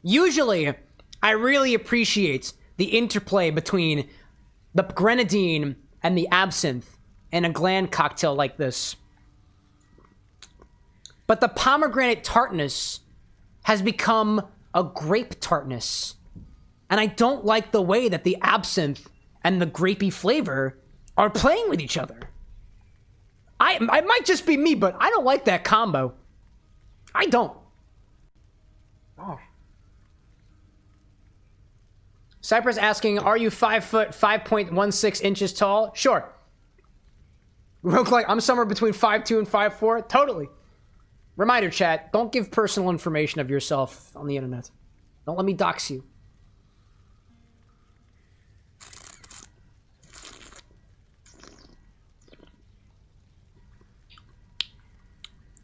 Speaker 1: Usually, I really appreciate the interplay between the Grenadine and the absinthe in a gland cocktail like this. But the pomegranate tartness has become a grape tartness. And I don't like the way that the absinthe and the grapey flavor are playing with each other. I might just be me, but I don't like that combo. I don't. Oh. Cypress asking, are you 5 foot 5.16 inches tall? Sure. Roguelike, I'm somewhere between 5'2" and 5'4". Totally. Reminder, chat, don't give personal information of yourself on the internet. Don't let me dox you.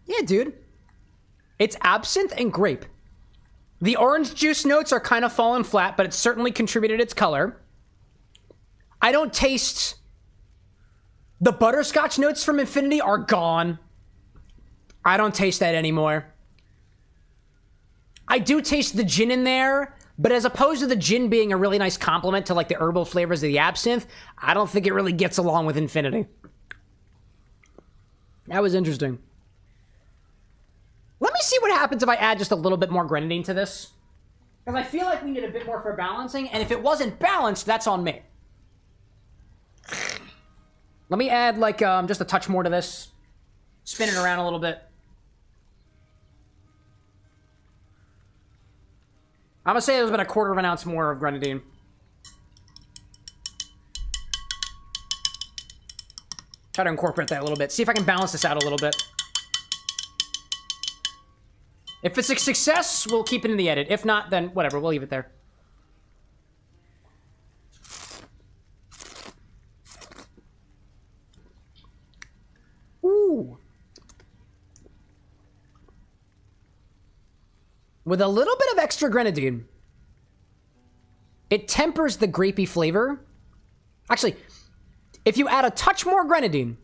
Speaker 1: Yeah, dude. It's absinthe and grape. The orange juice notes are kind of falling flat, but it's certainly contributed its color. I don't taste... The butterscotch notes from Infinity are gone. I don't taste that anymore. I do taste the gin in there, but as opposed to the gin being a really nice complement to like the herbal flavors of the absinthe, I don't think it really gets along with Infinity. That was interesting. Let me see what happens if I add just a little bit more grenadine to this. Because I feel like we need a bit more for balancing, and if it wasn't balanced, that's on me. Let me add, like, just a touch more to this. Spin it around a little bit. I'm gonna say there's about a 1/4 of an ounce more of grenadine. Try to incorporate that a little bit. See if I can balance this out a little bit. If it's a success, we'll keep it in the edit. If not, then whatever, we'll leave it there. Ooh. With a little bit of extra grenadine, it tempers the grapey flavor. Actually, if you add a touch more grenadine,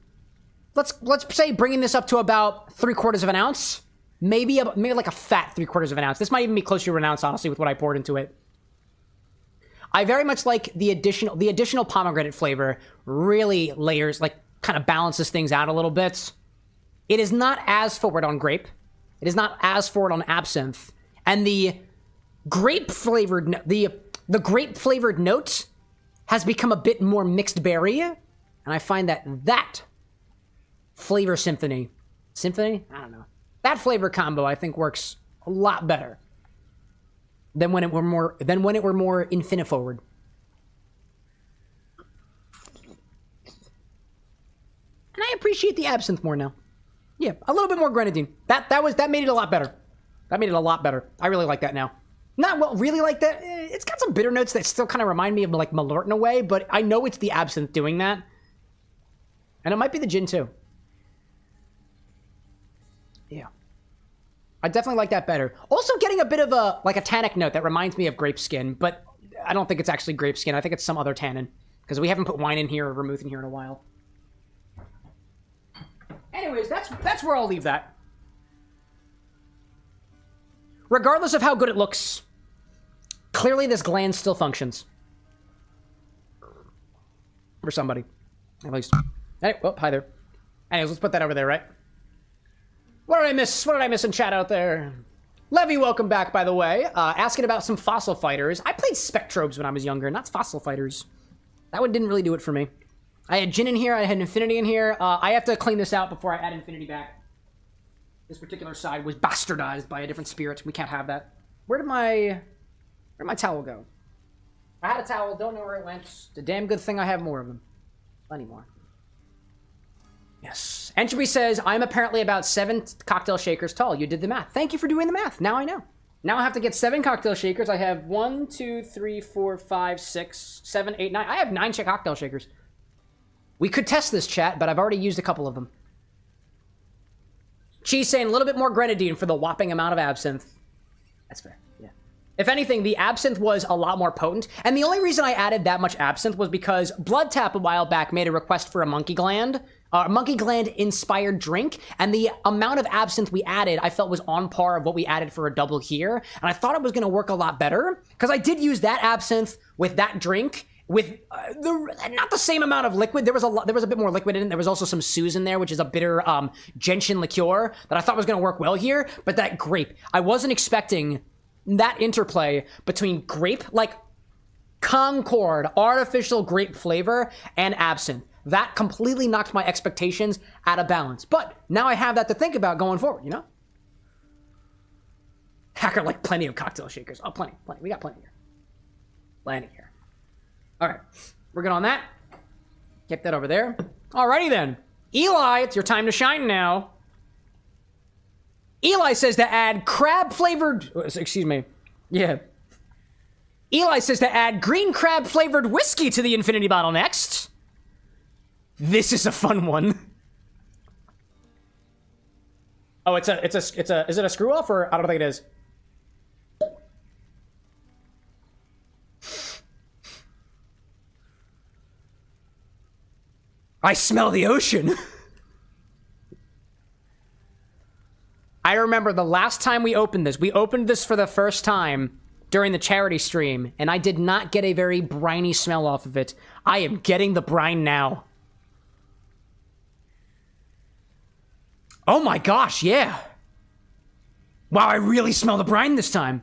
Speaker 1: let's say bringing this up to about 3/4 of an ounce. Maybe like a fat 3/4 of an ounce. This might even be closer to an ounce, honestly, with what I poured into it. I very much like the additional pomegranate flavor. Really layers, like, kind of balances things out a little bit. It is not as forward on grape. It is not as forward on absinthe. And the grape flavored the grape flavored note has become a bit more mixed berry, and I find that flavor symphony, I don't know. That flavor combo, I think, works a lot better than when it were more infini-forward. And I appreciate the absinthe more now. Yeah, a little bit more grenadine. That made it a lot better. That made it a lot better. I really like that now. Not well, really like that. It's got some bitter notes that still kind of remind me of like Malort in a way, but I know it's the absinthe doing that. And it might be the gin too. Yeah. I definitely like that better. Also getting a bit of a, like a tannic note that reminds me of grape skin, but I don't think it's actually grape skin. I think it's some other tannin. Because we haven't put wine in here or vermouth in here in a while. Anyways, that's where I'll leave that. Regardless of how good it looks, clearly this gland still functions. For somebody. At least. Hey, oh, hi there. Anyways, let's put that over there, right? What did I miss? What did I miss in chat out there? Levy, welcome back, by the way. Asking about some fossil fighters. I played Spectrobes when I was younger, not fossil fighters. That one didn't really do it for me. I had Gin in here, I had Infinity in here. I have to clean this out before I add Infinity back. This particular side was bastardized by a different spirit. We can't have that. Where'd my towel go? I had a towel, don't know where it went. It's a damn good thing I have more of them. Plenty more. Yes. Entropy says, I'm apparently about 7 cocktail shakers tall. You did the math. Thank you for doing the math. Now I know. Now I have to get 7 cocktail shakers. I have 1, 2, 3, 4, 5, 6, 7, 8, 9. I have 9 cocktail shakers. We could test this, chat, but I've already used a couple of them. Cheese saying a little bit more Grenadine for the whopping amount of absinthe. That's fair, yeah. If anything, the absinthe was a lot more potent, and the only reason I added that much absinthe was because Blood Tap a while back made a request for a monkey gland inspired drink, and the amount of absinthe we added I felt was on par of what we added for a double here, and I thought it was gonna work a lot better, because I did use that absinthe with that drink, with not the same amount of liquid. There was a bit more liquid in it. There was also some Suze in there, which is a bitter gentian liqueur that I thought was gonna work well here, but that grape, I wasn't expecting that interplay between grape, like Concord, artificial grape flavor, and absinthe. That completely knocked my expectations out of balance. But now I have that to think about going forward, you know? Hacker, like, plenty of cocktail shakers. Oh, plenty. We got plenty here. Plenty here. All right. We're good on that. Keep that over there. Alrighty then. Eli, it's your time to shine now. Eli says to add crab-flavored... Excuse me. Yeah. Eli says to add green crab-flavored whiskey to the infinity bottle next. This is a fun one. Oh, is it a screw off or I don't think it is. I smell the ocean. I remember the last time we opened this for the first time during the charity stream, and I did not get a very briny smell off of it. I am getting the brine now. Oh my gosh, yeah. Wow, I really smell the brine this time.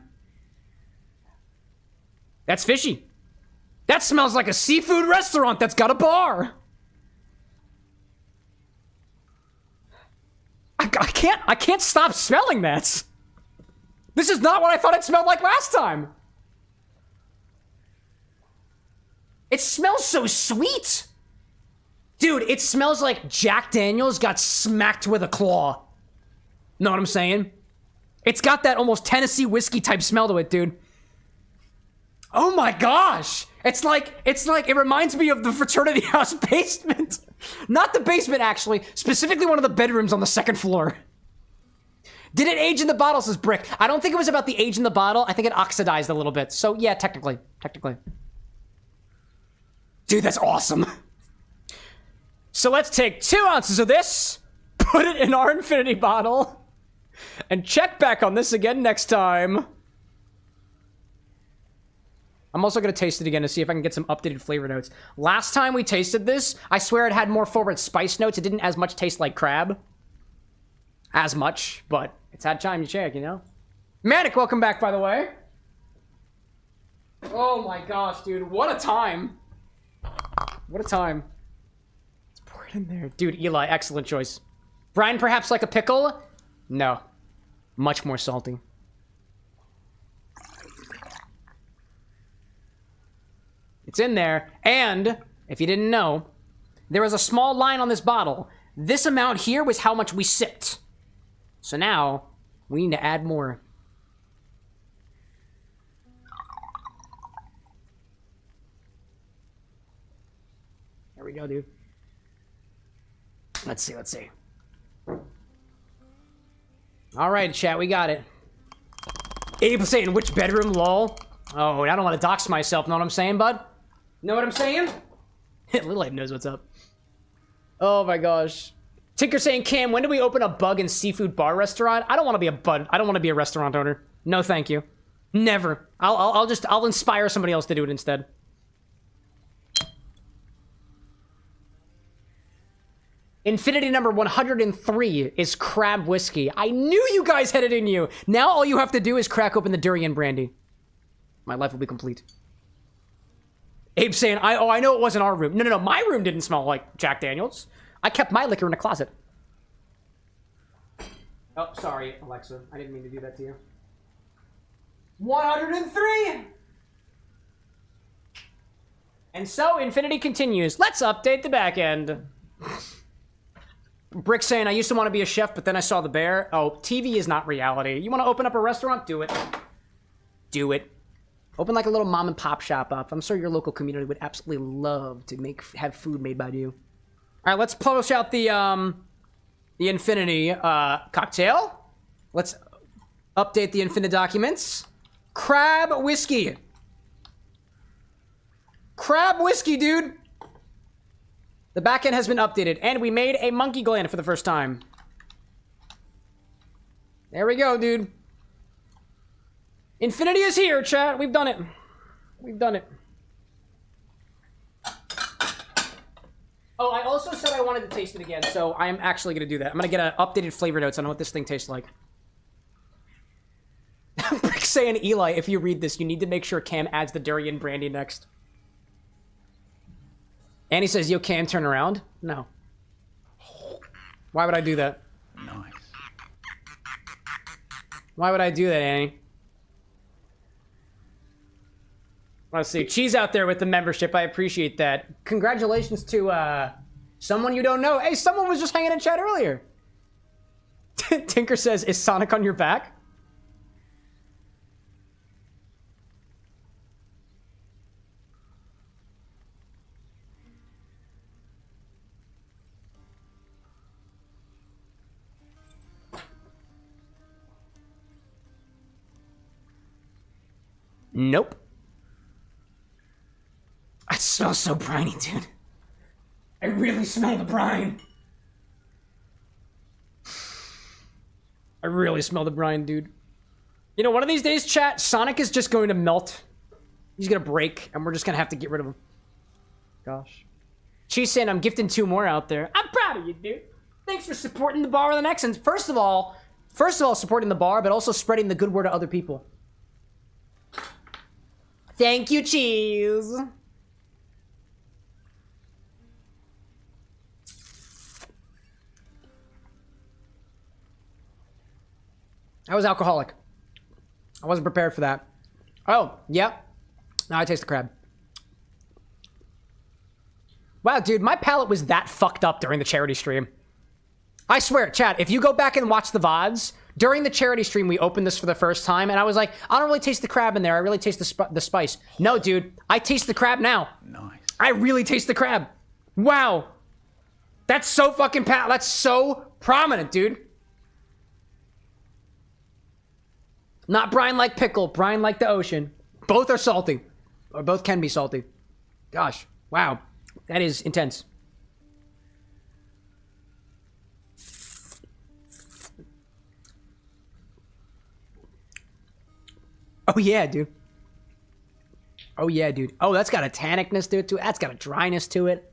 Speaker 1: That's fishy. That smells like a seafood restaurant that's got a bar. I can't stop smelling that. This is not what I thought it smelled like last time. It smells so sweet. Dude, it smells like Jack Daniels got smacked with a claw. Know what I'm saying? It's got that almost Tennessee whiskey type smell to it, dude. Oh my gosh. It reminds me of the fraternity house basement. Not the basement, actually. Specifically one of the bedrooms on the second floor. Did it age in the bottle, says Brick? I don't think it was about the age in the bottle. I think it oxidized a little bit. So yeah, technically. Dude, that's awesome. So let's take 2 ounces of this, put it in our infinity bottle, and check back on this again next time. I'm also gonna taste it again to see if I can get some updated flavor notes. Last time we tasted this, I swear it had more forward spice notes. It didn't as much taste like crab. As much, but it's had time to check, you know? Manic, welcome back, by the way. Oh my gosh, dude, what a time. What a time. Let's pour it in there. Dude, Eli, excellent choice. Brine, perhaps like a pickle? No. Much more salty. It's in there, and, if you didn't know, there was a small line on this bottle. This amount here was how much we sipped. So now, we need to add more. There we go, dude. Let's see. All right, chat, we got it. Abe saying, which bedroom, lol? Oh, I don't want to dox myself, know what I'm saying, bud? Know what I'm saying? Little Abe knows what's up. Oh my gosh. Tinker saying, Cam, when do we open a bug and seafood bar restaurant? I don't want to be a bud. I don't want to be a restaurant owner. No, thank you. Never. I'll inspire somebody else to do it instead. Infinity number 103 is crab whiskey. I knew you guys had it in you. Now all you have to do is crack open the durian brandy. My life will be complete. Abe saying, I know it wasn't our room. No, my room didn't smell like Jack Daniels. I kept my liquor in a closet. Oh, sorry, Alexa. I didn't mean to do that to you. 103! And so, Infinity continues. Let's update the back end. Brick saying, I used to want to be a chef, but then I saw the bear. Oh, TV is not reality. You want to open up a restaurant? Do it. Do it. Open like a little mom and pop shop up. I'm sure your local community would absolutely love to have food made by you. All right, let's push out the Infinity cocktail. Let's update the Infinity documents. Crab whiskey. Crab whiskey, dude. The backend has been updated, and we made a monkey gland for the first time. There we go, dude. Infinity is here, chat. We've done it. We've done it. Oh, I also said I wanted to taste it again, so I'm actually going to do that. I'm going to get an updated flavor notes on what this thing tastes like. Brick saying, Eli, if you read this, you need to make sure Cam adds the durian brandy next. Annie says, yo, Cam, turn around? No. Why would I do that?
Speaker 3: Nice.
Speaker 1: Why would I do that, Annie? Let's see. Cheese out there with the membership. I appreciate that. Congratulations to someone you don't know. Hey, someone was just hanging in chat earlier. Tinker says, is Sonic on your back? Nope. It smells so briny, dude. I really smell the brine. I really smell the brine, dude. You know, one of these days, chat, Sonic is just going to melt. He's going to break, and we're just going to have to get rid of him. Gosh. She's saying I'm gifting 2 more out there. I'm proud of you, dude. Thanks for supporting the bar with an X. And first of all, supporting the bar, but also spreading the good word to other people. Thank you, Cheese. I was alcoholic. I wasn't prepared for that. Oh, yep. Now I taste the crab. Wow, dude, my palate was that fucked up during the charity stream. I swear, chat, if you go back and watch the VODs, during the charity stream, we opened this for the first time, and I was like, I don't really taste the crab in there. I really taste the spice. No, dude, I taste the crab now.
Speaker 3: Nice.
Speaker 1: I really taste the crab. Wow. That's so fucking that's so prominent, dude. Not brine like pickle, brine like the ocean. Both are salty. Or both can be salty. Gosh, wow. That is intense. Oh yeah, dude. Oh yeah, dude. Oh, that's got a tannicness to it, too. That's got a dryness to it.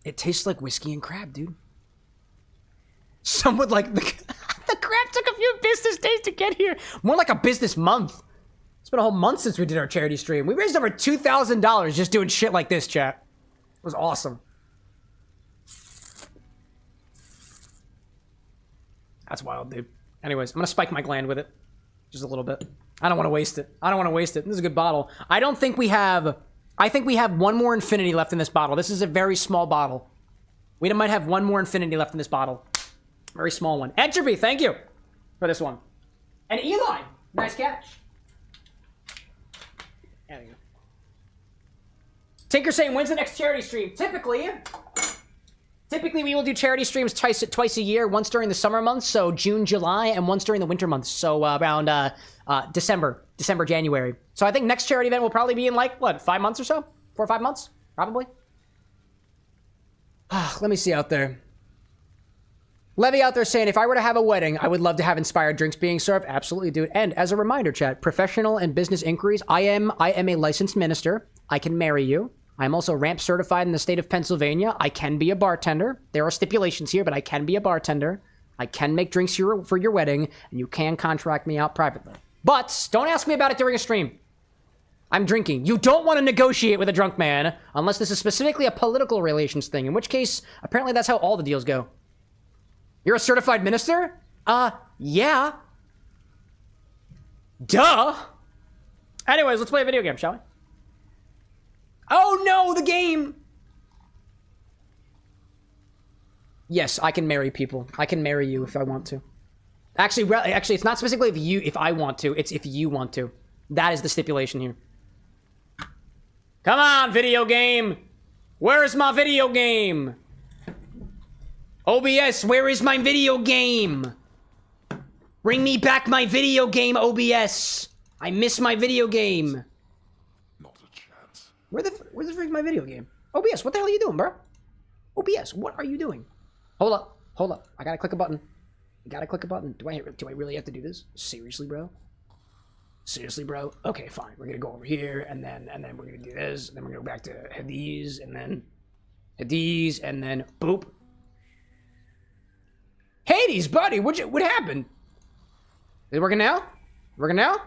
Speaker 1: It tastes like whiskey and crab, dude. Some would like the crab took a few business days to get here. More like a business month. It's been a whole month since we did our charity stream. We raised over $2,000 just doing shit like this, chat. It was awesome. That's wild, dude. Anyways, I'm gonna spike my gland with it. Just a little bit. I don't want to waste it. I don't want to waste it. This is a good bottle. I think we have one more Infinity left in this bottle. This is a very small bottle. We might have one more Infinity left in this bottle. Very small one. Entropy, thank you for this one. And Eli, nice catch. There we go. Tinker saying, when's the next charity stream? Typically, Typically, we will do charity streams twice a year, once during the summer months, so June, July, and once during the winter months, so around December, January. So I think next charity event will probably be in, like, what, 5 months or so? 4 or 5 months? Probably. Let me see out there. Levy out there saying, if I were to have a wedding, I would love to have inspired drinks being served. Absolutely, dude. And as a reminder, chat, professional and business inquiries, I am a licensed minister. I can marry you. I'm also ramp certified in the state of Pennsylvania. I can be a bartender. There are stipulations here, but I can be a bartender. I can make drinks for your wedding, and you can contract me out privately. But don't ask me about it during a stream. I'm drinking. You don't want to negotiate with a drunk man unless this is specifically a political relations thing, in which case, apparently that's how all the deals go. You're a certified minister? Yeah. Duh. Anyways, let's play a video game, shall we? Oh no, the game! Yes, I can marry people. I can marry you if I want to. Actually, it's not specifically if I want to. It's if you want to. That is the stipulation here. Come on, video game! Where's my video game? OBS, where is my video game? Bring me back my video game, OBS. I miss my video game.
Speaker 9: Not a chance.
Speaker 1: Where's the freak my video game? OBS, what the hell are you doing, bro? OBS, what are you doing? Hold up. I gotta click a button. Do I really have to do this? Seriously, bro? Okay, fine. We're gonna go over here, and then we're gonna do this, and then we're gonna go back to these, and then boop. Hades, buddy, what happened? Is it working now? Working now?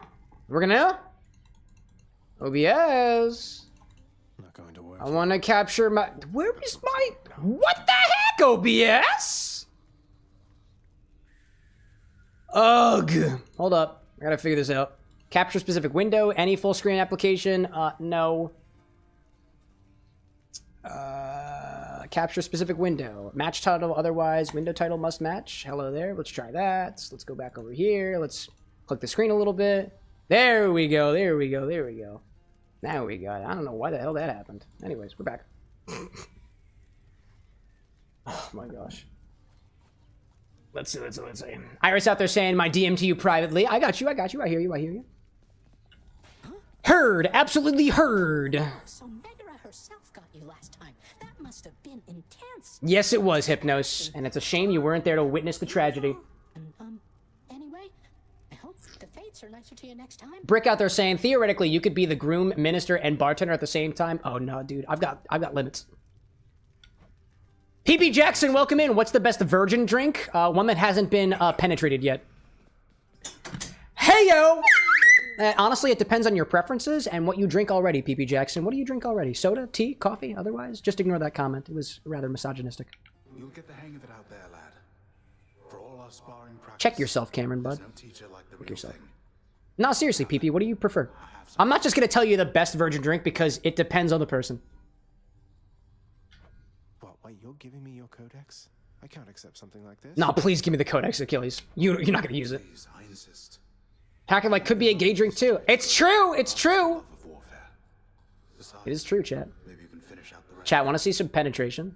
Speaker 1: OBS.
Speaker 4: Not going to work.
Speaker 1: I want to capture my... Where is my... What the heck, OBS? Ugh. Hold up. I gotta figure this out. Capture specific window. Any full screen application. No. Capture specific window. Match title otherwise. Window title must match. Hello there. Let's try that. Let's go back over here. Let's click the screen a little bit. There we go. Now we got it. I don't know why the hell that happened. Anyways, we're back. Oh my gosh. Let's see. Iris out there saying my DM to you privately. I got you. I hear you. Heard. Absolutely heard.
Speaker 6: So Megara herself got you last time. That must have been intense.
Speaker 1: Yes, it was, Hypnos. And it's a shame you weren't there to witness the tragedy.
Speaker 6: Anyway, I hope the fates are nicer to you next time.
Speaker 1: Brick out there saying, theoretically, you could be the groom, minister, and bartender at the same time. Oh, no, dude. I've got limits. PB Jackson, welcome in. What's the best virgin drink? One that hasn't been penetrated yet. Hey-yo! Honestly, it depends on your preferences and what you drink already, PP Jackson. What do you drink already? Soda, tea, coffee, otherwise? Just ignore that comment. It was rather misogynistic.
Speaker 3: You'll get the hang of it out there, lad. For all our sparring practice,
Speaker 1: Check yourself, Cameron, bud.
Speaker 3: no teacher like the
Speaker 1: Check
Speaker 3: real
Speaker 1: yourself.
Speaker 3: thing.
Speaker 1: No, seriously, PP, what do you prefer? I'm not just going to tell you the best virgin drink because it depends on the person.
Speaker 4: What, wait, you're giving me your codex? I can't accept something like this.
Speaker 1: No, please give me the Codex, Achilles. You're not going to use it.
Speaker 3: Please, I insist.
Speaker 1: Hacking like could be a gay drink too. It's true. It's true.
Speaker 3: Love of warfare. Besides,
Speaker 1: It is true, chat.
Speaker 3: maybe you can finish out the rest.
Speaker 1: Chat, want to see some penetration?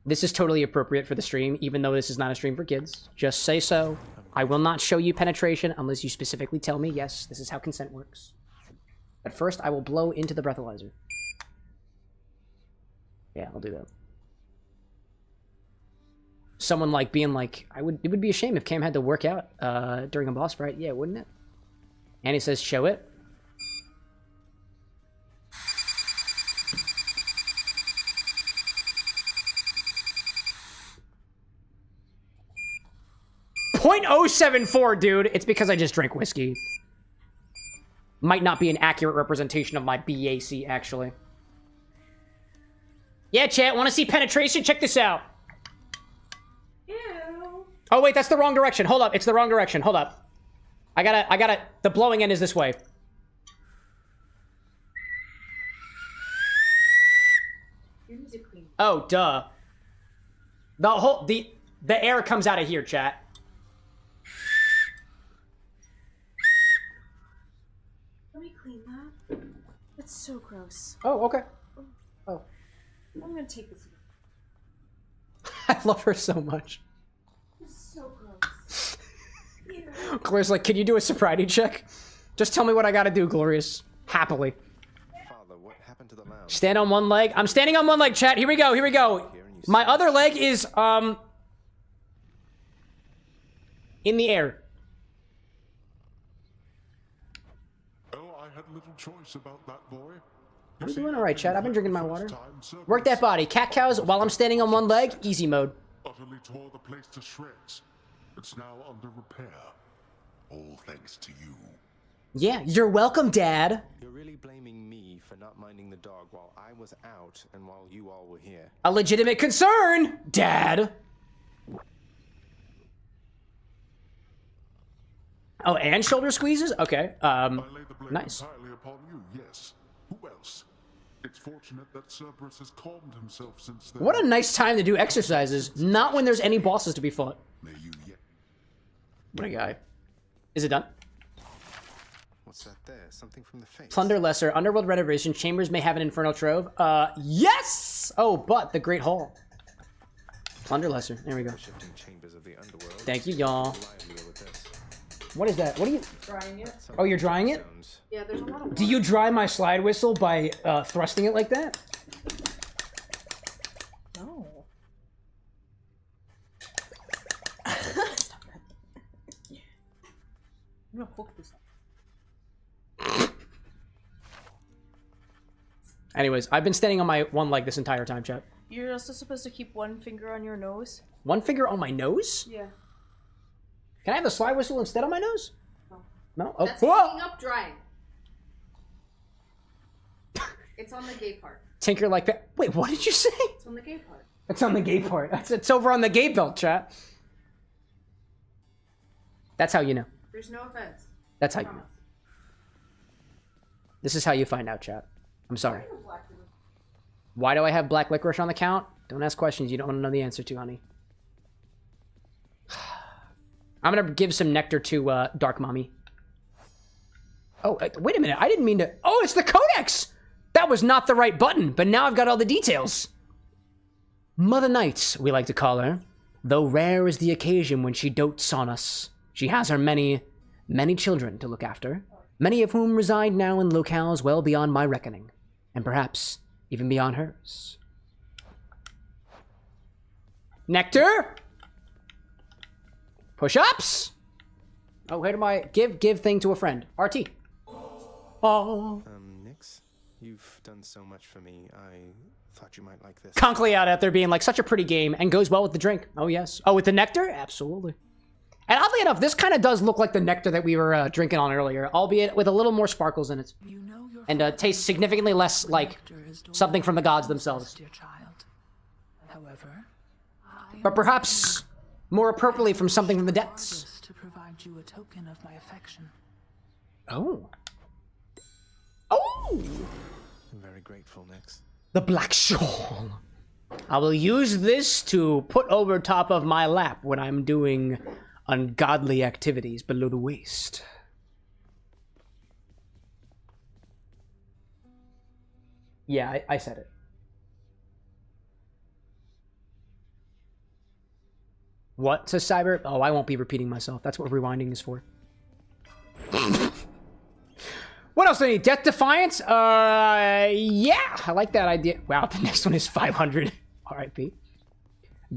Speaker 1: This is totally appropriate for the stream, even though this is not a stream for kids. Just say so. I will not show you penetration unless you specifically tell me, yes, this is how consent works. But first, I will blow into the breathalyzer. Yeah, I'll do that. Someone like being like, it would be a shame if Cam had to work out during a boss fight. Yeah, wouldn't it? And he says, show it. .074, dude. It's because I just drank whiskey. Might not be an accurate representation of my BAC, actually. Yeah, chat, want to see penetration? Check this out.
Speaker 2: Ew.
Speaker 1: Oh, wait, that's the wrong direction. Hold up, it's the wrong direction. Hold up. I gotta, the blowing end is this way.
Speaker 2: You need to clean.
Speaker 1: Oh, duh. The air comes out of here, chat.
Speaker 2: Let me clean that. That's so gross.
Speaker 1: Oh, okay. Oh.
Speaker 2: I'm gonna take this.
Speaker 1: I love her so much.
Speaker 2: So gross.
Speaker 1: Gloria's like, can you do a sobriety check? Just tell me what I gotta do, Glorious. Happily.
Speaker 4: Father, what happened to the lounge?
Speaker 1: Stand on one leg. I'm standing on one leg, chat. Here we go, here we go. My other leg is, in the air.
Speaker 9: Oh, I had little choice about that boy.
Speaker 1: I'm doing alright, chat. I've been drinking my water. Work that body. Cat cows while I'm standing on one leg. Easy mode.
Speaker 9: Utterly tore the place to shreds. It's now under repair. All thanks to you.
Speaker 1: Yeah, you're welcome, Dad.
Speaker 4: You're really blaming me for not minding the dog while I was out and while you all were here.
Speaker 1: A legitimate concern, Dad. Oh, and shoulder squeezes? Okay.
Speaker 9: I lay the blame
Speaker 1: Nice.
Speaker 9: entirely upon you, yes. Who else? It's fortunate that Cerberus has calmed himself since then.
Speaker 1: What a nice time to do exercises. Not when there's any bosses to be fought.
Speaker 9: May you yet.
Speaker 1: What a guy. Is it done?
Speaker 4: What's that there? Something from the face.
Speaker 1: Plunder lesser. Underworld renovation. Chambers may have an infernal trove. Yes! Oh, but the Great Hall. Plunder lesser. There we go.
Speaker 4: Shifting chambers of the underworld.
Speaker 1: Thank you, y'all.
Speaker 4: Livelier with this.
Speaker 1: What is that? What are you...
Speaker 2: Drying it.
Speaker 1: Oh, you're drying it?
Speaker 2: Yeah, there's a lot of water.
Speaker 1: Do you dry my slide whistle by thrusting it like that?
Speaker 2: No. I'm gonna hook this up.
Speaker 1: Anyways, I've been standing on my one leg this entire time, chat.
Speaker 2: You're also supposed to keep one finger on your nose.
Speaker 1: One finger on my nose?
Speaker 2: Yeah.
Speaker 1: Can I have the slide whistle instead on my nose?
Speaker 2: No.
Speaker 1: No? Oh,
Speaker 2: That's
Speaker 1: whoa!
Speaker 2: hanging up drying. It's on the gay part.
Speaker 1: Tinker like that. Wait, what did you say?
Speaker 2: It's on the gay part.
Speaker 1: It's on the gay part. It's over on the gay belt, chat. That's how you know.
Speaker 2: There's no offense.
Speaker 1: That's how you know. This is how you find out, chat. I'm sorry. Why do I have black licorice on the count? Don't ask questions you don't want to know the answer to, honey. I'm gonna give some nectar to Dark Mommy. Oh, wait a minute. I didn't mean to... Oh, it's the Codex! That was not the right button, but now I've got all the details. Mother Night, we like to call her. Though rare is the occasion when she dotes on us. She has her many children to look after, many of whom reside now in locales well beyond my reckoning, and perhaps even beyond hers. Nectar? Push-ups? Oh, where do I... Give thing to a friend. RT. Oh.
Speaker 4: Nix, you've done so much for me. I thought you might like this.
Speaker 1: Conkley out there being like such a pretty game and goes well with the drink. Oh, yes. Oh, with the nectar? Absolutely. And oddly enough, this kind of does look like the nectar that we were drinking on earlier, albeit with a little more sparkles in it.
Speaker 7: You know your
Speaker 1: And tastes significantly less like something from the gods themselves.
Speaker 7: dear child. However, I
Speaker 1: But perhaps more appropriately from something from the depths.
Speaker 7: am to provide you a token of my affection.
Speaker 1: Oh. Oh!
Speaker 4: I'm very grateful, Nix.
Speaker 1: The black shawl. I will use this to put over top of my lap when I'm doing ungodly activities below the waist. Yeah, I said it. What, says Cyber? Oh, I won't be repeating myself. That's what rewinding is for. What else do I need? Death Defiance? Yeah, I like that idea. Wow, the next one is 500. RIP.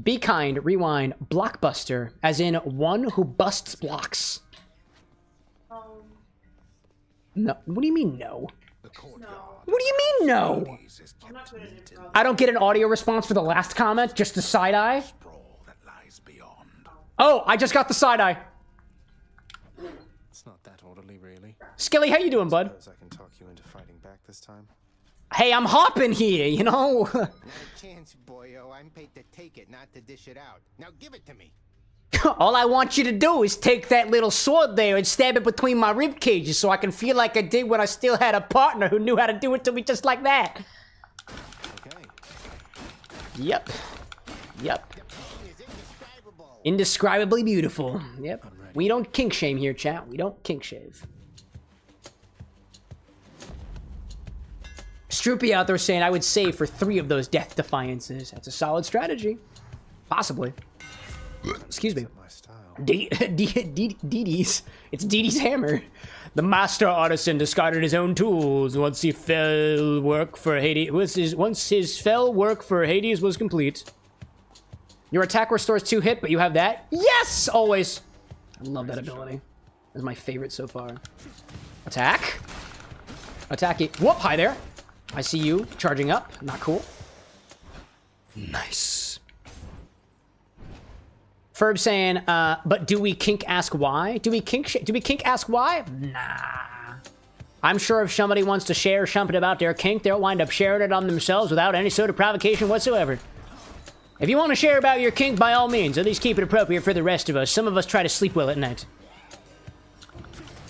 Speaker 1: Be kind, rewind, blockbuster, as in one who busts blocks. No, what do you mean no? What do you mean no? I don't get an audio response for the last comment, just a side eye? Oh, I just got the side eye.
Speaker 4: It's not that orderly, really.
Speaker 1: Skilly, how you doing, bud?
Speaker 4: Suppose I can talk you into fighting back this time.
Speaker 1: Hey, I'm hopping here, you know?
Speaker 8: Not a chance, boyo. I'm paid to take it, not to dish it out. Now give it to me.
Speaker 1: All I want you to do is take that little sword there and stab it between my rib cages so I can feel like I did when I still had a partner who knew how to do it to me just like that.
Speaker 4: Okay.
Speaker 1: Yep. Yep. Indescribably beautiful. Yep. We don't kink shame here, chat. We don't kink shave. Stroopy out there saying I would save for 3 of those Death Defiances. That's a solid strategy. Possibly. Excuse me.
Speaker 4: My style.
Speaker 1: Deities. It's Deities' hammer. The master artisan discarded his own tools once he fell work for Hades. Once his fell work for Hades was complete. Your attack restores 2 hit, but you have that. Yes, always. I love that ability. That's my favorite so far. Attack. Attack it. Whoop! Hi there. I see you charging up. Not cool. Nice. Ferb saying, but do we kink ask why? Do we kink ask why? Nah. I'm sure if somebody wants to share something about their kink, they'll wind up sharing it on themselves without any sort of provocation whatsoever. If you want to share about your kink, by all means, at least keep it appropriate for the rest of us. Some of us try to sleep well at night.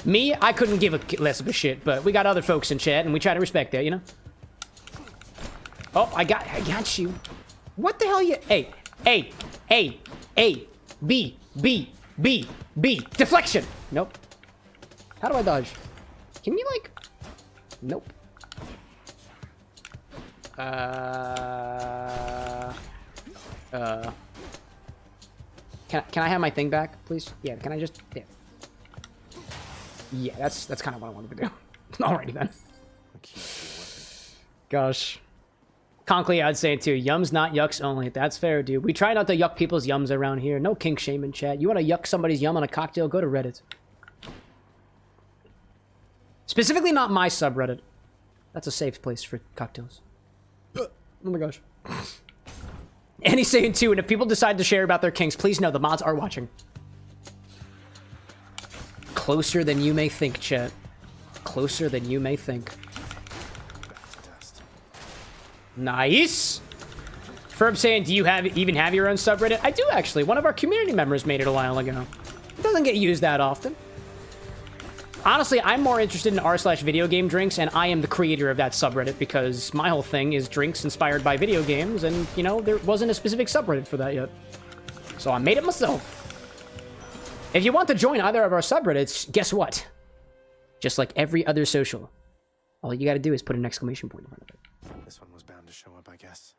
Speaker 1: Me, I couldn't give a less of a shit, but we got other folks in chat, and we try to respect that, you know? Oh, I got you. What the hell you... A, B. Deflection! Nope. How do I dodge? Can you, like... Nope. Can I have my thing back, please? Yeah, can I just... Yeah. Yeah, that's kind of what I wanted to do. Alrighty then. Gosh. Conkley, I'd say too. Yums, not yucks only. That's fair, dude. We try not to yuck people's yums around here. No kink shame in chat. You want to yuck somebody's yum on a cocktail? Go to Reddit. Specifically not my subreddit. That's a safe place for cocktails. Oh my gosh. And he's saying too, and if people decide to share about their kinks, please know the mods are watching. Closer than you may think, chat. Closer than you may think. Nice. Ferb saying, do you even have your own subreddit? I do actually. One of our community members made it a while ago. It doesn't get used that often. Honestly, I'm more interested in r/video game drinks, and I am the creator of that subreddit because my whole thing is drinks inspired by video games, and, you know, there wasn't a specific subreddit for that yet. So I made it myself. If you want to join either of our subreddits, guess what? Just like every other social, all you gotta do is put an exclamation point in front of it.
Speaker 4: This one was bound to show up, I guess.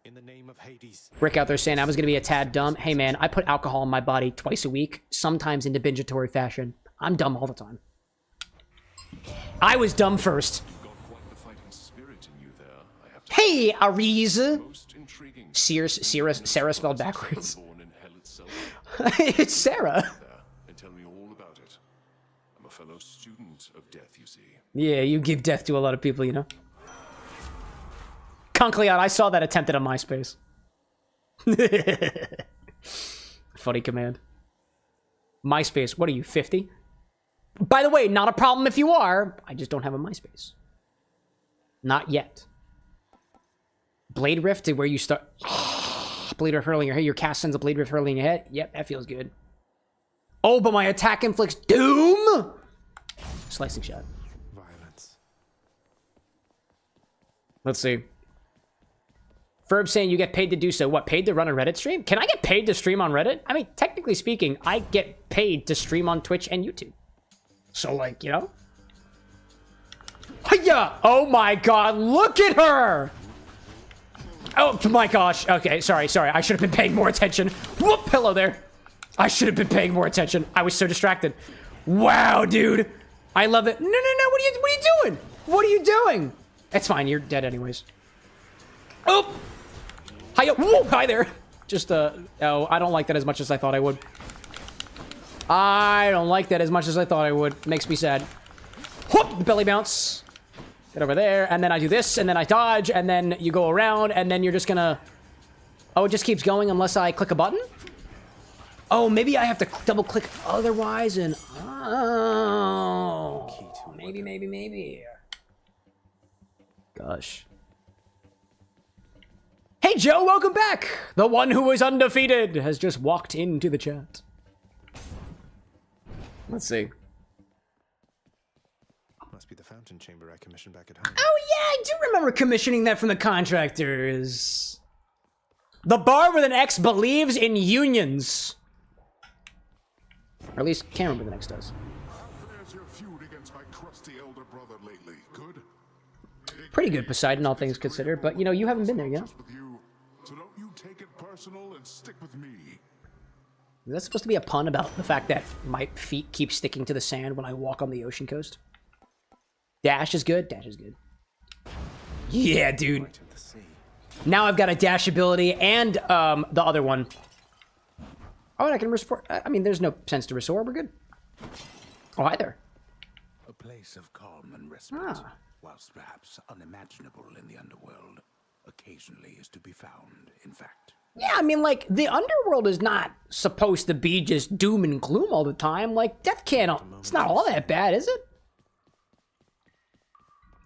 Speaker 4: In the name of Hades.
Speaker 1: Rick out there saying I was gonna be a tad dumb. Hey man, I put alcohol in my body twice a week, sometimes in bingeatory fashion. I'm dumb all the time. I was dumb first. Hey, Ariz. Sarah spelled backwards. It's Sarah.
Speaker 12: And tell me all about it. I'm a fellow student of death, you see.
Speaker 1: Yeah, you give death to a lot of people, you know. Conkleon, I saw that attempted on MySpace. Funny command. MySpace, what are you, 50? By the way, not a problem if you are. I just don't have a MySpace. Not yet. Blade Rift to where you start... Blade Rift hurling your head. Your cast sends a Blade Rift hurling your head. Yep, that feels good. Oh, but my attack inflicts doom? Slicing shot.
Speaker 4: Violence.
Speaker 1: Let's see. Ferb saying you get paid to do so. What, paid to run a Reddit stream? Can I get paid to stream on Reddit? I mean, technically speaking, I get paid to stream on Twitch and YouTube. So, like, you know? Hiya! Oh my god, look at her! Oh my gosh. Okay, sorry. I should have been paying more attention. Whoop, pillow there. I should have been paying more attention. I was so distracted. Wow, dude. I love it. No. What are you doing? What are you doing? It's fine. You're dead anyways. Oh. Hiya. Whoa, hi there. Just, oh, I don't like that as much as I thought I would. I don't like that as much as I thought I would. Makes me sad. Whoop, belly bounce. Get over there, and then I do this, and then I dodge, and then you go around, and then you're just gonna... Oh, it just keeps going unless I click a button? Oh, maybe I have to double-click otherwise, and... Oh... Maybe. Gosh. Hey, Joe, welcome back! The one who was undefeated has just walked into the chat. Let's see.
Speaker 4: Must be the fountain chamber I commissioned back at home.
Speaker 1: Oh yeah, I do remember commissioning that from the contractors. The bar with an X believes in unions. Or at least Cameron with an X does. Pretty good Poseidon, all things considered, but you know, you haven't been there yet.
Speaker 9: So don't you take it personal and stick with me.
Speaker 1: Is that supposed to be a pun about the fact that my feet keep sticking to the sand when I walk on the ocean coast? Dash is good. Dash is good. Yeah, dude. Now I've got a dash ability and the other one. Oh, and I can restore. I mean, there's no sense to restore. We're good. Oh, hi there.
Speaker 3: A place of calm and respite, whilst perhaps unimaginable in the underworld, occasionally is to be found, in fact.
Speaker 1: Yeah, I mean, like, the underworld is not supposed to be just doom and gloom all the time. Like, death can't... It's not all that bad, is it?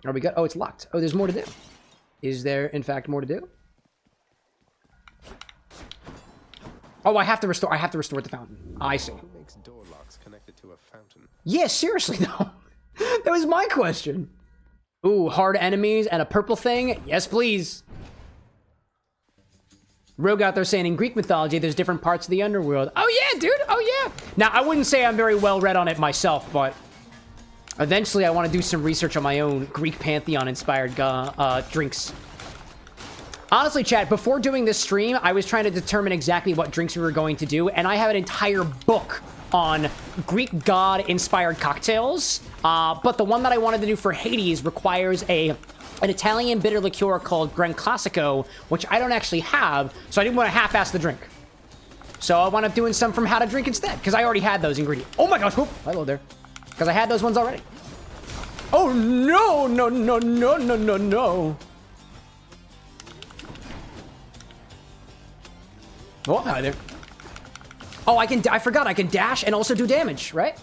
Speaker 1: Are we good? Oh, it's locked. Oh, there's more to do. Is there, in fact, more to do? Oh, I have to restore the fountain. I see.
Speaker 4: Who makes door locks connected to a fountain?
Speaker 1: Yeah, seriously, though. That was my question. Ooh, hard enemies and a purple thing? Yes, please. Rogue out there saying in Greek mythology, there's different parts of the underworld. Oh, yeah, dude. Oh, yeah. Now, I wouldn't say I'm very well read on it myself, but eventually I want to do some research on my own Greek pantheon-inspired drinks. Honestly, chat, before doing this stream, I was trying to determine exactly what drinks we were going to do, and I have an entire book on Greek god-inspired cocktails. But the one that I wanted to do for Hades requires an Italian bitter liqueur called Gran Classico, which I don't actually have, so I didn't want to half-ass the drink. So I wound up doing some from How to Drink instead, because I already had those ingredients. Oh my gosh, whoop, hello there. Because I had those ones already. Oh no, no, no, no, no, no, no. Oh, hi there. Oh, I forgot, I can dash and also do damage, right?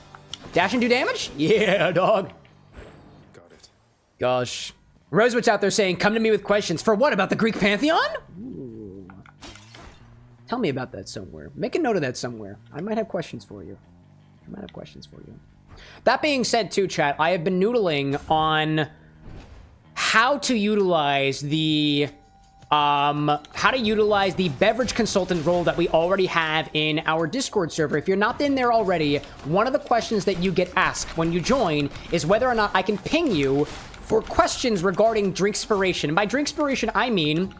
Speaker 1: Dash and do damage? Yeah, dog.
Speaker 4: Got it.
Speaker 1: Gosh. Rosewit's out there saying, come to me with questions. For what, about the Greek pantheon? Ooh. Tell me about that somewhere. Make a note of that somewhere. I might have questions for you. That being said, too, chat, I have been noodling on how to utilize the beverage consultant role that we already have in our Discord server. If you're not in there already, one of the questions that you get asked when you join is whether or not I can ping you for questions regarding Drinkspiration. And by Drinkspiration, I mean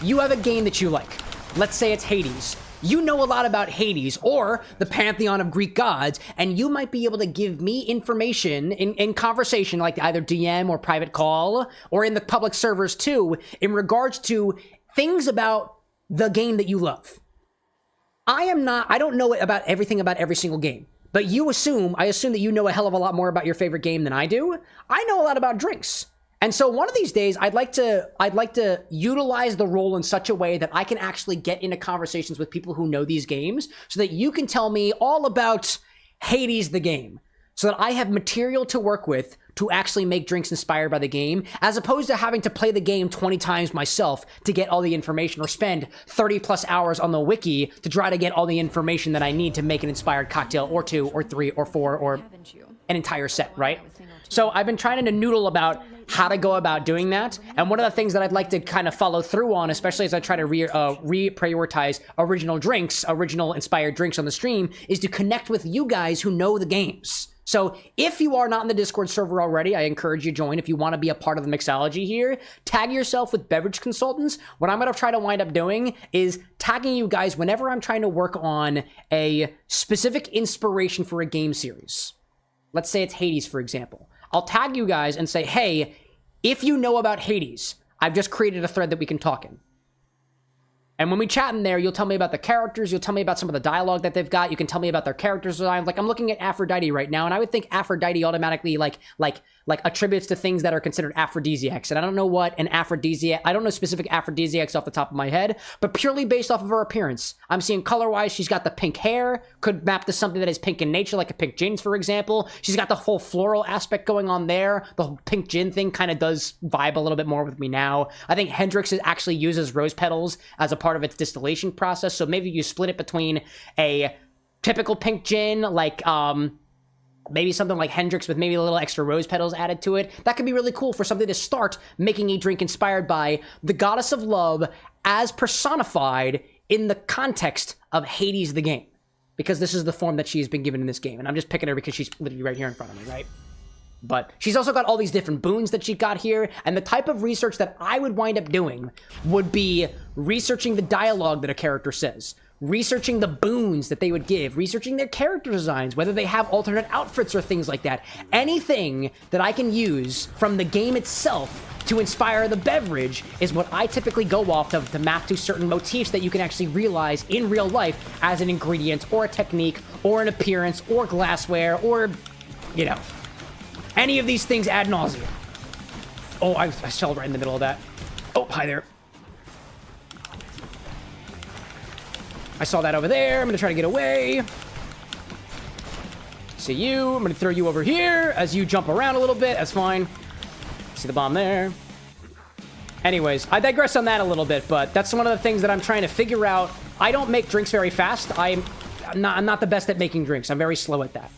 Speaker 1: you have a game that you like. Let's say it's Hades. You know a lot about Hades or the pantheon of Greek gods, and you might be able to give me information in conversation, like either DM or private call, or in the public servers too, in regards to things about the game that you love. I don't know about everything about every single game, but I assume that you know a hell of a lot more about your favorite game than I do. I know a lot about drinks. And so one of these days, I'd like to utilize the role in such a way that I can actually get into conversations with people who know these games so that you can tell me all about Hades the game, so that I have material to work with to actually make drinks inspired by the game, as opposed to having to play the game 20 times myself to get all the information, or spend 30 plus hours on the wiki to try to get all the information that I need to make an inspired cocktail, or 2, or 3, or 4, or an entire set, right? So I've been trying to noodle about how to go about doing that, and one of the things that I'd like to kind of follow through on, especially as I try to reprioritize original inspired drinks on the stream, is to connect with you guys who know the games. So if you are not in the Discord server already, I encourage you to join. If you want to be a part of the mixology here, tag yourself with beverage consultants. What I'm going to try to wind up doing is tagging you guys whenever I'm trying to work on a specific inspiration for a game series. Let's say it's Hades, for example. I'll tag you guys and say, hey, if you know about Hades, I've just created a thread that we can talk in. And when we chat in there, you'll tell me about the characters, you'll tell me about some of the dialogue that they've got, you can tell me about their character designs. Like, I'm looking at Aphrodite right now, and I would think Aphrodite automatically, like attributes to things that are considered aphrodisiacs. And I don't know what an aphrodisiac, I don't know specific aphrodisiacs off the top of my head, but purely based off of her appearance. I'm seeing color-wise, she's got the pink hair, could map to something that is pink in nature, like a pink gin, for example. She's got the whole floral aspect going on there. The whole pink gin thing kind of does vibe a little bit more with me now. I think Hendrix actually uses rose petals as a part of its distillation process, so maybe you split it between a typical pink gin, like, maybe something like Hendrix with maybe a little extra rose petals added to it. That could be really cool for something to start making a drink inspired by the goddess of love as personified in the context of Hades the game. Because this is the form that she has been given in this game. And I'm just picking her because she's literally right here in front of me, right? But she's also got all these different boons that she got here, and the type of research that I would wind up doing would be researching the dialogue that a character says, researching the boons that they would give, researching their character designs, whether they have alternate outfits or things like that. Anything that I can use from the game itself to inspire the beverage is what I typically go off of to map to certain motifs that you can actually realize in real life as an ingredient or a technique or an appearance or glassware or, you know, any of these things ad nauseum. Oh, I fell right in the middle of that. Oh, hi there. I saw that over there. I'm gonna try to get away. See you. I'm gonna throw you over here as you jump around a little bit. That's fine. See the bomb there. Anyways, I digress on that a little bit, but that's one of the things that I'm trying to figure out. I don't make drinks very fast. I'm not the best at making drinks. I'm very slow at that.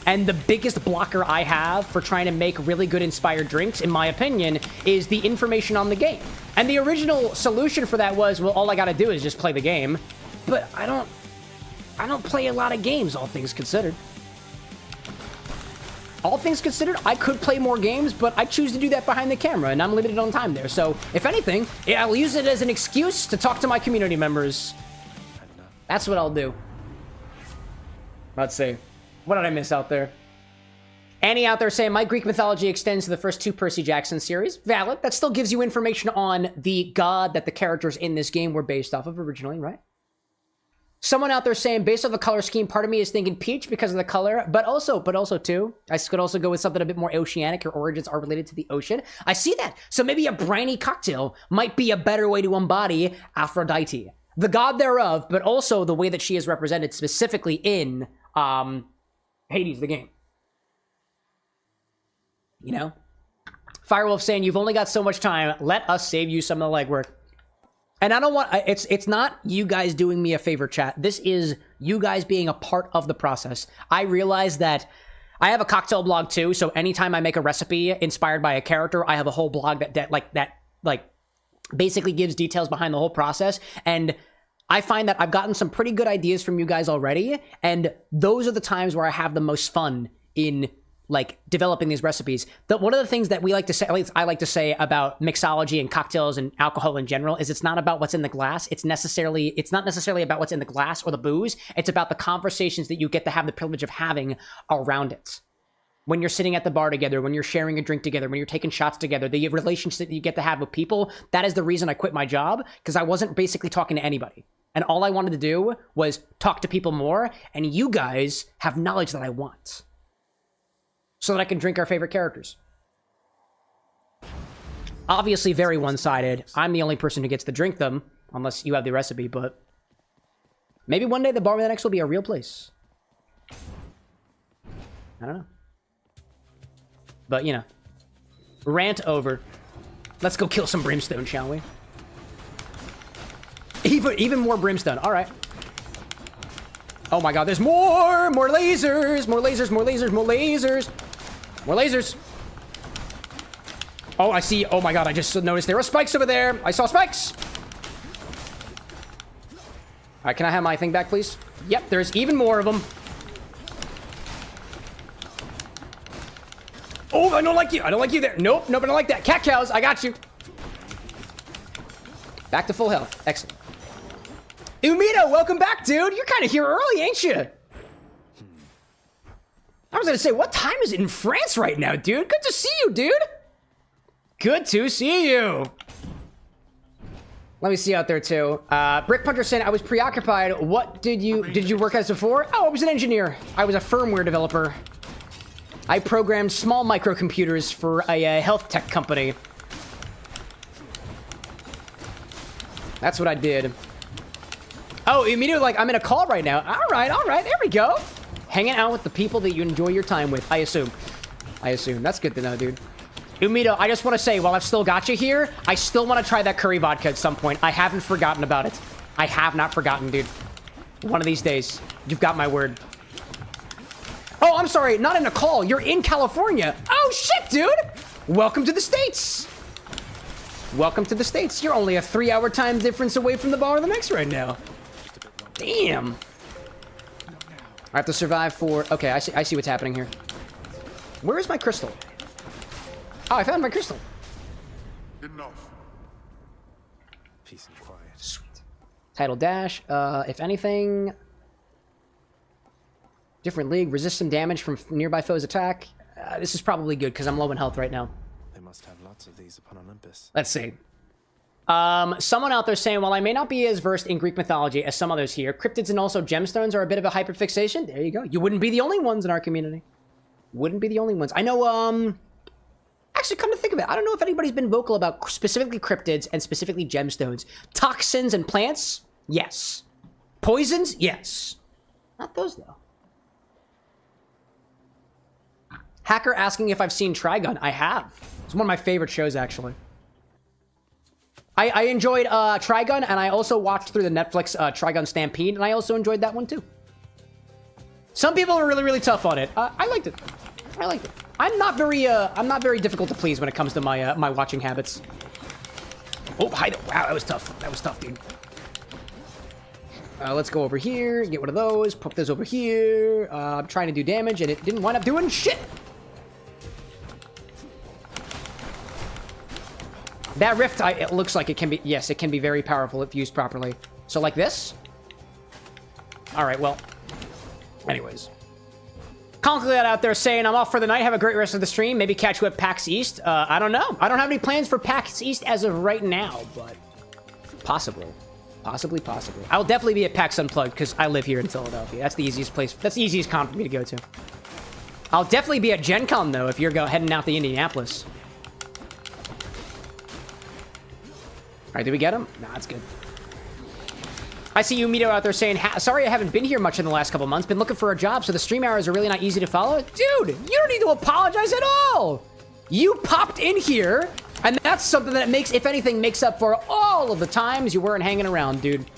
Speaker 1: And the biggest blocker I have for trying to make really good inspired drinks, in my opinion, is the information on the game. And the original solution for that was, well, all I gotta do is just play the game. But I don't play a lot of games, all things considered. All things considered, I could play more games, but I choose to do that behind the camera, and I'm limited on time there. So, if anything, I'll use it as an excuse to talk to my community members. That's what I'll do. Let's see. What did I miss out there? Annie out there saying, my Greek mythology extends to the first 2 Percy Jackson series. Valid. That still gives you information on the god that the characters in this game were based off of originally, right? Someone out there saying, based on the color scheme, part of me is thinking peach because of the color, but also too, I could also go with something a bit more oceanic. Your origins are related to the ocean. I see that. So maybe a briny cocktail might be a better way to embody Aphrodite, the god thereof, but also the way that she is represented specifically in Hades, the game. You know? Firewolf saying, you've only got so much time. Let us save you some of the legwork. And I don't want, it's not you guys doing me a favor, chat. This is you guys being a part of the process. I realize that I have a cocktail blog too, so anytime I make a recipe inspired by a character, I have a whole blog that basically gives details behind the whole process. And I find that I've gotten some pretty good ideas from you guys already, and those are the times where I have the most fun in like developing these recipes. One of the things that we like to say, at least I like to say about mixology and cocktails and alcohol in general, is it's not about what's in the glass. It's not necessarily about what's in the glass or the booze. It's about the conversations that you get to have the privilege of having around it. When you're sitting at the bar together, when you're sharing a drink together, when you're taking shots together, the relationships that you get to have with people, that is the reason I quit my job, because I wasn't basically talking to anybody. And all I wanted to do was talk to people more, and you guys have knowledge that I want, so that I can drink our favorite characters. Obviously very one-sided. I'm the only person who gets to drink them, unless you have the recipe, but maybe one day the Bar with an X will be a real place. I don't know. But, you know, rant over. Let's go kill some brimstone, shall we? Even more brimstone. All right. Oh my god, there's more! More lasers! More lasers, more lasers, more lasers! More lasers! Oh, I see. Oh my god, I just noticed there were spikes over there. I saw spikes! Alright, can I have my thing back, please? Yep, there's even more of them. Oh, I don't like you. I don't like you there. Nope, nope, I don't like that. Cat cows, I got you. Back to full health. Excellent. Umito, welcome back, dude. You're kind of here early, ain't you? I was gonna say, what time is it in France right now, dude? Good to see you, dude. Good to see you. Let me see out there too. Brick Puncher saying, I was preoccupied. What did you work as before? Oh, I was an engineer. I was a firmware developer. I programmed small microcomputers for a health tech company. That's what I did. Oh, immediately like, I'm in a call right now. All right, there we go. Hanging out with the people that you enjoy your time with, I assume. That's good to know, dude. Umito, I just want to say, while I've still got you here, I still want to try that curry vodka at some point. I haven't forgotten about it. I have not forgotten, dude. One of these days. You've got my word. Oh, I'm sorry. Not in a call. You're in California. Oh, shit, dude. Welcome to the States. Welcome to the States. You're only a 3-hour time difference away from the Bar of the Next right now. Damn. I have to survive for... Okay, I see what's happening here. Where is my crystal? Oh, I found my crystal.
Speaker 9: Enough.
Speaker 4: Peace and quiet.
Speaker 1: Sweet. Title dash. If anything... Different league. Resist some damage from nearby foe's attack. This is probably good because I'm low in health right now.
Speaker 4: They must have lots of these upon Olympus.
Speaker 1: Let's see. Someone out there saying, while I may not be as versed in Greek mythology as some others here, cryptids and also gemstones are a bit of a hyperfixation. There you go. You wouldn't be the only ones in our community. Wouldn't be the only ones. I know, actually, come to think of it, I don't know if anybody's been vocal about specifically cryptids and specifically gemstones. Toxins and plants? Yes. Poisons? Yes. Not those, though. Hacker asking if I've seen Trigun. I have. It's one of my favorite shows, actually. I enjoyed Trigun, and I also watched through the Netflix Trigun Stampede, and I also enjoyed that one too. Some people are really, really tough on it. I liked it. I liked it. I'm not very difficult to please when it comes to my my watching habits. Oh, hi. Wow, that was tough. That was tough, dude. Let's go over here, get one of those, put those over here. I'm trying to do damage, and it didn't wind up doing shit. That rift, it looks like it can be... Yes, it can be very powerful if used properly. So like this? Alright, well. Anyways. Conklad out there saying, I'm off for the night. Have a great rest of the stream. Maybe catch you at PAX East. I don't know. I don't have any plans for PAX East as of right now, but... Possibly. Possibly. I'll definitely be at PAX Unplugged, because I live here in Philadelphia. That's the easiest place. That's the easiest con for me to go to. I'll definitely be at Gen Con, though, if you're heading out to Indianapolis. Alright, did we get him? Nah, that's good. I see you, Mito, out there saying, sorry I haven't been here much in the last couple months. Been looking for a job, so the stream hours are really not easy to follow. Dude, you don't need to apologize at all. You popped in here, and that's something that makes, if anything, makes up for all of the times you weren't hanging around, dude.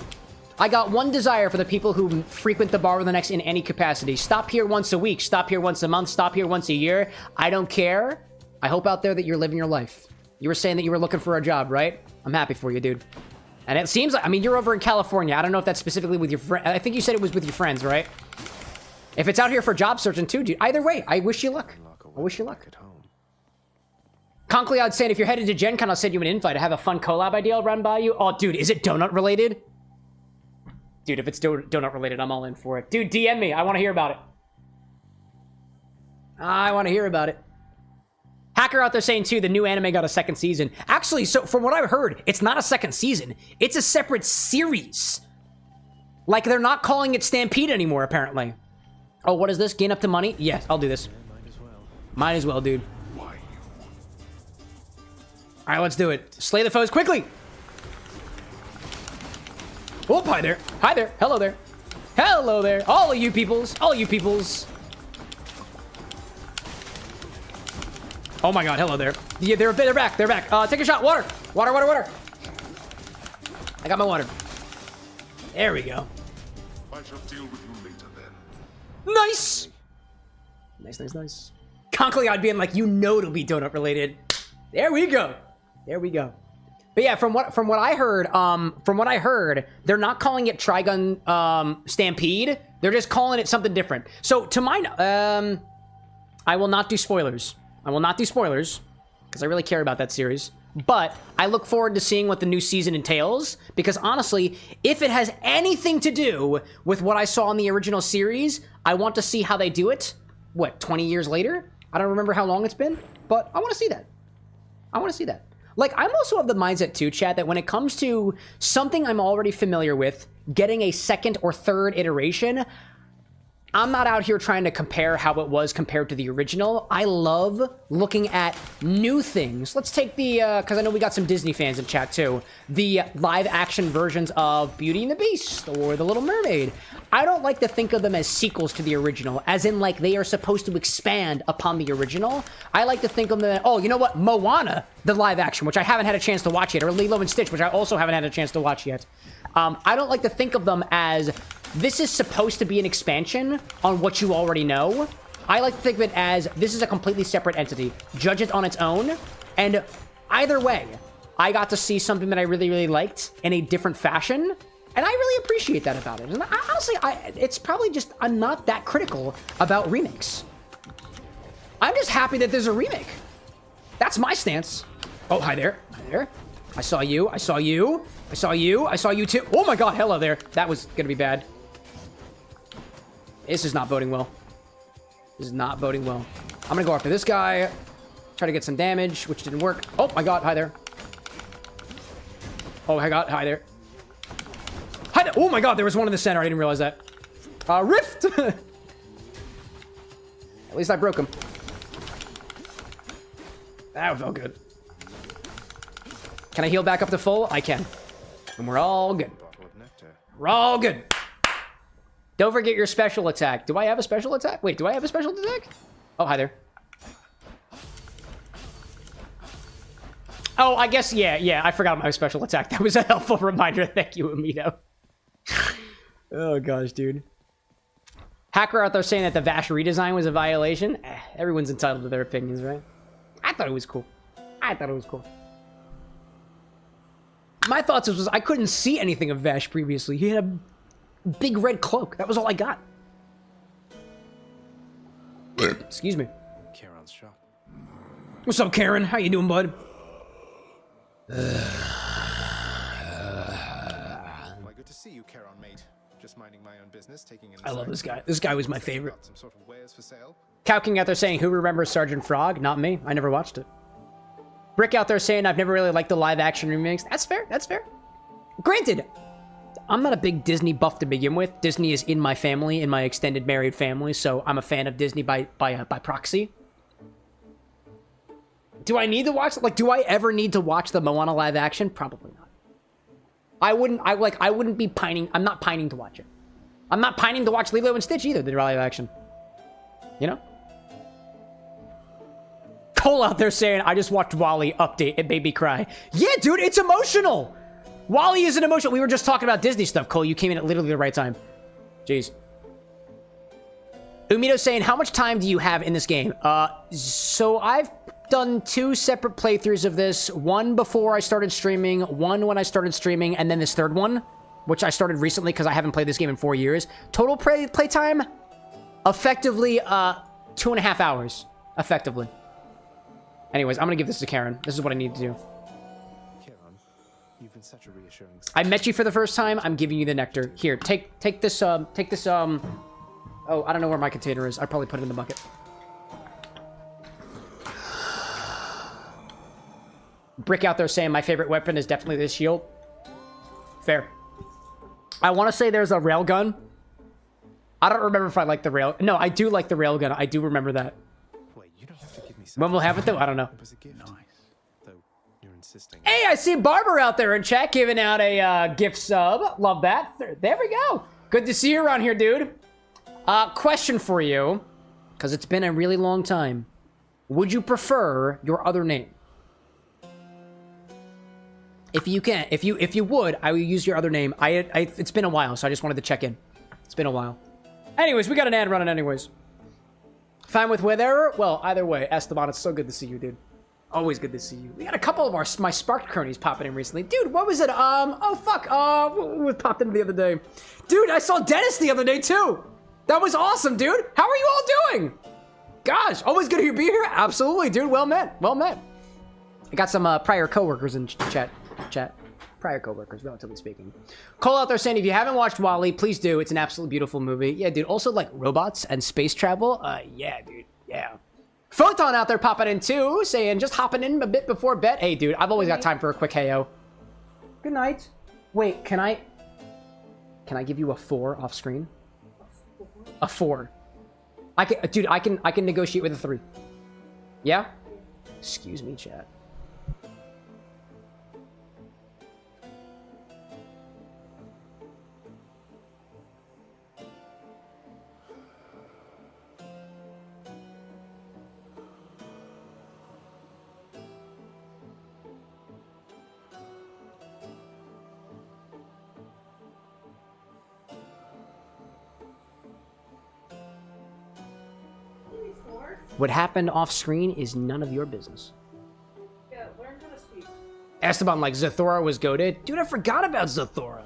Speaker 1: I got one desire for the people who frequent the bar with the next in any capacity. Stop here once a week. Stop here once a month. Stop here once a year. I don't care. I hope out there that you're living your life. You were saying that you were looking for a job, right? I'm happy for you, dude. And it seems like, I mean, you're over in California. I don't know if that's specifically with your friend. I think you said it was with your friends, right? If it's out here for job searching too, dude. Either way, I wish you luck. I wish you luck. Conkley, saying if you're headed to Gen Con, I'll send you an invite. I have a fun collab idea I'll run by you. Oh, dude, is it donut related? Dude, if it's donut related, I'm all in for it. Dude, DM me. I want to hear about it. I want to hear about it. Hacker out there saying, too, the new anime got a second season. Actually, so from what I've heard, it's not a second season. It's a separate series. Like, they're not calling it Stampede anymore, apparently. Oh, what is this? Gain up to money? Yes, I'll do this. Might as well, dude. All right, let's do it. Slay the foes quickly. Oh, hi there. Hi there. Hello there. Hello there. All of you peoples. All you peoples. Oh my god, hello there. Yeah, they're back. They're back. Take a shot. Water. Water. I got my water. There we go.
Speaker 9: I shall deal with you later then.
Speaker 1: Nice. Nice. Conkley being like, you know it'll be donut related. There we go. But yeah, from what I heard, they're not calling it Trigun Stampede. They're just calling it something different. So to mine, I will not do spoilers. Because I really care about that series. But I look forward to seeing what the new season entails. Because honestly, if it has anything to do with what I saw in the original series, I want to see how they do it. What, 20 years later? I don't remember how long it's been. But I want to see that. Like, I'm also of the mindset too, chat, that when it comes to something I'm already familiar with, getting a second or third iteration, I'm not out here trying to compare how it was compared to the original. I love looking at new things. Let's take the, because I know we got some Disney fans in chat too, the live action versions of Beauty and the Beast or The Little Mermaid. I don't like to think of them as sequels to the original, as in like they are supposed to expand upon the original. I like to think of them, oh, you know what? Moana, the live action, which I haven't had a chance to watch yet, or Lilo and Stitch, which I also haven't had a chance to watch yet. I don't like to think of them as this is supposed to be an expansion on what you already know. I like to think of it as this is a completely separate entity. Judge it on its own. And either way, I got to see something that I really, really liked in a different fashion. And I really appreciate that about it. And honestly, it's probably just I'm not that critical about remakes. I'm just happy that there's a remake. That's my stance. Oh, hi there. Hi there. I saw you. I saw you. I saw you. I saw you too. Oh my god, hello there. That was gonna be bad. This is not boding well. This is not boding well. I'm gonna go after this guy. Try to get some damage, which didn't work. Oh my god, hi there. Oh my god, hi there. Hi there. Oh my god, there was one in the center. I didn't realize that. Rift! At least I broke him. That felt good. Can I heal back up to full? I can. And we're all good. We're all good. Don't forget your special attack. Do I have a special attack? Wait, do I have a special attack? Oh, hi there. Oh, I guess, yeah, I forgot my special attack. That was a helpful reminder. Thank you, Amito. Oh, gosh, dude. Hacker out there saying that the Vash redesign was a violation. Everyone's entitled to their opinions, right? I thought it was cool. I thought it was cool. My thoughts was I couldn't see anything of Vash previously. He had a big red cloak. That was all I got. Excuse me.
Speaker 4: Charon's shop.
Speaker 1: What's up, Karen? How you doing, bud?
Speaker 4: Why, good to see you, Charon, mate. Just minding my own business, taking in
Speaker 1: I love this guy. This guy was my favorite.
Speaker 4: Some sort of wares for sale.
Speaker 1: Cowking out there saying, who remembers Sergeant Frog? Not me. I never watched it. Brick out there saying, I've never really liked the live-action remakes. That's fair. That's fair. Granted, I'm not a big Disney buff to begin with. Disney is in my family, in my extended married family, so I'm a fan of Disney by proxy. Do I need to watch, like, do I ever need to watch the Moana live action? Probably not. I wouldn't be pining, I'm not pining to watch it. I'm not pining to watch Lilo and Stitch either, the live action. You know? Cole out there saying, I just watched WALL-E update, it made me cry. Yeah, dude, it's emotional. WALL-E is an emotional. We were just talking about Disney stuff, Cole. You came in at literally the right time. Jeez. Umito saying, how much time do you have in this game? So I've done 2 separate playthroughs of this. One before I started streaming, one when I started streaming, and then this third one, which I started recently because I haven't played this game in 4 years. Total playtime, effectively, 2.5 hours. Effectively. Anyways, I'm gonna give this to Karen. This is what I need to do.
Speaker 4: Charon, you've been such a reassuring...
Speaker 1: I met you for the first time. I'm giving you the nectar. Here, take this, oh, I don't know where my container is. I probably put it in the bucket. Brick out there saying my favorite weapon is definitely this shield. Fair. I want to say there's a railgun. I don't remember if I like the rail. No, I do like the railgun. I do remember that.
Speaker 4: Wait, you don't have to give me
Speaker 1: when we'll have it though, I don't know.
Speaker 4: It was a gift. Nice. Though you're insisting.
Speaker 1: Hey, I see Barber out there in chat giving out a gift sub. Love that. There we go. Good to see you around here, dude. Question for you, because it's been a really long time. Would you prefer your other name? If you can, if you would, I will use your other name. It's been a while, so I just wanted to check in. It's been a while. Anyways, we got an ad running anyways. Fine with error? Well, either way, Esteban, it's so good to see you, dude. Always good to see you. We got a couple of my Sparked cronies popping in recently. Dude, what was it? Oh, fuck. What popped in the other day? Dude, I saw Dennis the other day, too. That was awesome, dude. How are you all doing? Gosh, always good to be here. Absolutely, dude. Well met. Well met. I got some prior coworkers in chat. Prior coworkers, relatively speaking. Cole out there saying, if you haven't watched WALL-E, please do. It's an absolutely beautiful movie. Yeah, dude. Also, like, robots and space travel. Yeah, dude. Yeah. Photon out there popping in, too, saying, just hopping in a bit before bed. Hey, dude, I've always got time for a quick heyo. Good night. Wait, can I give you a 4 off screen? A 4. Dude, I can negotiate with a 3. Yeah? Excuse me, chat. What happened off screen is none of your business.
Speaker 2: Yeah, learn how to speak.
Speaker 1: Esteban, like, Zathora was goated. Dude, I forgot about Zathora.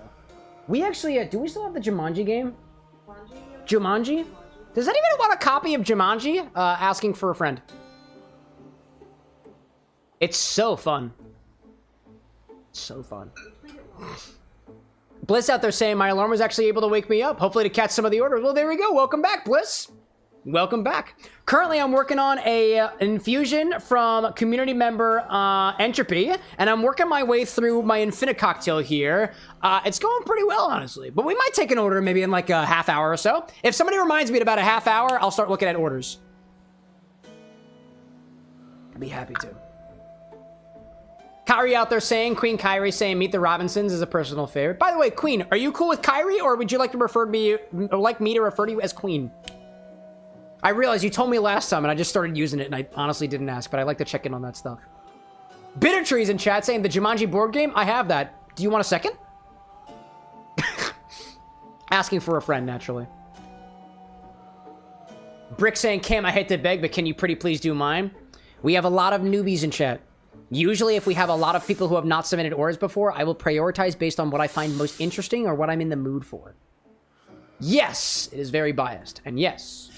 Speaker 1: We actually, do we still have the Jumanji game? Jumanji? Does anybody want a copy of Jumanji? Asking for a friend. It's so fun. So fun. Bliss out there saying my alarm was actually able to wake me up, hopefully to catch some of the orders. Well, there we go. Welcome back, Bliss. Welcome back. Currently, I'm working on a infusion from community member Entropy, and I'm working my way through my Infinite cocktail here. It's going pretty well, honestly, but we might take an order maybe in like a half hour or so. If somebody reminds me in about a half hour, I'll start looking at orders. I'd be happy to. Kyrie out there saying, Queen Kyrie saying, meet the Robinsons is a personal favorite. By the way, Queen, are you cool with Kyrie, or would you like to refer to me, or like me to refer to you as Queen? I realized you told me last time, and I just started using it, and I honestly didn't ask, but I like to check in on that stuff. Bitter Trees in chat saying, the Jumanji board game? I have that. Do you want a second? Asking for a friend, naturally. Brick saying, Cam, I hate to beg, but can you pretty please do mine? We have a lot of newbies in chat. Usually, if we have a lot of people who have not submitted orders before, I will prioritize based on what I find most interesting or what I'm in the mood for. Yes, it is very biased. And yes,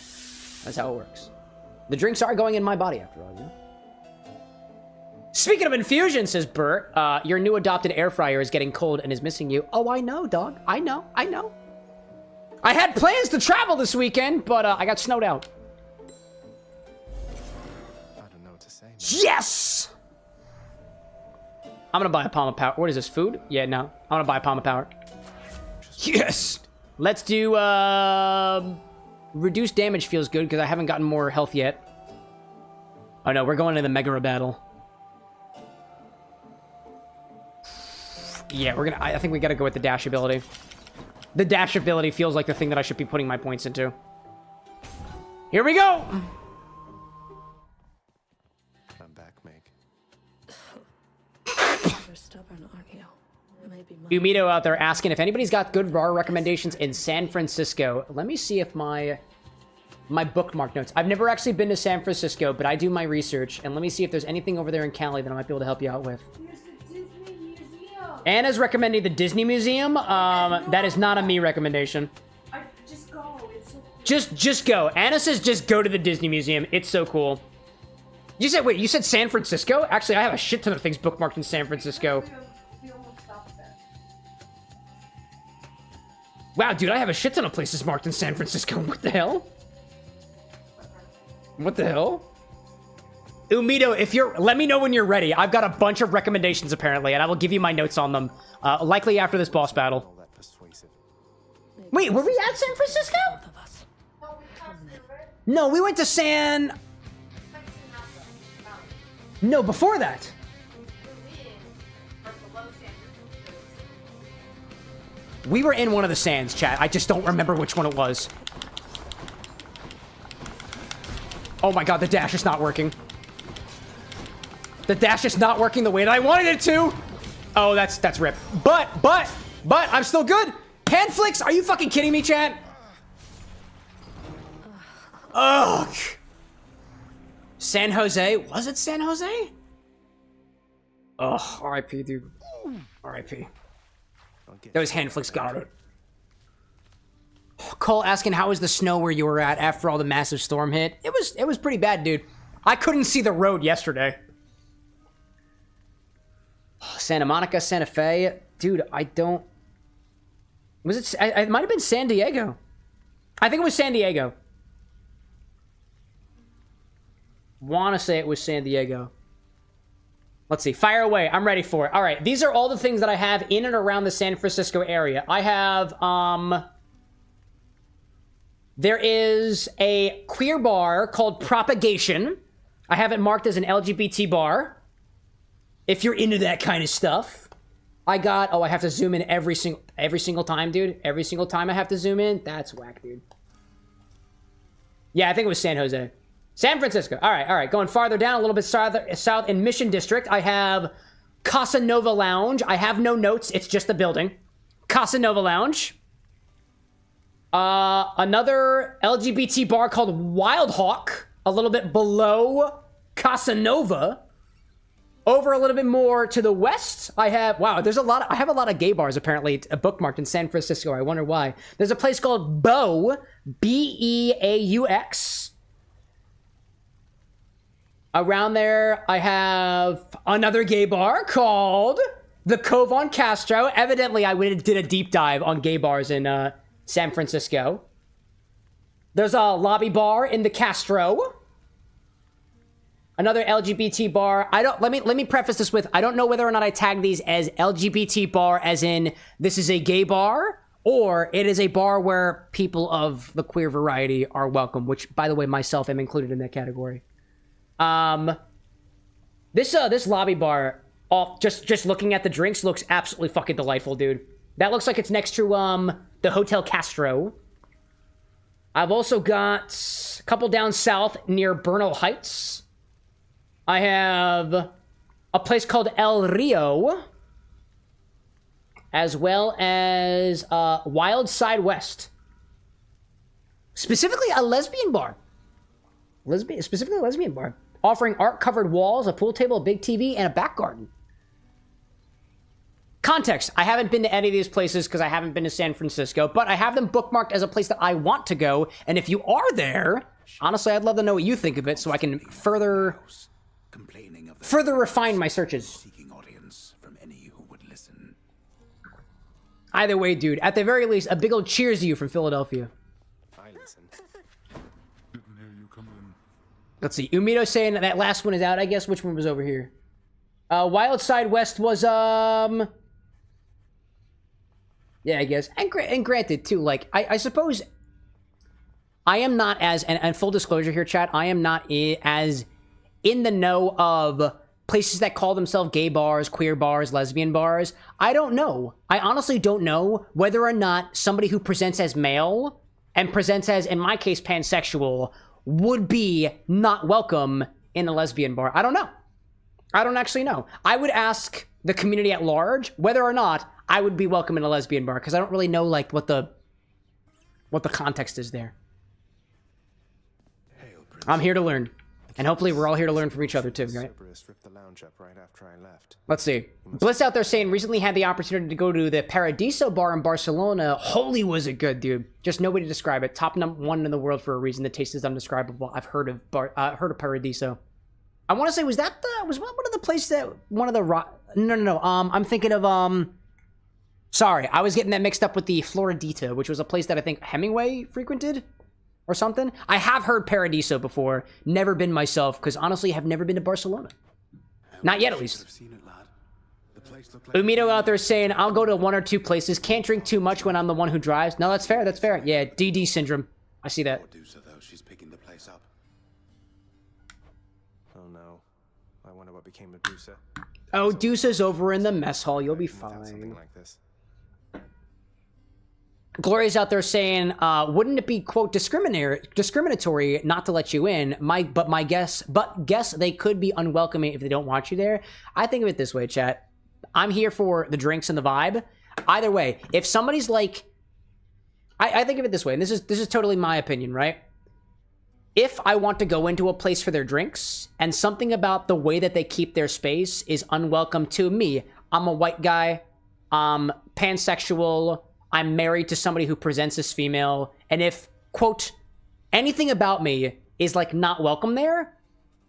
Speaker 1: that's how it works. The drinks are going in my body after all, you know? Speaking of infusion, says Bert, your new adopted air fryer is getting cold and is missing you. Oh, I know, dog. I know. I had plans to travel this weekend, but I got snowed out.
Speaker 4: I don't know what to say.
Speaker 1: Yes! I'm gonna buy a Palm of Power. What is this, food? Yeah, no. I'm gonna buy a Palm of Power. Yes! Let's do, reduced damage feels good because I haven't gotten more health yet. Oh no, we're going to the Megara battle. Yeah, we're gonna, I think we gotta go with the dash ability. The dash ability feels like the thing that I should be putting my points into. Here we go!
Speaker 4: I'm back, Meg.
Speaker 10: You're stubborn, aren't you? Maybe
Speaker 1: Umito out there asking if anybody's got good bar recommendations in San Francisco. Let me see if my bookmark notes. I've never actually been to San Francisco, but I do my research, and let me see if there's anything over there in Cali that I might be able to help you out with.
Speaker 2: There's the Disney Museum.
Speaker 1: Anna's recommending the Disney Museum. That is not a me recommendation.
Speaker 2: Just go. It's so cool.
Speaker 1: Just go. Anna says just go to the Disney Museum. It's so cool. You said, wait, you said San Francisco? Actually, I have a shit ton of things bookmarked in San Francisco.
Speaker 2: We almost stopped there.
Speaker 1: Wow, dude, I have a shit ton of places marked in San Francisco. What the hell? What the hell? Umito, if you're... Let me know when you're ready. I've got a bunch of recommendations, apparently, and I will give you my notes on them. Likely after this boss battle. Wait, were we at San Francisco? No, we went to San... No, before that. We were in one of the sands, chat. I just don't remember which one it was. Oh my god, the dash is not working. The dash is not working the way that I wanted it to. Oh, that's rip. But, I'm still good. Hand flicks? Are you fucking kidding me, chat? Ugh. San Jose? Was it San Jose? Ugh, R.I.P., dude. R.I.P. Those hand flicks got it. Cole asking, how was the snow where you were at after all the massive storm hit? It was pretty bad, dude. I couldn't see the road yesterday. Santa Monica, Santa Fe. Dude, I don't... Was it... It might have been San Diego. I think it was San Diego. Want to say it was San Diego. Let's see. Fire away. I'm ready for it. All right. These are all the things that I have in and around the San Francisco area. I have, there is a queer bar called Propagation. I have it marked as an LGBT bar. If you're into that kind of stuff. I got... Oh, I have to zoom in every single time, dude. Every single time I have to zoom in. That's whack, dude. Yeah, I think it was San Jose. San Francisco. All right. Going farther down, a little bit south in Mission District, I have Casa Nova Lounge. I have no notes. It's just the building. Casa Nova Lounge. Another LGBT bar called Wild Hawk, a little bit below Casa Nova. Over a little bit more to the west, I have, wow, I have a lot of gay bars apparently bookmarked in San Francisco. I wonder why. There's a place called Beaux, Beaux. Around there, I have another gay bar called the Cove on Castro. Evidently, I did a deep dive on gay bars in San Francisco. There's a lobby bar in the Castro. Another LGBT bar. Let me preface this with, I don't know whether or not I tag these as LGBT bar as in this is a gay bar, or it is a bar where people of the queer variety are welcome, which, by the way, myself am included in that category. This lobby bar, just looking at the drinks, looks absolutely fucking delightful, dude. That looks like it's next to the Hotel Castro. I've also got a couple down south near Bernal Heights. I have a place called El Rio, as well as Wild Side West. Specifically a lesbian bar. Specifically a lesbian bar. Offering art-covered walls, a pool table, a big TV, and a back garden. Context, I haven't been to any of these places because I haven't been to San Francisco, but I have them bookmarked as a place that I want to go, and if you are there, honestly, I'd love to know what you think of it so I can further refine my searches. Either way, dude, at the very least, a big old cheers to you from Philadelphia.
Speaker 4: I listen.
Speaker 9: Didn't hear you come in.
Speaker 1: Let's see, Umido saying that last one is out, I guess. Which one was over here? Wild Side West was, yeah, I guess. And granted, too, like, I suppose I am not as, and full disclosure here, chat, I am not as in the know of places that call themselves gay bars, queer bars, lesbian bars. I don't know. I honestly don't know whether or not somebody who presents as male and presents as, in my case, pansexual, would be not welcome in a lesbian bar. I don't know. I don't actually know. I would ask the community at large whether or not I would be welcome in a lesbian bar, because I don't really know, like, what the context is there. I'm here to learn. And hopefully we're all here to learn from each other too, right? Let's see. Bliss out there saying, recently had the opportunity to go to the Paradiso bar in Barcelona. Holy was it good, dude. Just no way to describe it. Top one in the world for a reason. The taste is undescribable. I've heard of Paradiso. I want to say, was one of the places that, no. I'm thinking of, sorry, I was getting that mixed up with the Floridita, which was a place that I think Hemingway frequented. Or something. I have heard Paradiso before. Never been myself, because honestly, have never been to Barcelona. Not yet, at least. Umido out there saying, I'll go to one or two places. Can't drink too much when I'm the one who drives. No, that's fair. That's fair. Yeah, DD syndrome. I see that.
Speaker 4: Oh no. I wonder what became of Dusa.
Speaker 1: Oh, Dusa's over in the mess hall. You'll be fine.
Speaker 4: Something like this.
Speaker 1: Gloria's out there saying, wouldn't it be, quote, discriminatory not to let you in? Guess they could be unwelcoming if they don't want you there. I think of it this way, chat. I'm here for the drinks and the vibe. Either way, if somebody's like, I think of it this way, and this is totally my opinion, right? If I want to go into a place for their drinks, and something about the way that they keep their space is unwelcome to me, I'm a white guy, I'm pansexual, I'm married to somebody who presents as female, and if, quote, anything about me is, like, not welcome there,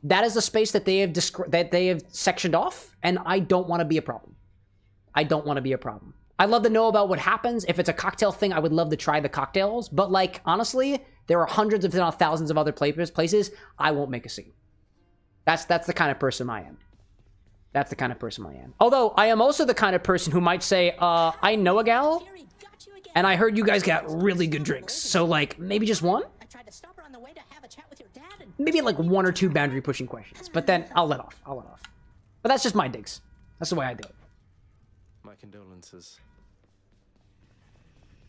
Speaker 1: that is a space that they have sectioned off, and I don't want to be a problem. I don't want to be a problem. I'd love to know about what happens. If it's a cocktail thing, I would love to try the cocktails, but, like, honestly, there are hundreds if not thousands of other places. I won't make a scene. That's the kind of person I am. That's the kind of person I am. Although, I am also the kind of person who might say, I know a gal, and I heard you guys got really good drinks. So, like, maybe just one? Maybe, like, one or two boundary-pushing questions. But then, I'll let off. But that's just my digs. That's the way I do it.
Speaker 4: My condolences.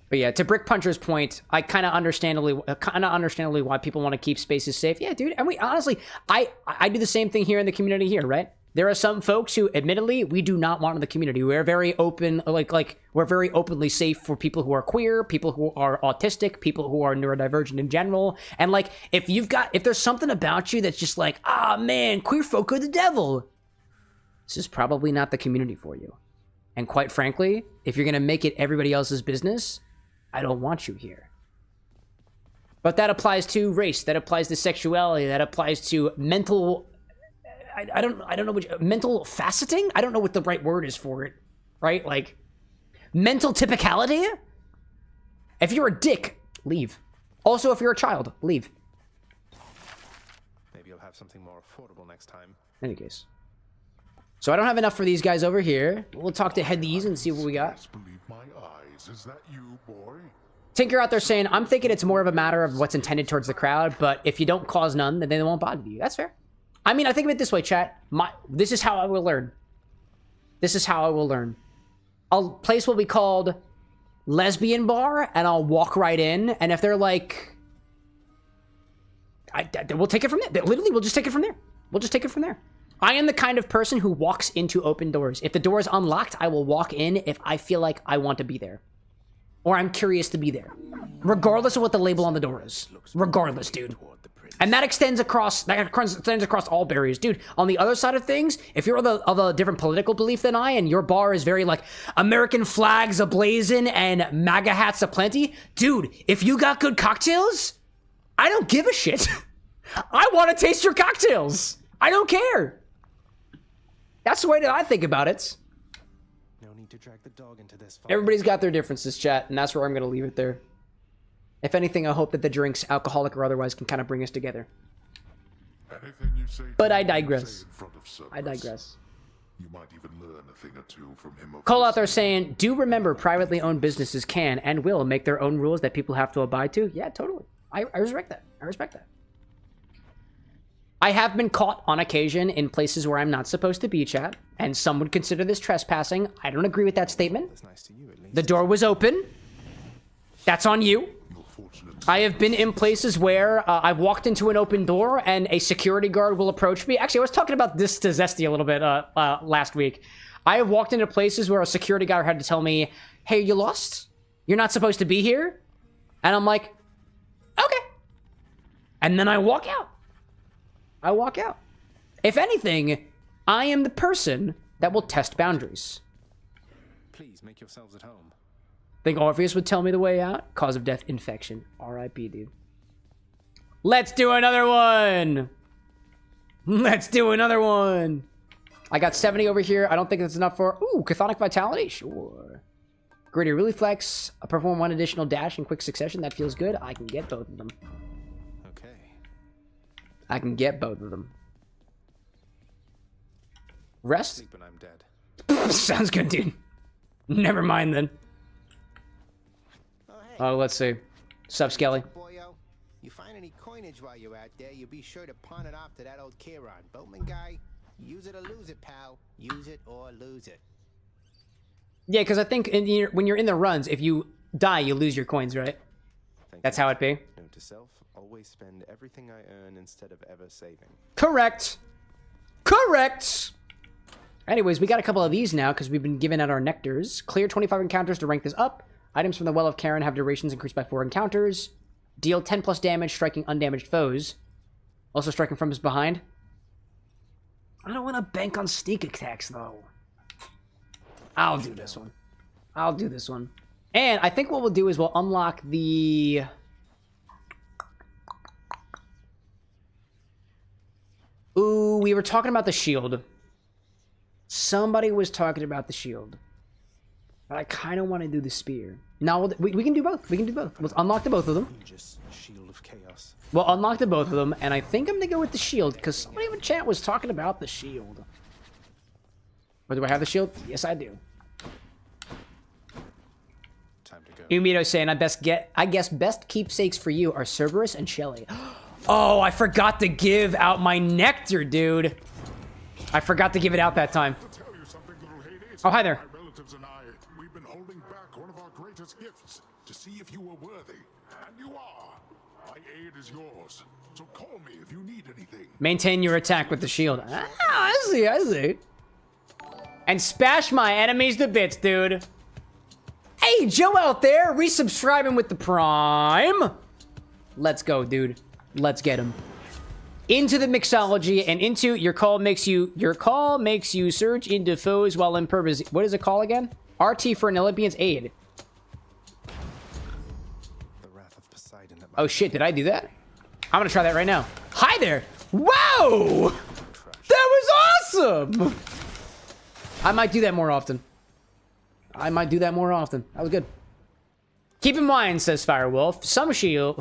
Speaker 1: But yeah, to Brick Puncher's point, I kind of understandably why people want to keep spaces safe. Yeah, dude. And we, honestly, I do the same thing here in the community here, right? There are some folks who, admittedly, we do not want in the community. We're very open, we're very openly safe for people who are queer, people who are autistic, people who are neurodivergent in general. And, like, if there's something about you that's just like, ah, man, queer folk are the devil. this is probably not the community for you. And quite frankly, if you're going to make it everybody else's business, I don't want you here. But that applies to race, that applies to sexuality, that applies to mental... I don't know which... Mental faceting? I don't know what the right word is for it, right? Like, mental typicality? If you're a dick, leave. Also, if you're a child, leave.
Speaker 4: Maybe you'll have something more affordable next time.
Speaker 1: In any case. So I don't have enough for these guys over here. We'll talk to Headies and see what we got.
Speaker 9: Believe my eyes. Is that you, boy?
Speaker 1: Tinker out there saying, I'm thinking it's more of a matter of what's intended towards the crowd, but if you don't cause none, then they won't bother you. That's fair. I mean, I think of it this way, chat. This is how I will learn. This is how I will learn. A place will be called Lesbian Bar, and I'll walk right in, and if they're like... we'll take it from there. Literally, we'll just take it from there. We'll just take it from there. I am the kind of person who walks into open doors. If the door is unlocked, I will walk in if I feel like I want to be there. Or I'm curious to be there. Regardless of what the label on the door is. Regardless, dude. And that extends across all barriers. Dude, on the other side of things, if you're of a different political belief than I, and your bar is very like American flags ablazing and MAGA hats aplenty, dude, if you got good cocktails, I don't give a shit. I want to taste your cocktails. I don't care. That's the way that I think about it.
Speaker 4: No need to drag the dog into this.
Speaker 1: Everybody's got their differences, chat, and that's where I'm going to leave it there. If anything, I hope that the drinks, alcoholic or otherwise, can kind of bring us together.
Speaker 9: Anything you say,
Speaker 1: but I digress. I digress.
Speaker 9: You might even learn a thing or two from him.
Speaker 1: Cole out there saying, do remember privately owned businesses can and will make their own rules that people have to abide to. Yeah, totally. I respect that. I respect that. I have been caught on occasion in places where I'm not supposed to be, chat, and some would consider this trespassing. I don't agree with that statement.
Speaker 4: That's nice to you, at least.
Speaker 1: The door was open. That's on you. I have been in places where I've walked into an open door and a security guard will approach me. Actually, I was talking about this to Zesty a little bit last week. I have walked into places where a security guard had to tell me, hey, you lost? You're not supposed to be here? And I'm like, okay. And then I walk out. I walk out. If anything, I am the person that will test boundaries.
Speaker 4: Please make yourselves at home.
Speaker 1: Think Orpheus would tell me the way out? Cause of death, infection. R.I.P., dude. Let's do another one! Let's do another one! I got 70 over here. I don't think that's enough for... Ooh, Chthonic Vitality? Sure. Greater Reflex. Perform one additional dash in quick succession. That feels good. I can get both of them.
Speaker 4: Okay.
Speaker 1: I can get both of them. Rest?
Speaker 4: Sleep when I'm dead.
Speaker 1: Sounds good, dude. Never mind, then. Oh, let's see. Sup, Skelly?
Speaker 8: Boyo, you find any coinage while you're out there, you be sure to pawn it off to that old Charing. Boatman guy, use it or lose it, pal. Use it or lose it.
Speaker 1: Yeah, because I think when you're in the runs, if you die, you lose your coins, right? That's how it be.
Speaker 4: Note to self, always spend everything I earn instead of ever saving.
Speaker 1: Correct. Correct. Anyways, we got a couple of these now because we've been giving out our nectars. Clear 25 encounters to rank this up. Items from the Well of Charing have durations increased by 4 encounters. Deal 10 plus damage, striking undamaged foes. Also striking from his behind. I don't want to bank on sneak attacks, though. I'll do this one. I'll do this one. And I think what we'll do is we'll unlock the... Ooh, we were talking about the shield. Somebody was talking about the shield. But I kind of want to do the spear. No, we can do both. We can do both. Let's unlock the both of them.
Speaker 4: Just shield of chaos.
Speaker 1: We'll unlock the both of them, and I think I'm going to go with the shield, because somebody in the chat was talking about the shield. Or do I have the shield? Yes, I do.
Speaker 4: Time to go.
Speaker 1: Umito saying, I guess best keepsakes for you are Cerberus and Shelly. Oh, I forgot to give out my nectar, dude. I forgot to give it out that time. Oh, hi there.
Speaker 9: We've been holding back one of our greatest gifts to see if you were worthy. And you are. My aid is yours. So call me if you need anything.
Speaker 1: Maintain your attack with the shield. Ah, I see, I see. And spash my enemies to bits, dude. Hey, Joe out there, resubscribing with the Prime. Let's go, dude. Let's get him. into the mixology and into your call makes you surge into foes while in purpose. What is it called again? RT for an Olympian's aid.
Speaker 4: The wrath of Poseidon at my
Speaker 1: Oh shit, did I do that? I'm gonna try that right now. Hi there! Whoa! That was awesome! I might do that more often. That was good. Keep in mind, says Firewolf,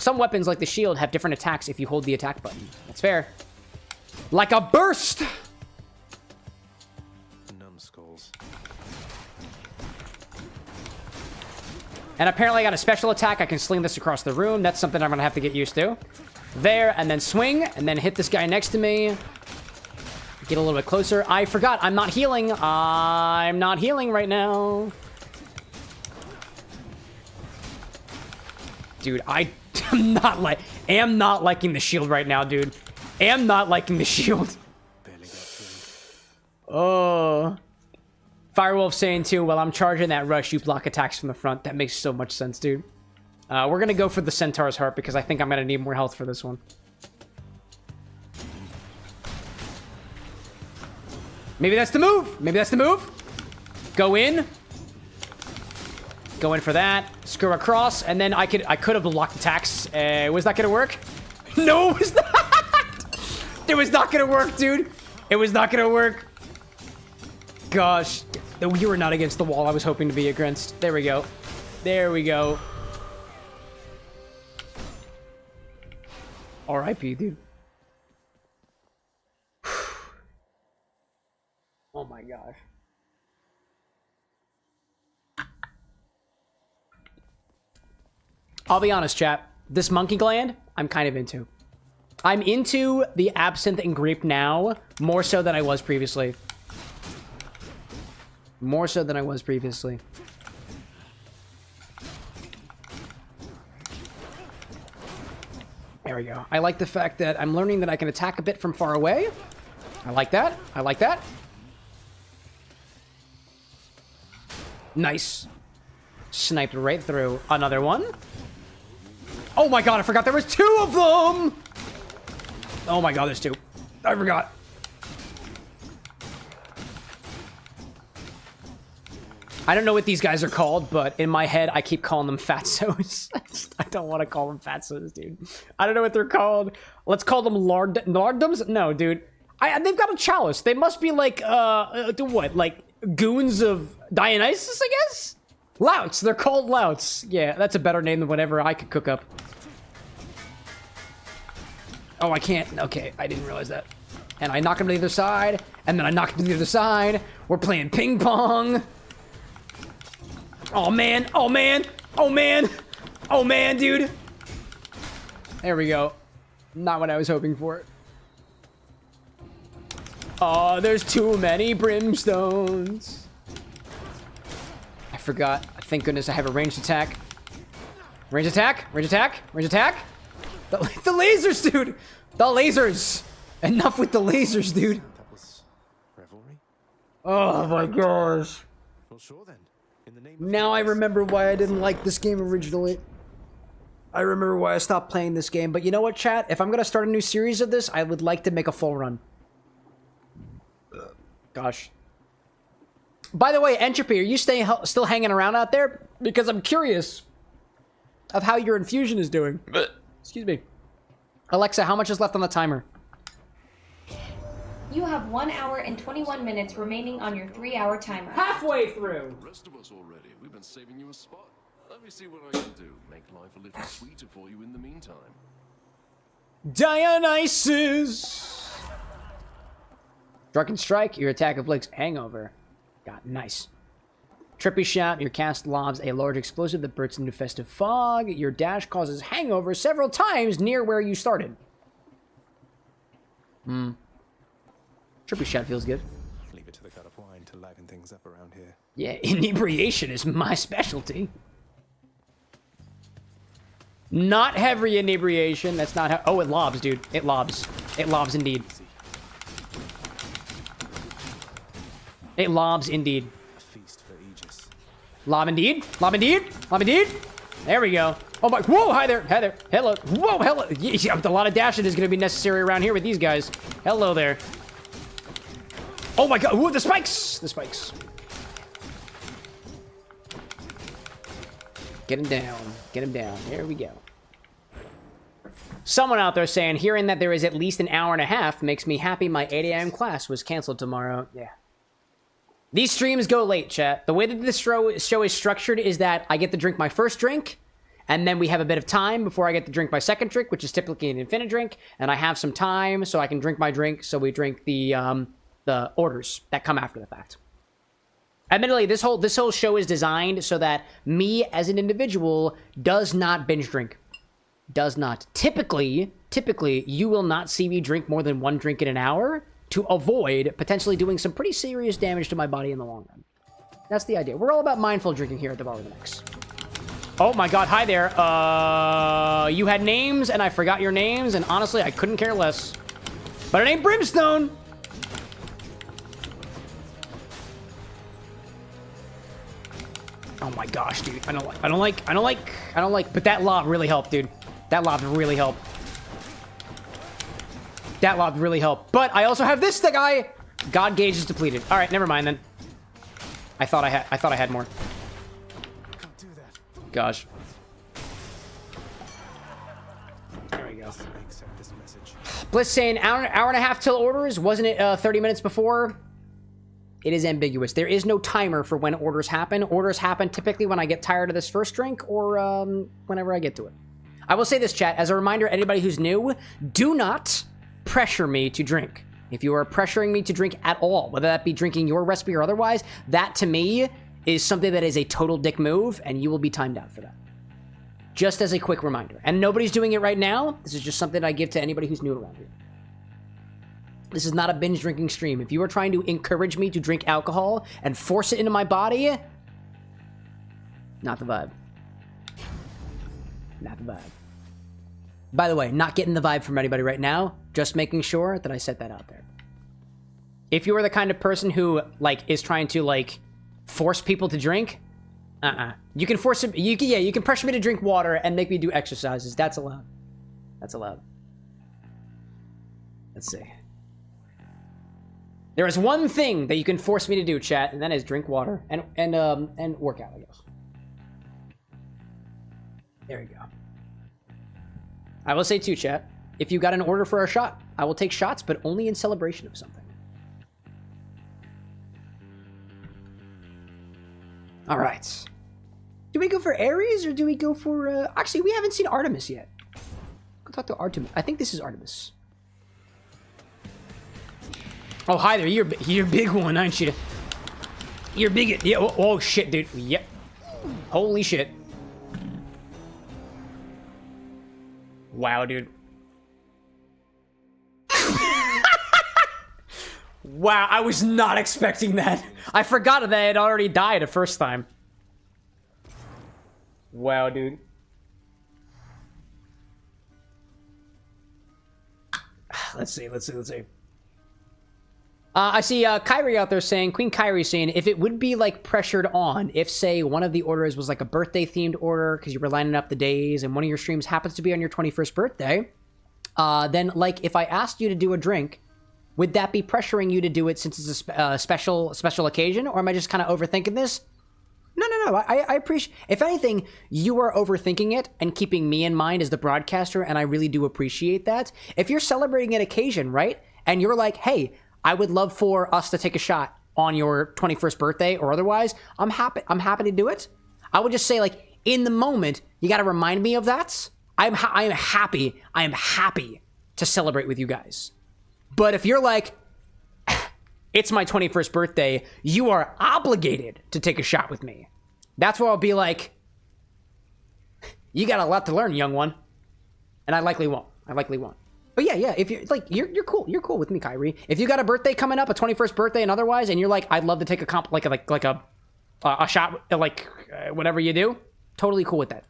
Speaker 1: some weapons like the shield have different attacks if you hold the attack button. That's fair. Like a burst!
Speaker 4: numbskulls.
Speaker 1: And apparently I got a special attack. I can sling this across the room. That's something I'm gonna have to get used to. There, and then swing, and then hit this guy next to me. Get a little bit closer. I forgot, I'm not healing. I'm not healing right now. Dude, I am not liking the shield right now, dude. Am not liking the shield. Oh. Firewolf saying too, while I'm charging that rush, you block attacks from the front. That makes so much sense, dude. We're gonna go for the Centaur's Heart because I think I'm gonna need more health for this one. Maybe that's the move. Maybe that's the move. Go in. Go in for that. Screw across, and then I could have blocked attacks. Was that gonna work? No, it was not. It was not gonna work, dude. It was not gonna work. Gosh, you were not against the wall I was hoping to be against. There we go. There we go. R.I.P., dude. Oh my gosh. I'll be honest, chat. This monkey gland, I'm kind of into. I'm into the absinthe and grape now, more so than I was previously. More so than I was previously. There we go. I like the fact that I'm learning that I can attack a bit from far away. I like that. I like that. Nice. Sniped right through. Another one. Oh my god, I forgot there was two of them! Oh my god, there's two. I forgot. I don't know what these guys are called, but in my head, I keep calling them fatsos. I don't want to call them fatsos, dude. I don't know what they're called. Let's call them lardums? No, dude. They've got a chalice. They must be like, what? Like, goons of Dionysus, I guess? Louts. They're called louts. Yeah, that's a better name than whatever I could cook up. Oh, I can't. Okay, I didn't realize that. And I knock him to the other side, and then I knock him to the other side. We're playing ping pong. Oh, man. Oh, man. Oh, man. Oh, man, dude. There we go. Not what I was hoping for. Oh, there's too many brimstones. I forgot. Thank goodness I have a ranged attack. Range attack. Range attack. Range attack. The lasers, dude. The lasers. Enough with the lasers, dude.
Speaker 4: That was revelry?
Speaker 1: Oh, my gosh.
Speaker 4: Well, sure then. In the name of
Speaker 1: Now I remember why I didn't like this game originally. I remember why I stopped playing this game. But you know what, chat? If I'm going to start a new series of this, I would like to make a full run. Gosh. By the way, Entropy, are you still hanging around out there? Because I'm curious of how your infusion is doing. Excuse me. Alexa, how much is left on the timer?
Speaker 11: You have 1 hour and 21 minutes remaining on your 3-hour timer.
Speaker 1: Halfway through.
Speaker 12: Rest of us already. We've been saving you a spot. Let me see what I can do. Make life a little sweeter for you in the meantime.
Speaker 1: Dionysus. Drunken Strike, your attack inflicts hangover. God, nice. Trippy Shout, your cast lobs a large explosive that bursts into festive fog. Your dash causes hangover several times near where you started. Trippy Shout feels good.
Speaker 4: Leave it to the god of wine to liven things up around here.
Speaker 1: Yeah, inebriation is my specialty. Not heavy inebriation. That's not how. Oh, it lobs, dude. It lobs. It lobs indeed. It lobs indeed.
Speaker 4: A feast for Aegis.
Speaker 1: Lob indeed. Lob indeed. Lob indeed. There we go. Oh my, whoa, hi there, hello, whoa, hello. Yeah, a lot of dashing is gonna be necessary around here with these guys. Hello there. Oh my god, ooh, the spikes, Get him down, there we go. Someone out there saying, hearing that there is at least an hour and a half makes me happy my 8 a.m. class was canceled tomorrow. Yeah. These streams go late, chat. The way that this show is structured is that I get to drink my first drink, and then we have a bit of time before I get to drink my second drink, which is typically an Infini-Drink, and I have some time so I can drink my drink, so we drink the orders that come after the fact. Admittedly, this whole show is designed so that me as an individual does not binge drink. Does not. Typically, you will not see me drink more than one drink in an hour, to avoid potentially doing some pretty serious damage to my body in the long run. That's the idea. We're all about mindful drinking here at the Bar with an X. Oh my god, hi there. You had names, and I forgot your names, and honestly, I couldn't care less. But it ain't Brimstone! Oh my gosh, dude. I don't like, but that lob really helped, dude. That lob really helped. That lob really helped. But I also have this guy. God gauge is depleted. All right, never mind then. I thought I had more. Gosh. There we go. Bliss saying hour and a half till orders. Wasn't it 30 minutes before? It is ambiguous. There is no timer for when orders happen. Orders happen typically when I get tired of this first drink or whenever I get to it. I will say this, chat, as a reminder, anybody who's new, do not pressure me to drink. If you are pressuring me to drink at all, whether that be drinking your recipe or otherwise, that to me is something that is a total dick move, and you will be timed out for that. Just as a quick reminder. And nobody's doing it right now. This is just something I give to anybody who's new around here. This is not a binge drinking stream. If you are trying to encourage me to drink alcohol and force it into my body, not the vibe. Not the vibe. By the way, not getting the vibe from anybody right now, just making sure that I set that out there. If you are the kind of person who, like, is trying to, like, force people to drink, you can force it, you can pressure me to drink water and make me do exercises. That's allowed. That's allowed. Let's see. There is one thing that you can force me to do, chat, and that is drink water and work out, I guess. There you go. I will say too, chat, if you got an order for a shot, I will take shots, but only in celebration of something. All right. Do we go for Ares or do we go for... Actually, we haven't seen Artemis yet. Go talk to Artemis. I think this is Artemis. Oh, hi there. You're a big one, aren't you? You're big. Yeah. Oh, shit, dude. Yep. Holy shit. Wow, dude. Wow, I was not expecting that. I forgot that I had already died the first time. Wow, dude. Let's see. I see Kyrie out there saying, Queen Kyrie saying, if it would be like pressured on, if say one of the orders was like a birthday themed order because you were lining up the days and one of your streams happens to be on your 21st birthday, then like if I asked you to do a drink, would that be pressuring you to do it since it's a special occasion, or am I just kind of overthinking this? No. I appreciate. If anything, you are overthinking it and keeping me in mind as the broadcaster, and I really do appreciate that. If you're celebrating an occasion, right, and you're like, hey, I would love for us to take a shot on your 21st birthday or otherwise, I'm happy to do it. I would just say, like, in the moment, you got to remind me of that. I am happy to celebrate with you guys. But if you're like, it's my 21st birthday, you are obligated to take a shot with me. That's where I'll be like, you got a lot to learn, young one. And I likely won't. But yeah, if you're like, you're cool with me, Kyrie. If you got a birthday coming up, a 21st birthday and otherwise, and you're like, I'd love to take a a shot, like whatever you do, totally cool with that.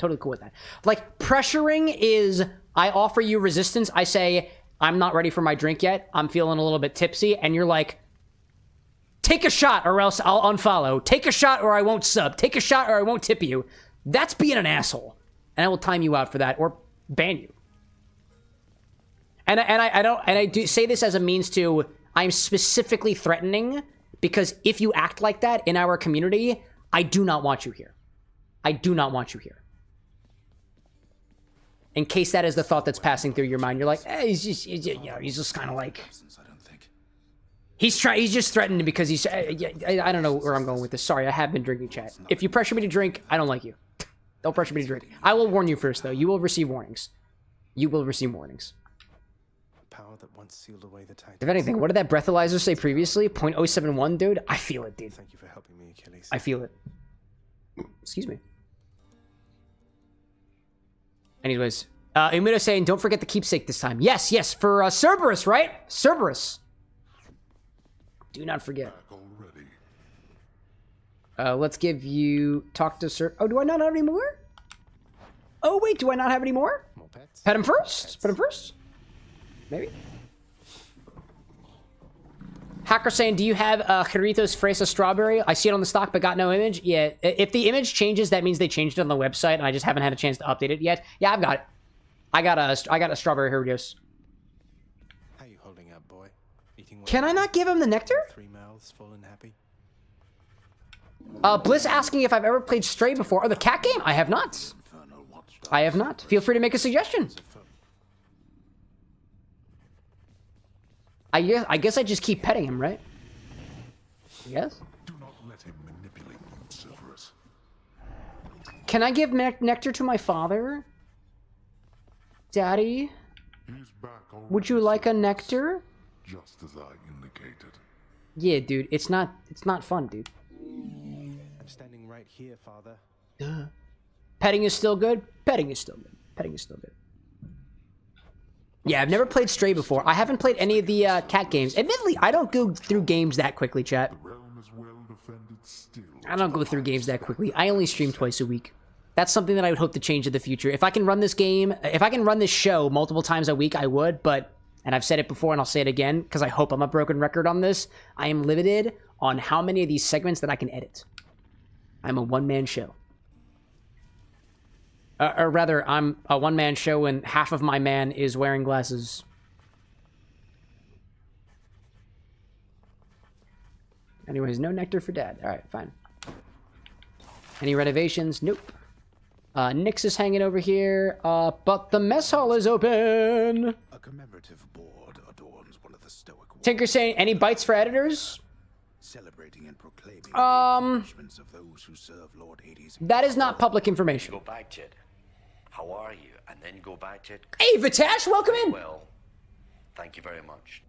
Speaker 1: Like, pressuring is, I offer you resistance. I say, I'm not ready for my drink yet. I'm feeling a little bit tipsy. And you're like, take a shot or else I'll unfollow. Take a shot or I won't sub. Take a shot or I won't tip you. That's being an asshole. and I will time you out for that or ban you. And I do say this as a means to, I'm specifically threatening, because if you act like that in our community, I do not want you here. I do not want you here. In case that is the thought that's passing through your mind, you're like, he's just kind of like, he's just threatening because he's, I don't know where I'm going with this. Sorry, I have been drinking, chat. If you pressure me to drink, I don't like you. Don't pressure me to drink. I will warn you first, though. You will receive warnings. You will receive warnings.
Speaker 4: Power that once sealed away the titans.
Speaker 1: If anything, what did that breathalyzer say previously? 0.071, dude? I feel it, dude.
Speaker 4: Thank you for helping me, Achilles.
Speaker 1: I feel it. Excuse me. Anyways, Umudo saying, don't forget the keepsake this time. Yes, yes, for Cerberus, right? Cerberus. Do not forget. Let's give you... Talk to Sir... Oh, do I not have any more? Oh, wait, do I not have any more?
Speaker 4: More pets?
Speaker 1: Pet him first? Pet him first? Maybe? Hacker saying, do you have Jarritos Fresa Strawberry? I see it on the stock, but got no image. Yeah, if the image changes, that means they changed it on the website, and I just haven't had a chance to update it yet. Yeah, I've got it. I got a Strawberry Jarritos.
Speaker 4: How you holding up, boy? Eating
Speaker 1: Can I not give him the nectar?
Speaker 4: 3 mouths full and happy.
Speaker 1: Bliss asking if I've ever played Stray before. Oh, the cat game? I have not. I have not. Feel free to make a suggestion. I guess I just keep petting him, right? Yes.
Speaker 9: Do not let him manipulate you, Cerberus.
Speaker 1: Can I give nectar to my father? Daddy?
Speaker 9: He's back already,
Speaker 1: Would you like a nectar?
Speaker 9: just as I indicated.
Speaker 1: Yeah, dude. It's not fun, dude.
Speaker 4: I'm standing right here, father.
Speaker 1: Duh. Petting is still good? Petting is still good. Petting is still good. Yeah, I've never played Stray before. I haven't played any of the cat games. Admittedly, I don't go through games that quickly, chat.
Speaker 9: The realm is well defended still.
Speaker 1: I don't go through games that quickly. I only stream twice a week. That's something that I would hope to change in the future. If I can run this game, if I can run this show multiple times a week, I would, but, and I've said it before and I'll say it again, because I hope I'm a broken record on this, I am limited on how many of these segments that I can edit. I'm a one-man show. Or rather, I'm a one-man show and half of my man is wearing glasses. Anyways, no nectar for dad. All right, fine. Any renovations? Nope. Nyx is hanging over here, but the mess hall is open.
Speaker 3: A commemorative board adorns one of the stoic
Speaker 1: Tinker saying, any bites for editors?
Speaker 3: celebrating and proclaiming the accomplishments of those who serve Lord Hades.
Speaker 1: That is not public information.
Speaker 13: Go back to it. How are you? And then go back to it.
Speaker 1: Hey, Vitash, welcome in.
Speaker 13: Well, thank you very much.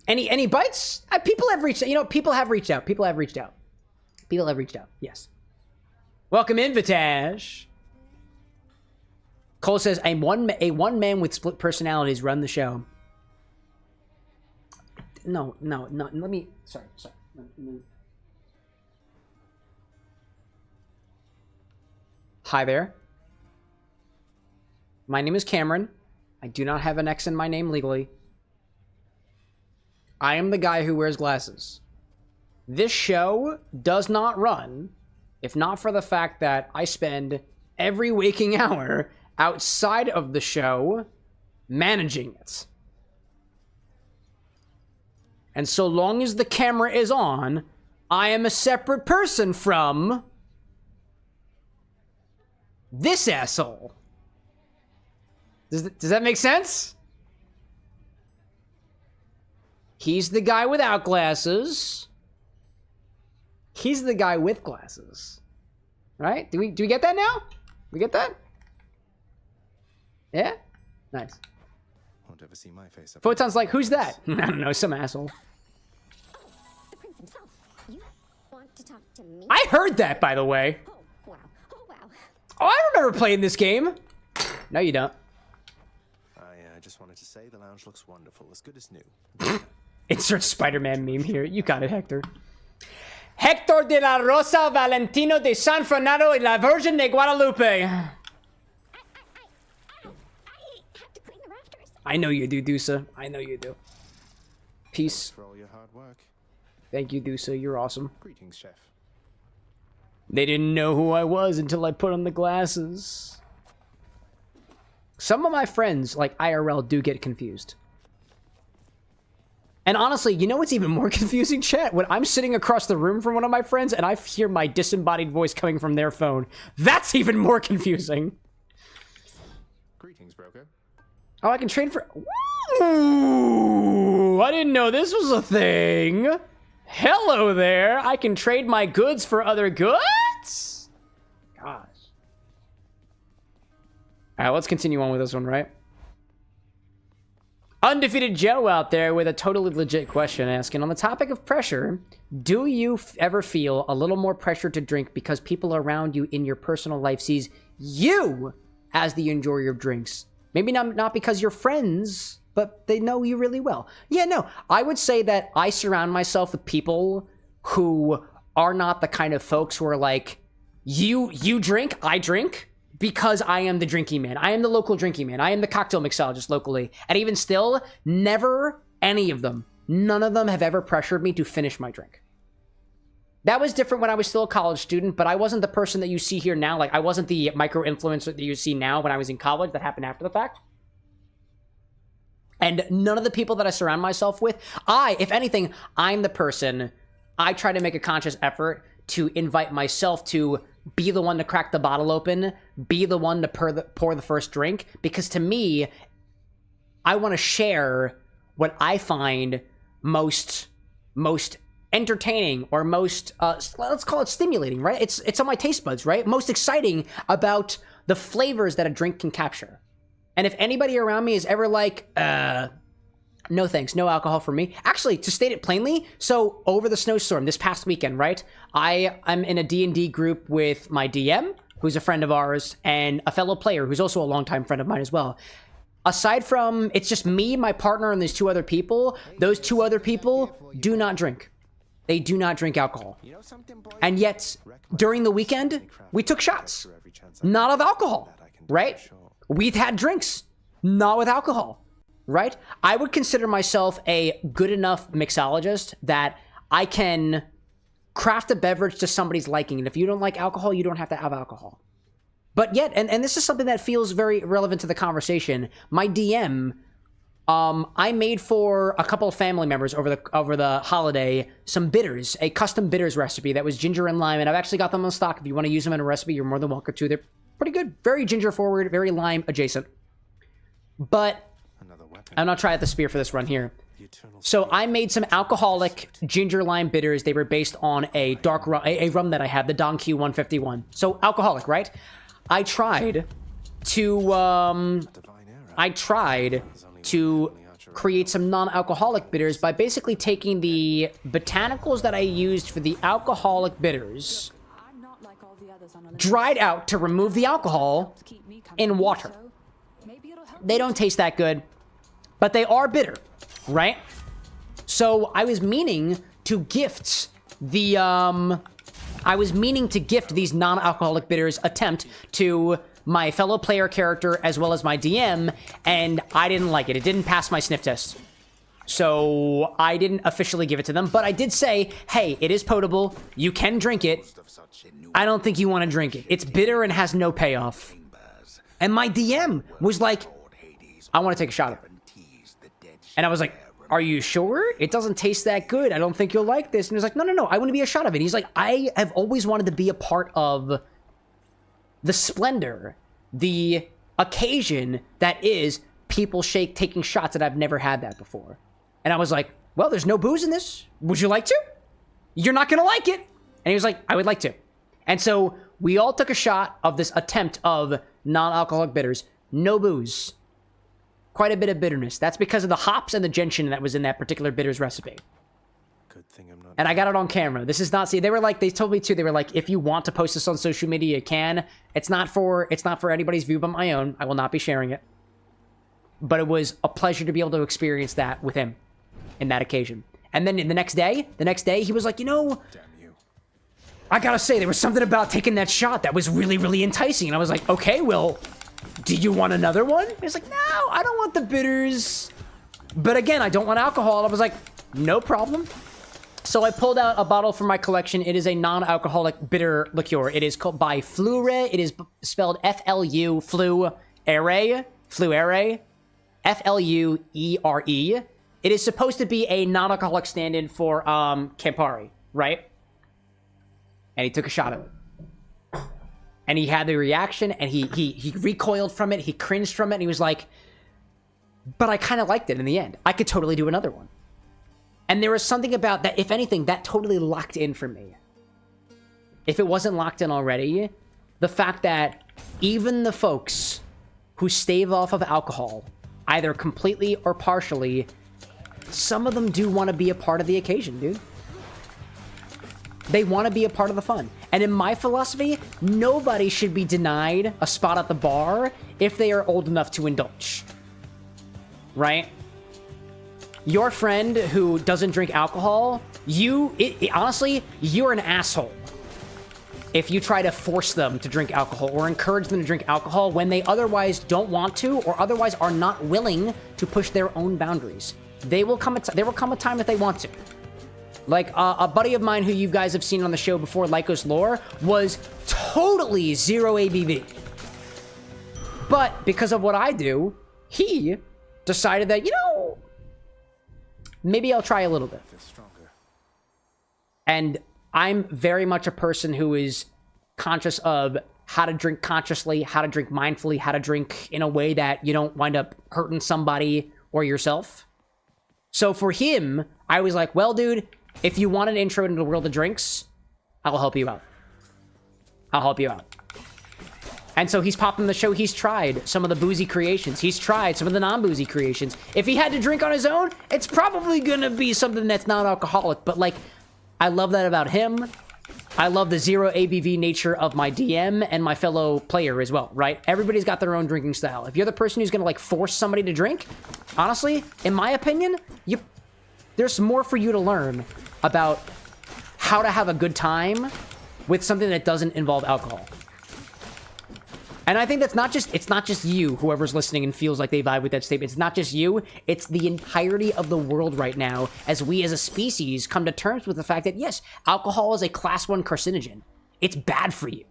Speaker 1: Any bites? People have reached out. You know, people have reached out. People have reached out. People have reached out. Yes. Welcome in, Vitash. Cole says, a one man with split personalities run the show. No. Let me. Sorry. Hi there. My name is Cameron. I do not have an X in my name legally. I am the guy who wears glasses. This show does not run if not for the fact that I spend every waking hour outside of the show managing it. And so long as the camera is on, I am a separate person from this asshole. Does that make sense? He's the guy without glasses. He's the guy with glasses. Right? Do we get that now? We get that? Yeah? Nice.
Speaker 4: Won't ever see my face up.
Speaker 1: Photon's like, who's that? I don't know, some asshole.
Speaker 14: The prince himself. You want to talk to me?
Speaker 1: I heard that, by the way.
Speaker 14: Oh, wow. Oh, wow.
Speaker 1: Oh, I remember playing this game. No, you don't.
Speaker 4: I just wanted to say the lounge looks wonderful, as good as new.
Speaker 1: Insert Spider-Man meme here. You got it, Hector. Hector de la Rosa Valentino de San Fernando y la Virgen de Guadalupe.
Speaker 14: I have to clean the rafters.
Speaker 1: I know you do, Dusa. I know you do. Peace.
Speaker 4: For all your hard work.
Speaker 1: Thank you, Dusa. You're awesome.
Speaker 4: Greetings, chef.
Speaker 1: They didn't know who I was until I put on the glasses. Some of my friends, like IRL, do get confused. And honestly, you know what's even more confusing, chat? When I'm sitting across the room from one of my friends and I hear my disembodied voice coming from their phone. That's even more confusing.
Speaker 4: Greetings, broker.
Speaker 1: Oh, I can trade for... Ooh, I didn't know this was a thing. Hello there. I can trade my goods for other goods? Gosh. All right, let's continue on with this one, right? Undefeated Joe out there with a totally legit question asking, on the topic of pressure, do you ever feel a little more pressure to drink because people around you in your personal life sees you as the enjoyer of drinks? Maybe not because you're friends, but they know you really well. Yeah, no, I would say that I surround myself with people who are not the kind of folks who are like, you drink, I drink. Because I am the drinking man. I am the local drinking man. I am the cocktail mixologist locally. And even still, never any of them, none of them have ever pressured me to finish my drink. That was different when I was still a college student, but I wasn't the person that you see here now. Like, I wasn't the micro-influencer that you see now when I was in college. That happened after the fact. And none of the people that I surround myself with, if anything, I'm the person, I try to make a conscious effort to invite myself to be the one to crack the bottle open, be the one to pour the first drink, because to me, I want to share what I find most entertaining or most, let's call it stimulating, right? It's on my taste buds, right? Most exciting about the flavors that a drink can capture. And if anybody around me is ever like, no thanks, no alcohol for me. Actually, to state it plainly, so over the snowstorm this past weekend, right? I'm in a D&D group with my DM, who's a friend of ours, and a fellow player who's also a longtime friend of mine as well. Aside from, it's just me, my partner, and these two other people. Those two other people do not drink. They do not drink alcohol. And yet, during the weekend, we took shots. Not of alcohol, right? We've had drinks, not with alcohol. Right? I would consider myself a good enough mixologist that I can craft a beverage to somebody's liking. And if you don't like alcohol, you don't have to have alcohol. But yet, and this is something that feels very relevant to the conversation, my DM, I made for a couple of family members over the holiday some bitters, a custom bitters recipe that was ginger and lime, and I've actually got them on stock. If you want to use them in a recipe, you're more than welcome to. They're pretty good, very ginger forward, very lime adjacent. But I'm not trying the spear for this run here. So I made some alcoholic ginger lime bitters. They were based on a dark rum, a rum that I have, the Don Q 151. So alcoholic, right? I tried to create some non-alcoholic bitters by basically taking the botanicals that I used for the alcoholic bitters, dried out to remove the alcohol in water. They don't taste that good, but they are bitter, right? So I was meaning to gift these non-alcoholic bitters attempt to my fellow player character as well as my DM, and I didn't like it. It didn't pass my sniff test. So I didn't officially give it to them, but I did say, hey, it is potable. You can drink it. I don't think you want to drink it. It's bitter and has no payoff. And my DM was like, I want to take a shot of it. And I was like, are you sure? It doesn't taste that good. I don't think you'll like this. And he was like, no, I want to be a shot of it. He's like, I have always wanted to be a part of the splendor, the occasion that is people taking shots, that I've never had that before. And I was like, well, there's no booze in this. Would you like to? You're not going to like it. And he was like, I would like to. And so we all took a shot of this attempt of non-alcoholic bitters. No booze. Quite a bit of bitterness. That's because of the hops and the gentian that was in that particular bitters recipe.
Speaker 4: Good thing I'm not.
Speaker 1: And I got it on camera. This is not, see, they told me too, they were like, if you want to post this on social media, you can. It's not for anybody's view but my own. I will not be sharing it. But it was a pleasure to be able to experience that with him in that occasion. And then the next day, he was like, you know, I gotta say, there was something about taking that shot that was really, really enticing. And I was like, okay, well, do you want another one? He was like, no, I don't want the bitters. But again, I don't want alcohol. I was like, no problem. So I pulled out a bottle from my collection. It is a non-alcoholic bitter liqueur. It is called by Fluere. It is spelled F-L-U, Fluere, F-L-U-E-R-E. It is supposed to be a non-alcoholic stand-in for Campari, right? And he took a shot of it. And he had the reaction, and he recoiled from it, he cringed from it, and he was like, but I kind of liked it in the end. I could totally do another one. And there was something about that, if anything, that totally locked in for me. If it wasn't locked in already, the fact that even the folks who stave off of alcohol, either completely or partially, some of them do want to be a part of the occasion, dude. They want to be a part of the fun. And in my philosophy, nobody should be denied a spot at the bar if they are old enough to indulge. Right? Your friend who doesn't drink alcohol, honestly, you're an asshole if you try to force them to drink alcohol or encourage them to drink alcohol when they otherwise don't want to or otherwise are not willing to push their own boundaries. There will come a time that they want to. Like, a buddy of mine who you guys have seen on the show before, Lycos Lore, was totally zero ABV. But because of what I do, he decided that, you know, maybe I'll try a little bit. And I'm very much a person who is conscious of how to drink consciously, how to drink mindfully, how to drink in a way that you don't wind up hurting somebody or yourself. So for him, I was like, well, dude, if you want an intro into the world of drinks, I'll help you out. I'll help you out. And so he's popped in the show. He's tried some of the boozy creations. He's tried some of the non-boozy creations. If he had to drink on his own, it's probably going to be something that's non-alcoholic. But, like, I love that about him. I love the zero ABV nature of my DM and my fellow player as well, right? Everybody's got their own drinking style. If you're the person who's going to, like, force somebody to drink, honestly, in my opinion, there's more for you to learn about how to have a good time with something that doesn't involve alcohol. And I think it's not just you, whoever's listening and feels like they vibe with that statement. It's not just you, it's the entirety of the world right now as we as a species come to terms with the fact that, yes, alcohol is a class 1 carcinogen. It's bad for you.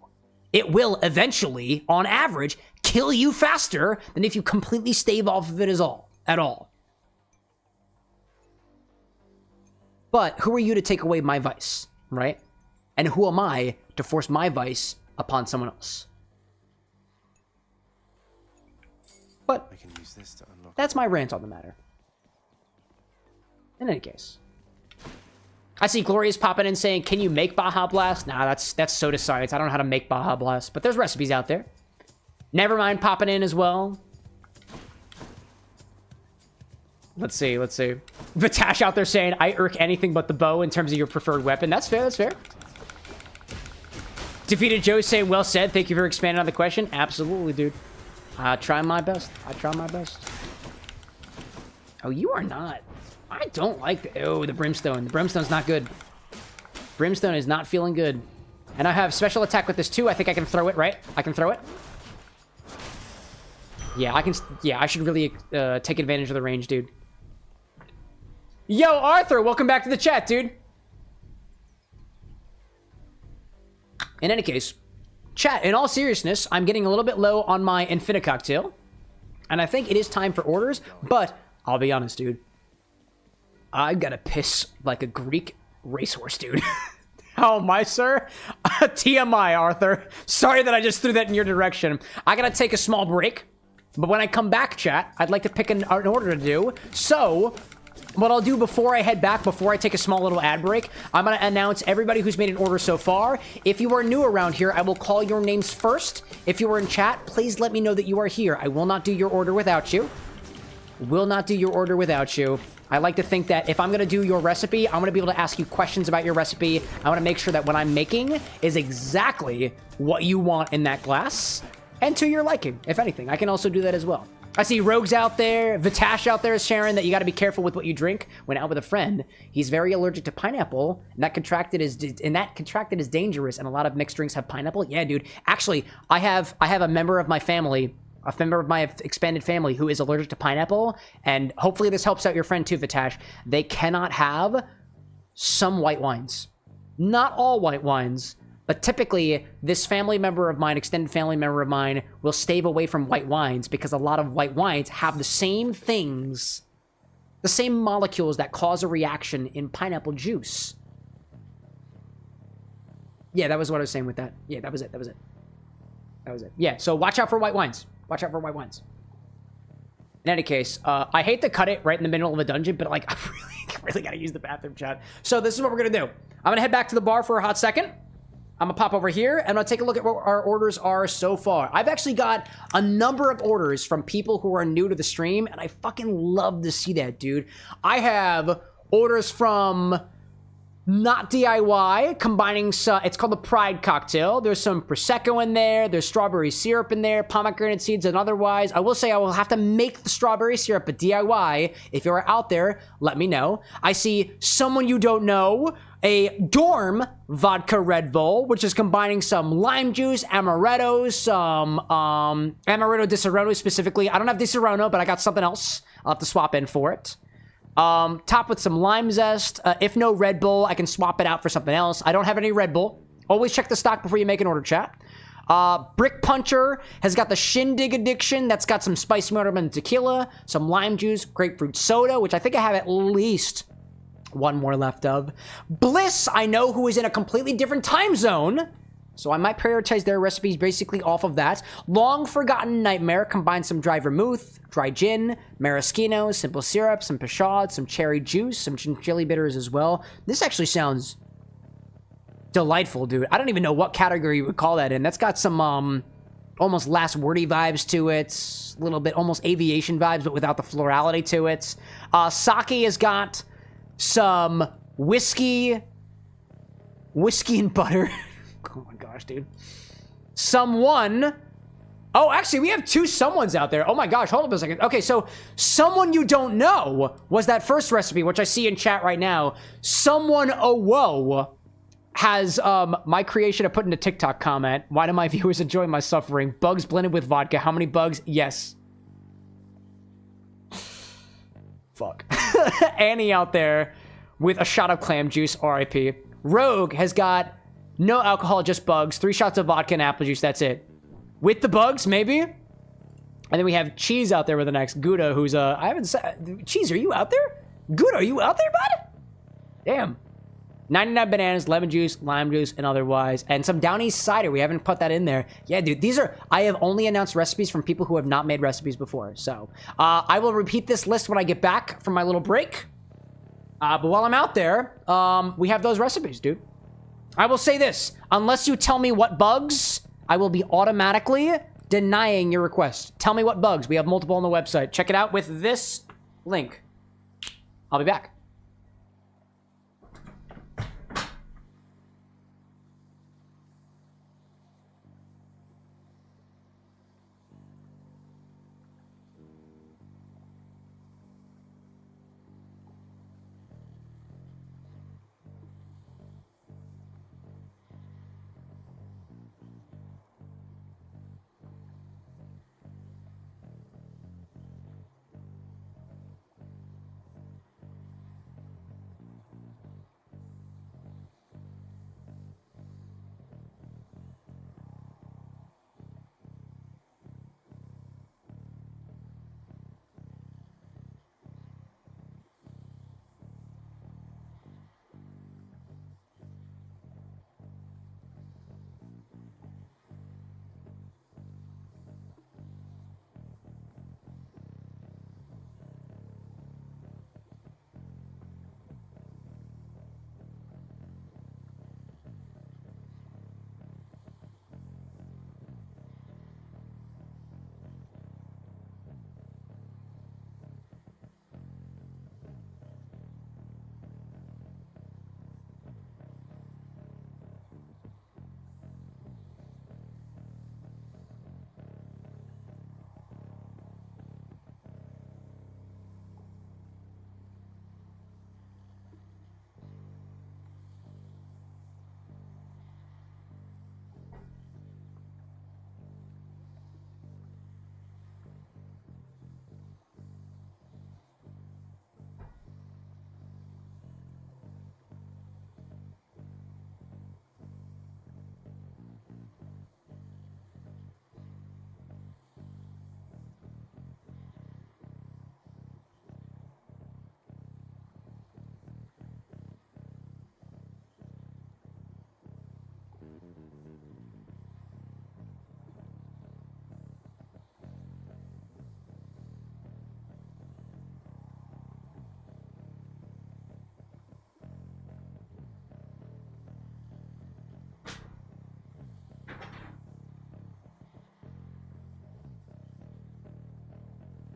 Speaker 1: It will eventually, on average, kill you faster than if you completely stave off of it at all. But who are you to take away my vice, right? And who am I to force my vice upon someone else? But
Speaker 4: I can use this to unlock.
Speaker 1: That's my rant on the matter. In any case. I see Gloria's popping in saying, can you make Baja Blast? Nah, that's soda science. I don't know how to make Baja Blast, but there's recipes out there. Nevermind popping in as well. Let's see. Vitash out there saying, I irk anything but the bow in terms of your preferred weapon. That's fair. Defeated Joe saying, well said. Thank you for expanding on the question. Absolutely, dude. I try my best. Oh, you are not. I don't like the brimstone. The brimstone's not good. Brimstone is not feeling good. And I have special attack with this too. I think I can throw it, right? I can throw it. Yeah, I can. Yeah, I should really take advantage of the range, dude. Yo, Arthur, welcome back to the chat, dude. In any case, chat, in all seriousness, I'm getting a little bit low on my Infini-Cocktail. And I think it is time for orders, but I'll be honest, dude. I gotta piss like a Greek racehorse, dude. How am I, sir? TMI, Arthur. Sorry that I just threw that in your direction. I gotta take a small break, but when I come back, chat, I'd like to pick an order to do. So what I'll do before I head back, before I take a small little ad break, I'm going to announce everybody who's made an order so far. If you are new around here, I will call your names first. If you are in chat, please let me know that you are here. I will not do your order without you. I like to think that if I'm going to do your recipe, I'm going to be able to ask you questions about your recipe. I want to make sure that what I'm making is exactly what you want in that glass and to your liking, if anything. I can also do that as well. I see Rogues out there. Vitash out there is sharing that you got to be careful with what you drink when out with a friend. He's very allergic to pineapple, and that contracted is dangerous. And a lot of mixed drinks have pineapple. Yeah, dude. Actually, I have a member of my family, a member of my expanded family, who is allergic to pineapple. And hopefully this helps out your friend too, Vitash. They cannot have some white wines. Not all white wines, but typically this family member of mine, extended family member of mine, will stay away from white wines because a lot of white wines have the same things, the same molecules that cause a reaction in pineapple juice. Yeah, that was what I was saying with that. Yeah, that was it. That was it. That was it. Yeah, so watch out for white wines. Watch out for white wines. In any case, I hate to cut it right in the middle of a dungeon, but like, I really gotta use the bathroom, chat. So this is what we're gonna do. I'm gonna head back to the bar for a hot second. I'm gonna pop over here and I'm gonna take a look at what our orders are so far. I've actually got a number of orders from people who are new to the stream, and I fucking love to see that, dude. I have orders from Not DIY, combining some, it's called the Pride cocktail. There's some Prosecco in there. There's strawberry syrup in there, pomegranate seeds, and otherwise. I will say I will have to make the strawberry syrup a DIY. If you're out there, let me know. I see Someone You Don't Know, a Dorm vodka Red Bull, which is combining some lime juice, amaretto, some amaretto di Serrano specifically. I don't have di Serrano, but I got something else. I'll have to swap in for it. Top with some lime zest. If no Red Bull, I can swap it out for something else. I don't have any Red Bull. Always check the stock before you make an order, chat. Brick Puncher has got the Shindig Addiction. That's got some spicy watermelon tequila, some lime juice, grapefruit soda, which I think I have at least one more left of. Bliss, I know, who is in a completely different time zone, so I might prioritize their recipes basically off of that. Long Forgotten Nightmare combines some dry vermouth, dry gin, maraschino, simple syrup, some pashad, some cherry juice, some chili bitters as well. This actually sounds delightful, dude. I don't even know what category you would call that in. That's got some almost Last Wordy vibes to it, a little bit almost aviation vibes, but without the florality to it. Sake has got some whiskey and butter. Oh my gosh, dude. Someone. Oh, actually, we have two someones out there. Oh my gosh, hold up a second. Okay, so Someone You Don't Know was that first recipe, which I see in chat right now. Someone Oh Whoa has my creation I put in a TikTok comment. Why do my viewers enjoy my suffering? Bugs blended with vodka. How many bugs? Yes. Fuck. Annie out there with a shot of clam juice, RIP. Rogue has got no alcohol, just bugs. 3 shots of vodka and apple juice, that's it. With the bugs, maybe? And then we have Cheese out there with the next. Gouda, who's I haven't said... Cheese, are you out there? Gouda, are you out there, bud? Damn. 99 bananas, lemon juice, lime juice, and otherwise. And some Down East cider. We haven't put that in there. Yeah, dude, these are... I have only announced recipes from people who have not made recipes before. So, I will repeat this list when I get back from my little break. But while I'm out there, we have those recipes, dude. I will say this. Unless you tell me what bugs, I will be automatically denying your request. Tell me what bugs. We have multiple on the website. Check it out with this link. I'll be back.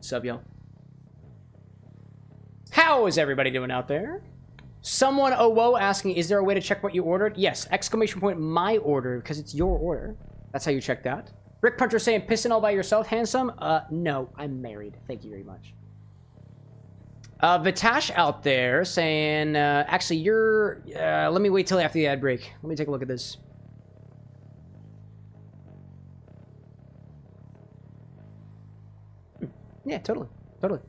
Speaker 1: Sub, y'all. How is everybody doing out there? Someone, oh, whoa, asking, is there a way to check what you ordered? Yes, exclamation point, my order, because it's your order. That's how you check that. Rick Puncher saying, pissing all by yourself, handsome? No, I'm married. Thank you very much. Vitash out there saying, actually, you're, let me wait till after the ad break. Let me take a look at this. Yeah, totally. Totally.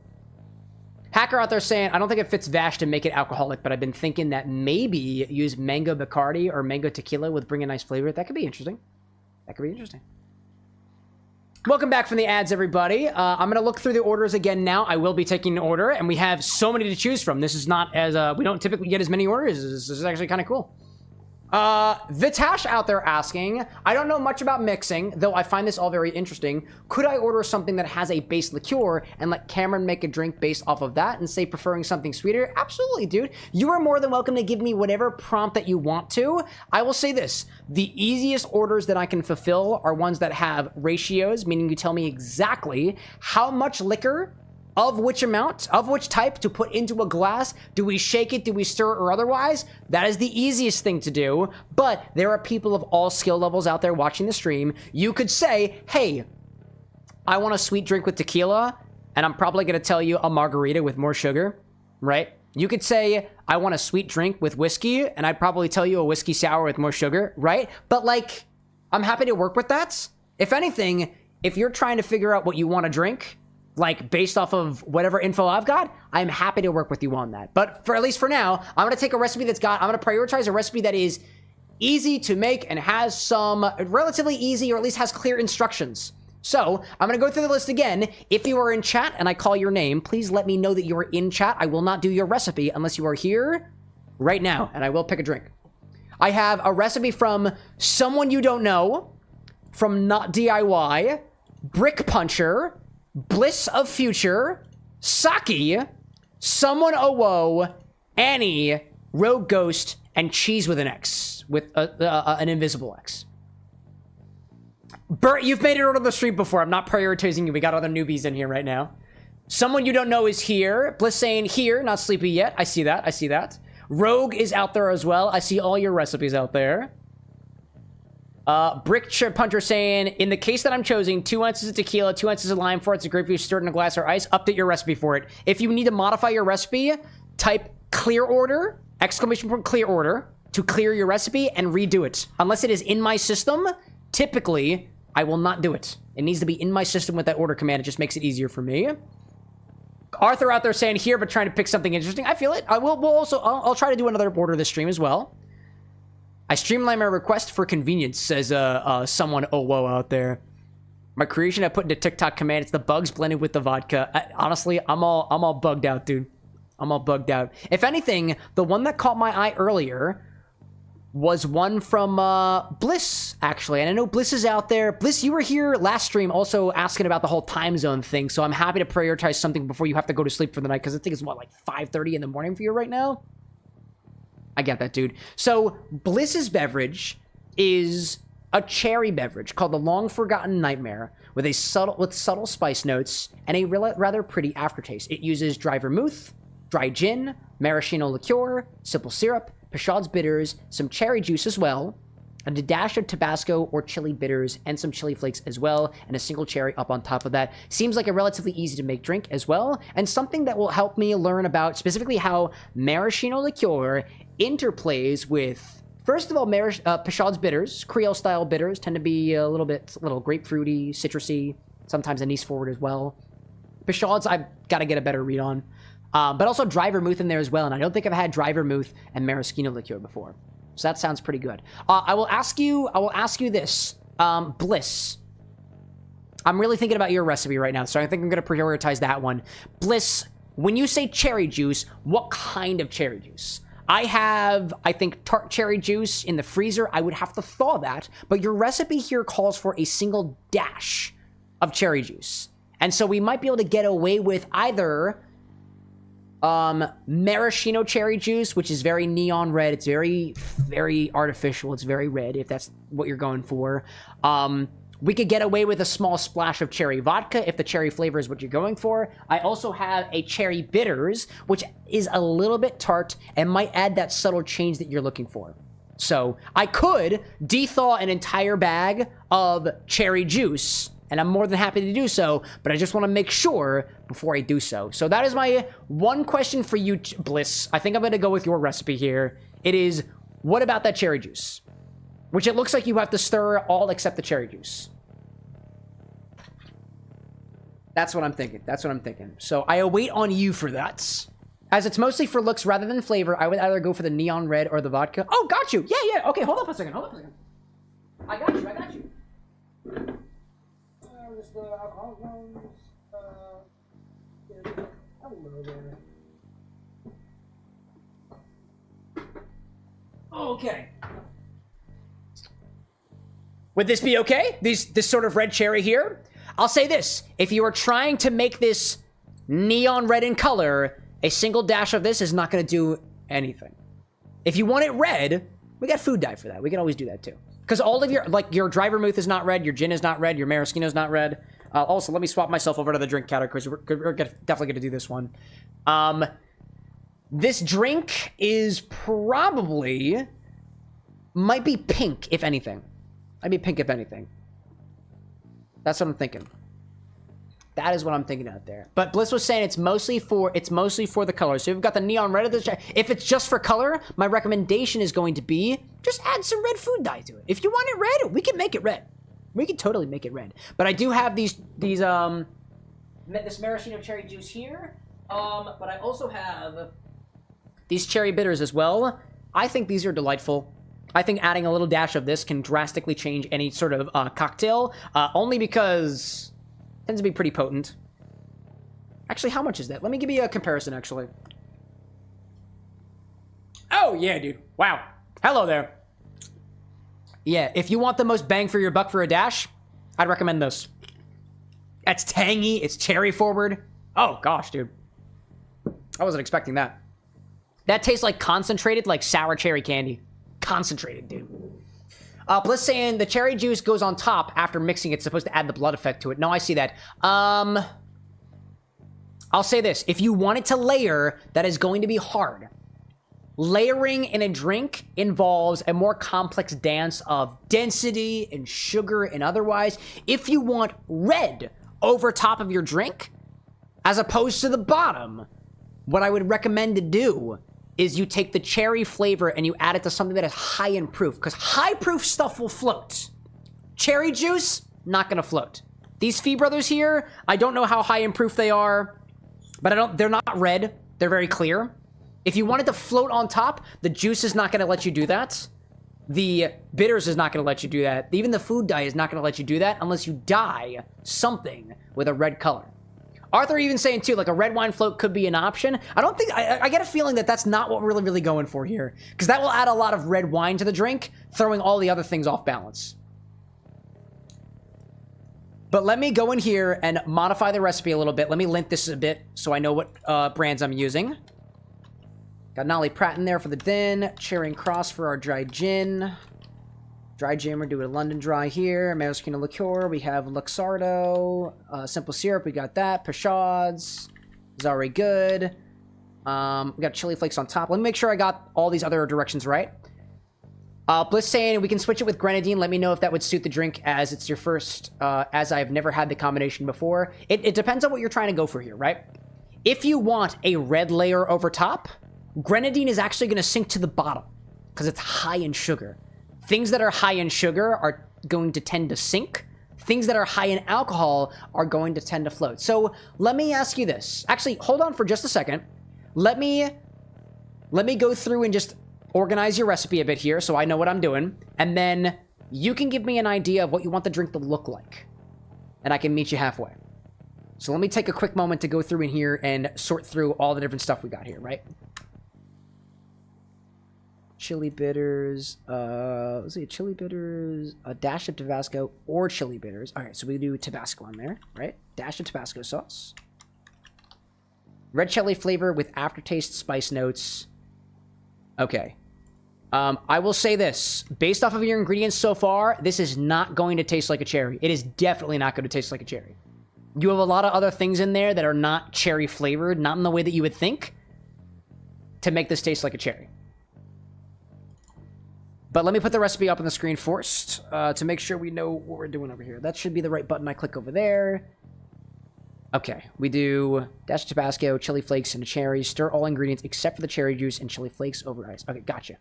Speaker 1: Hacker out there saying, I don't think it fits Vash to make it alcoholic, but I've been thinking that maybe use mango Bacardi or mango tequila would bring a nice flavor. That could be interesting. That could be interesting. Welcome back from the ads, everybody. I'm going to look through the orders again now. I will be taking an order, and we have so many to choose from. This is not as, we don't typically get as many orders. This is actually kind of cool. Vitash out there asking, I don't know much about mixing, though I find this all very interesting. Could I order something that has a base liqueur and let Cameron make a drink based off of that and say preferring something sweeter? Absolutely, dude. You are more than welcome to give me whatever prompt that you want to. I will say this. The easiest orders that I can fulfill are ones that have ratios, meaning you tell me exactly how much liquor of which amount, of which type to put into a glass. Do we shake it? Do we stir it or otherwise? That is the easiest thing to do. But there are people of all skill levels out there watching the stream. You could say, hey, I want a sweet drink with tequila, and I'm probably going to tell you a margarita with more sugar, right? You could say, I want a sweet drink with whiskey, and I'd probably tell you a whiskey sour with more sugar, right? But like, I'm happy to work with that. If anything, if you're trying to figure out what you want to drink, like based off of whatever info I've got, I'm happy to work with you on that. But for at least for now, I'm going to take a recipe I'm going to prioritize a recipe that is easy to make and has some relatively easy, or at least has clear instructions. So I'm going to go through the list again. If you are in chat and I call your name, please let me know that you are in chat. I will not do your recipe unless you are here right now, and I will pick a drink. I have a recipe from Someone You Don't Know, from Not DIY, Brick Puncher, Bliss of Future, Saki, Someone Owo, Annie, Rogue Ghost, and Cheese with an X, with an invisible X. Bert, you've made it over the stream before. I'm not prioritizing you. We got other newbies in here right now. Someone You Don't Know is here. Bliss saying here, not sleepy yet. I see that. I see that. Rogue is out there as well. I see all your recipes out there. Brick Puncher saying, in the case that I'm choosing, 2 ounces of tequila, 2 ounces of lime, 4 ounces of grapefruit stirred in a glass or ice, update your recipe for it. If you need to modify your recipe, type clear order, exclamation point clear order, to clear your recipe and redo it. Unless it is in my system, typically, I will not do it. It needs to be in my system with that order command. It just makes it easier for me. Arthur out there saying here, but trying to pick something interesting. I feel it. I'll try to do another order this stream as well. I streamline my request for convenience, says someone whoa out there. My creation I put into TikTok command. It's the bugs blended with the vodka. Honestly, I'm all bugged out, dude. I'm all bugged out. If anything, the one that caught my eye earlier was one from Bliss, actually. And I know Bliss is out there. Bliss, you were here last stream also asking about the whole time zone thing. So I'm happy to prioritize something before you have to go to sleep for the night. Because I think it's, what, like 5:30 in the morning for you right now? I get that, dude. So Bliss's beverage is a cherry beverage called the Long Forgotten Nightmare with subtle spice notes and a rather pretty aftertaste. It uses dry vermouth, dry gin, maraschino liqueur, simple syrup, Peychaud's bitters, some cherry juice as well, and a dash of Tabasco or chili bitters, and some chili flakes as well, and a single cherry up on top of that. Seems like a relatively easy to make drink as well, and something that will help me learn about specifically how maraschino liqueur interplays with, first of all, Peychaud's bitters. Creole-style bitters tend to be a little grapefruity, citrusy, sometimes anise forward as well. Peychaud's I've got to get a better read on. But also dry vermouth in there as well, and I don't think I've had dry vermouth and maraschino liqueur before. So that sounds pretty good. I will ask you this. Bliss. I'm really thinking about your recipe right now, so I think I'm going to prioritize that one. Bliss, when you say cherry juice, what kind of cherry juice? I have, I think, tart cherry juice in the freezer. I would have to thaw that, but your recipe here calls for a single dash of cherry juice. And so we might be able to get away with either maraschino cherry juice, which is very neon red. It's very, very artificial. It's very red, if that's what you're going for. we could get away with a small splash of cherry vodka if the cherry flavor is what you're going for. I also have a cherry bitters, which is a little bit tart and might add that subtle change that you're looking for. So I could de-thaw an entire bag of cherry juice, and I'm more than happy to do so, but I just want to make sure before I do so. So that is my one question for you, Bliss. I think I'm going to go with your recipe here. It is, what about that cherry juice? Which it looks like you have to stir all except the cherry juice. That's what I'm thinking. That's what I'm thinking. So I await on you for that. As it's mostly for looks rather than flavor, I would either go for the neon red or the vodka. Oh, got you. Yeah, yeah. Okay, hold up a second. Hold up a second. I got you. I got you. Just the alcohol okay. Would this be okay? This sort of red cherry here? I'll say this. If you are trying to make this neon red in color, a single dash of this is not going to do anything. If you want it red, we got food dye for that. We can always do that too. Because all of your, like, your dry vermouth is not red, your gin is not red, your maraschino is not red. Also, let me swap myself over to the drink category because we're definitely going to do this one. This drink is probably, might be pink, if anything. Might be pink, if anything. That's what I'm thinking. That is what I'm thinking out there. But Bliss was saying it's mostly for the color. So we've got the neon red of this. If it's just for color, my recommendation is going to be just add some red food dye to it. If you want it red, we can make it red. We can totally make it red. But I do have this maraschino cherry juice here. But I also have these cherry bitters as well. I think these are delightful. I think adding a little dash of this can drastically change any sort of cocktail. Only because it tends to be pretty potent. Actually, how much is that? Let me give you a comparison, actually. Oh, yeah, dude. Wow. Hello there. Yeah, if you want the most bang for your buck for a dash, I'd recommend this. It's tangy. It's cherry forward. Oh, gosh, dude. I wasn't expecting that. That tastes like concentrated, like sour cherry candy. Concentrated, dude. Bliss saying the cherry juice goes on top after mixing. It's supposed to add the blood effect to it. No, I see that. I'll say this. If you want it to layer, that is going to be hard. Layering in a drink involves a more complex dance of density and sugar and otherwise. If you want red over top of your drink, as opposed to the bottom, what I would recommend to do is you take the cherry flavor and you add it to something that is high in proof, because high proof stuff will float. Cherry juice, not gonna float. These Fee Brothers here, I don't know how high in proof they are, but they're not red. They're very clear. If you want it to float on top, the juice is not gonna let you do that. The bitters is not gonna let you do that. Even the food dye is not gonna let you do that unless you dye something with a red color. Arthur even saying too, like a red wine float could be an option. I don't think, I get a feeling that that's not what we're really going for here. Because that will add a lot of red wine to the drink, throwing all the other things off balance. But let me go in here and modify the recipe a little bit. Let me lint this a bit so I know what brands I'm using. Got Noilly Pratt in there for the din. Charing Cross for our dry gin. Dry gin, we're doing a London dry here. Maraschino liqueur, we have Luxardo. Simple syrup, we got that. Pashad's is already good. We got chili flakes on top. Let me make sure I got all these other directions right. Bliss saying we can switch it with Grenadine. Let me know if that would suit the drink as it's your first, as I've never had the combination before. It depends on what you're trying to go for here, right? If you want a red layer over top, Grenadine is actually going to sink to the bottom because it's high in sugar. Things that are high in sugar are going to tend to sink. Things that are high in alcohol are going to tend to float. So let me ask you this. Actually, hold on for just a second. Let me go through and just organize your recipe a bit here so I know what I'm doing. And then you can give me an idea of what you want the drink to look like. And I can meet you halfway. So let me take a quick moment to go through in here and sort through all the different stuff we got here, right? Chili bitters, let's see, chili bitters, a dash of Tabasco or chili bitters. All right, so we do Tabasco on there, right? Dash of Tabasco sauce. Red chili flavor with aftertaste spice notes. Okay. I will say this. Based off of your ingredients so far, this is not going to taste like a cherry. It is definitely not going to taste like a cherry. You have a lot of other things in there that are not cherry flavored, not in the way that you would think, to make this taste like a cherry. But let me put the recipe up on the screen first to make sure we know what we're doing over here. That should be the right button. I click over there. Okay, we do dash of Tabasco, chili flakes, and a cherry. Stir all ingredients except for the cherry juice and chili flakes over ice. Okay, gotcha.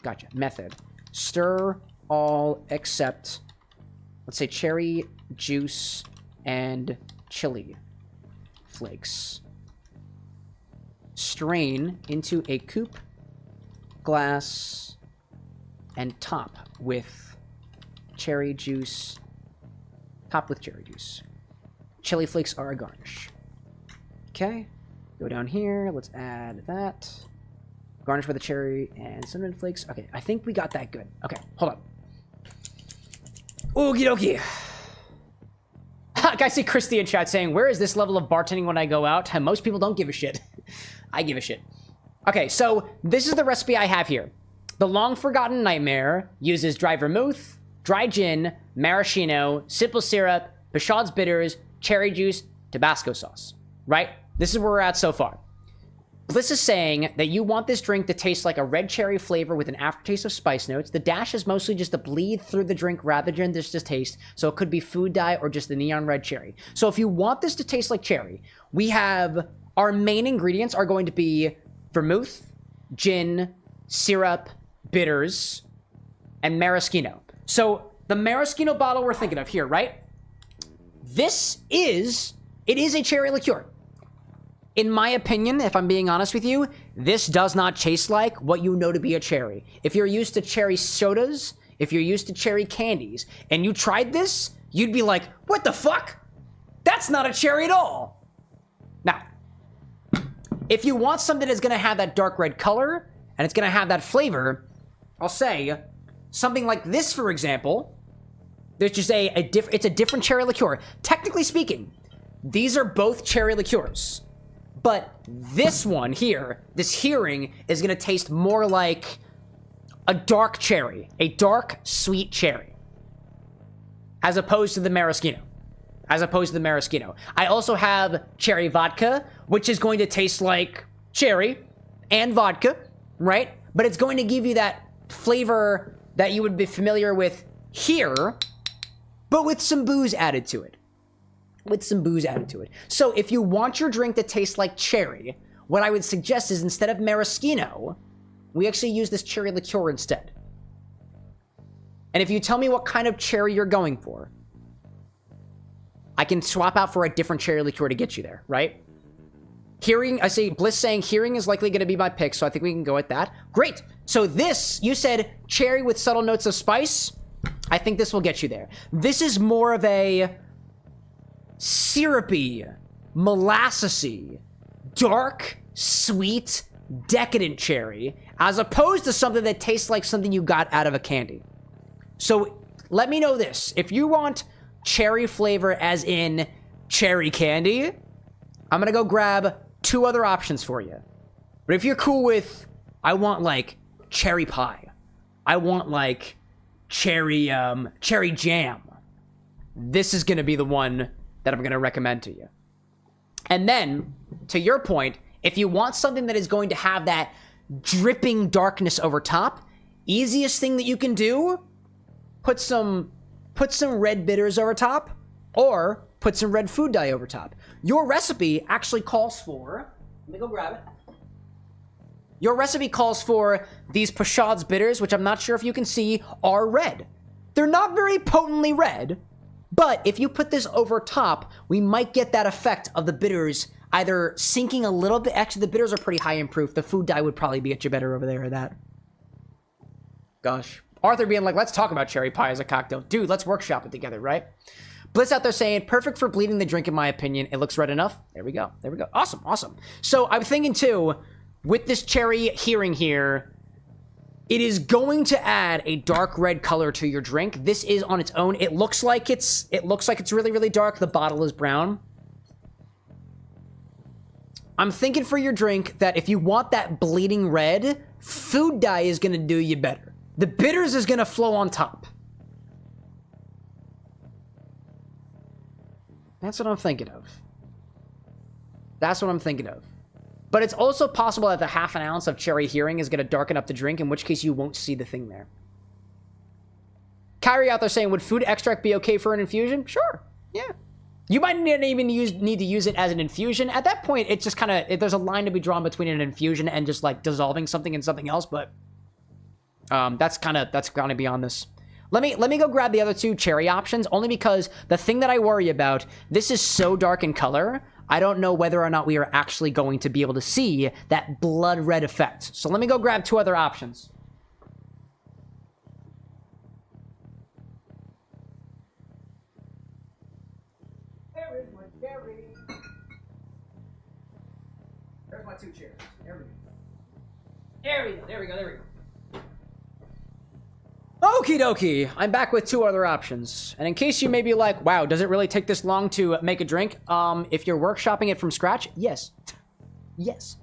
Speaker 1: Gotcha. Method. Stir all except, let's say, cherry juice and chili flakes. Strain into a coupe glass and top with cherry juice. Top with cherry juice. Chili flakes are a garnish. Okay. Go down here. Let's add that. Garnish with a cherry and cinnamon flakes. Okay, I think we got that good. Okay, hold on. Okie dokie. I see Christy in chat saying, where is this level of bartending when I go out? And most people don't give a shit. I give a shit. Okay, so this is the recipe I have here. The Long Forgotten Nightmare uses dry vermouth, dry gin, maraschino, simple syrup, Peychaud's bitters, cherry juice, Tabasco sauce. Right? This is where we're at so far. Bliss is saying that you want this drink to taste like a red cherry flavor with an aftertaste of spice notes. The dash is mostly just to bleed through the drink rather than just to taste, so it could be food dye or just the neon red cherry. So if you want this to taste like cherry, we have our main ingredients are going to be vermouth, gin, syrup, bitters, and maraschino. So the maraschino bottle we're thinking of here, right? It is a cherry liqueur. In my opinion, if I'm being honest with you, this does not taste like what you know to be a cherry. If you're used to cherry sodas, if you're used to cherry candies, and you tried this, you'd be like, what the fuck? That's not a cherry at all. Now, if you want something that's going to have that dark red color, and it's going to have that flavor, I'll say something like this, for example. There's just it's a different cherry liqueur. Technically speaking, these are both cherry liqueurs. But this one here, this Hearing, is going to taste more like a dark cherry. A dark, sweet cherry. As opposed to the maraschino. I also have cherry vodka, which is going to taste like cherry and vodka, right? But it's going to give you that flavor that you would be familiar with here, but with some booze added to it. So if you want your drink to taste like cherry, what I would suggest is instead of maraschino, we actually use this cherry liqueur instead. And if you tell me what kind of cherry you're going for, I can swap out for a different cherry liqueur to get you there, right? Hearing, I see Bliss saying Hearing is likely going to be my pick, so I think we can go with that. Great. So this, you said cherry with subtle notes of spice. I think this will get you there. This is more of a syrupy, molassesy, dark, sweet, decadent cherry, as opposed to something that tastes like something you got out of a candy. So let me know this. If you want cherry flavor as in cherry candy, I'm gonna go grab two other options for you. But if you're cool with, I want like cherry pie, I want like cherry jam, this is gonna be the one that I'm gonna recommend to you. And then, to your point, if you want something that is going to have that dripping darkness over top, easiest thing that you can do, put some red bitters over top, or put some red food dye over top. Your recipe actually calls for, let me go grab it. Your recipe calls for these Peychaud's bitters, which I'm not sure if you can see, are red. They're not very potently red, but if you put this over top, we might get that effect of the bitters either sinking a little bit. Actually, the bitters are pretty high in proof. The food dye would probably get you better over there at that. Gosh. Arthur being like, let's talk about cherry pie as a cocktail. Dude, let's workshop it together, right? Bliss out there saying, perfect for bleeding the drink in my opinion. It looks red enough. There we go. Awesome. So I'm thinking too, with this cherry Hearing here, it is going to add a dark red color to your drink. This is on its own. It looks like it's really, really dark. The bottle is brown. I'm thinking for your drink that if you want that bleeding red, food dye is going to do you better. The bitters is going to flow on top. That's what I'm thinking of. That's what I'm thinking of. But it's also possible that the half an ounce of cherry hearing is going to darken up the drink, in which case you won't see the thing there. Kyrie out there saying, would food extract be okay for an infusion? Sure. Yeah. You might not even need to use it as an infusion. At that point, it's just kind of, there's a line to be drawn between an infusion and just like dissolving something in something else, but that's kind of beyond this. Let me go grab the other two cherry options, only because the thing that I worry about, this is so dark in color, I don't know whether or not we are actually going to be able to see that blood red effect. So let me go grab two other options. There's my two chairs. There we go. Okie dokie, I'm back with two other options. And in case you may be like, wow, does it really take this long to make a drink? If you're workshopping it from scratch, yes. Yes.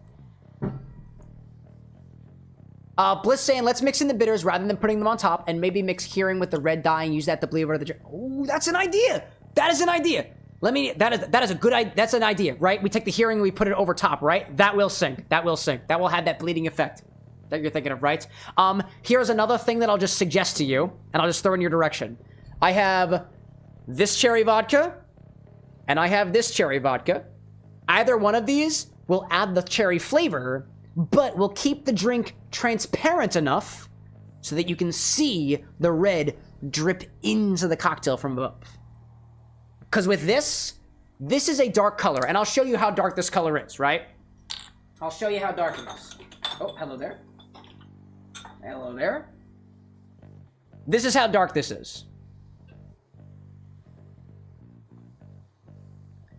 Speaker 1: Bliss saying, let's mix in the bitters rather than putting them on top, and maybe mix hearing with the red dye and use that to bleed over the drink. Ooh, that's an idea. That is an idea. That is a good idea. That's an idea, right? We take the hearing and we put it over top, right? That will sync. That will sync. That will have that bleeding effect that you're thinking of, right? Here's another thing that I'll just suggest to you, and I'll just throw in your direction. I have this cherry vodka, and I have this cherry vodka. Either one of these will add the cherry flavor, but will keep the drink transparent enough so that you can see the red drip into the cocktail from above. Because with this is a dark color, and I'll show you how dark this color is, right? I'll show you how dark it is. Oh, hello there. Hello there. This is how dark this is.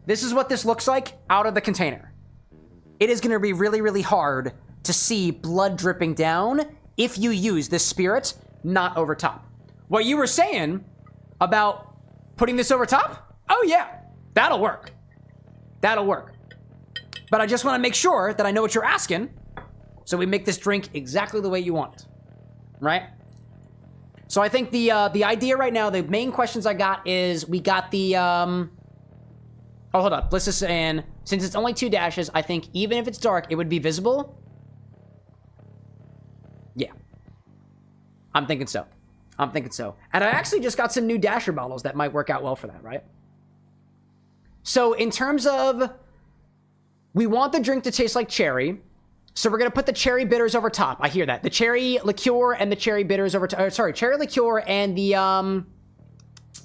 Speaker 1: This is what this looks like out of the container. It is going to be really, really hard to see blood dripping down if you use this spirit not over top. What you were saying about putting this over top? Oh yeah, that'll work. That'll work. But I just want to make sure that I know what you're asking, so we make this drink exactly the way you want it, right? So I think the idea right now, the main questions I got is, we got the, oh, hold up. Bliss is saying, since it's only 2 dashes, I think even if it's dark, it would be visible. Yeah. I'm thinking so. I'm thinking so. And I actually just got some new dasher bottles that might work out well for that, right? So in terms of, we want the drink to taste like cherry. So we're going to put the cherry bitters over top. I hear that. The cherry liqueur and the cherry bitters over top. Sorry, cherry liqueur and the,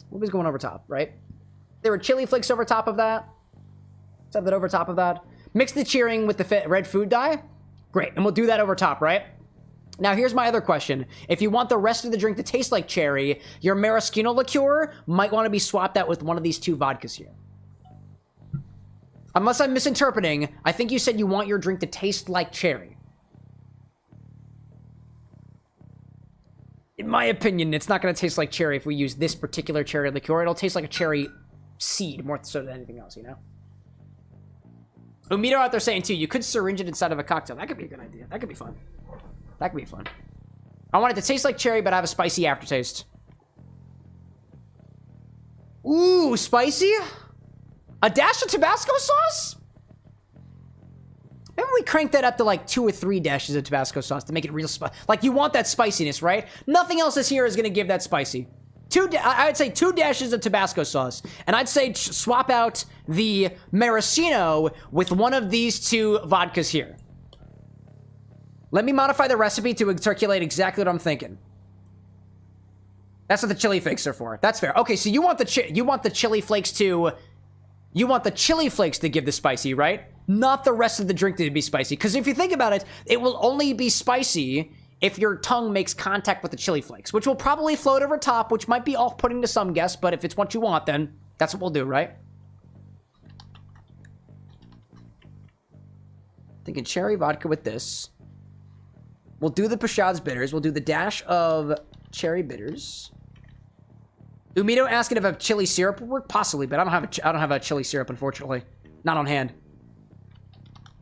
Speaker 1: what was going over top, right? There were chili flakes over top of that. Something over top of that. Mix the cheering with the red food dye. Great. And we'll do that over top, right? Now, here's my other question. If you want the rest of the drink to taste like cherry, your maraschino liqueur might want to be swapped out with one of these two vodkas here. Unless I'm misinterpreting, I think you said you want your drink to taste like cherry. In my opinion, it's not going to taste like cherry if we use this particular cherry liqueur. It'll taste like a cherry seed more so than anything else, you know? Umito out there saying, too, you could syringe it inside of a cocktail. That could be a good idea. That could be fun. That could be fun. I want it to taste like cherry, but have a spicy aftertaste. Ooh, spicy? A dash of Tabasco sauce? Maybe we crank that up to like 2 or 3 dashes of Tabasco sauce to make it real spicy. Like, you want that spiciness, right? Nothing else is here is going to give that spicy. I would say 2 dashes of Tabasco sauce. And I'd say swap out the maraschino with one of these 2 vodkas here. Let me modify the recipe to circulate exactly what I'm thinking. That's what the chili flakes are for. That's fair. Okay, so you want the chili flakes to... You want the chili flakes to give the spicy, right? Not the rest of the drink to be spicy. Because if you think about it, it will only be spicy if your tongue makes contact with the chili flakes, which will probably float over top, which might be off-putting to some guests, but if it's what you want, then that's what we'll do, right? Thinking cherry vodka with this. We'll do the Pashad's bitters. We'll do the dash of cherry bitters. Umito asking if a chili syrup would work, possibly, but I don't have a chili syrup, unfortunately, not on hand.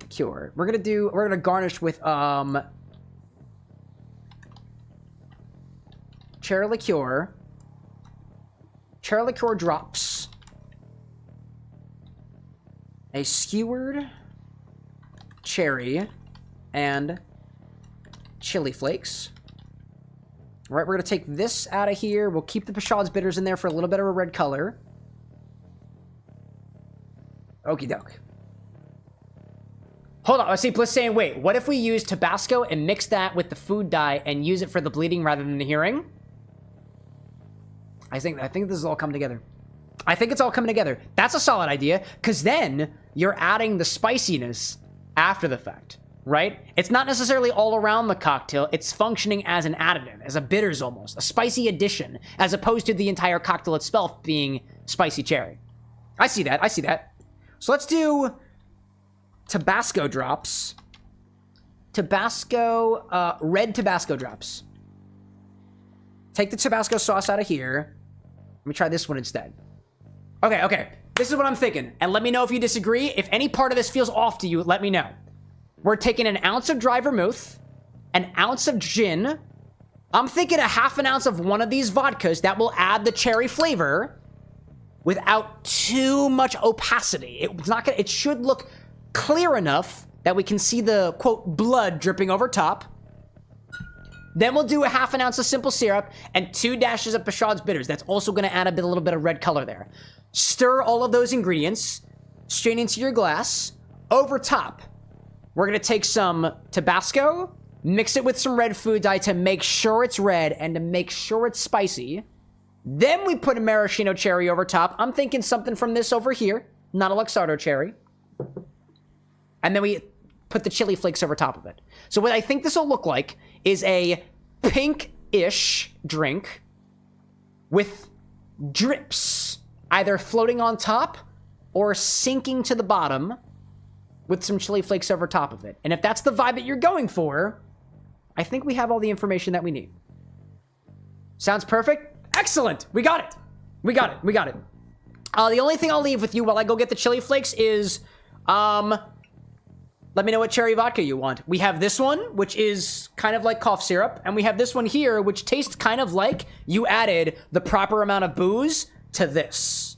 Speaker 1: Cure. We're gonna garnish with cherry liqueur drops, a skewered cherry, and chili flakes. All right, we're going to take this out of here. We'll keep the Pashad's bitters in there for a little bit of a red color. Okie doke. Hold on, I see Bliss saying, wait, what if we use Tabasco and mix that with the food dye and use it for the bleeding rather than the hearing? I think this is all coming together. I think it's all coming together. That's a solid idea, because then you're adding the spiciness after the fact, right? It's not necessarily all around the cocktail. It's functioning as an additive, as a bitters almost, a spicy addition, as opposed to the entire cocktail itself being spicy cherry. I see that. I see that. So let's do Tabasco drops. Red Tabasco drops. Take the Tabasco sauce out of here. Let me try this one instead. Okay. This is what I'm thinking. And let me know if you disagree. If any part of this feels off to you, let me know. We're taking an ounce of dry vermouth, an ounce of gin. I'm thinking a half an ounce of one of these vodkas that will add the cherry flavor without too much opacity. It should look clear enough that we can see the, quote, blood dripping over top. Then we'll do a half an ounce of simple syrup and 2 dashes of Pashad's bitters. That's also going to add a little bit of red color there. Stir all of those ingredients straight into your glass. Over top, we're going to take some Tabasco, mix it with some red food dye to make sure it's red and to make sure it's spicy. Then we put a maraschino cherry over top. I'm thinking something from this over here, not a Luxardo cherry. And then we put the chili flakes over top of it. So what I think this will look like is a pink-ish drink with drips either floating on top or sinking to the bottom with some chili flakes over top of it. And if that's the vibe that you're going for, I think we have all the information that we need. Sounds perfect? Excellent! We got it! We got it. The only thing I'll leave with you while I go get the chili flakes is, let me know what cherry vodka you want. We have this one, which is kind of like cough syrup, and we have this one here, which tastes kind of like you added the proper amount of booze to this.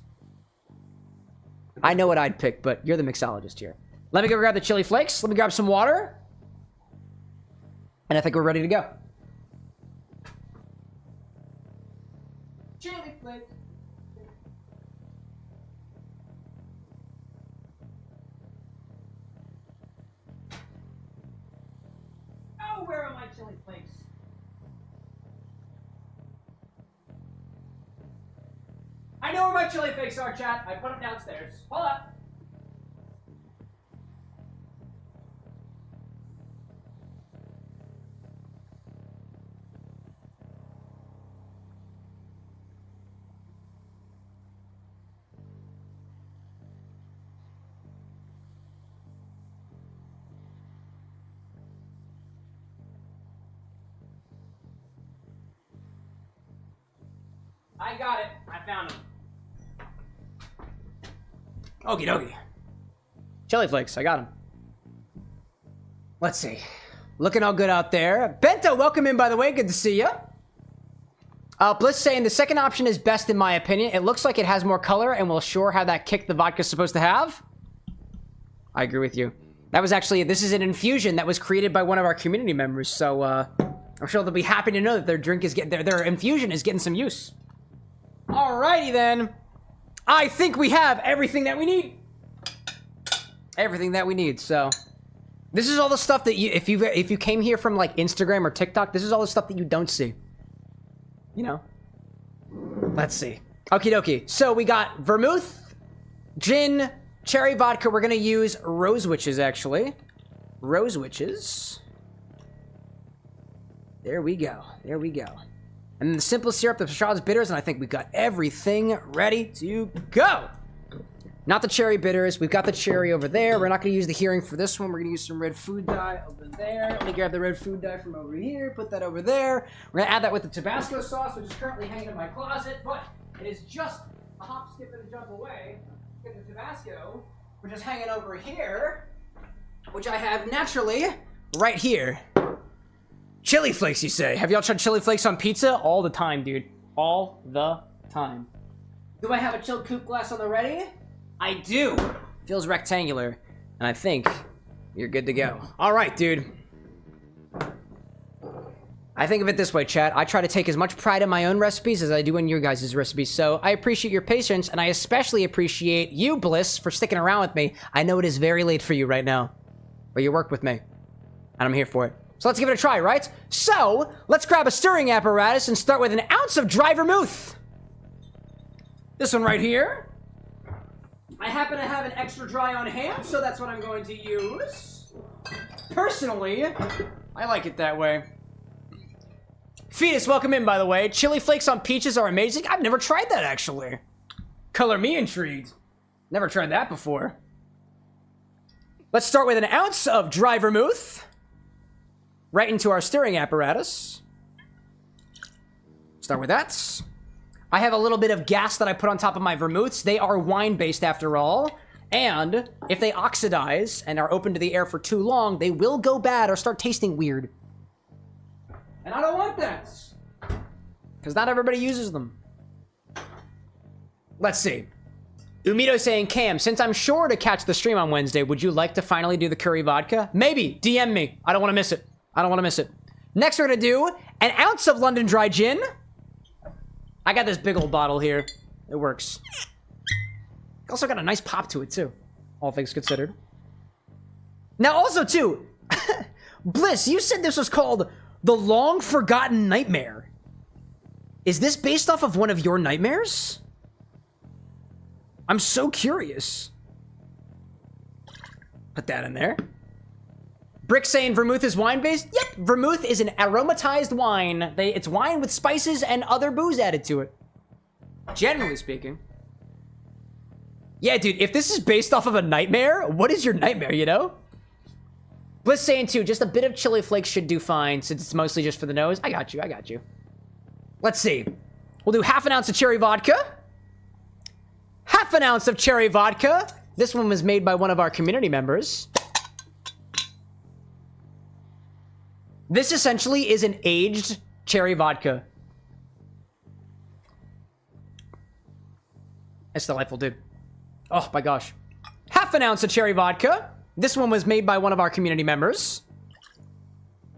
Speaker 1: I know what I'd pick, but you're the mixologist here. Let me go grab the chili flakes. Let me grab some water. And I think we're ready to go. Chili flakes. Oh, where are my chili flakes? I know where my chili flakes are, chat. I put them downstairs. Hold up. I got it. I found them. Okie dokie. Chili flakes. I got them. Let's see. Looking all good out there. Bento, welcome in, by the way. Good to see you. Bliss saying the second option is best in my opinion. It looks like it has more color and will sure have that kick the vodka's supposed to have. I agree with you. That was actually, this is an infusion that was created by one of our community members. So, I'm sure they'll be happy to know that their drink is getting, their infusion is getting some use. Alrighty then. I think we have everything that we need. Everything that we need. So this is all the stuff that you, if you came here from like Instagram or TikTok, this is all the stuff that you don't see. You know. Let's see. Okie dokie. So we got vermouth, gin, cherry vodka. We're gonna use Rose Witches actually. Rose Witches. There we go. There we go. And then the simple syrup, the Pashad's bitters, and I think we've got everything ready to go. Not the cherry bitters. We've got the cherry over there. We're not going to use the hearing for this one. We're going to use some red food dye over there. Let me grab the red food dye from over here. Put that over there. We're going to add that with the Tabasco sauce, which is currently hanging in my closet, but it is just a hop, skip, and a jump away. Get the Tabasco, which is hanging over here, which I have naturally right here. Chili flakes, you say? Have y'all tried chili flakes on pizza? All the time, dude. All the time. Do I have a chilled coupe glass on the ready? I do. Feels rectangular. And I think you're good to go. All right, dude. I think of it this way, chat. I try to take as much pride in my own recipes as I do in your guys' recipes. So I appreciate your patience, and I especially appreciate you, Bliss, for sticking around with me. I know it is very late for you right now, but you work with me, and I'm here for it. So let's give it a try, right? So let's grab a stirring apparatus and start with an ounce of dry vermouth. This one right here. I happen to have an extra dry on hand, so that's what I'm going to use. Personally, I like it that way. Fetus, welcome in, by the way. Chili flakes on peaches are amazing. I've never tried that, actually. Color me intrigued. Never tried that before. Let's start with an ounce of dry vermouth. Right into our stirring apparatus. Start with that. I have a little bit of gas that I put on top of my vermouths. They are wine-based, after all. And if they oxidize and are open to the air for too long, they will go bad or start tasting weird. And I don't want that. Because not everybody uses them. Let's see. Umito saying, Cam, since I'm sure to catch the stream on Wednesday, would you like to finally do the curry vodka? Maybe. DM me. I don't want to miss it. I don't want to miss it. Next, we're going to do an ounce of London Dry Gin. I got this big old bottle here. It works. Also got a nice pop to it, too. All things considered. Now, also, too, Bliss, you said this was called The Long Forgotten Nightmare. Is this based off of one of your nightmares? I'm so curious. Put that in there. Brick saying vermouth is wine-based? Yep, vermouth is an aromatized wine. It's wine with spices and other booze added to it. Generally speaking. Yeah, dude, if this is based off of a nightmare, what is your nightmare, you know? Bliss saying, too, just a bit of chili flakes should do fine, since it's mostly just for the nose. I got you, I got you. Let's see. We'll do half an ounce of cherry vodka. Half an ounce of cherry vodka. This one was made by one of our community members. This essentially is an aged cherry vodka. It's delightful, dude. Oh my gosh. Half an ounce of cherry vodka. This one was made by one of our community members.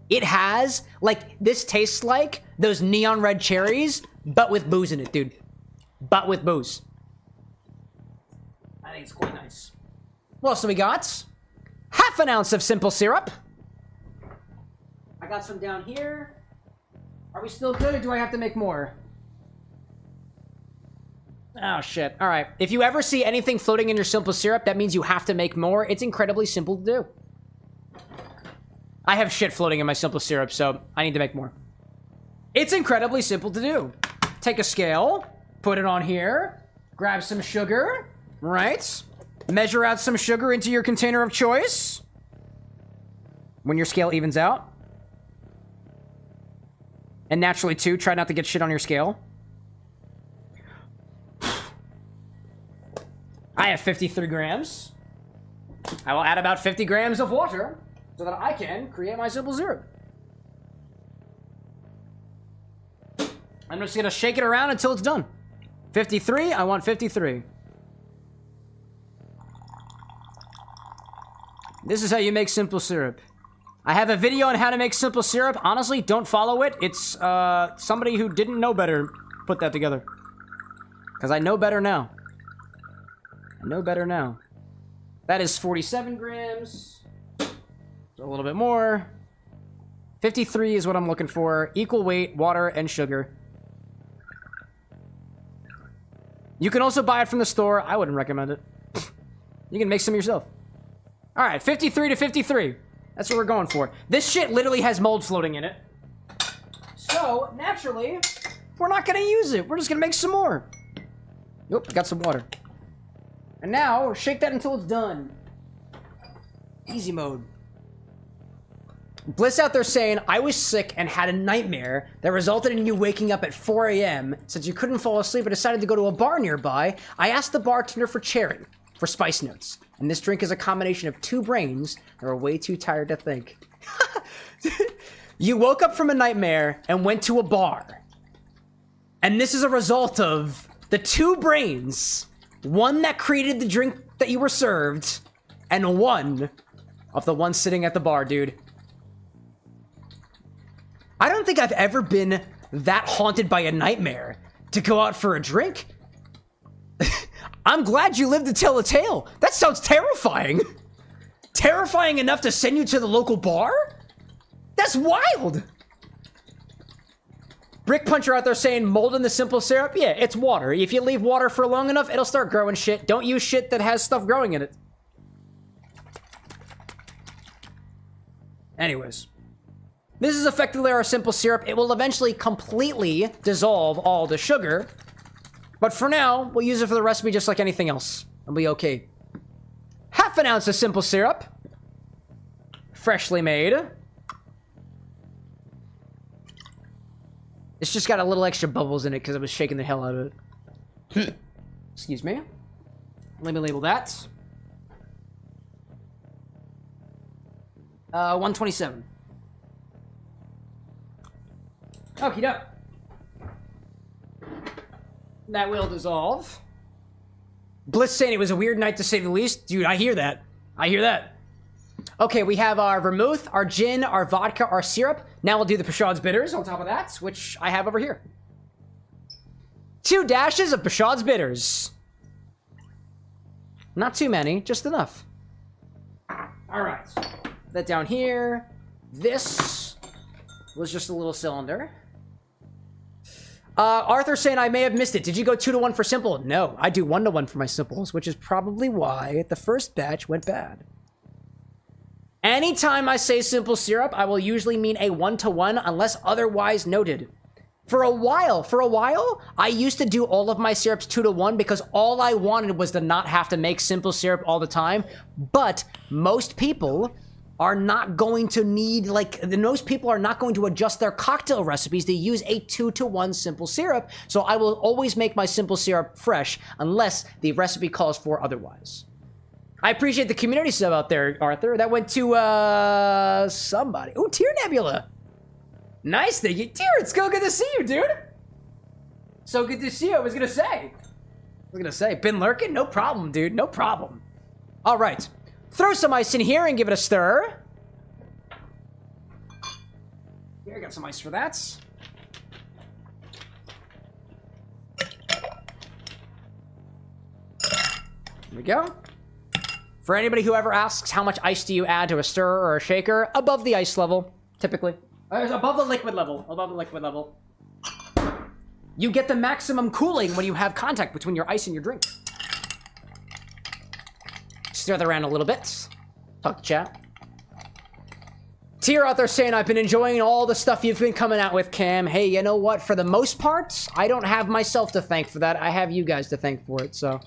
Speaker 1: It has, like, this tastes like those neon red cherries, but with booze in it, dude. But with booze. I think it's quite nice. What else do we got? Half an ounce of simple syrup. I got some down here. Are we still good, or do I have to make more? Oh, shit. All right. If you ever see anything floating in your simple syrup, that means you have to make more. It's incredibly simple to do. I have shit floating in my simple syrup, so I need to make more. It's incredibly simple to do. Take a scale, put it on here, grab some sugar, right? Measure out some sugar into your container of choice. When your scale evens out. And naturally, too, try not to get shit on your scale. I have 53 grams. I will add about 50 grams of water so that I can create my simple syrup. I'm just gonna shake it around until it's done. 53, I want 53. This is how you make simple syrup. I have a video on how to make simple syrup. Honestly, don't follow it. It's somebody who didn't know better put that together. Because I know better now. I know better now. That is 47 grams. So a little bit more. 53 is what I'm looking for. Equal weight, water, and sugar. You can also buy it from the store. I wouldn't recommend it. You can make some yourself. All right, 53 to 53. That's what we're going for. This shit literally has mold floating in it. So, naturally, we're not going to use it. We're just going to make some more. Nope, got some water. And now, shake that until it's done. Easy mode. Bliss out there saying, I was sick and had a nightmare that resulted in you waking up at 4 a.m. Since you couldn't fall asleep and decided to go to a bar nearby, I asked the bartender for Charing for spice notes. And this drink is a combination of two brains that are way too tired to think. You woke up from a nightmare and went to a bar. And this is a result of the two brains. One that created the drink that you were served, and one of the ones sitting at the bar, dude. I don't think I've ever been that haunted by a nightmare to go out for a drink. I'm glad you lived to tell a tale. That sounds terrifying. Terrifying enough to send you to the local bar? That's wild. Brick Puncher out there saying mold in the simple syrup. Yeah, it's water. If you leave water for long enough, it'll start growing shit. Don't use shit that has stuff growing in it. Anyways. This is effectively our simple syrup. It will eventually completely dissolve all the sugar. But for now, we'll use it for the recipe just like anything else. It'll be okay. Half an ounce of simple syrup. Freshly made. It's just got a little extra bubbles in it because I was shaking the hell out of it. Excuse me. Let me label that. 127. Okie doke. That will dissolve. Bliss saying it was a weird night to say the least. Dude, I hear that. I hear that. Okay, we have our vermouth, our gin, our vodka, our syrup. Now we'll do the Pernod's bitters on top of that, which I have over here. 2 dashes of Pernod's bitters. Not too many, just enough. All right. That down here. This was just a little cylinder. Arthur saying I may have missed it. Did you go 2-to-1 for simple? No, I do 1-to-1 for my simples, which is probably why the first batch went bad. Anytime I say simple syrup, I will usually mean a 1-to-1 unless otherwise noted. For a while, I used to do all of my syrups 2-to-1 because all I wanted was to not have to make simple syrup all the time. But most people are not going to need, most people are not going to adjust their cocktail recipes to use a 2-to-1 simple syrup. So I will always make my simple syrup fresh unless the recipe calls for otherwise. I appreciate the community sub out there, Arthur. That went to, somebody. Ooh, Tear Nebula. Nice, thank you. Tear, it's so good to see you, dude. So good to see you, I was gonna say. Been lurking? No problem, dude, no problem. All right. Throw some ice in here and give it a stir. Here, I got some ice for that. Here we go. For anybody who ever asks how much ice do you add to a stirrer or a shaker, above the ice level, typically. Above the liquid level. You get the maximum cooling when you have contact between your ice and your drink. Stir that around a little bit. Talk to chat. Tier out there saying, I've been enjoying all the stuff you've been coming out with, Cam. Hey, you know what? For the most part, I don't have myself to thank for that. I have you guys to thank for it, so.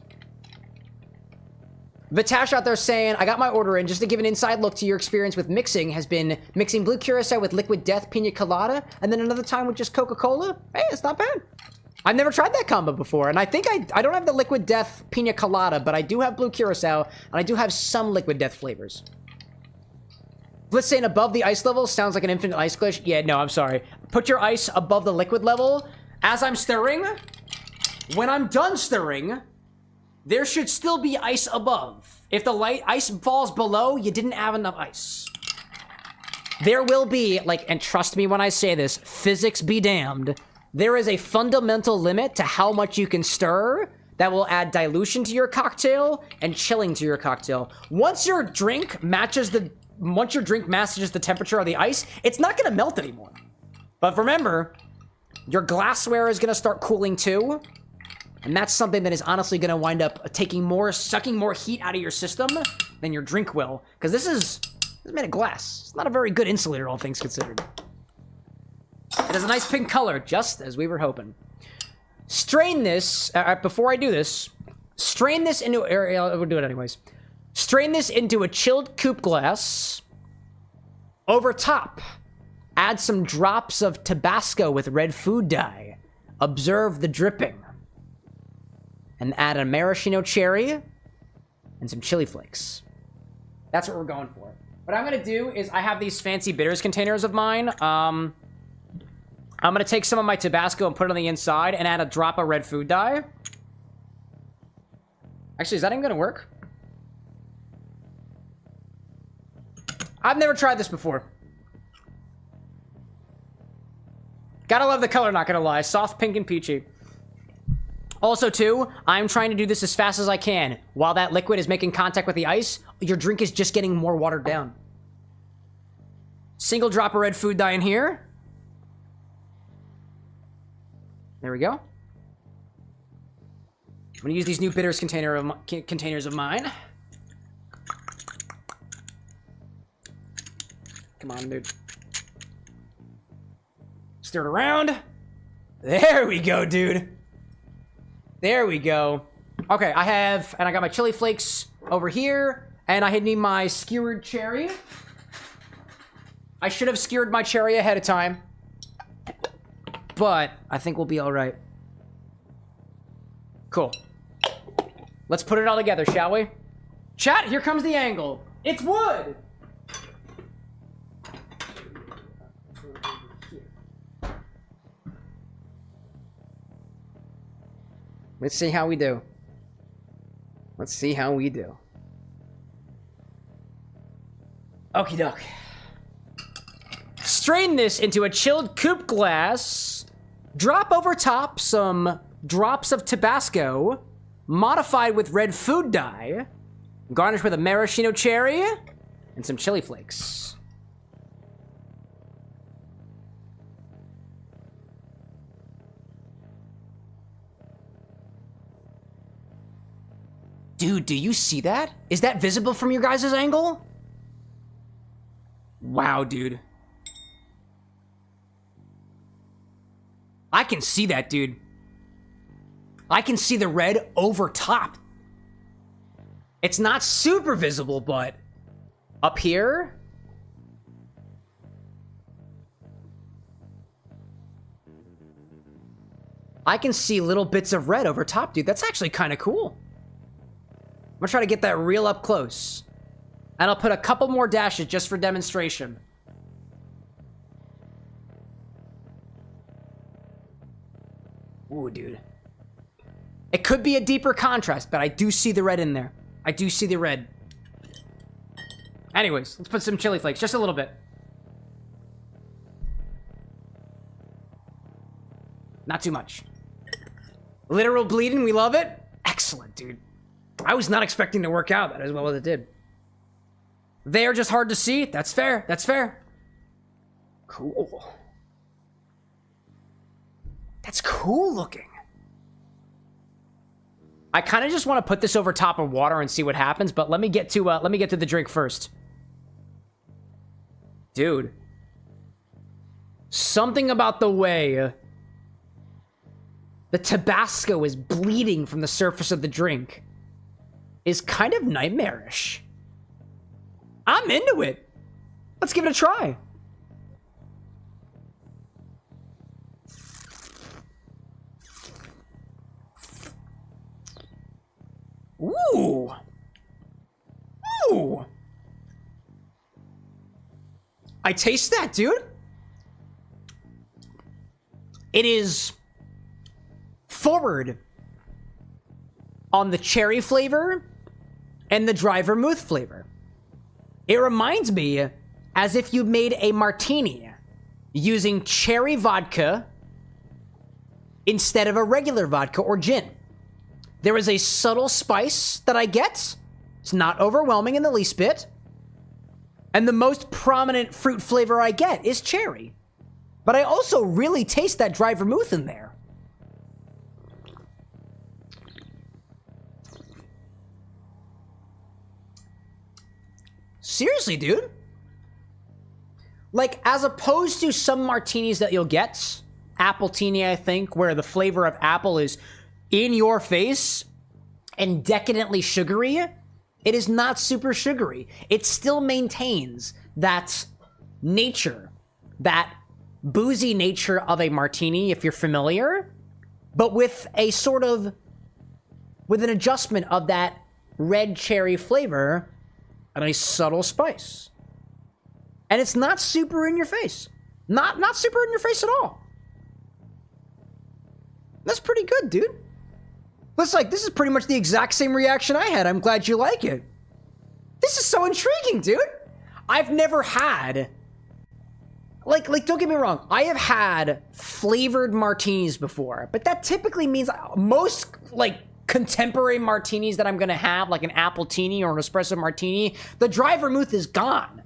Speaker 1: Vitash out there saying, I got my order in. Just to give an inside look to your experience with mixing has been mixing blue curacao with liquid death pina colada, and then another time with just Coca-Cola. Hey, it's not bad. I've never tried that combo before, and I think I don't have the liquid death pina colada, but I do have blue curacao, and I do have some liquid death flavors. Bliss saying above the ice level sounds like an infinite ice glitch. Yeah, no, I'm sorry. Put your ice above the liquid level. As I'm stirring, when I'm done stirring, there should still be ice above. If the ice falls below, you didn't have enough ice. There will be, and trust me when I say this, physics be damned. There is a fundamental limit to how much you can stir that will add dilution to your cocktail and chilling to your cocktail. Once your drink matches the temperature of the ice, it's not gonna melt anymore. But remember, your glassware is gonna start cooling too. And that's something that is honestly going to wind up sucking more heat out of your system than your drink will. Because this is made of glass. It's not a very good insulator, all things considered. It has a nice pink color, just as we were hoping. Strain this, before I do this, strain this into, we'll do it anyways. Strain this into a chilled coupe glass. Over top, add some drops of Tabasco with red food dye. Observe the dripping. And add a maraschino cherry and some chili flakes. That's what we're going for. What I'm gonna do is I have these fancy bitters containers of mine. I'm gonna take some of my Tabasco and put it on the inside and add a drop of red food dye. Actually, is that even gonna work? I've never tried this before. Gotta love the color, not gonna lie. Soft pink and peachy. Also, too, I'm trying to do this as fast as I can. While that liquid is making contact with the ice, your drink is just getting more watered down. Single drop of red food dye in here. There we go. I'm gonna use these new bitters containers of mine. Come on, dude. Stir it around. There we go, dude. There we go. Okay, I got my chili flakes over here, and I need my skewered cherry. I should have skewered my cherry ahead of time, but I think we'll be all right. Cool. Let's put it all together, shall we? Chat, here comes the angle. It's wood! Let's see how we do. Let's see how we do. Okie doke. Strain this into a chilled coupe glass. Drop over top some drops of Tabasco, modified with red food dye. Garnish with a maraschino cherry and some chili flakes. Dude, do you see that? Is that visible from your guys' angle? Wow, dude. I can see that, dude. I can see the red over top. It's not super visible, but up here? I can see little bits of red over top, dude. That's actually kind of cool. I'm gonna try to get that real up close. And I'll put a couple more dashes just for demonstration. Ooh, dude. It could be a deeper contrast, but I do see the red in there. I do see the red. Anyways, let's put some chili flakes, just a little bit. Not too much. Literal bleeding, we love it. Excellent, dude. I was not expecting to work out that as well as it did. They're just hard to see. That's fair. That's fair. Cool. That's cool looking. I kind of just want to put this over top of water and see what happens, but let me get to the drink first. Dude. Something about the way the Tabasco is bleeding from the surface of the drink is kind of nightmarish. I'm into it. Let's give it a try. Ooh. Ooh. I taste that, dude. It is forward on the cherry flavor and the dry vermouth flavor. It reminds me as if you made a martini using cherry vodka instead of a regular vodka or gin. There is a subtle spice that I get. It's not overwhelming in the least bit. And the most prominent fruit flavor I get is cherry. But I also really taste that dry vermouth in there. Seriously, dude. Like, as opposed to some martinis that you'll get, Appletini, I think, where the flavor of apple is in your face and decadently sugary, it is not super sugary. It still maintains that nature, that boozy nature of a martini, if you're familiar, but with a sort of, with an adjustment of that red cherry flavor and a subtle spice. And it's not super in your face. Not super in your face at all. That's pretty good, dude. Looks like this is pretty much the exact same reaction I had. I'm glad you like it. This is so intriguing, dude. I've never had... Like, don't get me wrong. I have had flavored martinis before, but that typically means most, like, contemporary martinis that I'm gonna have, like an appletini or an espresso martini, the dry vermouth is gone.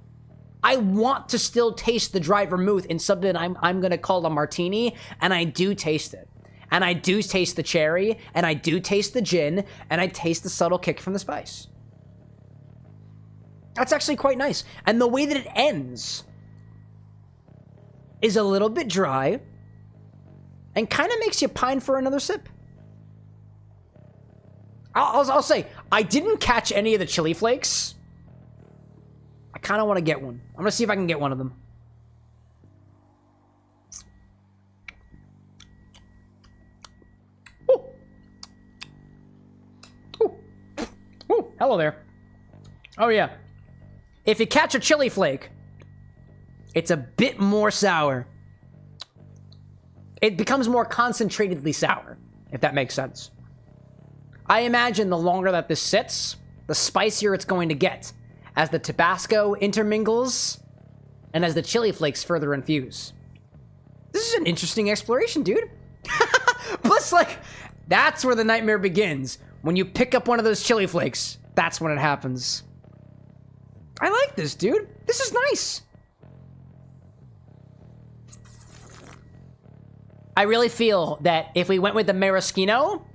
Speaker 1: I want to still taste the dry vermouth in something I'm gonna call a martini, and I do taste it. And I do taste the cherry, and I do taste the gin, and I taste the subtle kick from the spice. That's actually quite nice. And the way that it ends is a little bit dry and kind of makes you pine for another sip. I'll say, I didn't catch any of the chili flakes. I kind of want to get one. I'm going to see if I can get one of them. Ooh. Ooh. Ooh. Hello there. Oh, yeah. If you catch a chili flake, it's a bit more sour. It becomes more concentratedly sour, if that makes sense. I imagine the longer that this sits, the spicier it's going to get as the Tabasco intermingles and as the chili flakes further infuse. This is an interesting exploration, dude. Plus, like, that's where the nightmare begins. When you pick up one of those chili flakes, that's when it happens. I like this, dude. This is nice. I really feel that if we went with the maraschino,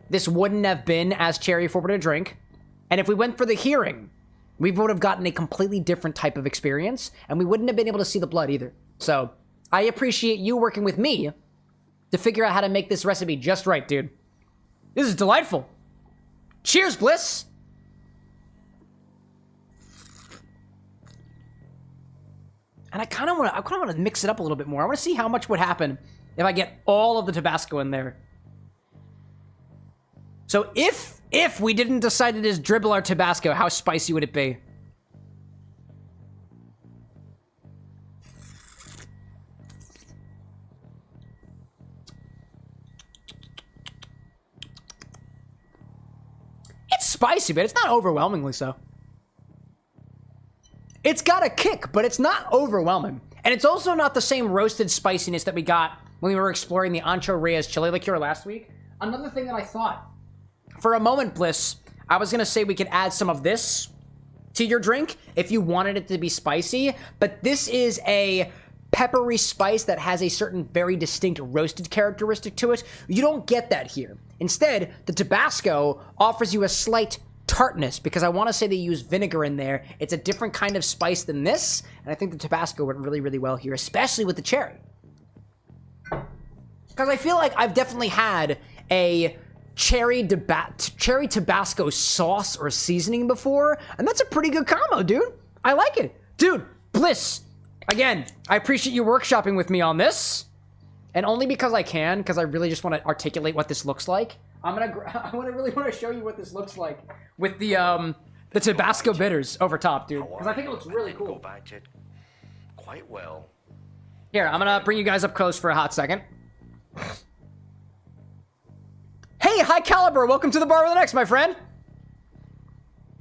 Speaker 1: this wouldn't have been as cherry forward a drink. And if we went for the hearing, we would have gotten a completely different type of experience, and we wouldn't have been able to see the blood either. So, I appreciate you working with me to figure out how to make this recipe just right, dude. This is delightful. Cheers, Bliss! And I kind of want to mix it up a little bit more. I want to see how much would happen if I get all of the Tabasco in there. So if we didn't decide to just dribble our Tabasco, how spicy would it be? It's spicy, but it's not overwhelmingly so. It's got a kick, but it's not overwhelming. And it's also not the same roasted spiciness that we got when we were exploring the Ancho Reyes chili liqueur last week. Another thing that I thought, for a moment, Bliss, I was going to say we could add some of this to your drink if you wanted it to be spicy, but this is a peppery spice that has a certain very distinct roasted characteristic to it. You don't get that here. Instead, the Tabasco offers you a slight tartness, because I want to say they use vinegar in there. It's a different kind of spice than this, and I think the Tabasco went really, really well here, especially with the cherry. Because I feel like I've definitely had a cherry Tabasco sauce or seasoning before, and that's a pretty good combo, dude. I like it. Dude, Bliss, again, I appreciate you workshopping with me on this, and only because I can, because I really just want to articulate what this looks like. I really want to show you what this looks like with the Tabasco bitters over top, dude, because I think it looks really cool.
Speaker 13: Quite well.
Speaker 1: Here, I'm gonna bring you guys up close for a hot second. Hey, High Caliber, welcome to the bar with an X, my friend. Yeah,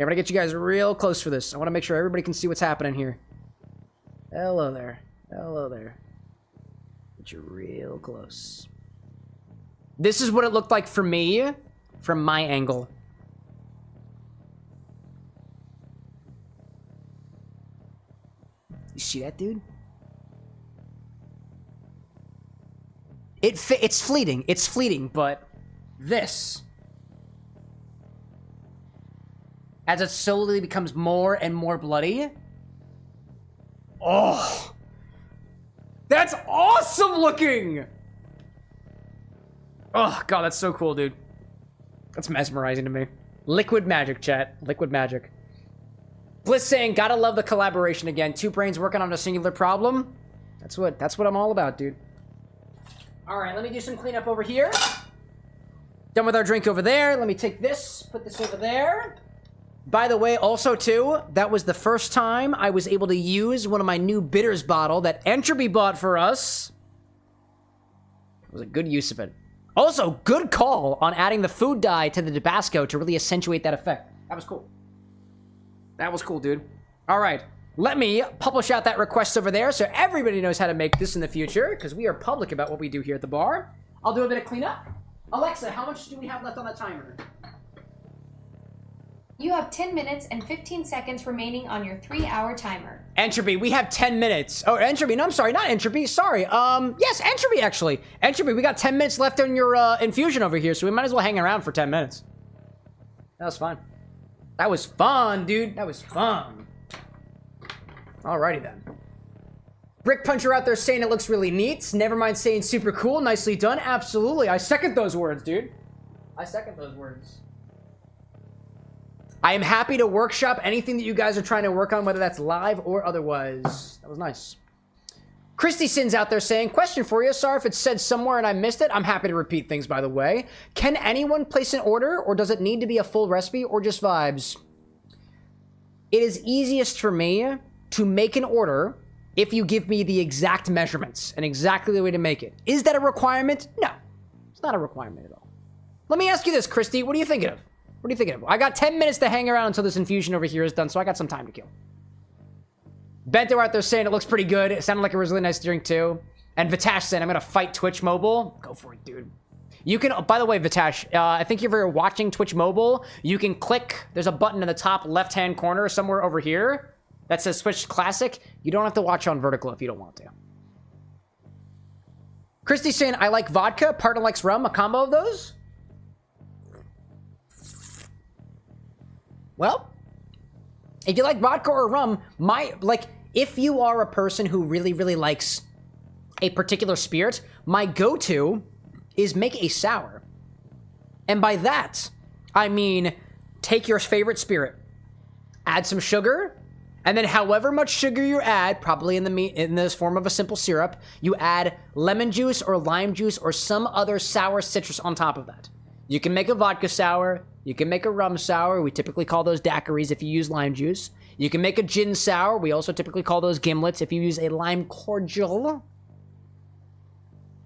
Speaker 1: I'm gonna get you guys real close for this. I want to make sure everybody can see what's happening here. Hello there. Hello there. Get you real close. This is what it looked like for me, from my angle. You see that, dude? It's fleeting. It's fleeting, but this, as it slowly becomes more and more bloody, oh, that's awesome looking! Oh, God, that's so cool, dude. That's mesmerizing to me. Liquid magic, chat. Liquid magic. Bliss saying, gotta love the collaboration again. Two brains working on a singular problem. That's what I'm all about, dude. All right, let me do some cleanup over here. Done with our drink over there. Let me take this, put this over there. By the way, also too, that was the first time I was able to use one of my new bitters bottle that Entropy bought for us. It was a good use of it. Also, good call on adding the food dye to the Tabasco to really accentuate that effect. That was cool. That was cool, dude. All right, let me publish out that request over there so everybody knows how to make this in the future, because we are public about what we do here at the bar. I'll do a bit of cleanup. Alexa, how much do we have left on the timer?
Speaker 11: You have 10 minutes and 15 seconds remaining on your 3-hour timer.
Speaker 1: Entropy, we have 10 minutes. Oh, Entropy, no, I'm sorry, not Entropy, sorry. Yes, Entropy, actually. Entropy, we got 10 minutes left on your infusion over here, so we might as well hang around for 10 minutes. That was fun. That was fun, dude. That was fun. Alrighty then. Brick Puncher out there saying it looks really neat. Never mind saying super cool. Nicely done. Absolutely. I second those words, dude. I second those words. I am happy to workshop anything that you guys are trying to work on, whether that's live or otherwise. That was nice. Christy Sin's out there saying, question for you. Sorry if it's said somewhere and I missed it. I'm happy to repeat things, by the way. Can anyone place an order, or does it need to be a full recipe, or just vibes? It is easiest for me to make an order if you give me the exact measurements and exactly the way to make it. Is that a requirement? No. It's not a requirement at all. Let me ask you this, Christy. What are you thinking of? What are you thinking of? I got 10 minutes to hang around until this infusion over here is done, so I got some time to kill. Bento out there saying it looks pretty good. It sounded like it was really nice drink too. And Vitash saying, I'm going to fight Twitch Mobile. Go for it, dude. You can, by the way, Vitash, I think if you're watching Twitch Mobile, you can click, there's a button in the top left-hand corner somewhere over here that says Switch Classic. You don't have to watch on vertical if you don't want to. Christy saying, I like vodka. Partner likes rum. A combo of those? Well, if you like vodka or rum, if you are a person who really, really likes a particular spirit, my go-to is make a sour. And by that, I mean, take your favorite spirit, add some sugar, and then however much sugar you add, probably in this form of a simple syrup, you add lemon juice or lime juice or some other sour citrus on top of that. You can make a vodka sour. You can make a rum sour. We typically call those daiquiris if you use lime juice. You can make a gin sour. We also typically call those gimlets if you use a lime cordial.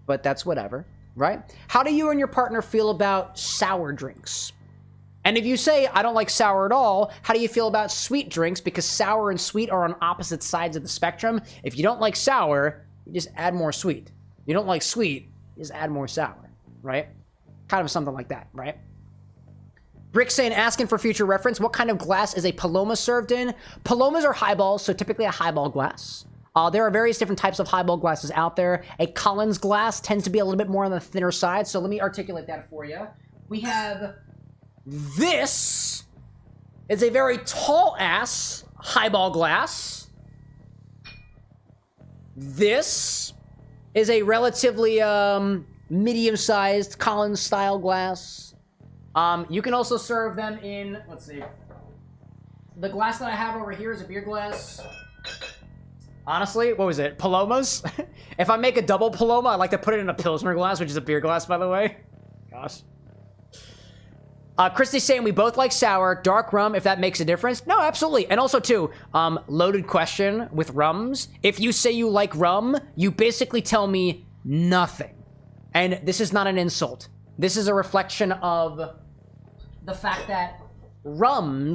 Speaker 1: But that's whatever, right? How do you and your partner feel about sour drinks? And if you say, I don't like sour at all, how do you feel about sweet drinks? Because sour and sweet are on opposite sides of the spectrum. If you don't like sour, you just add more sweet. You don't like sweet, you just add more sour, right? Kind of something like that, right? Brick saying, asking for future reference, what kind of glass is a Paloma served in? Palomas are highballs, so typically a highball glass. There are various different types of highball glasses out there. A Collins glass tends to be a little bit more on the thinner side, so let me articulate that for you. We have this is a very tall-ass highball glass. This is a relatively medium-sized Collins-style glass. You can also serve them in, let's see. The glass that I have over here is a beer glass. Honestly, what was it? Palomas? If I make a double Paloma, I like to put it in a Pilsner glass, which is a beer glass, by the way. Gosh. Christy's saying we both like sour, dark rum, if that makes a difference. No, absolutely. And also, too, loaded question with rums. If you say you like rum, you basically tell me nothing. And this is not an insult. This is a reflection of the fact that rum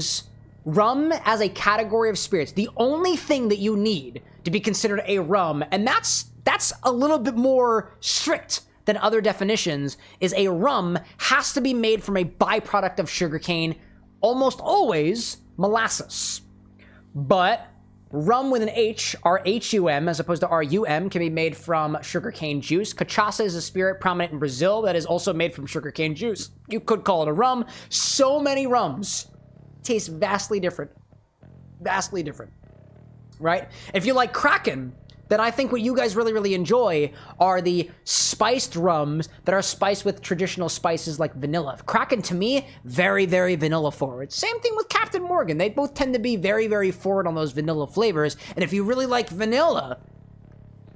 Speaker 1: as a category of spirits, the only thing that you need to be considered a rum, and that's a little bit more strict than other definitions, is a rum has to be made from a byproduct of sugarcane, almost always molasses. But rum with an H, R-H-U-M, as opposed to R-U-M, can be made from sugarcane juice. Cachaça is a spirit prominent in Brazil that is also made from sugarcane juice. You could call it a rum. So many rums taste vastly different. Vastly different. Right? If you like Kraken, then I think what you guys really, really enjoy are the spiced rums that are spiced with traditional spices like vanilla. Kraken, to me, very, very vanilla forward. Same thing with Captain Morgan. They both tend to be very, very forward on those vanilla flavors. And if you really like vanilla,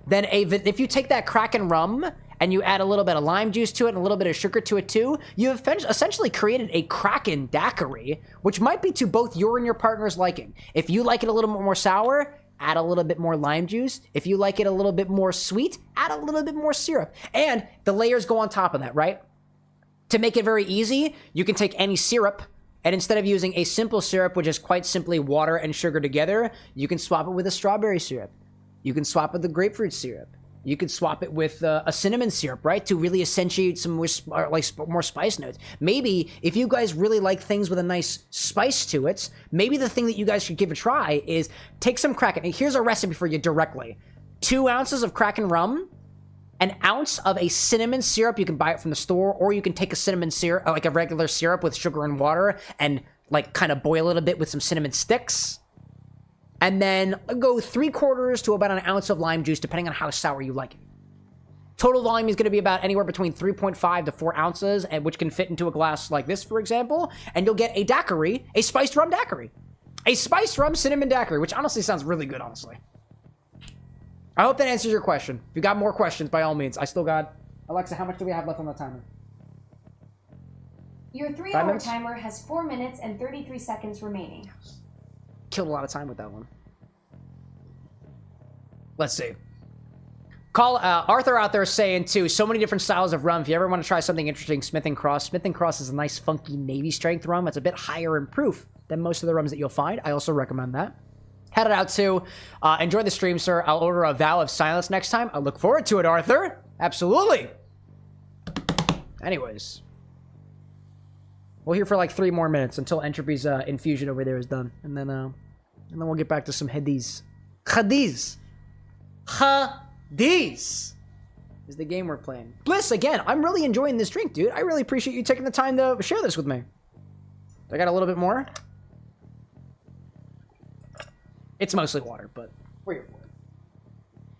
Speaker 1: then if you take that Kraken rum and you add a little bit of lime juice to it and a little bit of sugar to it too, you have essentially created a Kraken daiquiri, which might be to both your and your partner's liking. If you like it a little bit more sour, add a little bit more lime juice. If you like it a little bit more sweet, add a little bit more syrup. And the layers go on top of that, right? To make it very easy, you can take any syrup, and instead of using a simple syrup, which is quite simply water and sugar together, you can swap it with a strawberry syrup. You can swap it with the grapefruit syrup. You could swap it with a cinnamon syrup, right? To really accentuate some more spice notes. Maybe if you guys really like things with a nice spice to it, maybe the thing that you guys should give a try is take some Kraken. Here's a recipe for you directly. 2 ounces of Kraken rum, 1 ounce of a cinnamon syrup. You can buy it from the store, or you can take a cinnamon syrup, like a regular syrup with sugar and water, and like kind of boil it a bit with some cinnamon sticks. And then go 3/4 to about 1 ounce of lime juice, depending on how sour you like it. Total volume is going to be about anywhere between 3.5 to 4 ounces, and which can fit into a glass like this, for example. And you'll get a daiquiri, a spiced rum daiquiri. A spiced rum cinnamon daiquiri, which honestly sounds really good, honestly. I hope that answers your question. If you got more questions, by all means. I still got... Alexa, how much do we have left on the timer?
Speaker 11: Your 3-hour timer has 4 minutes and 33 seconds remaining.
Speaker 1: Killed a lot of time with that one. Let's see. Call Arthur out there saying too, so many different styles of rum. If you ever want to try something interesting, Smith & Cross. Smith & Cross is a nice funky navy strength rum. It's a bit higher in proof than most of the rums that you'll find. I also recommend that. Head it out to enjoy the stream, sir. I'll order a vow of silence next time. I look forward to it, Arthur. Absolutely. Anyways. We'll hear for like 3 more minutes until Entropy's infusion over there is done. And then we'll get back to some Hades. Hades! Hades! Is the game we're playing. Bliss, again, I'm really enjoying this drink, dude. I really appreciate you taking the time to share this with me. I got a little bit more. It's mostly water, but we're here for it.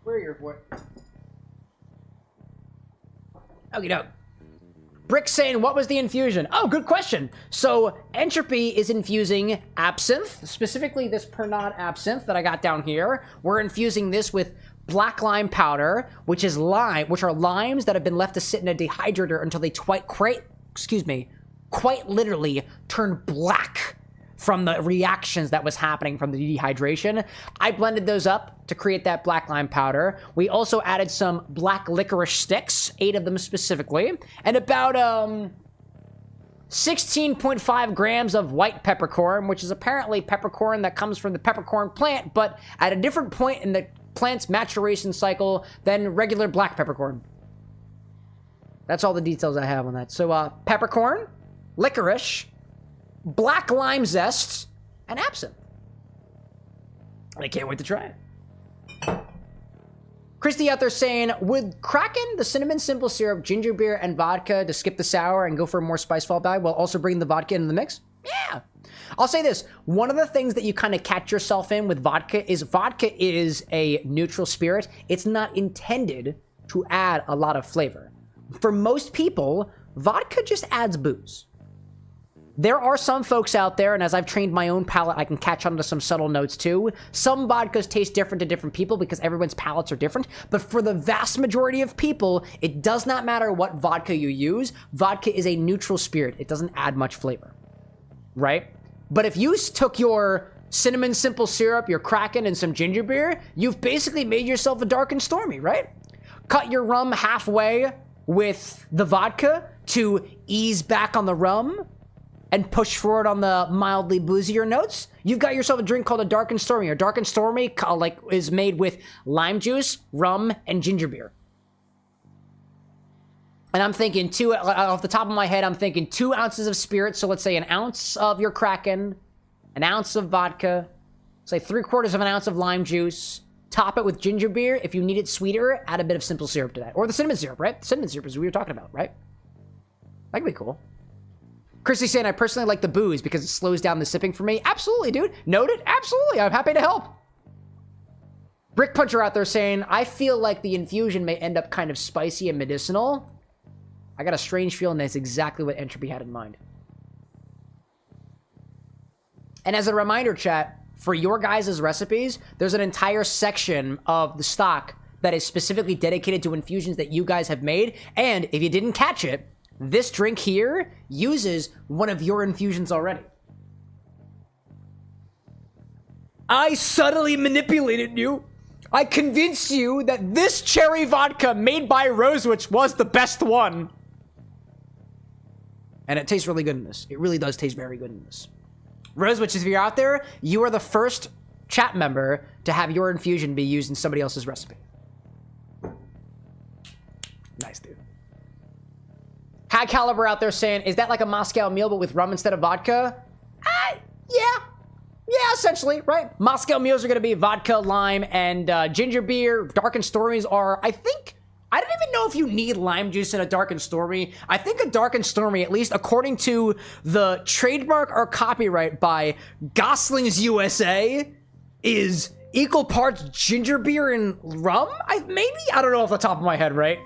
Speaker 1: We're here for it. Okie doke. Brick saying, what was the infusion? Oh, good question. So, Entropy is infusing Absinthe, specifically this Pernod Absinthe that I got down here. We're infusing this with black lime powder, which are limes that have been left to sit in a dehydrator until they quite literally turn black from the reactions that was happening from the dehydration. I blended those up to create that black lime powder. We also added some black licorice sticks, 8 of them specifically, and about 16.5 grams of white peppercorn, which is apparently peppercorn that comes from the peppercorn plant, but at a different point in the plant's maturation cycle than regular black peppercorn. That's all the details I have on that. So peppercorn, licorice, black lime zest, and absinthe. I can't wait to try it. Christy out there saying, would Kraken the cinnamon simple syrup, ginger beer, and vodka to skip the sour and go for a more spiceful vibe while also bringing the vodka into the mix? Yeah. I'll say this. One of the things that you kind of catch yourself in with vodka is a neutral spirit. It's not intended to add a lot of flavor. For most people, vodka just adds booze. There are some folks out there, and as I've trained my own palate, I can catch on to some subtle notes too. Some vodkas taste different to different people because everyone's palates are different. But for the vast majority of people, it does not matter what vodka you use. Vodka is a neutral spirit. It doesn't add much flavor, right? But if you took your cinnamon simple syrup, your Kraken, and some ginger beer, you've basically made yourself a dark and stormy, right? Cut your rum halfway with the vodka to ease back on the rum and push forward on the mildly boozier notes, you've got yourself a drink called a Dark and Stormy. A Dark and Stormy is made with lime juice, rum, and ginger beer. And I'm thinking off the top of my head, I'm thinking 2 ounces of spirit. So let's say 1 ounce of your Kraken, 1 ounce of vodka, say 3/4 of an ounce of lime juice. Top it with ginger beer. If you need it sweeter, add a bit of simple syrup to that. Or the cinnamon syrup, right? Cinnamon syrup is what we were talking about, right? That could be cool. Christy's saying, I personally like the booze because it slows down the sipping for me. Absolutely, dude. Noted. Absolutely. I'm happy to help. Brick Puncher out there saying, I feel like the infusion may end up kind of spicy and medicinal. I got a strange feeling that's exactly what Entropy had in mind. And as a reminder, chat, for your guys' recipes, there's an entire section of the stock that is specifically dedicated to infusions that you guys have made. And if you didn't catch it, this drink here uses one of your infusions already. I subtly manipulated you. I convinced you that this cherry vodka made by Rosewitch was the best one. And it tastes really good in this. It really does taste very good in this. Rosewitch, if you're out there, you are the first chat member to have your infusion be used in somebody else's recipe. Nice, dude. High Caliber out there saying, is that like a Moscow meal but with rum instead of vodka? Yeah. Yeah, essentially, right? Moscow meals are going to be vodka, lime, and ginger beer. Dark and Stormies are, I think, I don't even know if you need lime juice in a Dark and Stormy. I think a Dark and Stormy, at least according to the trademark or copyright by Gosling's USA, is equal parts ginger beer and rum? Maybe? I don't know off the top of my head, right?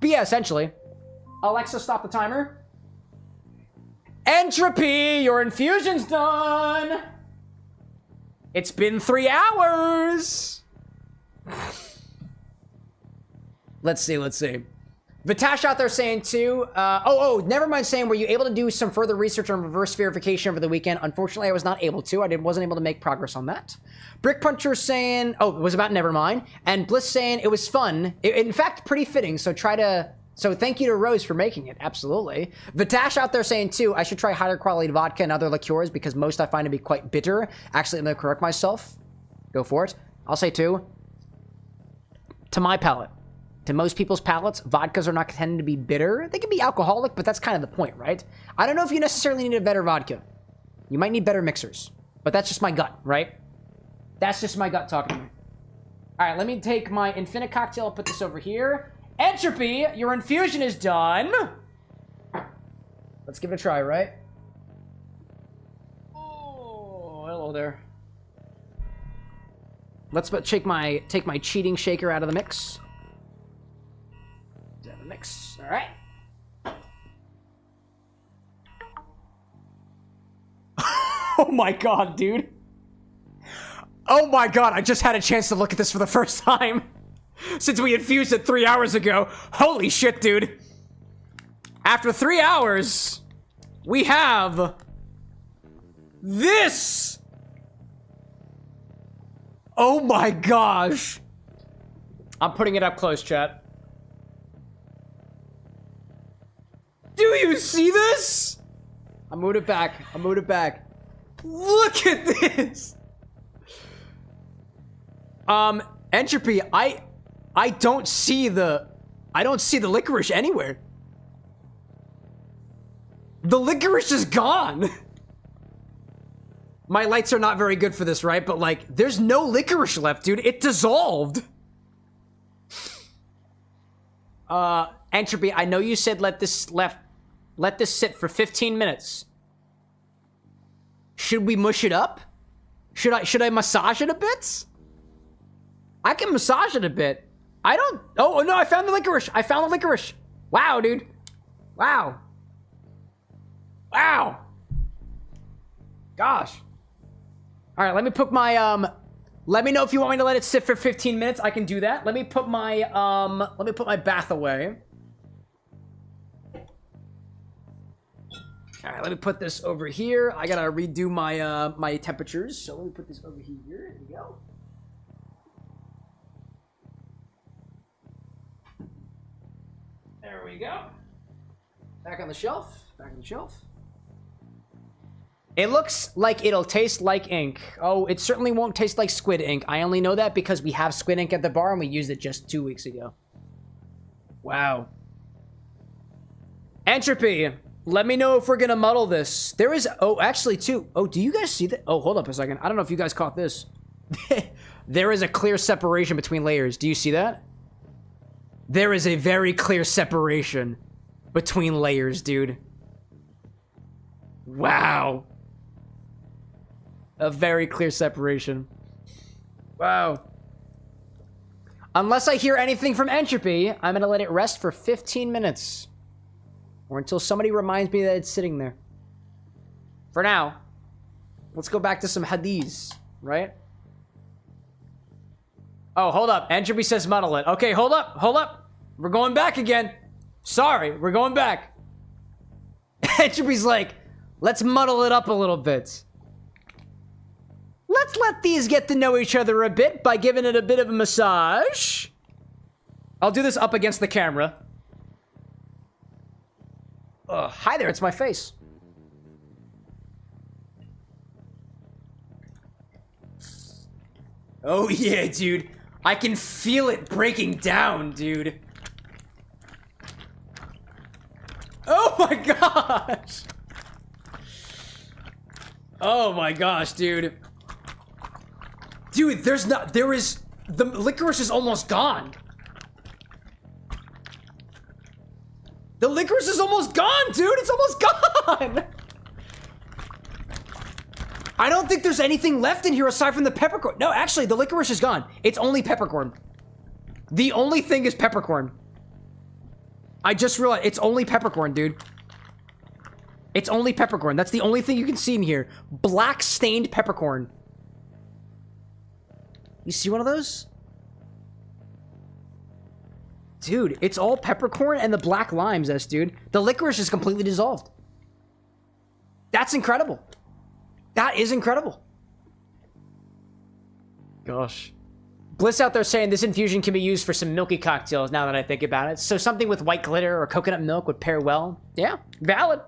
Speaker 1: But yeah, essentially. Alexa, stop the timer. Entropy, your infusion's done. It's been 3 hours. Let's see. Vitash out there saying too, never mind saying, were you able to do some further research on reverse verification over the weekend? Unfortunately, I was not able to. Wasn't able to make progress on that. Brick Puncher saying, it was about Nevermind. And Bliss saying it was fun. In fact, pretty fitting. So thank you to Rose for making it. Absolutely. Vitash out there saying too, I should try higher quality vodka and other liqueurs because most I find to be quite bitter. Actually, I'm going to correct myself. Go for it. I'll say too, to my palate, to most people's palates, vodkas are not tending to be bitter. They can be alcoholic, but that's kind of the point, right? I don't know if you necessarily need a better vodka. You might need better mixers, but that's just my gut, right? That's just my gut talking to me. All right, let me take my Infinite cocktail and put this over here. Entropy, your infusion is done. Let's give it a try, right? Oh, hello there. Let's take my cheating shaker out of the mix. Out of the mix. All right. Oh my god, dude. Oh my god, I just had a chance to look at this for the first time. Since we infused it 3 hours ago. Holy shit, dude. After 3 hours, we have this. Oh my gosh. I'm putting it up close, chat. Do you see this? I moved it back. Look at this. Entropy, I don't see the licorice anywhere. The licorice is gone. My lights are not very good for this, right? But like, there's no licorice left, dude. It dissolved. Entropy, I know you said let this sit for 15 minutes. Should we mush it up? Should I massage it a bit? I can massage it a bit. Oh no, I found the licorice. Wow, dude. Wow. Gosh. All right, let me put my, let me know if you want me to let it sit for 15 minutes. I can do that. Let me put my bath away. All right, let me put this over here. I gotta redo my, my temperatures. So let me put this over here. There we go. There we go. Back on the shelf. It looks like it'll taste like ink. Oh, it certainly won't taste like squid ink. I only know that because we have squid ink at the bar and we used it just 2 weeks ago. Wow. Entropy, let me know if we're gonna muddle this. There is, actually too. Oh, do you guys see that? Oh, hold up a second. I don't know if you guys caught this. There is a clear separation between layers. Do you see that? There is a very clear separation between layers, dude. Wow. A very clear separation. Wow. Unless I hear anything from Entropy, I'm gonna let it rest for 15 minutes. Or until somebody reminds me that it's sitting there. For now, let's go back to some hadiths, right? Oh, hold up. Entropy says muddle it. Okay, hold up. Hold up. We're going back again. Sorry, we're going back. Entropy's like, let's muddle it up a little bit. Let's let these get to know each other a bit by giving it a bit of a massage. I'll do this up against the camera. Hi there, it's my face. Oh yeah, dude. I can feel it breaking down, dude. Oh my gosh. Oh my gosh, dude. Dude, the licorice is almost gone. The licorice is almost gone, dude. It's almost gone. I don't think there's anything left in here aside from the peppercorn. No, actually, the licorice is gone. It's only peppercorn. The only thing is peppercorn. I just realized it's only peppercorn, dude. It's only peppercorn. That's the only thing you can see in here. Black stained peppercorn. You see one of those? Dude, it's all peppercorn and the black limes, dude. The licorice is completely dissolved. That's incredible. That is incredible. Gosh. Bliss out there saying this infusion can be used for some milky cocktails now that I think about it. So something with white glitter or coconut milk would pair well. Yeah, valid.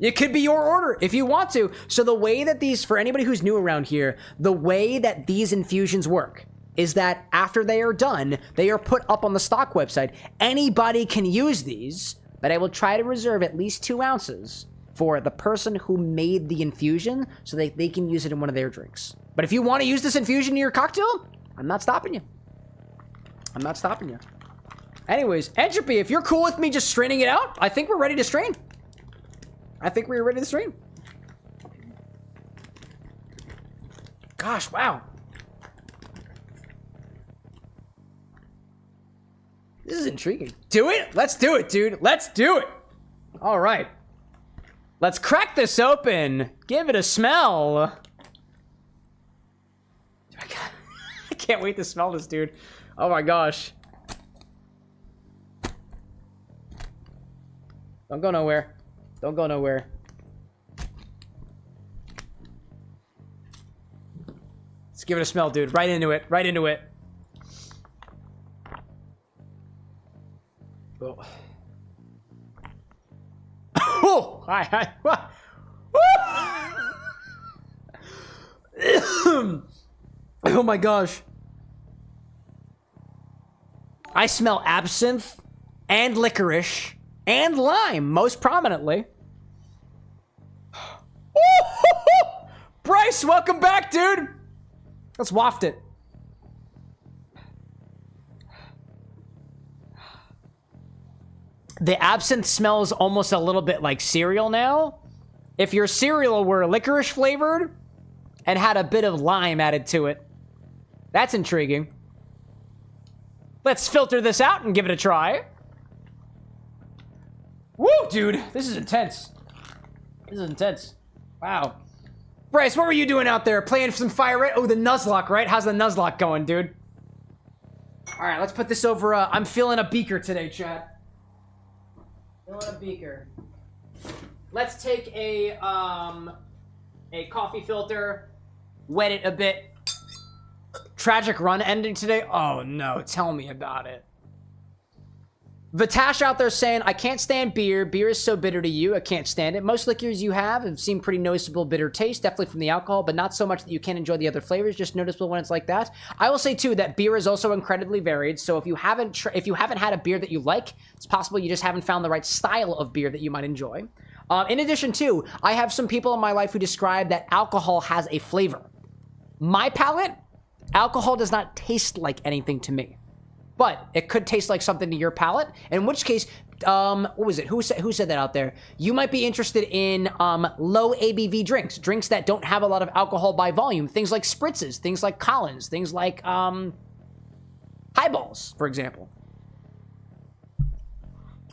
Speaker 1: It could be your order if you want to. So the way that these, for anybody who's new around here, the way that these infusions work is that after they are done, they are put up on the stock website. Anybody can use these, but I will try to reserve at least 2 ounces for the person who made the infusion so that they can use it in one of their drinks. But if you want to use this infusion in your cocktail, I'm not stopping you. I'm not stopping you. Anyways, Entropy, if you're cool with me just straining it out, I think we're ready to strain. I think we're ready to strain. Gosh, wow. This is intriguing. Do it? Let's do it, dude. Let's do it. All right. Let's crack this open. Give it a smell. I can't wait to smell this, dude. Oh my gosh. Don't go nowhere. Don't go nowhere. Let's give it a smell, dude. Right into it. Right into it. Oh. Oh! Hi. Oh my gosh. I smell absinthe and licorice and lime most prominently. Bryce, welcome back, dude. Let's waft it. The absinthe smells almost a little bit like cereal now. If your cereal were licorice flavored and had a bit of lime added to it. That's intriguing. Let's filter this out and give it a try. Woo, dude. This is intense. This is intense. Wow. Bryce, what were you doing out there? Playing some Fire Red? Oh, the Nuzlocke, right? How's the Nuzlocke going, dude? All right, let's put this over. I'm feeling a beaker today, chat. Feeling a beaker. Let's take a coffee filter, wet it a bit. Tragic run ending today? Oh no, tell me about it. Vitash out there saying, I can't stand beer. Beer is so bitter to you. I can't stand it. Most liquors you have seen pretty noticeable bitter taste, definitely from the alcohol, but not so much that you can't enjoy the other flavors, just noticeable when it's like that. I will say too that beer is also incredibly varied, so if you haven't had a beer that you like, it's possible you just haven't found the right style of beer that you might enjoy. In addition too, I have some people in my life who describe that alcohol has a flavor. My palate, alcohol does not taste like anything to me. But it could taste like something to your palate, in which case, what was it? Who said that out there? You might be interested in low ABV drinks, drinks that don't have a lot of alcohol by volume, things like spritzes, things like Collins, things like highballs, for example.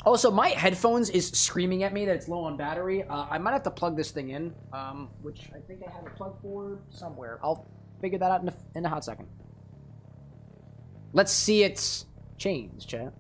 Speaker 1: Also, my headphones is screaming at me that it's low on battery. I might have to plug this thing in, which I think I have a plug for somewhere. I'll figure that out in a hot second. Let's see it change, chat.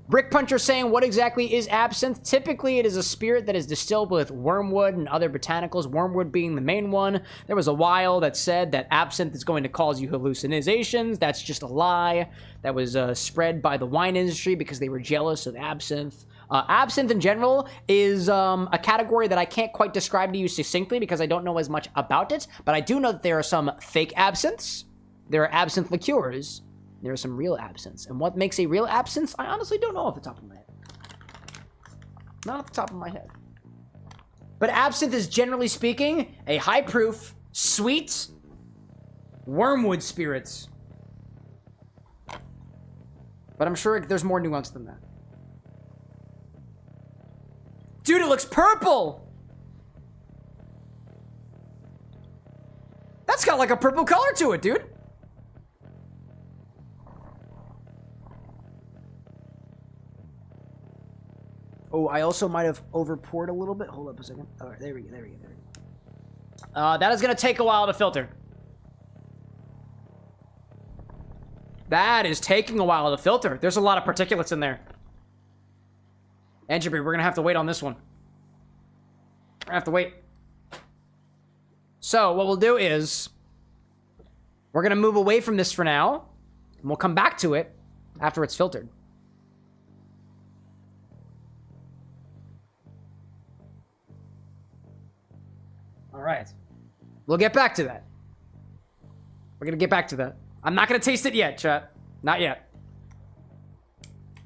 Speaker 1: Brick Puncher saying, what exactly is absinthe? Typically, it is a spirit that is distilled with wormwood and other botanicals, wormwood being the main one. There was a while that said that absinthe is going to cause you hallucinations. That's just a lie. That was spread by the wine industry because they were jealous of absinthe. Absinthe in general is a category that I can't quite describe to you succinctly because I don't know as much about it, but I do know that there are some fake absinthes. There are absinthe liqueurs. There are some real absinthes. And what makes a real absinthe? I honestly don't know off the top of my head. Not off the top of my head. But absinthe is, generally speaking, a high-proof, sweet, wormwood spirit. But I'm sure there's more nuance than that. Dude, it looks purple! That's got like a purple color to it, dude. Oh, I also might have over-poured a little bit. Hold up a second. All right, there we go. That is going to take a while to filter. That is taking a while to filter. There's a lot of particulates in there. Entropy, we're going to have to wait on this one. We're going to have to wait. So, what we'll do is, we're going to move away from this for now, and we'll come back to it after it's filtered. All right. We'll get back to that. We're going to get back to that. I'm not going to taste it yet, chat. Not yet.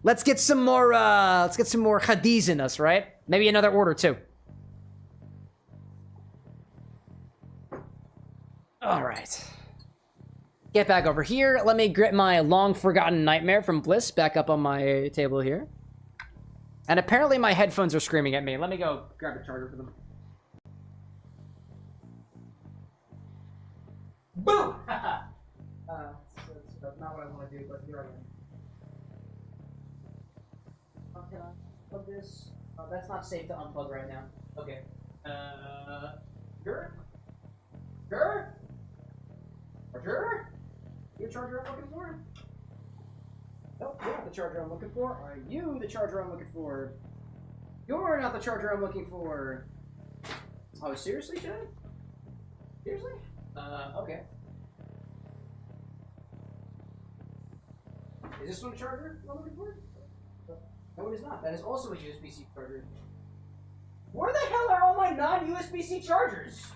Speaker 1: Let's get some more Hadiz in us, right? Maybe another order, too. All right. Get back over here. Let me get my long-forgotten nightmare from Bliss back up on my table here. And apparently my headphones are screaming at me. Let me go grab a charger for them. Boom! That's not what I want to do, but here I am. Can I plug this? Oh, that's not safe to unplug right now. Okay. Sure? Sure? Sure? You the charger I'm looking for? Nope, you're not the charger I'm looking for. Are you the charger I'm looking for? You're not the charger I'm looking for. Oh, seriously, Chad? Seriously? Okay. Is this one a charger I'm looking for? No, it is not. That is also a USB-C charger. Where the hell are all my non-USB-C chargers?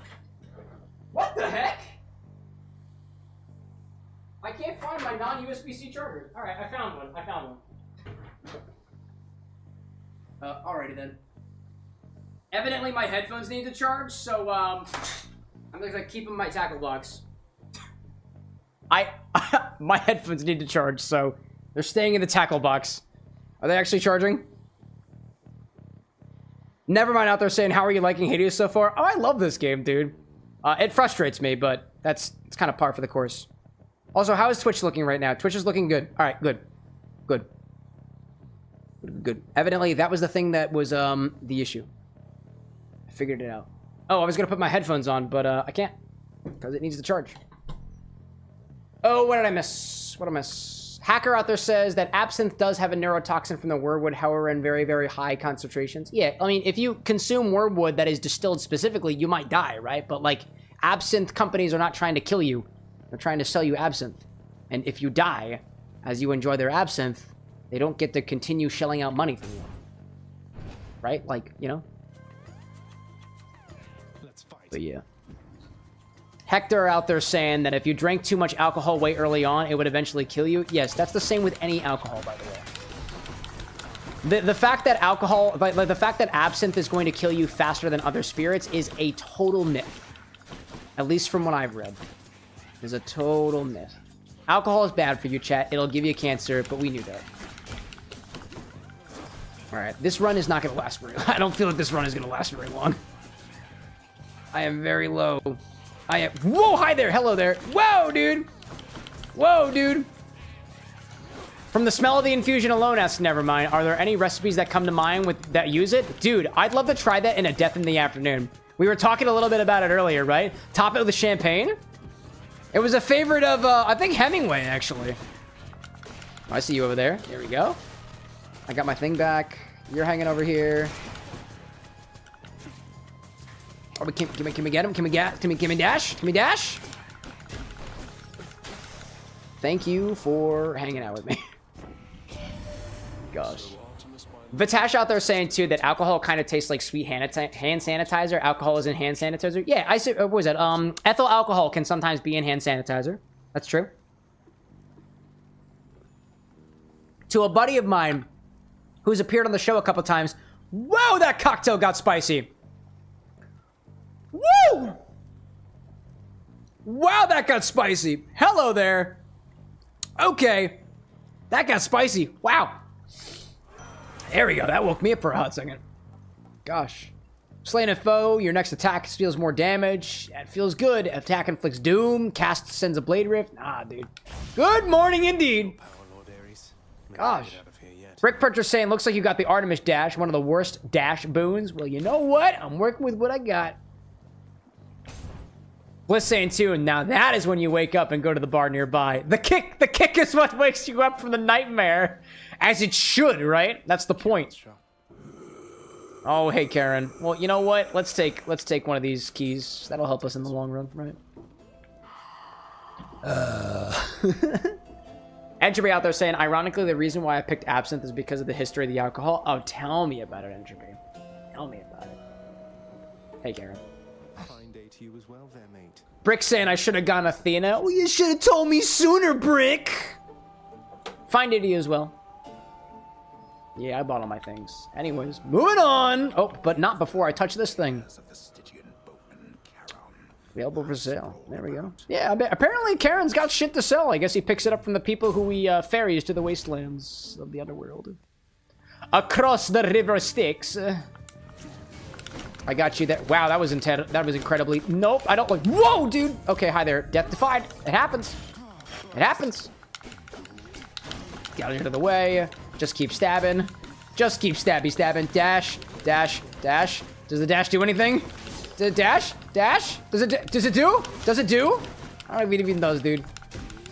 Speaker 1: What the heck? I can't find my non-USB-C charger. Alright, I found one. Alrighty then. Evidently my headphones need to charge, so, I'm gonna keep them in my tackle box. My headphones need to charge, so they're staying in the tackle box. Are they actually charging? Nevermind out there saying, how are you liking Hades so far? Oh, I love this game, dude. It frustrates me, but it's kind of par for the course. Also, how is Twitch looking right now? Twitch is looking good. All right, good. Good. Evidently, that was the thing that was the issue. I figured it out. Oh, I was gonna put my headphones on, but I can't because it needs to charge. Oh, what did I miss? Hacker out there says that absinthe does have a neurotoxin from the wormwood, however, in very, very high concentrations. Yeah, I mean, if you consume wormwood that is distilled specifically, you might die, right? But, like, absinthe companies are not trying to kill you. They're trying to sell you absinthe. And if you die, as you enjoy their absinthe, they don't get to continue shelling out money from you. Right? Like, you know?
Speaker 4: Let's fight.
Speaker 1: But yeah. Hector out there saying that if you drank too much alcohol way early on, it would eventually kill you. Yes, that's the same with any alcohol, by the way. The fact that alcohol, like the fact that absinthe is going to kill you faster than other spirits is a total myth. At least from what I've read. Is a total myth. Alcohol is bad for you, chat. It'll give you cancer, but we knew that. Alright, this run is not going to last very long. I don't feel like this run is going to last very long. I am very low. Whoa, hi there. Hello there. Whoa, dude. From the smell of the infusion alone, asks Nevermind, are there any recipes that come to mind that use it? Dude, I'd love to try that in a Death in the Afternoon. We were talking a little bit about it earlier, right? Top it with champagne. It was a favorite of, I think Hemingway, actually. I see you over there. There we go. I got my thing back. You're hanging over here. Oh, can we get him? Can we dash? Can we dash? Thank you for hanging out with me. Gosh. Vitash out there saying too that alcohol kind of tastes like sweet hand sanitizer. Alcohol is in hand sanitizer. Yeah, I said, what was that? Ethyl alcohol can sometimes be in hand sanitizer. That's true. To a buddy of mine who's appeared on the show a couple times. Whoa, that cocktail got spicy. Woo! Wow, that got spicy. Hello there. Okay. That got spicy. Wow. There we go. That woke me up for a hot second. Gosh. Slaying a foe, your next attack deals more damage. That feels good. Attack inflicts doom. Cast sends a blade rift. Nah, dude. Good morning indeed. Gosh. Brick Percher saying, looks like you got the Artemis Dash, one of the worst dash boons. Well, you know what? I'm working with what I got. Bliss saying too, now that is when you wake up and go to the bar nearby. The kick is what wakes you up from the nightmare. As it should, right? That's the point. Oh, hey, Karen. Well, you know what? Let's take one of these keys. That'll help us in the long run, right? Entropy out there saying, ironically, the reason why I picked Absinthe is because of the history of the alcohol. Oh, tell me about it, Entropy. Tell me about it. Hey, Karen.
Speaker 4: Fine day to you as well there, mate.
Speaker 1: Brick saying I should have gone Athena. Well, you should have told me sooner, Brick. Fine day to you as well. Yeah, I bought all my things. Anyways, moving on. Oh, but not before I touch this thing. Available for sale. There we go. Yeah, apparently Karen's got shit to sell. I guess he picks it up from the people who he ferries to the wastelands of the underworld. Across the river Styx. I got you there. Wow, that was incredibly... Nope, I don't like... Whoa, dude! Okay, hi there. Death defied. It happens. It happens. Get out of the way. Just keep stabbing. Just keep stabbing. Dash. Dash. Dash. Does the dash do anything? Does it dash? Dash? Does it do? Does it do? I don't know if it even does, dude. I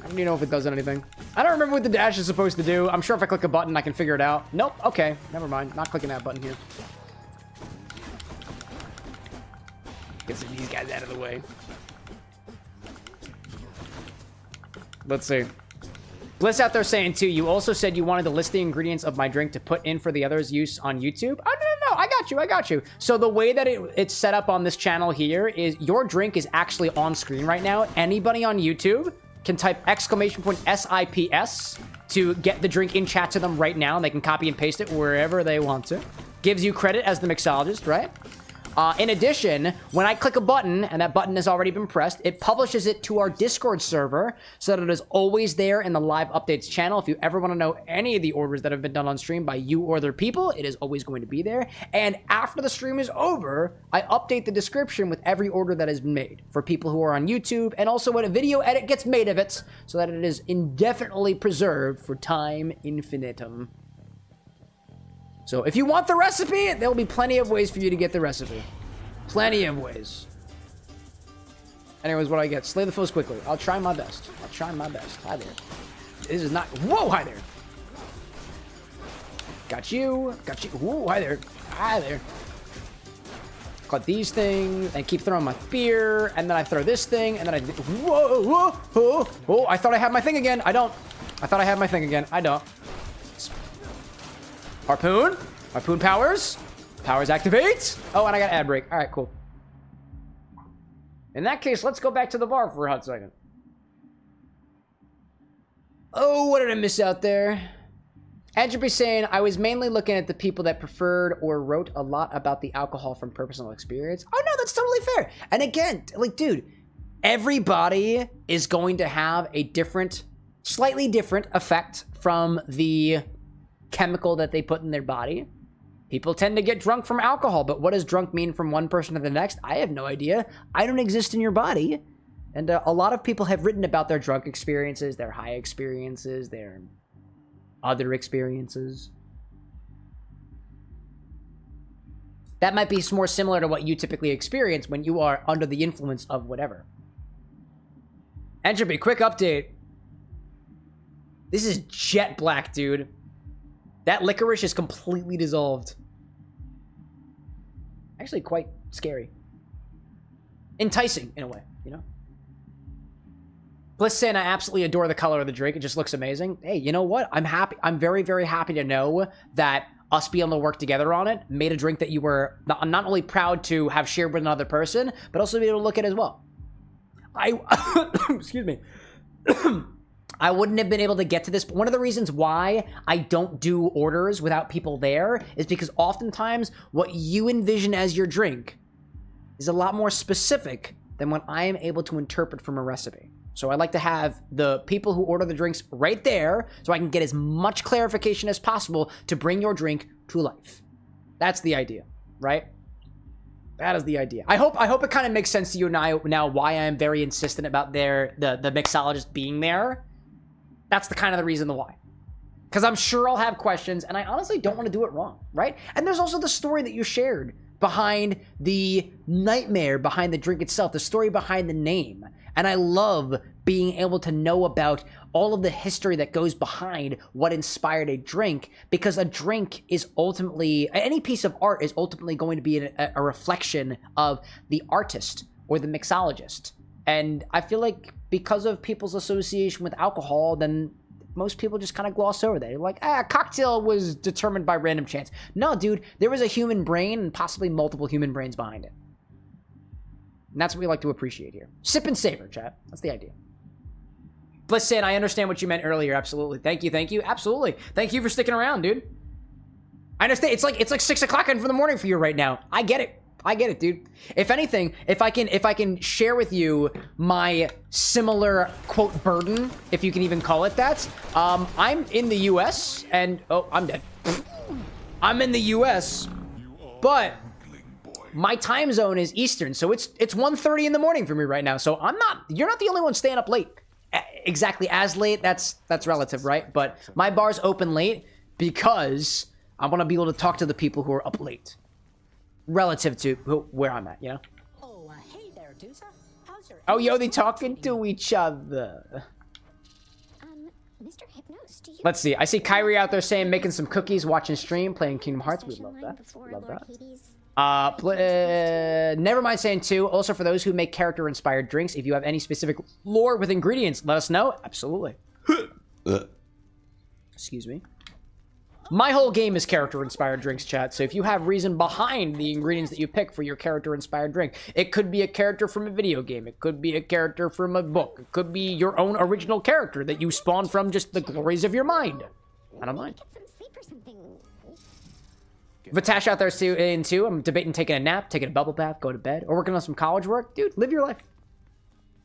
Speaker 1: don't even know if it does anything. I don't remember what the dash is supposed to do. I'm sure if I click a button, I can figure it out. Nope. Okay. Never mind. Not clicking that button here. Get some of these guys out of the way. Let's see. Bliss out there saying too, you also said you wanted to list the ingredients of my drink to put in for the others' use on YouTube. Oh, no, I got you. So the way that it's set up on this channel here is your drink is actually on screen right now. Anybody on YouTube can type !SIPS to get the drink in chat to them right now, and they can copy and paste it wherever they want to. Gives you credit as the mixologist, right? In addition, when I click a button, and that button has already been pressed, it publishes it to our Discord server so that it is always there in the live updates channel. If you ever want to know any of the orders that have been done on stream by you or other people, it is always going to be there. And after the stream is over, I update the description with every order that has been made for people who are on YouTube, and also when a video edit gets made of it so that it is indefinitely preserved for time infinitum. So if you want the recipe, there'll be plenty of ways for you to get the recipe. Plenty of ways. Anyways, what I get? Slay the foes quickly. I'll try my best. Hi there. This is not... Whoa, hi there. Got you. Whoa, hi there. Got these things, and keep throwing my spear, and then I throw this thing, and then I... Whoa. I thought I had my thing again. I don't. Harpoon. Harpoon powers. Powers activate. Oh, and I got ad break. All right, cool. In that case, let's go back to the bar for a hot second. Oh, what did I miss out there? Entropy saying, I was mainly looking at the people that preferred or wrote a lot about the alcohol from personal experience. Oh, no, that's totally fair. And again, like, dude, everybody is going to have a different, slightly different effect from the chemical that they put in their body. People tend to get drunk from alcohol, but what does drunk mean from one person to the next? I have no idea. I don't exist in your body. And a lot of people have written about their drunk experiences, their high experiences, their other experiences. That might be more similar to what you typically experience when you are under the influence of whatever. Entropy, quick update. This is jet black, dude. That licorice is completely dissolved. Actually quite scary. Enticing, in a way, you know? Bliss saying, I absolutely adore the color of the drink. It just looks amazing. Hey, you know what? I'm happy. I'm very, very happy to know that us being able to work together on it made a drink that you were not only proud to have shared with another person, but also be able to look at as well. Excuse me. I wouldn't have been able to get to this. One of the reasons why I don't do orders without people there is because oftentimes what you envision as your drink is a lot more specific than what I am able to interpret from a recipe. So I like to have the people who order the drinks right there so I can get as much clarification as possible to bring your drink to life. That's the idea, right? That is the idea. I hope it kind of makes sense to you now why I am very insistent about the mixologist being there. That's the kind of the reason why. Because I'm sure I'll have questions, and I honestly don't want to do it wrong, right? And there's also the story that you shared behind the nightmare, behind the drink itself, the story behind the name. And I love being able to know about all of the history that goes behind what inspired a drink, because a drink is ultimately, any piece of art is ultimately going to be a reflection of the artist or the mixologist. And I feel like because of people's association with alcohol, then most people just kind of gloss over that. They're like, cocktail was determined by random chance. No, dude, there was a human brain and possibly multiple human brains behind it. And that's what we like to appreciate here. Sip and savor, chat. That's the idea. Bliss saying, I understand what you meant earlier. Absolutely. Thank you. Thank you. Absolutely. Thank you for sticking around, dude. I understand. It's like 6 o'clock in the morning for you right now. I get it. I get it, dude. If anything, if I can share with you my similar quote burden, if you can even call it that. I'm in the US and I'm dead. I'm in the US, but my time zone is Eastern, so it's 1:30 in the morning for me right now. So you're not the only one staying up late. Exactly as late, that's relative, right? But my bar's open late because I want to be able to talk to the people who are up late. Relative to where I'm at, you know?
Speaker 6: Oh, hey there, Deusa. How's your...
Speaker 1: Oh, yo, they talking to each other.
Speaker 14: Mr. Hypnos, do you...
Speaker 1: Let's see. I see Kyrie out there saying, making some cookies, watching stream, playing Kingdom Hearts. We love that. Love that. Never mind saying too. Also, for those who make character-inspired drinks, if you have any specific lore with ingredients, let us know. Absolutely. Excuse me. My whole game is character-inspired drinks, chat. So if you have reason behind the ingredients that you pick for your character-inspired drink, it could be a character from a video game. It could be a character from a book. It could be your own original character that you spawn from just the glories of your mind. I don't mind. Vatash out there too. I'm debating taking a nap, taking a bubble bath, go to bed, or working on some college work. Dude, live your life.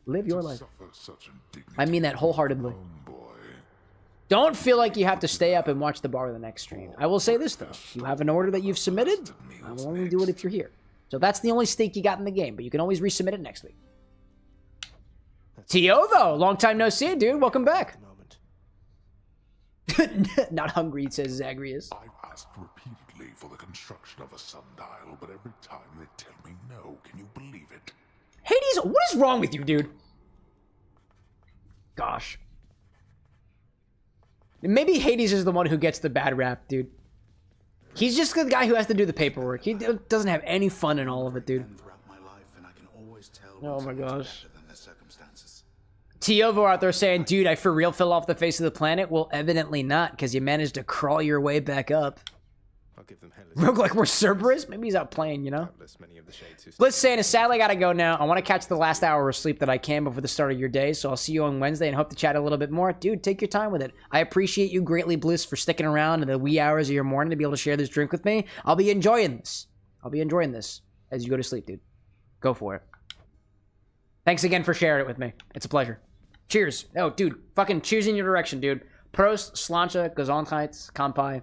Speaker 1: Live your life. I mean that wholeheartedly. Don't feel like you have to stay up and watch the bar of the next stream. I will say this, though. You have an order that you've submitted. I will only do it if you're here. So that's the only stake you got in the game, but you can always resubmit it next week. T.O., though. Long time no see, dude. Welcome back. Not hungry, says Zagreus.
Speaker 9: I've asked repeatedly for the construction of a sundial, but every time they tell me no. Can you believe it?
Speaker 1: Hades, what is wrong with you, dude? Gosh. Maybe Hades is the one who gets the bad rap, dude. He's just the guy who has to do the paperwork. He doesn't have any fun in all of it, dude. Oh my gosh. Tiovo out there saying, dude, I for real fell off the face of the planet? Well, evidently not, because you managed to crawl your way back up.
Speaker 4: I'll give them
Speaker 1: Look like we're Cerberus? Maybe he's out playing, you know? Bliss saying, sadly, I gotta go now. I want to catch the last hour of sleep that I can before the start of your day, so I'll see you on Wednesday and hope to chat a little bit more. Dude, take your time with it. I appreciate you greatly, Bliss, for sticking around in the wee hours of your morning to be able to share this drink with me. I'll be enjoying this. I'll be enjoying this as you go to sleep, dude. Go for it. Thanks again for sharing it with me. It's a pleasure. Cheers. Oh, dude. Fucking cheers in your direction, dude. Prost, Slancha, Gesundheit, Kampai.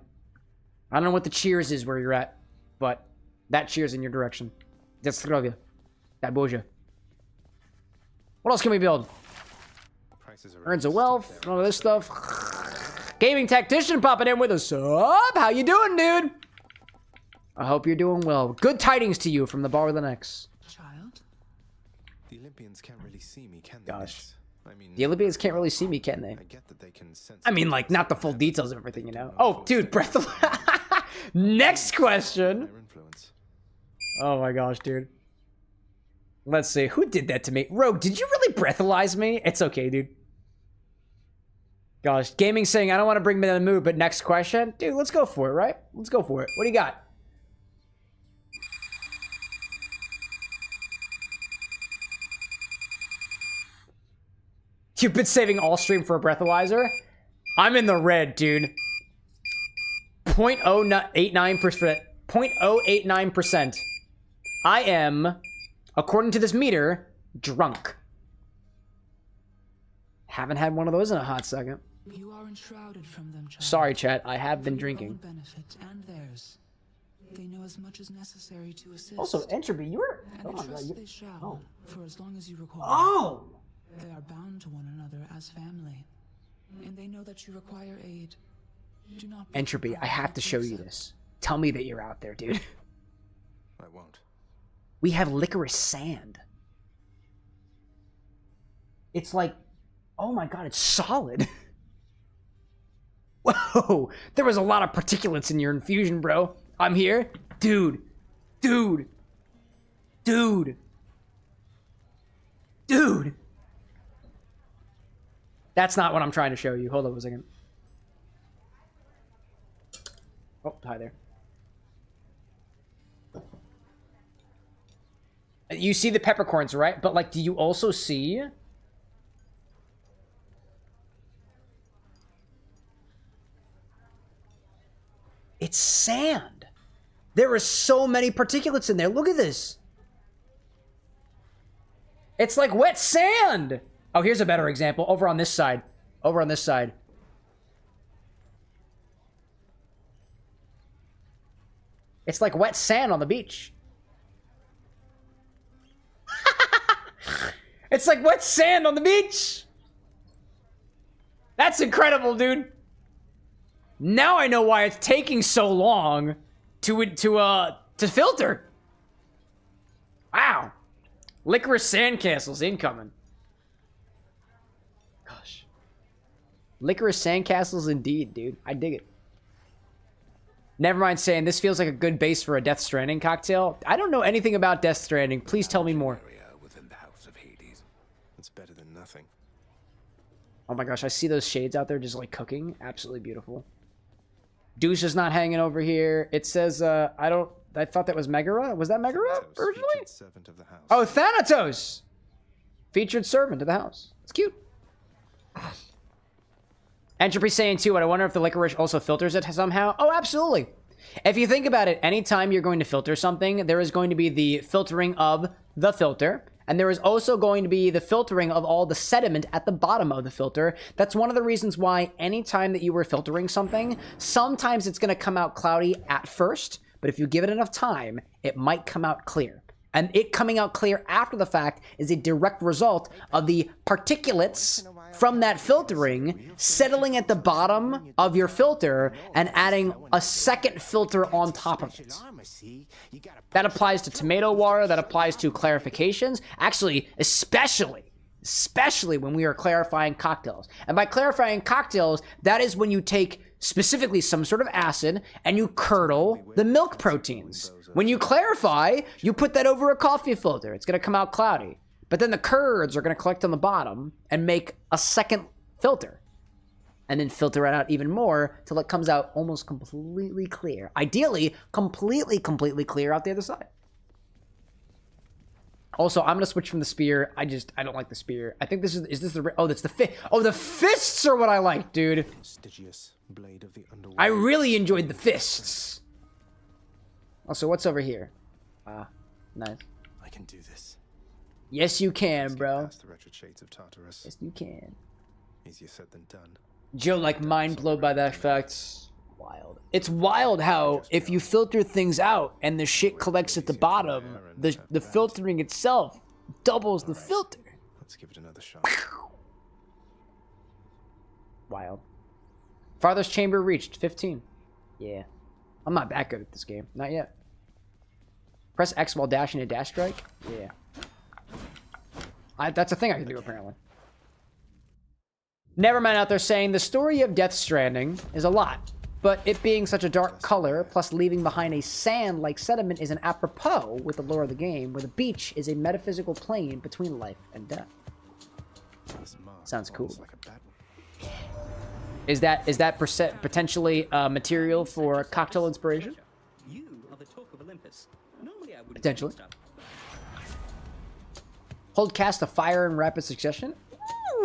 Speaker 1: I don't know what the cheers is where you're at, but that cheers in your direction. That's zdrowie. That boja. What else can we build? Earns a wealth, all of this stuff. Gaming tactician popping in with us. Up? How you doing, dude? I hope you're doing well. Good tidings to you from the bar with an X.
Speaker 4: Child? The Olympians can't really see me, can they?
Speaker 1: Gosh.
Speaker 4: I mean,
Speaker 1: The Olympians can't really see me, can they?
Speaker 4: I get that they can sense.
Speaker 1: I mean, like, not the full details of everything, you know? Oh, dude, Next question. Oh my gosh, dude. Let's see. Who did that to me? Rogue, did you really breathalyze me? It's okay, dude. Gosh, gaming saying, I don't want to bring me in the mood, but next question? Dude, let's go for it, right? Let's go for it. What do you got? You've been saving all stream for a breathalyzer? I'm in the red, dude. 0.089%. 0.089%. I am, according to this meter, drunk. Haven't had one of those in a hot second.
Speaker 7: You are enshrouded from them, child.
Speaker 1: Sorry, chat. I have been drinking.
Speaker 7: Benefit and theirs. They know as much as necessary to assist.
Speaker 1: Also, Entropy, you were...
Speaker 7: And I trust they shall, for as long as you require.
Speaker 1: Oh!
Speaker 7: They are bound to one another as family. And they know that you require aid. Do not...
Speaker 1: Entropy, I have to show you this. Tell me that you're out there, dude.
Speaker 4: I won't.
Speaker 1: We have licorice sand. It's like... Oh my god, it's solid. Whoa! There was a lot of particulates in your infusion, bro. I'm here. Dude. Dude. Dude. Dude. That's not what I'm trying to show you. Hold on a second. Oh, hi there. You see the peppercorns, right? But, like, do you also see... It's sand. There are so many particulates in there. Look at this. It's like wet sand. Oh, here's a better example. Over on this side. Over on this side. It's like wet sand on the beach. It's like wet sand on the beach. That's incredible, dude. Now I know why it's taking so long to filter. Wow. Licorice sandcastles incoming. Gosh. Licorice sandcastles indeed, dude. I dig it. Never mind saying this feels like a good base for a Death Stranding cocktail. I don't know anything about Death Stranding. Please tell me more.
Speaker 4: It's better than nothing.
Speaker 1: Oh my gosh, I see those shades out there just like cooking. Absolutely beautiful. Deuce is not hanging over here. It says, I thought that was Megara. Was that Megara originally?
Speaker 4: Servant of the house.
Speaker 1: Oh, Thanatos! Featured servant of the house. It's cute. Entropy saying too, I wonder if the licorice also filters it somehow. Oh, absolutely. If you think about it, anytime you're going to filter something, there is going to be the filtering of the filter. And there is also going to be the filtering of all the sediment at the bottom of the filter. That's one of the reasons why anytime that you were filtering something, sometimes it's going to come out cloudy at first, but if you give it enough time, it might come out clear. And it coming out clear after the fact is a direct result of the particulates from that filtering settling at the bottom of your filter and adding a second filter on top of it. That applies to tomato water, that applies to clarifications, actually, especially when we are clarifying cocktails. And by clarifying cocktails, that is when you take specifically some sort of acid and you curdle the milk proteins. When you clarify, you put that over a coffee filter. It's going to come out cloudy. But then the curds are going to collect on the bottom and make a second filter. And then filter it out even more till it comes out almost completely clear. Ideally, completely clear out the other side. Also, I'm going to switch from the spear. I don't like the spear. I think this is this the... Oh, that's the fist. Oh, the fists are what I like, dude.
Speaker 4: Prestigious blade of the underworld.
Speaker 1: I really enjoyed the fists. Also, what's over here? Nice.
Speaker 4: I can do this.
Speaker 1: Yes, you can, bro.
Speaker 4: The wretched shades of Tartarus.
Speaker 1: Yes, you can.
Speaker 4: Easier said than done.
Speaker 1: Joe, like, mind blown by that fact. Wild. It's wild how if you filter things out and the shit collects at the bottom, the filtering itself doubles the filter.
Speaker 4: Let's give it another shot.
Speaker 1: Wild. Farthest chamber reached, 15. Yeah. I'm not that good at this game. Not yet. Press X while dashing a dash strike? Yeah. That's a thing I can do, apparently. Never mind out there saying the story of Death Stranding is a lot, but it being such a dark color, plus leaving behind a sand-like sediment is an apropos with the lore of the game, where the beach is a metaphysical plane between life and death. Sounds cool. Is that potentially material for cocktail inspiration?
Speaker 15: You are the talk of Olympus. Normally I would
Speaker 1: Potentially. Hold cast a fire in rapid succession?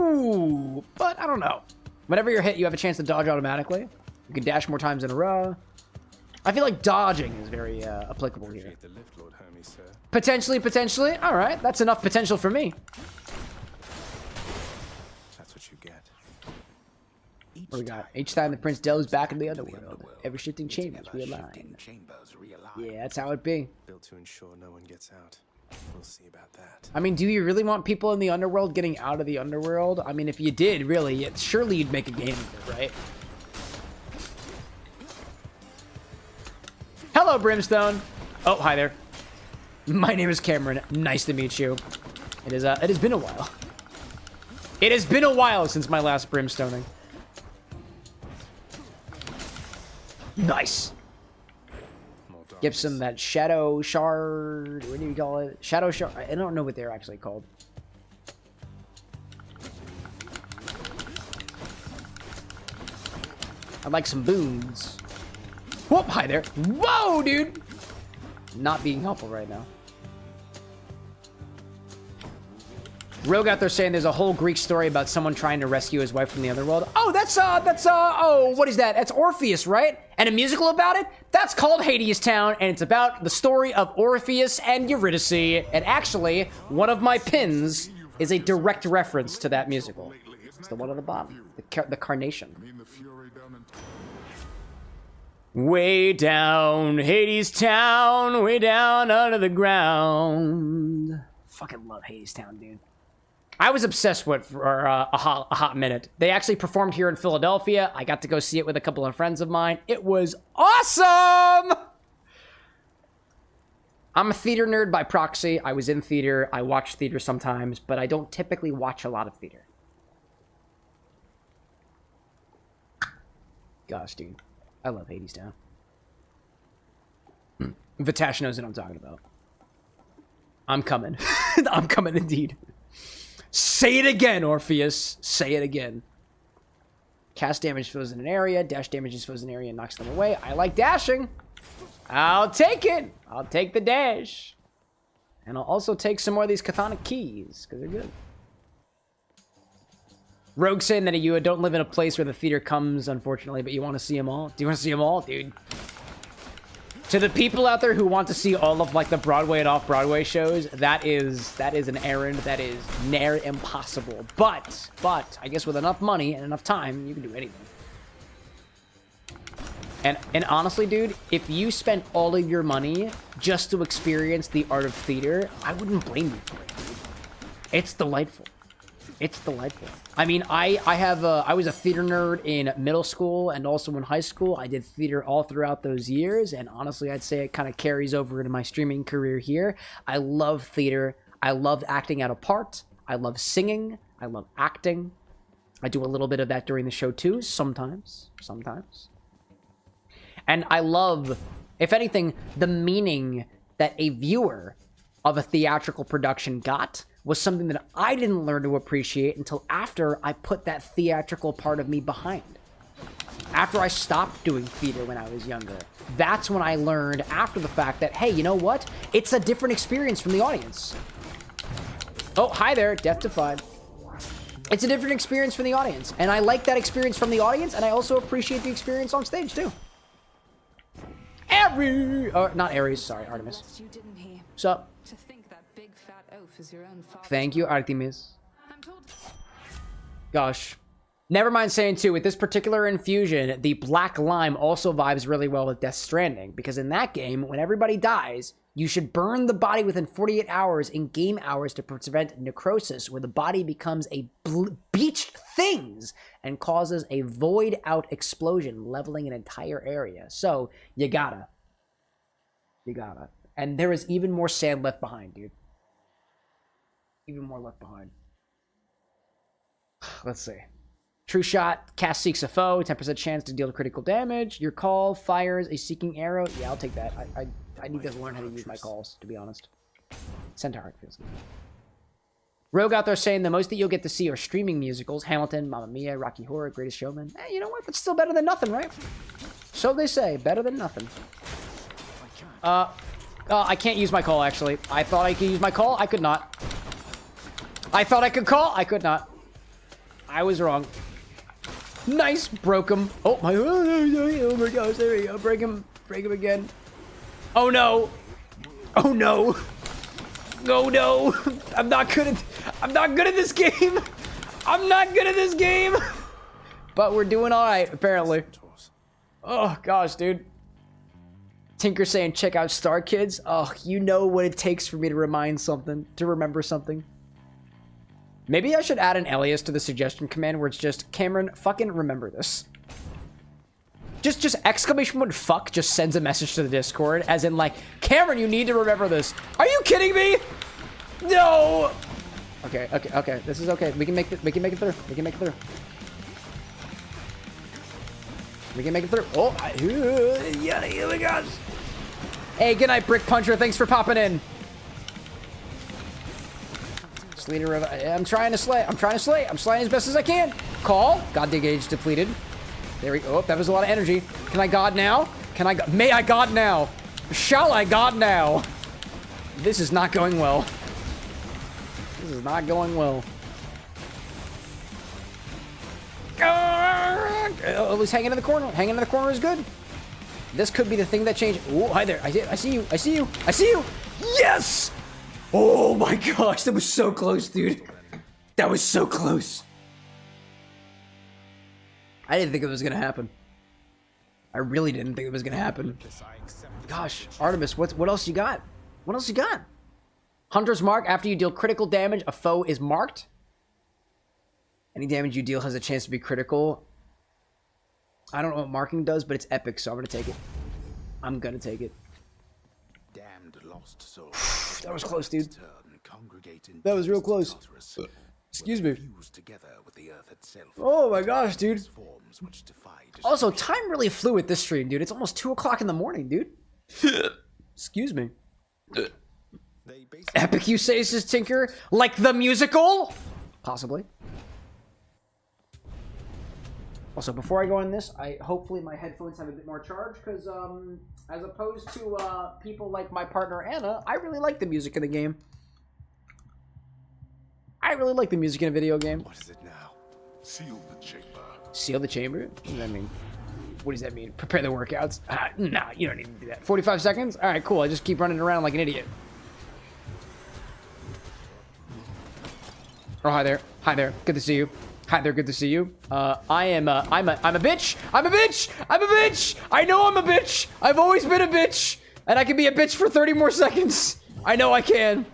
Speaker 1: Ooh, but I don't know. Whenever you're hit, you have a chance to dodge automatically. You can dash more times in a row. I feel like dodging is very applicable here. Potentially. All right, that's enough potential for me.
Speaker 4: That's what you get.
Speaker 1: What we got? Each time the prince delves back into the underworld, every shifting chambers realign. Yeah, that's how it be.
Speaker 4: Built to ensure no one gets out. We'll see about that.
Speaker 1: I mean, do you really want people in the underworld getting out of the underworld? I mean, if you did, really, surely you'd make a game of it, right? Hello, Brimstone. Oh, hi there. My name is Cameron. Nice to meet you. It has been a while. It has been a while since my last Brimstoning. Nice. Give some that shadow shard. What do you call it? Shadow shard. I don't know what they're actually called. I'd like some boons. Whoop! Hi there. Whoa, dude. Not being helpful right now. Rogue out there saying there's a whole Greek story about someone trying to rescue his wife from the underworld. Oh, oh, what is that? That's Orpheus, right? And a musical about it? That's called Hades Town, and it's about the story of Orpheus and Eurydice. And actually, one of my pins is a direct reference to that musical. It's the one on the bottom, the Carnation. Way down, Hades Town, way down under the ground. Fucking love Hades Town, dude. I was obsessed with for a hot minute. They actually performed here in Philadelphia. I got to go see it with a couple of friends of mine. It was awesome! I'm a theater nerd by proxy. I was in theater. I watch theater sometimes, but I don't typically watch a lot of theater. Gosh, dude. I love Hades Town. Vitash knows what I'm talking about. I'm coming. I'm coming indeed. Say it again, Orpheus. Say it again. Cast damage foes in an area. Dash damages foes in an area and knocks them away. I like dashing. I'll take it. I'll take the dash. And I'll also take some more of these chthonic keys, because they're good. Rogue saying that you don't live in a place where the theater comes, unfortunately, but you want to see them all. Do you want to see them all, dude? To the people out there who want to see all of like the Broadway and off-Broadway shows, that is an errand that is near impossible. But I guess with enough money and enough time, you can do anything. And honestly, dude, if you spent all of your money just to experience the art of theater, I wouldn't blame you for it, dude. It's delightful. It's delightful. I mean, I was a theater nerd in middle school and also in high school. I did theater all throughout those years, and honestly, I'd say it kind of carries over into my streaming career here. I love theater. I love acting out a part. I love singing. I love acting. I do a little bit of that during the show too, sometimes. And I love, if anything, the meaning that a viewer of a theatrical production got was something that I didn't learn to appreciate until after I put that theatrical part of me behind. After I stopped doing theater when I was younger. That's when I learned after the fact that, hey, you know what? It's a different experience from the audience. Oh, hi there, Death Defied. It's a different experience from the audience. And I like that experience from the audience, and I also appreciate the experience on stage, too. Not Ares, sorry, Artemis. What's up? Thank you, Artemis. Gosh. Never mind saying, too, with this particular infusion, the black lime also vibes really well with Death Stranding, because in that game, when everybody dies, you should burn the body within 48 hours in game hours to prevent necrosis, where the body becomes a beached things and causes a void-out explosion, leveling an entire area. So, you gotta. And there is even more sand left behind, dude. Even more left behind. Let's see. True shot. Cast seeks a foe. 10% chance to deal critical damage. Your call fires a seeking arrow. Yeah, I'll take that. I need to learn how to use my calls, to be honest. Centaur feels good. Rogue out there saying the most that you'll get to see are streaming musicals. Hamilton, Mamma Mia, Rocky Horror, Greatest Showman. Hey, you know what? That's still better than nothing, right? So they say. Better than nothing. I can't use my call, actually. I thought I could use my call. I could not. I thought I could call. I could not. I was wrong. Nice. Broke him. Oh my gosh. There we go. Break him. Break him again. Oh, no. Oh, no. Oh, no. I'm not good at this game. I'm not good at this game. But we're doing all right, apparently. Oh, gosh, dude. Tinker saying, check out Star Kids. Oh, you know what it takes for me to remember something. Maybe I should add an alias to the suggestion command where it's just, Cameron, fucking remember this. Just exclamation point fuck just sends a message to the Discord, as in like, Cameron, you need to remember this. Are you kidding me? No. Okay. This is okay. We can make it through. We can make it through. We can make it through. Oh, oh my gosh. Hey, good night, Brick Puncher. Thanks for popping in. I'm trying to slay. I'm slaying as best as I can. Call. God dig age depleted. There we go. Oh, that was a lot of energy. Can I God now? May I God now? Shall I God now? This is not going well. Oh, he's hanging in the corner. Hanging in the corner is good. This could be the thing that changed. Oh, hi there. I see you. Yes! Oh my gosh, that was so close, dude. That was so close. I didn't think it was gonna happen. I really didn't think it was gonna happen. Gosh, Artemis, what else you got? What else you got? Hunter's Mark. After you deal critical damage, a foe is marked. Any damage you deal has a chance to be critical. I don't know what marking does, but it's epic, so I'm gonna take it.
Speaker 3: Damned lost soul.
Speaker 1: That was close, dude. That was real close. Excuse me. Oh my gosh, dude. Also, time really flew at this stream, dude. It's almost 2 o'clock in the morning, dude. Excuse me. Epic, you say, says Tinker? Like the musical? Possibly. Also, before I go on this, hopefully my headphones have a bit more charge, because as opposed to people like my partner Anna, I really like the music in the game. I really like the music in a video game.
Speaker 3: What is it now? Seal the chamber.
Speaker 1: Seal the chamber? What does that mean? What does that mean? Prepare the workouts? Nah, you don't need to do that. 45 seconds? All right, cool. I just keep running around like an idiot. Oh, hi there. Hi there. Good to see you. Hi there. Good to see you. I'm a bitch. I'm a bitch. I know I'm a bitch. I've always been a bitch. And I can be a bitch for 30 more seconds. I know I can.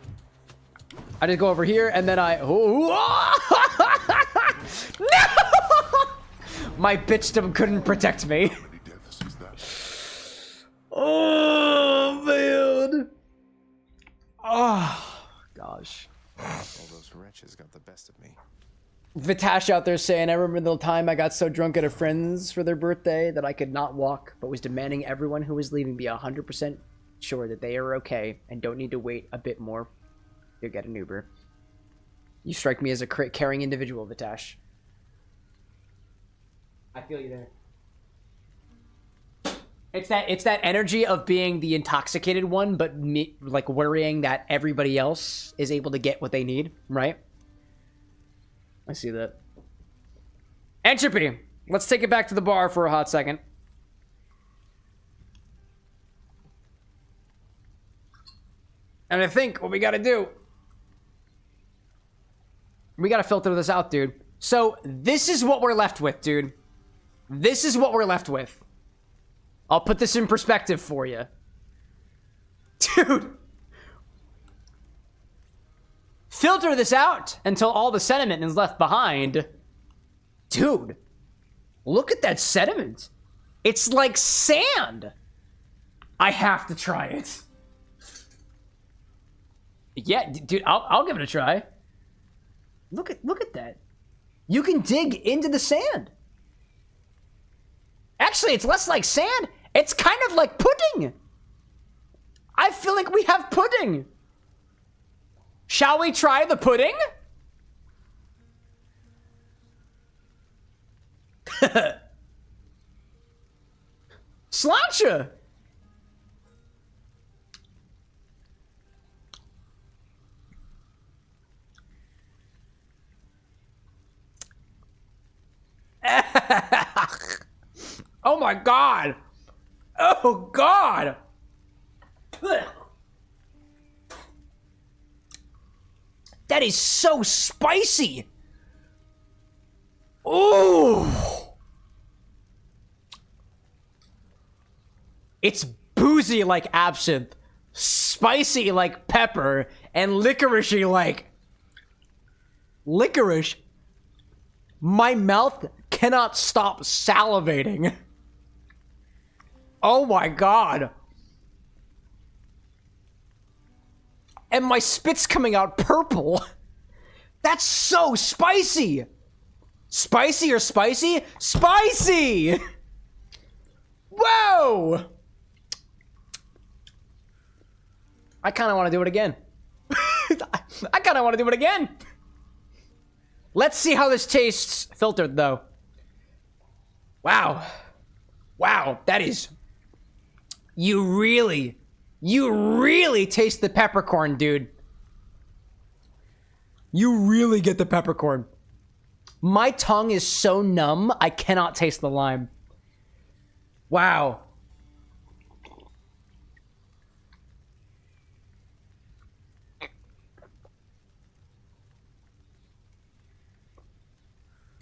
Speaker 1: I just go over here and then I... Oh, no! My bitchdom couldn't protect me. Oh, man. Oh, gosh.
Speaker 4: All those wretches got the best of me.
Speaker 1: Vitash out there saying, I remember the time I got so drunk at a friend's for their birthday that I could not walk, but was demanding everyone who was leaving be 100% sure that they are okay and don't need to wait a bit more to get an Uber. You strike me as a caring individual, Vitash. I feel you there. It's that energy of being the intoxicated one, but like worrying that everybody else is able to get what they need, right? I see that. Entropy. Let's take it back to the bar for a hot second. And I think what we gotta do, we gotta filter this out, dude. So this is what we're left with, dude. This is what we're left with. I'll put this in perspective for you. Dude. Filter this out until all the sediment is left behind. Dude. Look at that sediment. It's like sand. I have to try it. Yeah, dude, I'll give it a try. Look at that. You can dig into the sand. Actually, it's less like sand. It's kind of like pudding. I feel like we have pudding. Shall we try the pudding? Sláinte. Oh my god. Oh god. That is so spicy. Ooh. It's boozy like absinthe, spicy like pepper, and licoricey like licorice. My mouth cannot stop salivating. Oh my god. And my spit's coming out purple. That's so spicy. Spicy or spicy? Spicy! Whoa! I kind of want to do it again. I kind of want to do it again. Let's see how this tastes filtered, though. Wow. Wow, that is... You really taste the peppercorn, dude. You really get the peppercorn. My tongue is so numb, I cannot taste the lime. Wow.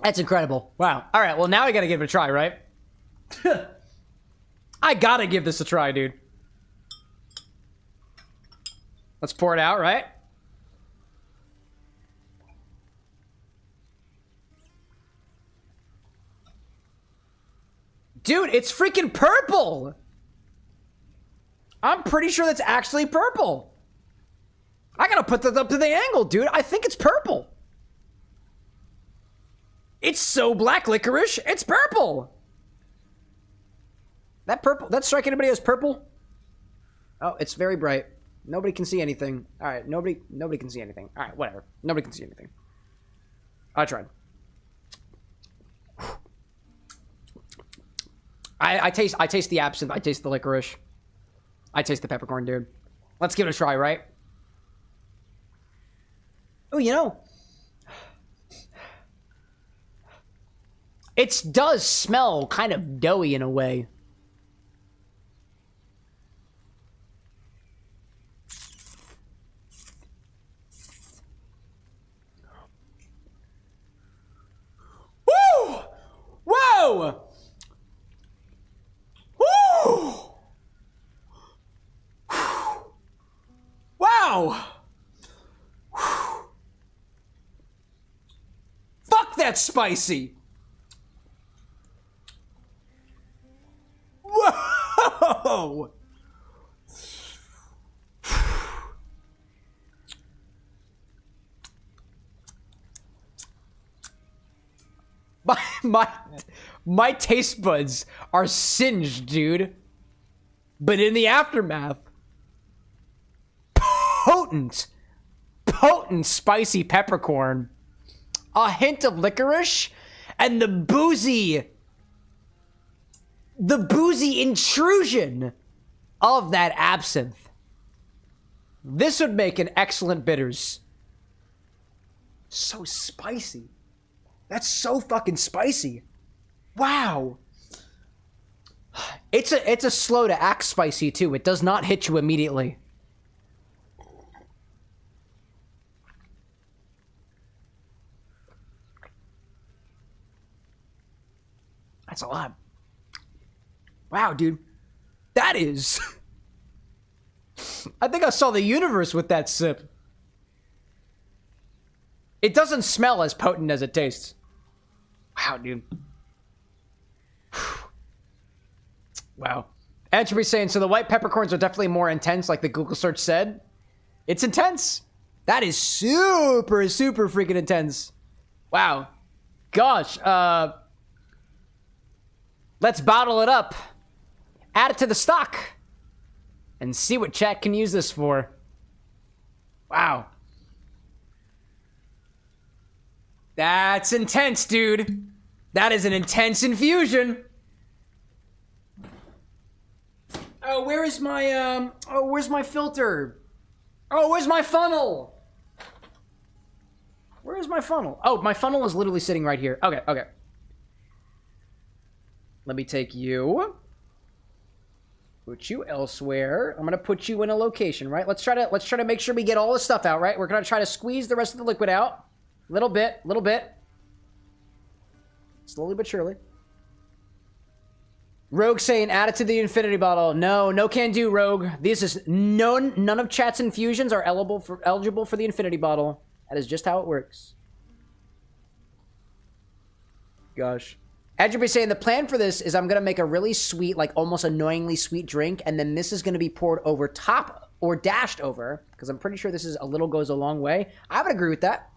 Speaker 1: That's incredible. Wow. All right, well, now I gotta give it a try, right? I gotta give this a try, dude. Let's pour it out, right? Dude, it's freaking purple! I'm pretty sure that's actually purple. I gotta put that up to the angle, dude. I think it's purple. It's so black licorice, it's purple! That purple, that strike anybody as purple? Oh, it's very bright. Nobody can see anything. All right, nobody can see anything. All right, whatever. Nobody can see anything. I tried. I taste the absinthe. I taste the licorice. I taste the peppercorn, dude. Let's give it a try, right? Oh, you know, it does smell kind of doughy in a way. Woo! Whoa! Woo! Wow! Fuck, that's spicy! Whoa! My taste buds are singed, dude. But in the aftermath, potent spicy peppercorn, a hint of licorice, and the boozy intrusion of that absinthe. This would make an excellent bitters. So spicy. That's so fucking spicy. Wow. It's a slow to act spicy too. It does not hit you immediately. That's a lot. Wow, dude. That is... I think I saw the universe with that sip. It doesn't smell as potent as it tastes. Wow, dude. Wow. Entropy saying, so the white peppercorns are definitely more intense, like the Google search said. It's intense. That is super freaking intense. Wow. gosh. Let's bottle it up. Add it to the stock. And see what chat can use this for. Wow. That's intense, dude. That is an intense infusion. Oh, where is my, where's my filter? Oh, where's my funnel? Where is my funnel? Oh, my funnel is literally sitting right here. Okay, okay. Let me take you. Put you elsewhere. I'm gonna put you in a location, right? Let's try to make sure we get all the stuff out, right? We're gonna try to squeeze the rest of the liquid out. Little bit. Slowly but surely. Rogue saying, add it to the infinity bottle. No can do, Rogue. This is none of chat's infusions are eligible for the infinity bottle. That is just how it works. Gosh. Edgerby saying, the plan for this is I'm going to make a really sweet, like almost annoyingly sweet drink, and then this is going to be poured over top or dashed over, because I'm pretty sure this is a little goes a long way. I would agree with that.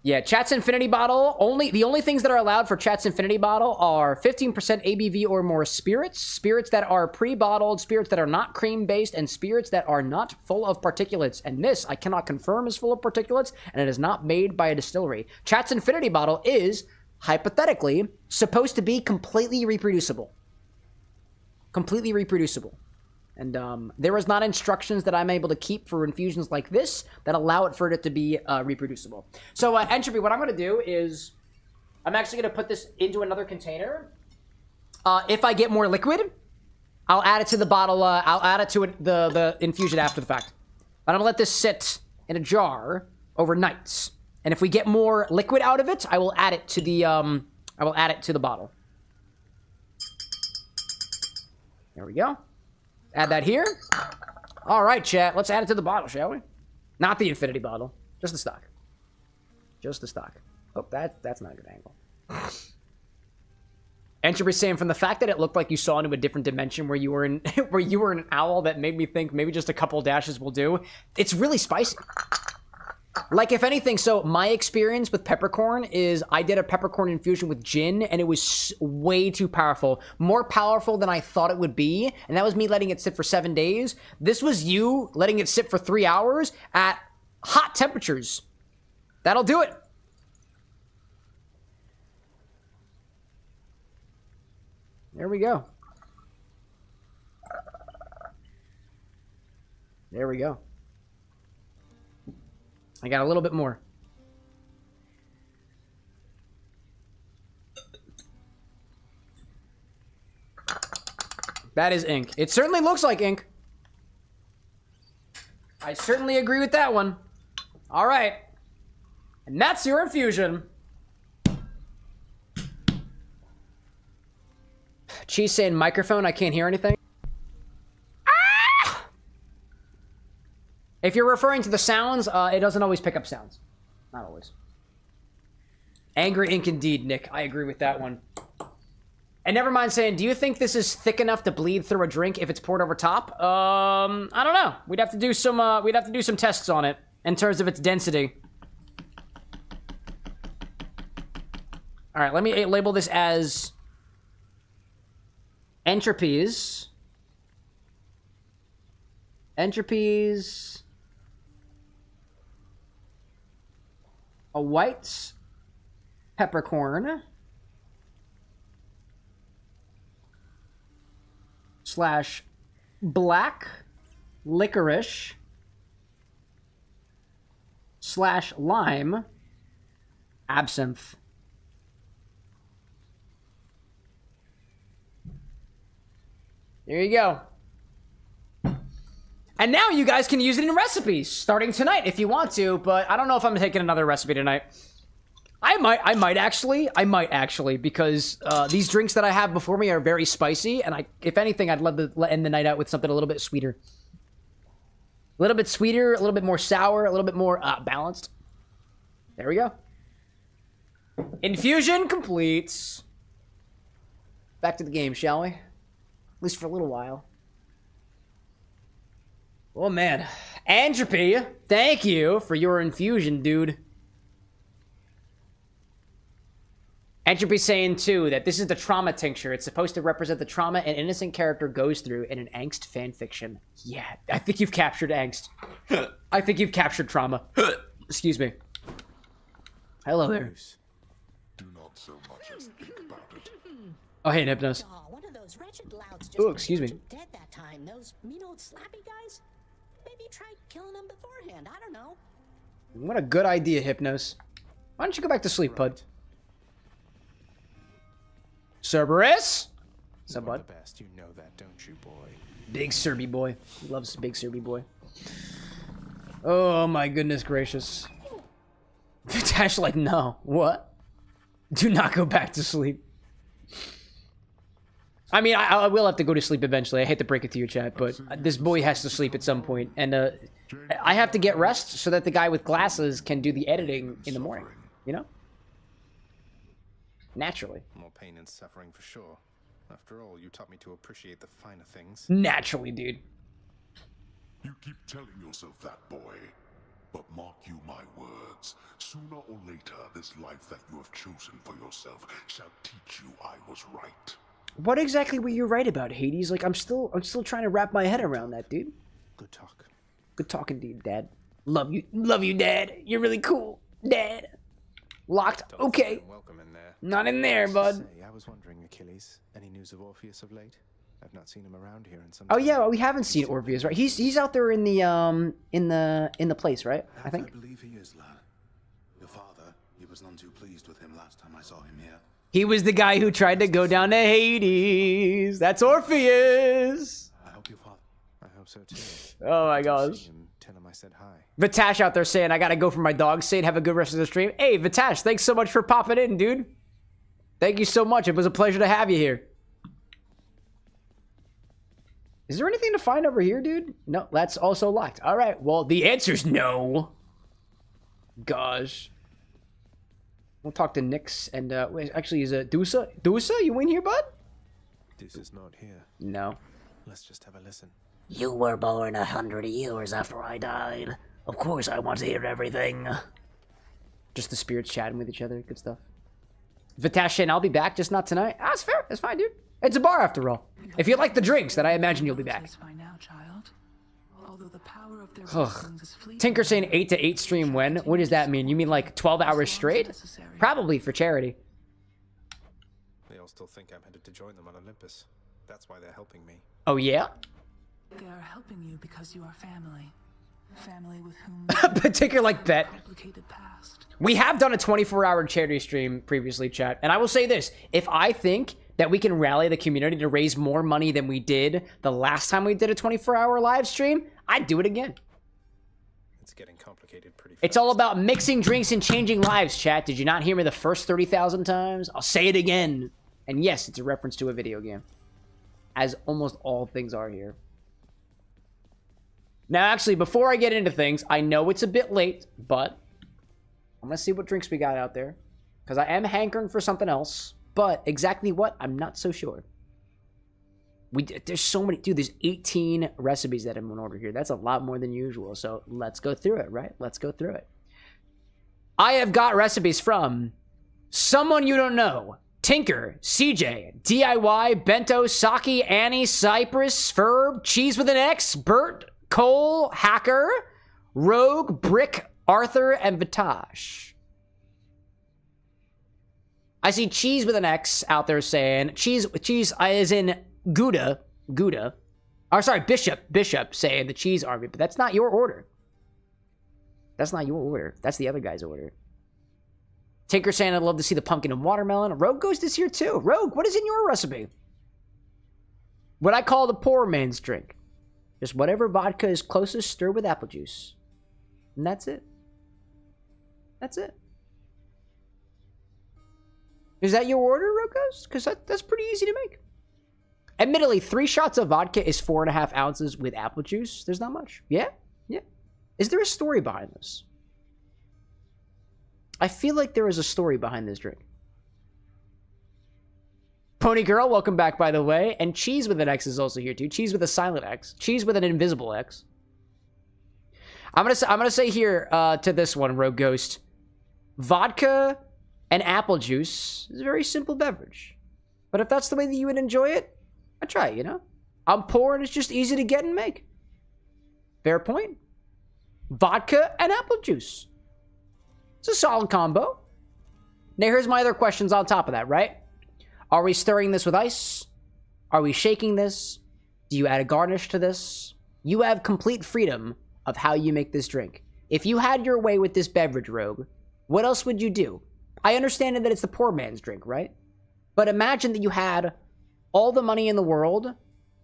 Speaker 1: Yeah, Chat's Infinity Bottle, the only things that are allowed for Chat's Infinity Bottle are 15% ABV or more spirits, spirits that are pre-bottled, spirits that are not cream-based, and spirits that are not full of particulates. And this, I cannot confirm, is full of particulates, and it is not made by a distillery. Chat's Infinity Bottle is, hypothetically, supposed to be completely reproducible. Completely reproducible. And there is not instructions that I'm able to keep for infusions like this that allow it for it to be reproducible. So Entropy, what I'm going to do is I'm actually going to put this into another container. If I get more liquid, I'll add it to the bottle. I'll add it to the infusion after the fact. But I'm going to let this sit in a jar overnight. And if we get more liquid out of it, I will add it to the bottle. There we go. Add that here. All right, chat. Let's add it to the bottle, shall we? Not the infinity bottle. Just the stock. Just the stock. Oh, that's not a good angle. Entropy saying, from the fact that it looked like you saw into a different dimension where you were in an owl, that made me think maybe just a couple dashes will do. It's really spicy. Like, if anything, so my experience with peppercorn is I did a peppercorn infusion with gin, and it was way too powerful. More powerful than I thought it would be, and that was me letting it sit for 7 days. This was you letting it sit for 3 hours at hot temperatures. That'll do it. There we go. There we go. I got a little bit more. That is ink. It certainly looks like ink. I certainly agree with that one. All right. And that's your infusion. Cheese saying microphone, I can't hear anything. If you're referring to the sounds, it doesn't always pick up sounds. Not always. Angry ink indeed, Nick. I agree with that one. And never mind saying, do you think this is thick enough to bleed through a drink if it's poured over top? I don't know. We'd have to do some tests on it in terms of its density. All right, let me label this as entropies. Entropies. A white peppercorn / black licorice / lime absinthe. There you go. And now you guys can use it in recipes starting tonight if you want to, but I don't know if I'm taking another recipe tonight. I might actually, because these drinks that I have before me are very spicy, and if anything, I'd love to end the night out with something a little bit sweeter. A little bit sweeter, a little bit more sour, a little bit more balanced. There we go. Infusion complete. Back to the game, shall we? At least for a little while. Oh, man. Entropy, thank you for your infusion, dude. Entropy saying, too, that this is the trauma tincture. It's supposed to represent the trauma an innocent character goes through in an angst fanfiction. Yeah, I think you've captured angst. I think you've captured trauma. Excuse me. Hello there.
Speaker 9: Do not so much as think about it.
Speaker 1: Oh, hey, Hypnos.
Speaker 6: One of those wretched louts just
Speaker 1: Oh, excuse me.
Speaker 6: dead that time. Those mean old slappy guys? Maybe try killing them beforehand. I don't know.
Speaker 1: What a good idea, Hypnos. Why don't you go back to sleep, bud? Cerberus? What's up, bud?
Speaker 4: Best, you know that, don't you, boy?
Speaker 1: Big Serby boy. He loves big Serby boy. Oh my goodness gracious. Vitash like, no. What? Do not go back to sleep. I mean, I will have to go to sleep eventually. I hate to break it to you, chat, but this boy has to sleep at some point. And I have to get rest so that the guy with glasses can do the editing in the morning. You know? Naturally.
Speaker 4: More pain and suffering for sure. After all, you taught me to appreciate the finer things.
Speaker 1: Naturally, dude.
Speaker 9: You keep telling yourself that, boy. But mark you my words. Sooner or later, this life that you have chosen for yourself shall teach you I was right.
Speaker 1: What exactly were you right about, Hades? Like, I'm still trying to wrap my head around that, dude.
Speaker 4: Good talk.
Speaker 1: Good talking to you, Dad. Love you, Dad. You're really cool, Dad. Locked. Okay.
Speaker 4: Welcome in there.
Speaker 1: Not in there, bud.
Speaker 4: Say, I was wondering, Achilles, any news of Orpheus of late? I've not seen him around here in some
Speaker 1: Oh
Speaker 4: time.
Speaker 1: yeah, well, we haven't seen Orpheus, right? He's out there in the place, right? I think.
Speaker 3: I believe he is, lad. Your father, he was none too pleased with him last time I saw him here.
Speaker 1: He was the guy who tried to go down to Hades. That's Orpheus.
Speaker 3: I hope your father.
Speaker 4: I hope so too.
Speaker 1: Oh my gosh.
Speaker 4: Tell him I said hi.
Speaker 1: Vitash out there saying, I gotta go for my dog's sake. Have a good rest of the stream. Hey, Vitash, thanks so much for popping in, dude. Thank you so much. It was a pleasure to have you here. Is there anything to find over here, dude? No, that's also locked. All right, well, the answer's no. Gosh. We'll talk to Nyx and, wait, actually, is it Dusa? Dusa, you in here, bud?
Speaker 4: This is not here.
Speaker 1: No.
Speaker 4: Let's just have a listen.
Speaker 16: You were born 100 years after I died. Of course I want to hear everything.
Speaker 1: Just the spirits chatting with each other. Good stuff. Vitash and I'll be back, just not tonight. Ah, that's fair. That's fine, dude. It's a bar after all. If you like the drinks, then I imagine you'll be back. Tinker saying 8 to 8 stream when? What does that mean? You mean like 12 hours straight? Probably for charity.
Speaker 4: They all still think I'm headed to join them on Olympus. That's why they're helping me.
Speaker 1: Oh, yeah?
Speaker 7: They are helping you because you are family. Family with whom
Speaker 1: Particular like bet.
Speaker 7: complicated past.
Speaker 1: We have done a 24-hour charity stream previously, chat. And I will say this. If I think that we can rally the community to raise more money than we did the last time we did a 24-hour live stream, I'd do it again.
Speaker 4: It's getting complicated pretty fast.
Speaker 1: It's all about mixing drinks and changing lives, chat. Did you not hear me the first 30,000 times? I'll say it again. And yes, it's a reference to a video game. As almost all things are here. Now, actually, before I get into things, I know it's a bit late, but I'm going to see what drinks we got out there. Because I am hankering for something else. But exactly what, I'm not so sure. There's so many... Dude, there's 18 recipes that I'm going to order here. That's a lot more than usual. So let's go through it, right? Let's go through it. I have got recipes from someone you don't know. Tinker, CJ, DIY, Bento, Saki, Annie, Cypress, Ferb, Cheese with an X, Bert, Cole, Hacker, Rogue, Brick, Arthur, and Vitash. I see Cheese with an X out there saying, cheese as in Gouda, or sorry, Bishop saying the cheese army, but that's not your order. That's not your order. That's the other guy's order. Tinker saying, I'd love to see the pumpkin and watermelon. Rogue Ghost is here too. Rogue, what is in your recipe? What I call the poor man's drink. Just whatever vodka is closest, stir with apple juice. And that's it. That's it. Is that your order, Rogue Ghost? Because that's pretty easy to make. Admittedly, 3 shots of vodka is 4.5 ounces with apple juice. There's not much. Yeah? Yeah. Is there a story behind this? I feel like there is a story behind this drink. Pony Girl, welcome back, by the way. And Cheese with an X is also here, too. Cheese with a silent X. Cheese with an invisible X. I'm gonna say here to this one, Rogue Ghost. Vodka and apple juice is a very simple beverage. But if that's the way that you would enjoy it, I try it, you know? I'm poor and it's just easy to get and make. Fair point. Vodka and apple juice. It's a solid combo. Now here's my other questions on top of that, right? Are we stirring this with ice? Are we shaking this? Do you add a garnish to this? You have complete freedom of how you make this drink. If you had your way with this beverage, Rogue, what else would you do? I understand that it's the poor man's drink, right? But imagine that you had all the money in the world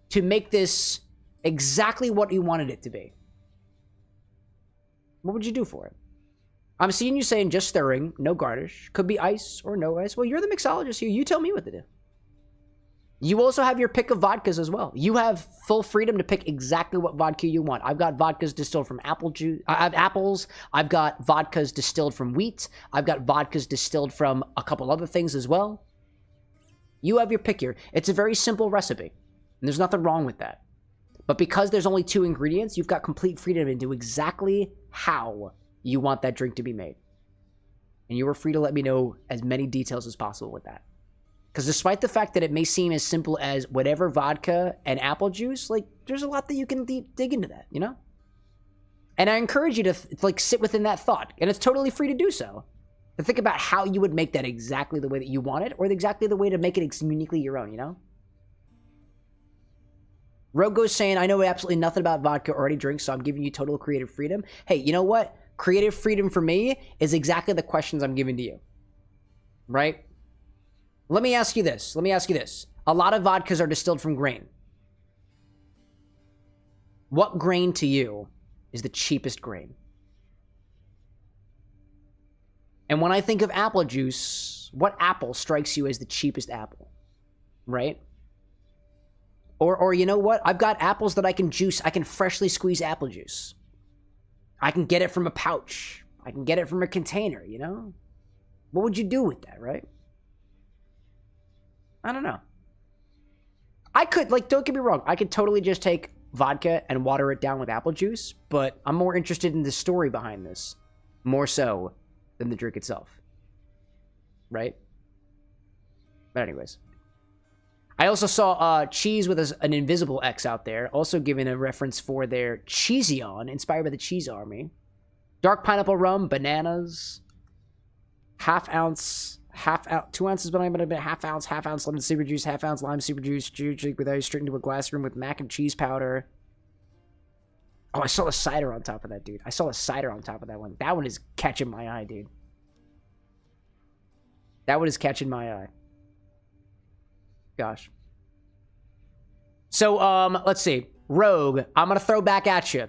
Speaker 1: to make this exactly what you wanted it to be. What would you do for it? I'm seeing you saying just stirring, no garnish. Could be ice or no ice. Well, you're the mixologist here. You tell me what to do. You also have your pick of vodkas as well. You have full freedom to pick exactly what vodka you want. I've got vodkas distilled from apple juice. I have apples. I've got vodkas distilled from wheat. I've got vodkas distilled from a couple other things as well. You have your pick here. It's a very simple recipe, and there's nothing wrong with that. But because there's only 2 ingredients, you've got complete freedom to do exactly how you want that drink to be made. And you are free to let me know as many details as possible with that. Because despite the fact that it may seem as simple as whatever vodka and apple juice, like, there's a lot that you can dig into that, you know? And I encourage you to, like, sit within that thought. And it's totally free to do so. To think about how you would make that exactly the way that you want it, or exactly the way to make it uniquely your own, you know? Rogo's saying, I know absolutely nothing about vodka or any drinks, so I'm giving you total creative freedom. Hey, you know what? Creative freedom for me is exactly the questions I'm giving to you. Right? Let me ask you this. A lot of vodkas are distilled from grain. What grain to you is the cheapest grain? And when I think of apple juice, what apple strikes you as the cheapest apple? Right? Or you know what? I've got apples that I can juice. I can freshly squeeze apple juice. I can get it from a pouch. I can get it from a container, you know? What would you do with that, right? I don't know. I could, like, don't get me wrong. I could totally just take vodka and water it down with apple juice, but I'm more interested in the story behind this. More so than the drink itself. Right? But anyways. I also saw cheese with an invisible X out there, also giving a reference for their Cheeseon, inspired by the Cheese Army. Dark pineapple rum, bananas, half ounce, 2 ounces banana, half ounce lemon super juice, half ounce lime super juice, drink with ice straight into a glass room with mac and cheese powder. Oh, I saw a cider on top of that, dude. I saw a cider on top of that one. That one is catching my eye, dude. That one is catching my eye. Gosh. So, let's see. Rogue, I'm gonna throw back at you.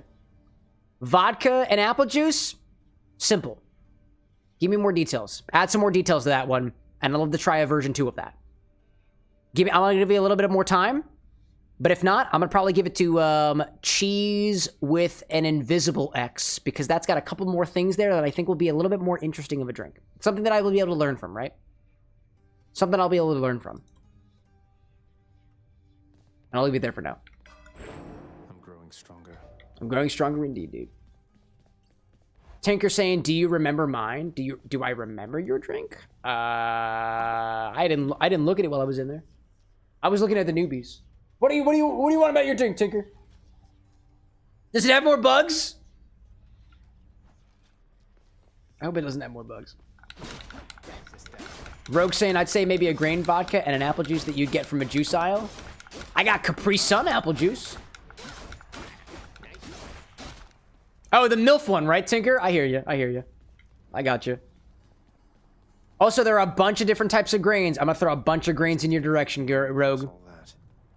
Speaker 1: Vodka and apple juice? Simple. Give me more details. Add some more details to that one, and I'd love to try a version 2 of that. I'm gonna give you a little bit more time, but if not, I'm gonna probably give it to cheese with an invisible X, because that's got a couple more things there that I think will be a little bit more interesting of a drink. Something that I will be able to learn from, right? Something I'll be able to learn from. And I'll leave it there for now.
Speaker 4: I'm growing stronger.
Speaker 1: I'm growing stronger indeed, dude. Tinker saying, "Do you remember mine? Do I remember your drink?" I didn't look at it while I was in there. I was looking at the newbies. What do you want about your drink, Tinker? Does it have more bugs? I hope it doesn't have more bugs. Rogue saying, "I'd say maybe a grain vodka and an apple juice that you'd get from a juice aisle." I got Capri Sun apple juice. Oh, the MILF one, right, Tinker? I hear you. I got you. Also, there are a bunch of different types of grains. I'm going to throw a bunch of grains in your direction, Rogue.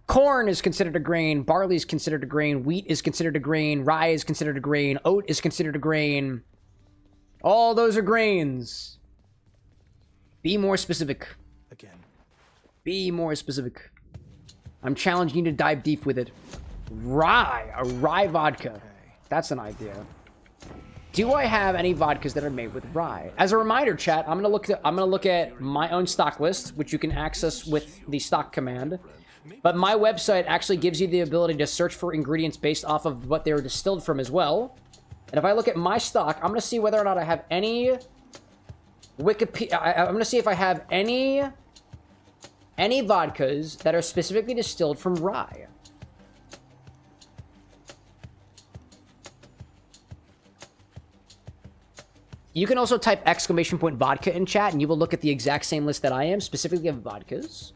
Speaker 1: Corn is considered a grain. Barley is considered a grain. Wheat is considered a grain. Rye is considered a grain. Oat is considered a grain. All those are grains. Be more specific.
Speaker 4: Again.
Speaker 1: Be more specific. I'm challenging you to dive deep with it. Rye. A rye vodka. That's an idea. Do I have any vodkas that are made with rye? As a reminder, chat, I'm gonna look at my own stock list, which you can access with the stock command. But my website actually gives you the ability to search for ingredients based off of what they were distilled from as well. And if I look at my stock, I'm gonna see whether or not I have any Wikipedia. I'm gonna see if I have any vodkas that are specifically distilled from rye. You can also type !vodka in chat, and you will look at the exact same list that I am, specifically of vodkas.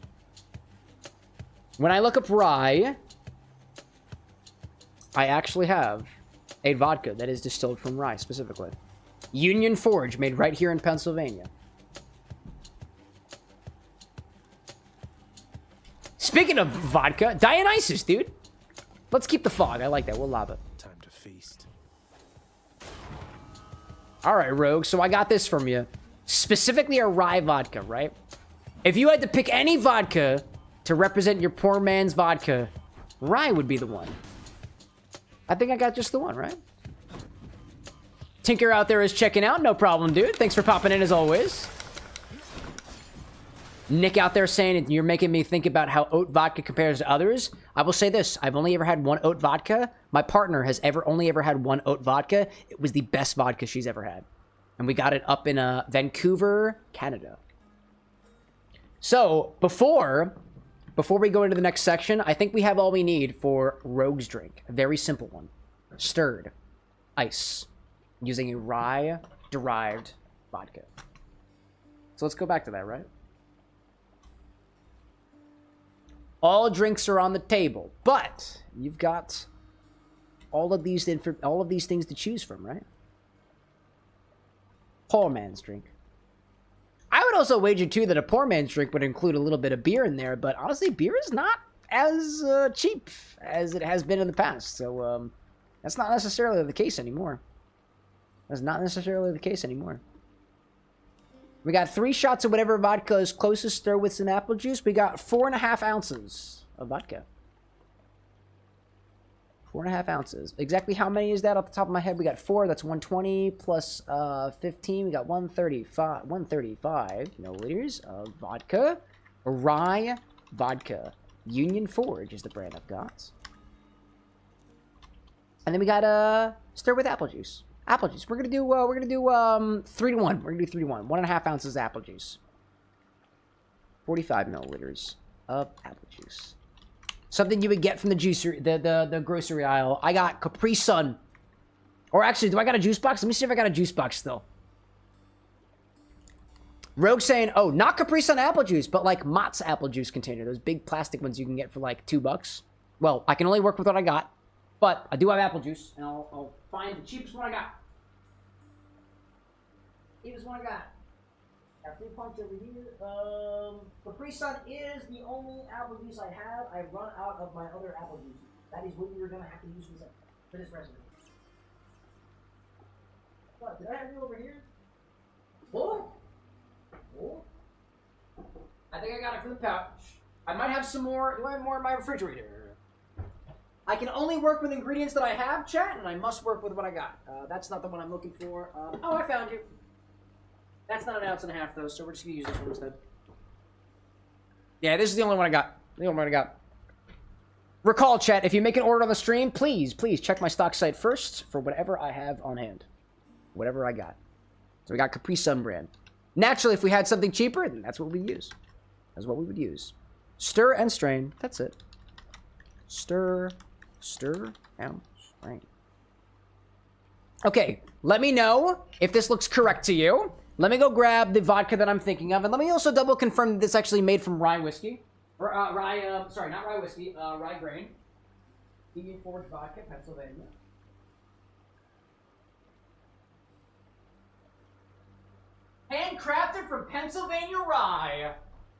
Speaker 1: When I look up rye, I actually have a vodka that is distilled from rye, specifically. Union Forge, made right here in Pennsylvania. Speaking of vodka, Dionysus, dude. Let's keep the fog. I like that. We'll lob it.
Speaker 4: Time to feast.
Speaker 1: All right, Rogue. So I got this from you. Specifically a rye vodka, right? If you had to pick any vodka to represent your poor man's vodka, rye would be the one. I think I got just the one, right? Tinker out there is checking out. No problem, dude. Thanks for popping in as always. Nick out there saying you're making me think about how oat vodka compares to others. I will say this. I've only ever had one oat vodka. My partner has only ever had one oat vodka. It was the best vodka she's ever had. And we got it up in Vancouver, Canada. So, before we go into the next section, I think we have all we need for Rogue's drink. A very simple one. Stirred. Ice. Using a rye-derived vodka. So let's go back to that, right? All drinks are on the table, but you've got all of these things to choose from, right? Poor man's drink. I would also wager, too, that a poor man's drink would include a little bit of beer in there, but honestly, beer is not as cheap as it has been in the past, so that's not necessarily the case anymore. That's not necessarily the case anymore. We got 3 shots of whatever vodka is closest, stir with some apple juice. We got 4.5 ounces of vodka. 4.5 ounces. Exactly how many is that off the top of my head? We got 4. That's 120 plus 15. We got 135. 135 milliliters of vodka. Rye vodka. Union Forge is the brand I've got. And then we got stir with apple juice. Apple juice. We're gonna do 3 to 1. We're gonna do 3 to 1. 1.5 ounces of apple juice. 45 milliliters of apple juice. Something you would get from the juicer, the grocery aisle. I got Capri Sun. Or actually, do I got a juice box? Let me see if I got a juice box still. Rogue saying, oh, not Capri Sun apple juice, but like Mott's apple juice container. Those big plastic ones you can get for like $2. Well, I can only work with what I got. But I do have apple juice, and I'll find the cheapest one I got. Cheapest one I got. Got 3 punch over here. Capri Sun is the only apple juice I have. I run out of my other apple juice. That is what we were gonna have to use for this recipe. What, did I have you over here? Full? Full? I think I got it from the pouch. I might have some more. Do I have more in my refrigerator? I can only work with ingredients that I have, chat, and I must work with what I got. That's not the one I'm looking for. Oh, I found you. That's not 1.5 ounces, though, so we're just going to use this one instead. Yeah, this is the only one I got. The only one I got. Recall, chat, if you make an order on the stream, please check my stock site first for whatever I have on hand. Whatever I got. So we got Capri Sun brand. Naturally, if we had something cheaper, then that's what we use. That's what we would use. Stir and strain. That's it. Stir and strain. Okay, let me know if this looks correct to you. Let me go grab the vodka that I'm thinking of, and let me also double confirm that this actually made from rye whiskey. Or, sorry, not rye whiskey, rye grain. Union Forge vodka, Pennsylvania. Handcrafted from Pennsylvania rye.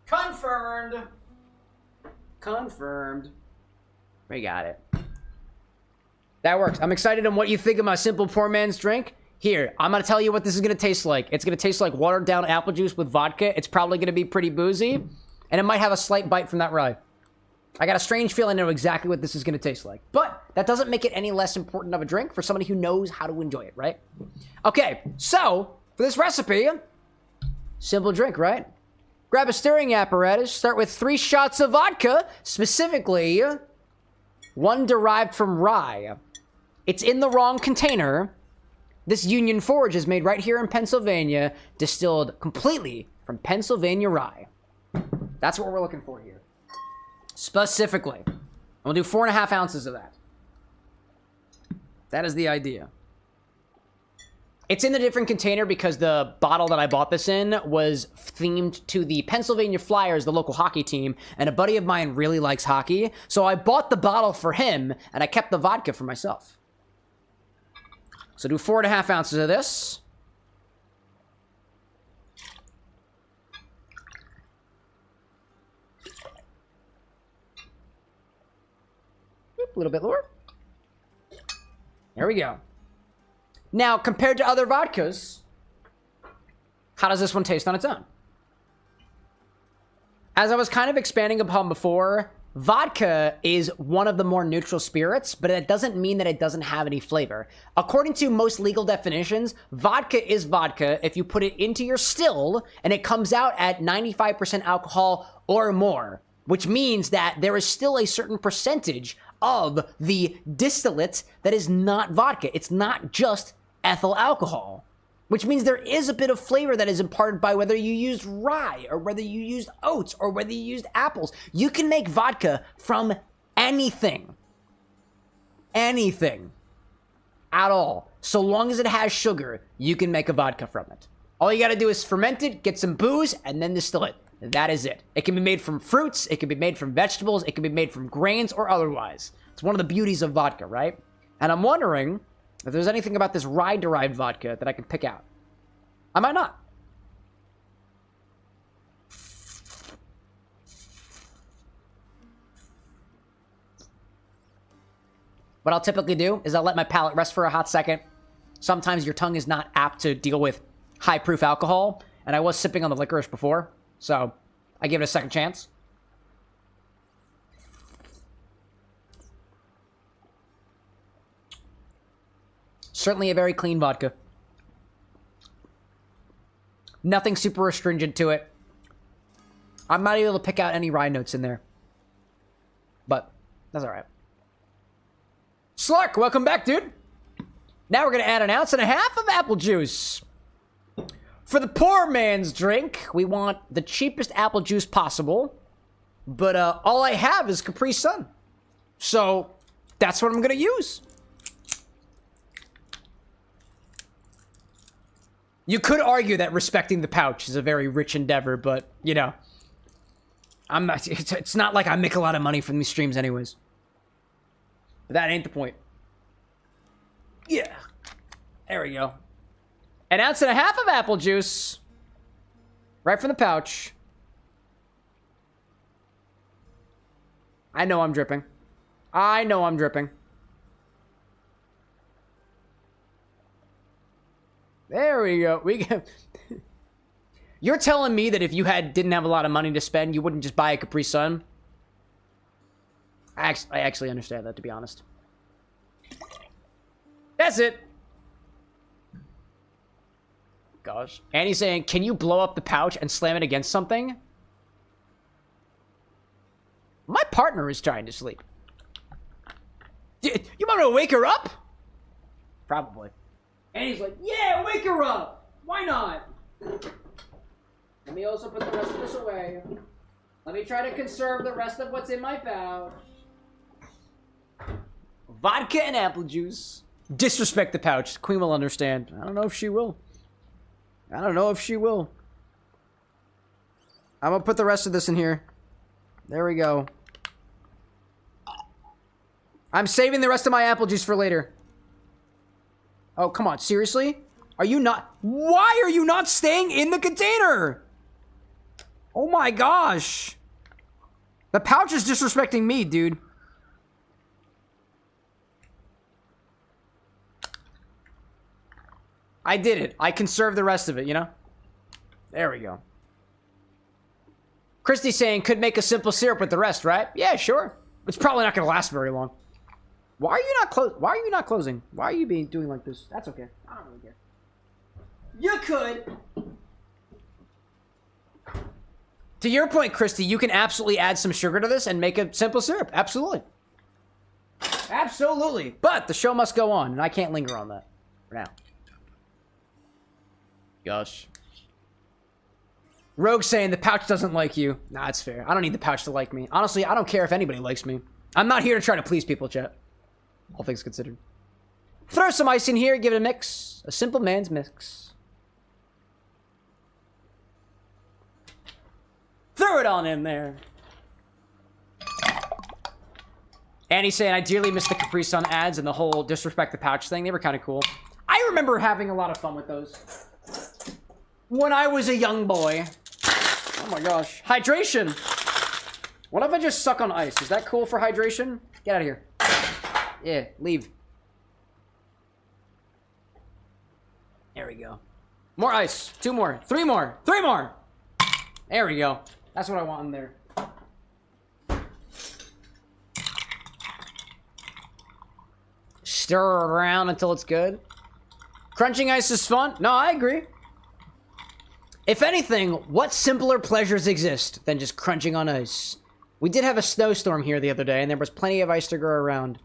Speaker 1: Confirmed. Confirmed. We got it. That works. I'm excited on what you think of my simple poor man's drink. Here, I'm going to tell you what this is going to taste like. It's going to taste like watered down apple juice with vodka. It's probably going to be pretty boozy. And it might have a slight bite from that rye. I got a strange feeling I know exactly what this is going to taste like. But that doesn't make it any less important of a drink for somebody who knows how to enjoy it, right? Okay, so for this recipe, simple drink, right? Grab a stirring apparatus. Start with 3 shots of vodka, specifically 1 derived from rye. It's in the wrong container. This Union Forge is made right here in Pennsylvania, distilled completely from Pennsylvania rye. That's what we're looking for here. Specifically. We'll do 4.5 ounces of that. That is the idea. It's in a different container because the bottle that I bought this in was themed to the Pennsylvania Flyers, the local hockey team, and a buddy of mine really likes hockey, so I bought the bottle for him, and I kept the vodka for myself. So do 4.5 ounces of this. A little bit lower. There we go. Now, compared to other vodkas, how does this one taste on its own? As I was kind of expanding upon before, vodka is one of the more neutral spirits, but it doesn't mean that it doesn't have any flavor. According to most legal definitions, vodka is vodka if you put it into your still and it comes out at 95% alcohol or more, which means that there is still a certain percentage of the distillate that is not vodka. It's not just ethyl alcohol, which means there is a bit of flavor that is imparted by whether you used rye or whether you used oats or whether you used apples. You can make vodka from anything. Anything. At all. So long as it has sugar, you can make a vodka from it. All you gotta do is ferment it, get some booze, and then distill it. That is it. It can be made from fruits, it can be made from vegetables, it can be made from grains or otherwise. It's one of the beauties of vodka, right? And I'm wondering if there's anything about this rye-derived vodka that I can pick out. I might not. What I'll typically do is I'll let my palate rest for a hot second. Sometimes your tongue is not apt to deal with high-proof alcohol, and I was sipping on the licorice before, so I give it a second chance. Certainly a very clean vodka. Nothing super astringent to it. I'm not able to pick out any rye notes in there. But that's all right. Slark, welcome back, dude. Now we're going to add 1.5 ounces of apple juice. For the poor man's drink, we want the cheapest apple juice possible. But all I have is Capri Sun. So that's what I'm going to use. You could argue that respecting the pouch is a very rich endeavor, but, you know, I'm not, it's not like I make a lot of money from these streams anyways. But that ain't the point. Yeah. There we go. 1.5 ounces of apple juice. Right from the pouch. I know I'm dripping. I know I'm dripping. There we go. You're telling me that if you didn't have a lot of money to spend, you wouldn't just buy a Capri Sun? I actually understand that, to be honest. That's it. Gosh. Annie's saying, can you blow up the pouch and slam it against something? My partner is trying to sleep. You want me to wake her up? Probably. And he's like, yeah, wake her up. Why not? Let me also put the rest of this away. Let me try to conserve the rest of what's in my pouch. Vodka and apple juice. Disrespect the pouch. Queen will understand. I don't know if she will. I don't know if she will. I'm gonna put the rest of this in here. There we go. I'm saving the rest of my apple juice for later. Oh, come on. Seriously? Are you not... Why are you not staying in the container? Oh my gosh. The pouch is disrespecting me, dude. I did it. I conserved the rest of it, you know? There we go. Christy's saying, could make a simple syrup with the rest, right? Yeah, sure. It's probably not going to last very long. Why are you not closing? Why are you doing like this? That's okay. I don't really care. You could. To your point, Christy, you can absolutely add some sugar to this and make a simple syrup. Absolutely. Absolutely. But the show must go on, and I can't linger on that for now. Gosh. Rogue saying the pouch doesn't like you. Nah, it's fair. I don't need the pouch to like me. Honestly, I don't care if anybody likes me. I'm not here to try to please people, chat. All things considered. Throw some ice in here, give it a mix. A simple man's mix. Throw it on in there. Annie's saying, I dearly miss the Capri Sun ads and the whole disrespect the pouch thing. They were kind of cool. I remember having a lot of fun with those. When I was a young boy. Oh my gosh. Hydration. What if I just suck on ice? Is that cool for hydration? Get out of here. Yeah, leave. There we go. More ice. 2 more. 3 more. 3 more. There we go. That's what I want in there. Stir it around until it's good. Crunching ice is fun. No, I agree. If anything, what simpler pleasures exist than just crunching on ice? We did have a snowstorm here the other day, and there was plenty of ice to go around.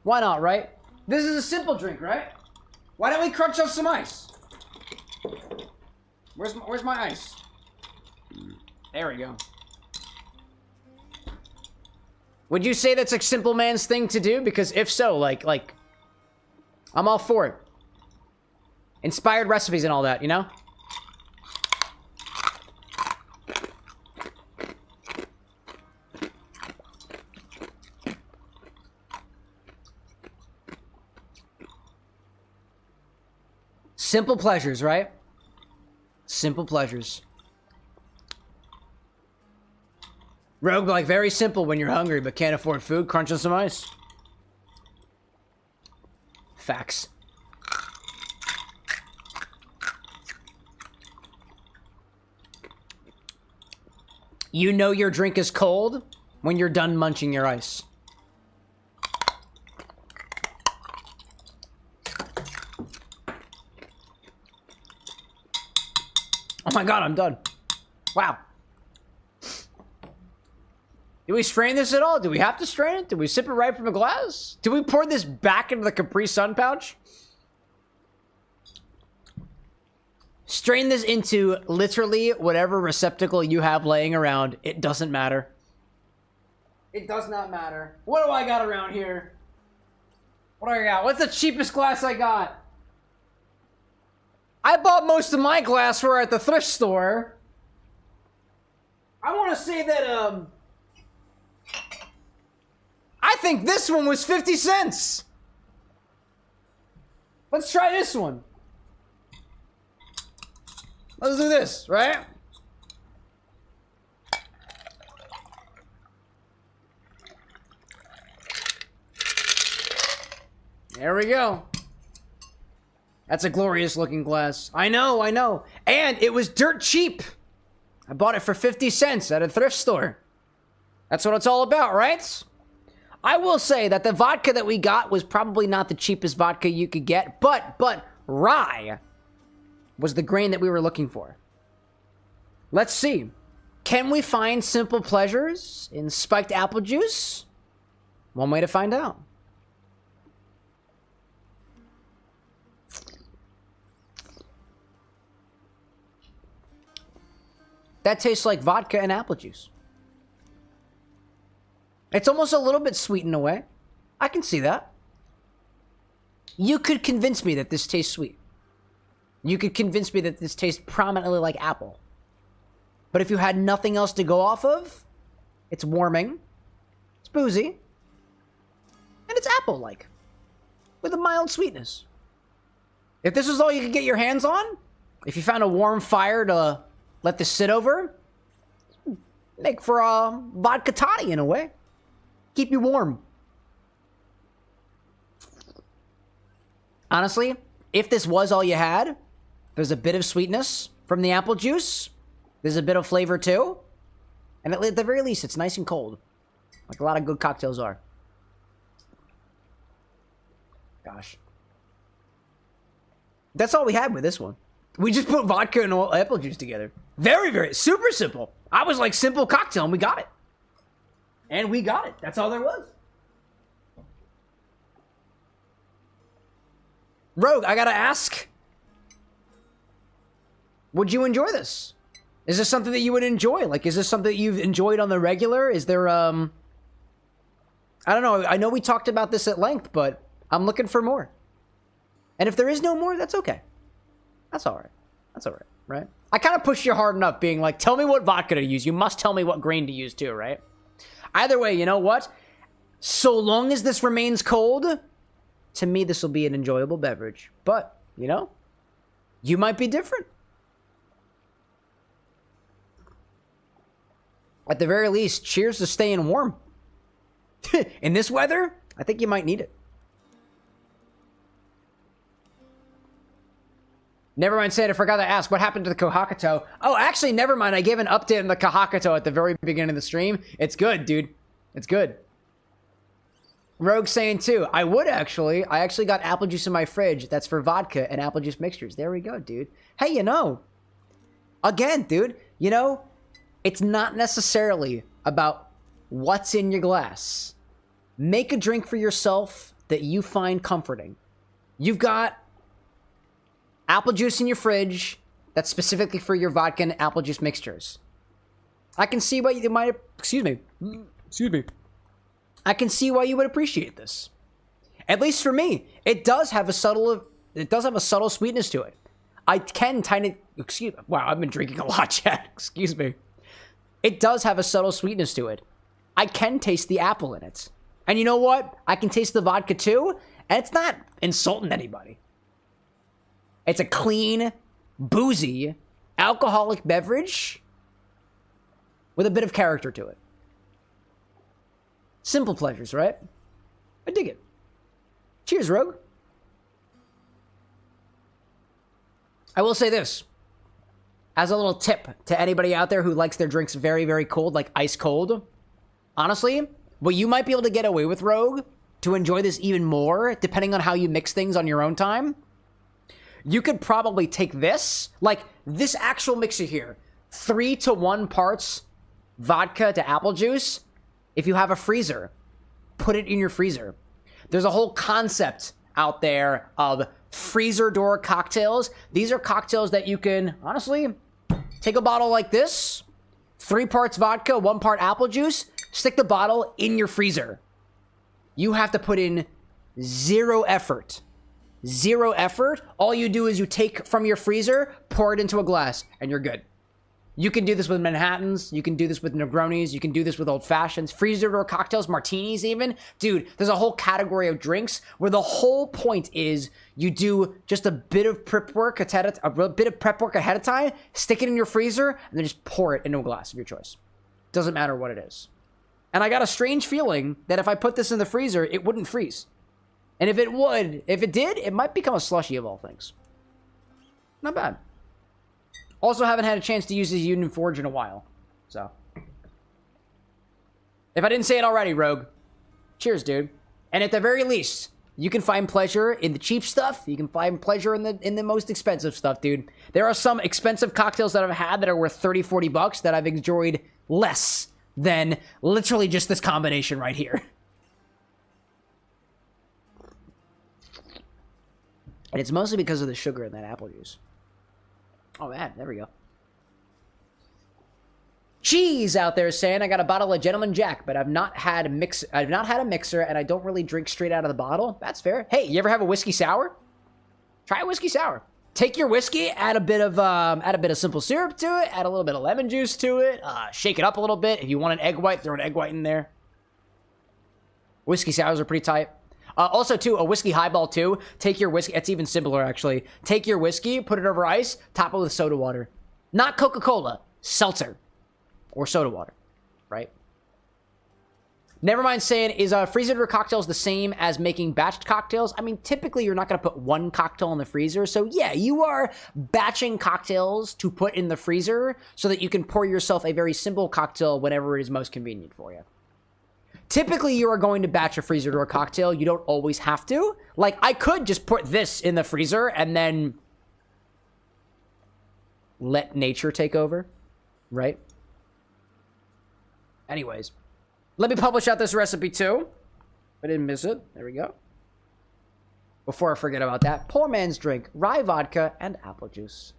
Speaker 1: Why not, right? This is a simple drink, right? Why don't we crunch on some ice? Where's my ice? There we go. Would you say that's a simple man's thing to do? Because if so, like, I'm all for it. Inspired recipes and all that, you know? Simple pleasures, right? Simple pleasures. Rogue, like, very simple when you're hungry but can't afford food. Crunch on some ice. Facts. You know your drink is cold when you're done munching your ice. Oh my god, I'm done. Wow. Did we strain this at all? Do we have to strain it? Did we sip it right from a glass? Did we pour this back into the Capri Sun pouch? Strain this into literally whatever receptacle you have laying around. It doesn't matter. It does not matter. What do I got around here? What do I got? What's the cheapest glass I got? I bought most of my glassware at the thrift store. I want to say that, I think this one was 50 cents. Let's try this one. Let's do this, right? There we go. That's a glorious looking glass. I know, I know. And it was dirt cheap. I bought it for 50 cents at a thrift store. That's what it's all about, right? I will say that the vodka that we got was probably not the cheapest vodka you could get, but rye was the grain that we were looking for. Let's see. Can we find simple pleasures in spiked apple juice? One way to find out. That tastes like vodka and apple juice. It's almost a little bit sweet in a way. I can see that. You could convince me that this tastes sweet. You could convince me that this tastes prominently like apple. But if you had nothing else to go off of, it's warming, it's boozy, and it's apple-like, with a mild sweetness. If this was all you could get your hands on, if you found a warm fire to let this sit over, make for a vodka toddy in a way. Keep you warm. Honestly, if this was all you had, there's a bit of sweetness from the apple juice. There's a bit of flavor too. And at the very least, it's nice and cold. Like a lot of good cocktails are. Gosh. That's all we had with this one. We just put vodka and apple juice together. Very, very, super simple. I was like, simple cocktail, and we got it. And we got it. That's all there was. Rogue, I gotta ask. Would you enjoy this? Is this something that you would enjoy? Like, is this something that you've enjoyed on the regular? Is there, I don't know. I know we talked about this at length, but I'm looking for more. And if there is no more, that's okay. That's all right. That's all right, right? I kind of pushed you hard enough being like, tell me what vodka to use. You must tell me what grain to use too, right? Either way, you know what? So long as this remains cold, to me, this will be an enjoyable beverage. But, you know, you might be different. At the very least, cheers to staying warm. In this weather, I think you might need it. Never mind saying I forgot to ask, what happened to the Kohakuto? Oh, actually, never mind. I gave an update on the Kohakuto at the very beginning of the stream. It's good, dude. It's good. Rogue saying too, I actually got apple juice in my fridge. That's for vodka and apple juice mixtures. There we go, dude. Hey, you know, again, dude, you know, it's not necessarily about what's in your glass. Make a drink for yourself that you find comforting. You've got apple juice in your fridge that's specifically for your vodka and apple juice mixtures. I can see why you might, excuse me. I can see why you would appreciate this. At least for me, it does have a subtle sweetness to it. I can wow, I've been drinking a lot, chat. Excuse me. It does have a subtle sweetness to it. I can taste the apple in it. And you know what? I can taste the vodka too, and it's not insulting anybody. It's a clean, boozy, alcoholic beverage with a bit of character to it. Simple pleasures, right? I dig it. Cheers, Rogue. I will say this. As a little tip to anybody out there who likes their drinks very, very cold, like ice cold. Honestly, what you might be able to get away with, Rogue, to enjoy this even more, depending on how you mix things on your own time, you could probably take this, like this actual mixer here, 3-to-1 parts vodka to apple juice. If you have a freezer, put it in your freezer. There's a whole concept out there of freezer door cocktails. These are cocktails that you can, honestly, take a bottle like this, 3 parts vodka, 1 part apple juice, stick the bottle in your freezer. You have to put in zero effort. Zero effort. All you do is you take from your freezer, pour it into a glass, and you're good. You can do this with Manhattans. You can do this with Negronis. You can do this with Old Fashions. Freezer door cocktails, martinis even. Dude, there's a whole category of drinks where the whole point is you do just a bit of prep work ahead of time, stick it in your freezer, and then just pour it into a glass of your choice. Doesn't matter what it is. And I got a strange feeling that if I put this in the freezer, it wouldn't freeze. And if it did, it might become a slushy of all things. Not bad. Also haven't had a chance to use this Union Forge in a while. So. If I didn't say it already, Rogue. Cheers, dude. And at the very least, you can find pleasure in the cheap stuff. You can find pleasure in the most expensive stuff, dude. There are some expensive cocktails that I've had that are worth 30, 40 bucks that I've enjoyed less than literally just this combination right here. And it's mostly because of the sugar in that apple juice. Oh, man, there we go. Cheese out there saying I got a bottle of Gentleman Jack, but I've not had a mixer, and I don't really drink straight out of the bottle. That's fair. Hey, you ever have a whiskey sour? Try a whiskey sour. Take your whiskey, add a bit of simple syrup to it, add a little bit of lemon juice to it, shake it up a little bit. If you want an egg white, throw an egg white in there. Whiskey sours are pretty tight. Also, too, a whiskey highball, too. Take your whiskey. It's even simpler, actually. Take your whiskey, put it over ice, top it with soda water. Not Coca-Cola. Seltzer. Or soda water. Right? Never mind saying, is freezer door cocktails the same as making batched cocktails? I mean, typically, you're not going to put one cocktail in the freezer. So, yeah, you are batching cocktails to put in the freezer so that you can pour yourself a very simple cocktail whenever it is most convenient for you. Typically, you are going to batch a freezer door cocktail. You don't always have to. Like, I could just put this in the freezer and then let nature take over, right? Anyways, let me publish out this recipe too. I didn't miss it. There we go. Before I forget about that, poor man's drink, rye vodka and apple juice.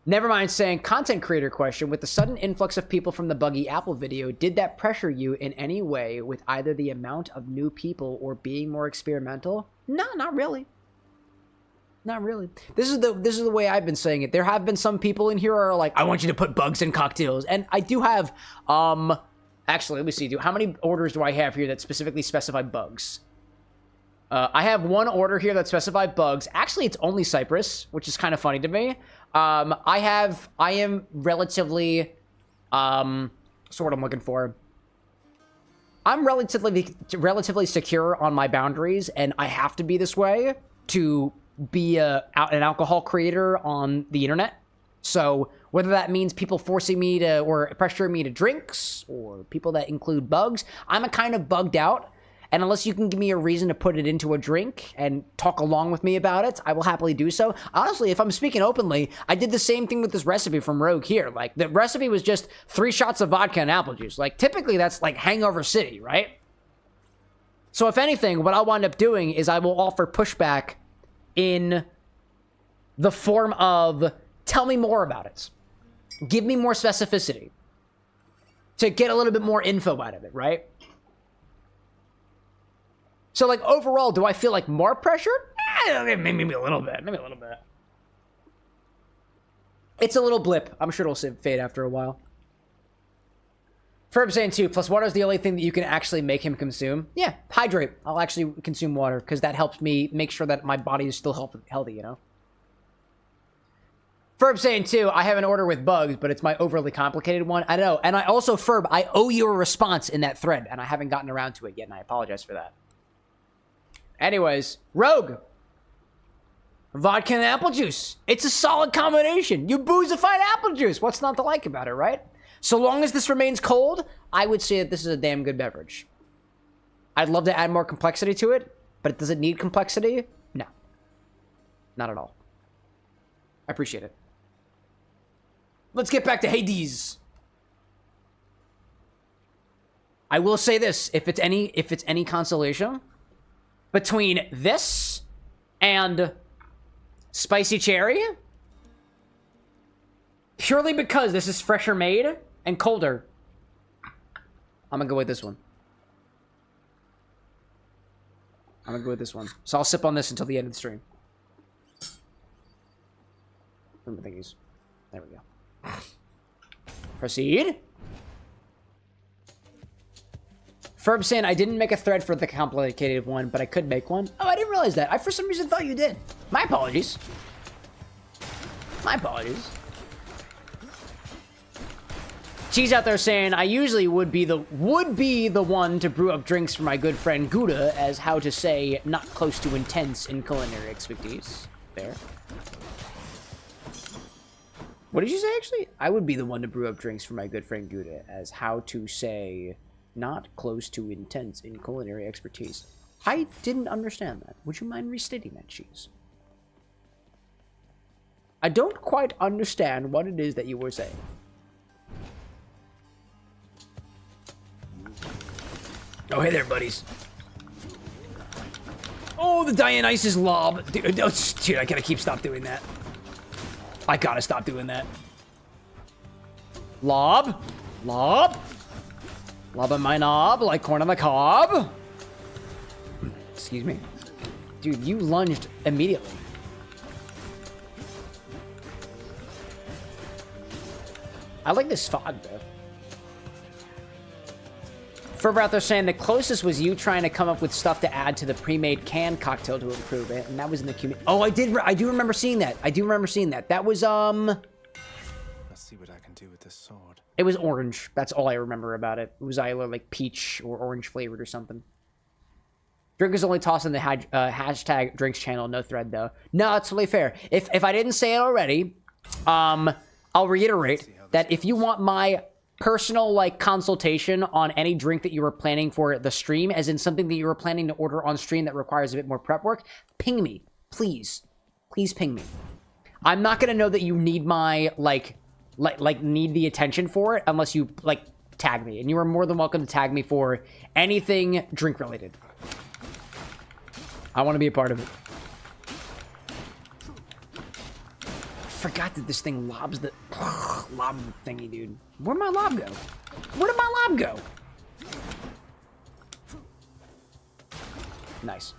Speaker 1: Never mind saying content creator question. With the sudden influx of people from the Buggy Apple video, did that pressure you in any way with either the amount of new people or being more experimental? No, not really. Not really. This is the way I've been saying it. There have been some people in here who are like, I want you to put bugs in cocktails. And I do have, actually, let me see. How many orders do I have here that specifically specify bugs? I have one order here that specified bugs. Actually, it's only Cypress, which is kind of funny to me. I am relatively, what's the word I'm looking for? I'm relatively secure on my boundaries, and I have to be this way to be an alcohol creator on the internet. So whether that means people forcing me to, or pressuring me to drinks, or people that include bugs, I'm a kind of bugged out. And unless you can give me a reason to put it into a drink and talk along with me about it, I will happily do so. Honestly, if I'm speaking openly, I did the same thing with this recipe from Rogue here. Like, the recipe was just 3 shots of vodka and apple juice. Like, typically that's like Hangover City, right? So if anything, what I'll wind up doing is I will offer pushback in the form of, tell me more about it. Give me more specificity. To get a little bit more info out of it, right? So, like, overall, do I feel like more pressure? Maybe a little bit. Maybe a little bit. It's a little blip. I'm sure it'll fade after a while. Ferb saying, too, plus water is the only thing that you can actually make him consume. Yeah, hydrate. I'll actually consume water, because that helps me make sure that my body is still healthy, you know? Ferb saying, too, I have an order with bugs, but it's my overly complicated one. I know. And I also, Ferb, I owe you a response in that thread, and I haven't gotten around to it yet, and I apologize for that. Anyways, Rogue. Vodka and apple juice. It's a solid combination. You boozified apple juice. What's not to like about it, right? So long as this remains cold, I would say that this is a damn good beverage. I'd love to add more complexity to it, but does it need complexity? No. Not at all. I appreciate it. Let's get back to Hades. I will say this, if it's any consolation, between this and Spicy Cherry, purely because this is fresher made and colder, I'm gonna go with this one. So I'll sip on this until the end of the stream. There we go. Proceed. Ferb saying, I didn't make a thread for the complicated one, but I could make one. Oh, I didn't realize that. I, for some reason, thought you did. My apologies. My apologies. Cheese out there saying, I usually would be the one to brew up drinks for my good friend Gouda, as how to say, not close to intense in culinary expertise. There. What did you say, actually? I would be the one to brew up drinks for my good friend Gouda, as how to say, not close to intense in culinary expertise. I didn't understand that. Would you mind restating that, Cheese? I don't quite understand what it is that you were saying. Oh, hey there, buddies. Oh, the Dionysus lob. Dude, I gotta stop doing that. I gotta stop doing that. Lob. Lob. Lobbing my knob like corn on the cob. Excuse me. Dude, you lunged immediately. I like this fog, though. Ferber out there saying the closest was you trying to come up with stuff to add to the pre-made canned cocktail to improve it, and that was in the community. Oh, I do remember seeing that. That was,
Speaker 4: Let's see what I can do with this sword.
Speaker 1: It was orange. That's all I remember about it. It was either like peach or orange flavored or something. Drink is only tossed in the hashtag drinks channel. No thread, though. No, it's totally fair. If I didn't say it already, I'll reiterate that if you want my personal like consultation on any drink that you were planning for the stream, as in something that you were planning to order on stream that requires a bit more prep work, ping me, please. Please ping me. I'm not gonna know that you need my need the attention for it unless you like tag me, and you are more than welcome to tag me for anything drink related. I want to be a part of it. forgot that this thing lobs the lob thingy, dude. Where'd my lob go? Where did my lob go? Nice.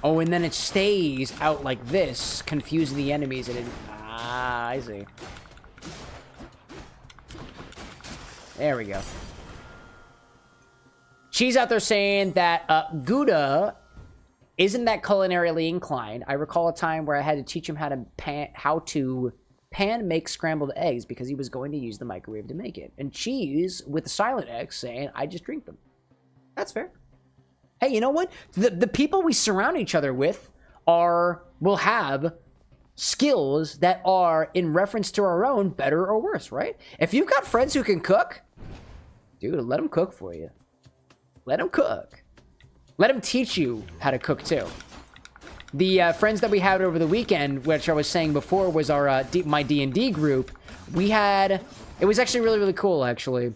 Speaker 1: Oh, and then it stays out like this, confusing the enemies. And it, I see. There we go. She's out there saying that Gouda isn't that culinarily inclined. I recall a time where I had to teach him how to pan make scrambled eggs because he was going to use the microwave to make it. And Cheese, with the silent X, saying, I just drink them. That's fair. Hey, you know what? The people we surround each other with will have skills that are, in reference to our own, better or worse, right? If you've got friends who can cook, dude, let them cook for you. Let them cook. Let them teach you how to cook, too. The friends that we had over the weekend, which I was saying before was our my D&D group, we had... It was actually really, really cool, actually.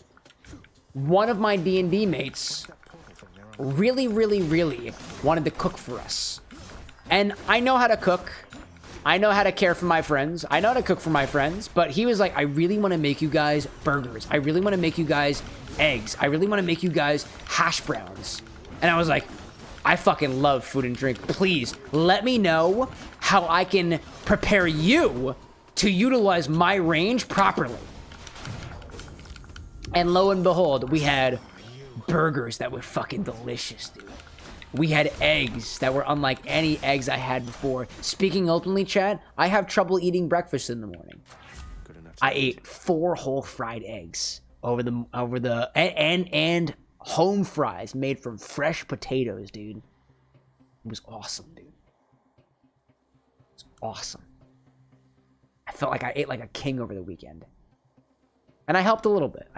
Speaker 1: One of my D&D mates really, really, really wanted to cook for us. And I know how to cook. I know how to care for my friends. I know how to cook for my friends. But he was like, I really want to make you guys burgers. I really want to make you guys eggs. I really want to make you guys hash browns. And I was like, I fucking love food and drink. Please, let me know how I can prepare you to utilize my range properly. And lo and behold, we had burgers that were fucking delicious, dude. We had eggs that were unlike any eggs I had before. Speaking openly, chat, I have trouble eating breakfast in the morning. I ate 4 whole fried eggs and home fries made from fresh potatoes, dude. It was awesome, dude. It was awesome. I felt like I ate like a king over the weekend. And I helped a little bit.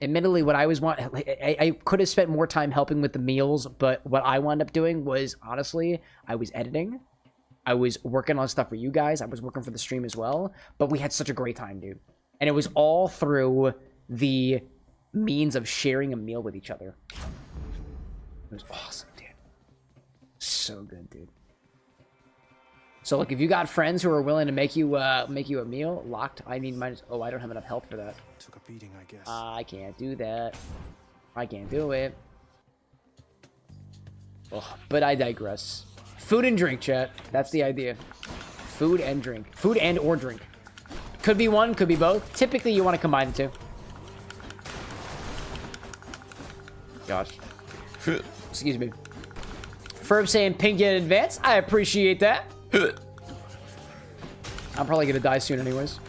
Speaker 1: Admittedly, what I I could have spent more time helping with the meals, but what I wound up doing was, honestly, I was editing. I was working on stuff for you guys. I was working for the stream as well. But we had such a great time, dude. And it was all through the means of sharing a meal with each other. It was awesome, dude. So good, dude. So, look, if you got friends who are willing to make you a meal, locked. I mean, oh, I don't have enough health for that.
Speaker 4: Took a beating, I guess.
Speaker 1: I can't do that. I can't do it. Oh, but I digress. Food and drink, chat. That's the idea. Food and drink. Food and or drink. Could be one, could be both. Typically, you want to combine the two. Gosh. Excuse me. Ferb saying pink in advance. I appreciate that. I'm probably gonna die soon anyways.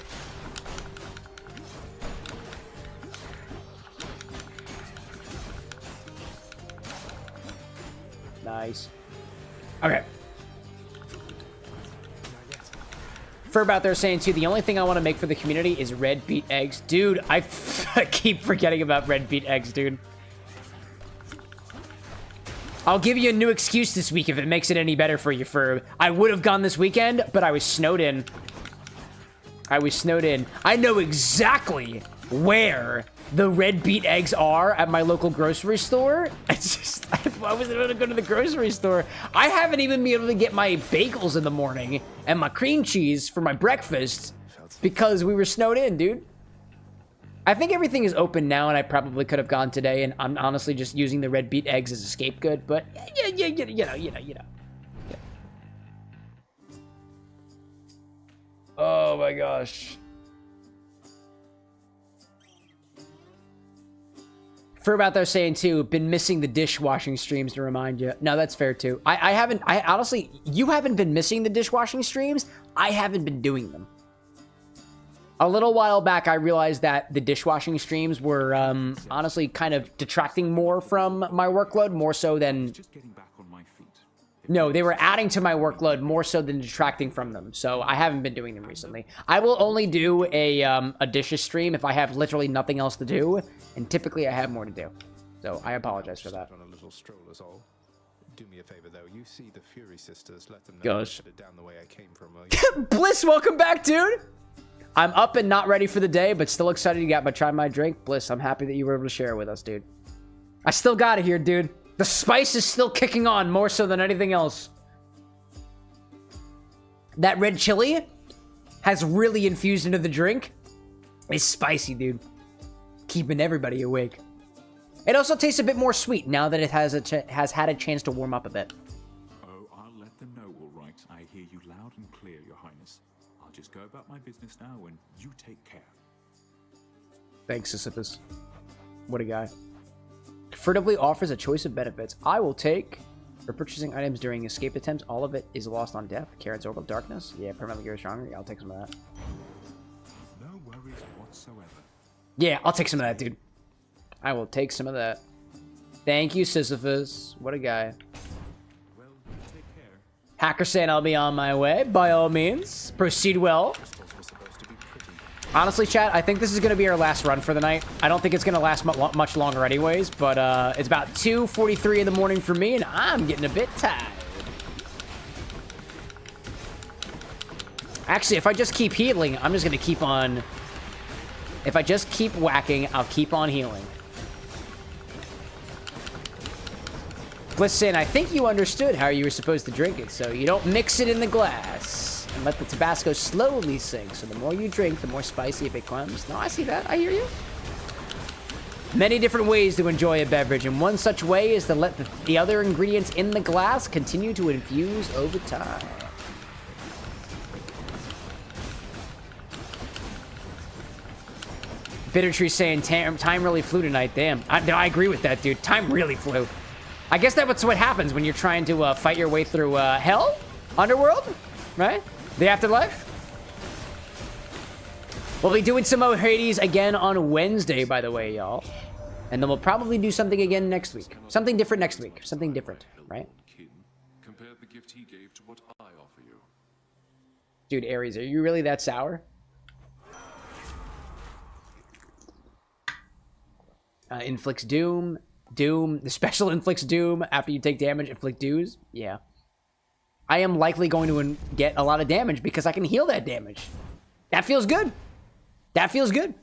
Speaker 1: Nice. Okay. Ferb out there saying too, the only thing I want to make for the community is red beet eggs. Dude, I keep forgetting about red beet eggs, dude. I'll give you a new excuse this week if it makes it any better for you, Ferb. I would have gone this weekend, but I was snowed in. I know exactly where the red beet eggs are at my local grocery store. It's just, I wasn't able to go to the grocery store. I haven't even been able to get my bagels in the morning and my cream cheese for my breakfast because we were snowed in, dude. I think everything is open now, and I probably could have gone today, and I'm honestly just using the red beet eggs as a scapegoat, but yeah, you know. Oh my gosh. Ferb out there saying too, been missing the dishwashing streams to remind you. No, that's fair too. I honestly, you haven't been missing the dishwashing streams. I haven't been doing them. A little while back, I realized that the dishwashing streams were honestly kind of detracting more from my workload, more so than... No, they were adding to my workload more so than detracting from them. So I haven't been doing them recently. I will only do a dishes stream if I have literally nothing else to do, and typically I have more to do. So I apologize for that.
Speaker 4: On a little stroll is all. Do me a favor though. You see the Fury sisters, let them know
Speaker 1: Gosh.
Speaker 4: I down the way I came from.
Speaker 1: Bliss, welcome back, dude. I'm up and not ready for the day, but still excited you got my try my drink. Bliss, I'm happy that you were able to share it with us, dude. I still got it here, dude. The spice is still kicking on more so than anything else. That red chili has really infused into the drink. It's spicy, dude. Keeping everybody awake. It also tastes a bit more sweet now that it has had a chance to warm up a bit.
Speaker 17: Oh, I'll let them know, all right. I hear you loud and clear, Your Highness. I'll just go about my business now, and you take care.
Speaker 1: Thanks, Sisyphus. What a guy. Furtively offers a choice of benefits. I will take for purchasing items during escape attempts. All of it is lost on death. Karen's Orbital Darkness. Yeah, permanently grows stronger. Yeah, I'll take some of that.
Speaker 17: No worries whatsoever.
Speaker 1: Yeah, I'll take some of that, dude. I will take some of that. Thank you, Sisyphus. What a guy.
Speaker 17: Well, take care.
Speaker 1: Hacker saying I'll be on my way. By all means. Proceed well. Honestly, chat, I think this is going to be our last run for the night. I don't think it's going to last much longer anyways, but it's about 2:43 in the morning for me, and I'm getting a bit tired. Actually, if I just keep healing, I'm just going to keep on... If I just keep whacking, I'll keep on healing. Listen, I think you understood how you were supposed to drink it, so you don't mix it in the glass. And let the Tabasco slowly sink, so the more you drink, the more spicy it becomes. No, I see that. I hear you. Many different ways to enjoy a beverage, and one such way is to let the other ingredients in the glass continue to infuse over time. Bittertree saying time really flew tonight. Damn. I agree with that, dude. Time really flew. I guess that's what happens when you're trying to fight your way through hell? Underworld? Right? The afterlife? We'll be doing some more Hades again on Wednesday, by the way, y'all. And then we'll probably do something again next week. Something different next week. Something different, right?
Speaker 12: Compare the gift he gave to what I offer you.
Speaker 1: Dude, Aries, are you really that sour? Inflicts doom. Doom. The special inflicts doom. After you take damage, inflict doos. Yeah. I am likely going to get a lot of damage because I can heal that damage. That feels good. That feels good.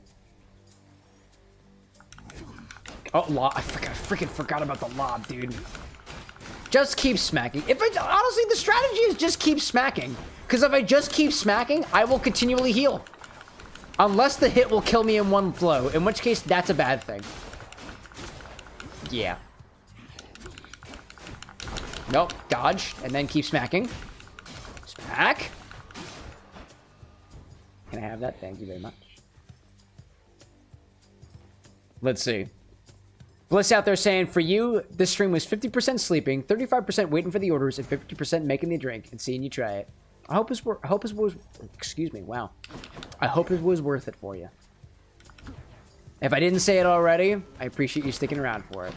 Speaker 1: Oh, lob. I freaking forgot about the lob, dude. Just keep smacking. Honestly, the strategy is just keep smacking. Because if I just keep smacking, I will continually heal. Unless the hit will kill me in one flow. In which case, that's a bad thing. Yeah. Nope, dodge, and then keep smacking. Smack. Can I have that? Thank you very much. Let's see. Bliss out there saying, for you, this stream was 50% sleeping, 35% waiting for the orders, and 50% making the drink and seeing you try it. I hope it was, excuse me, wow. I hope it was worth it for you. If I didn't say it already, I appreciate you sticking around for it.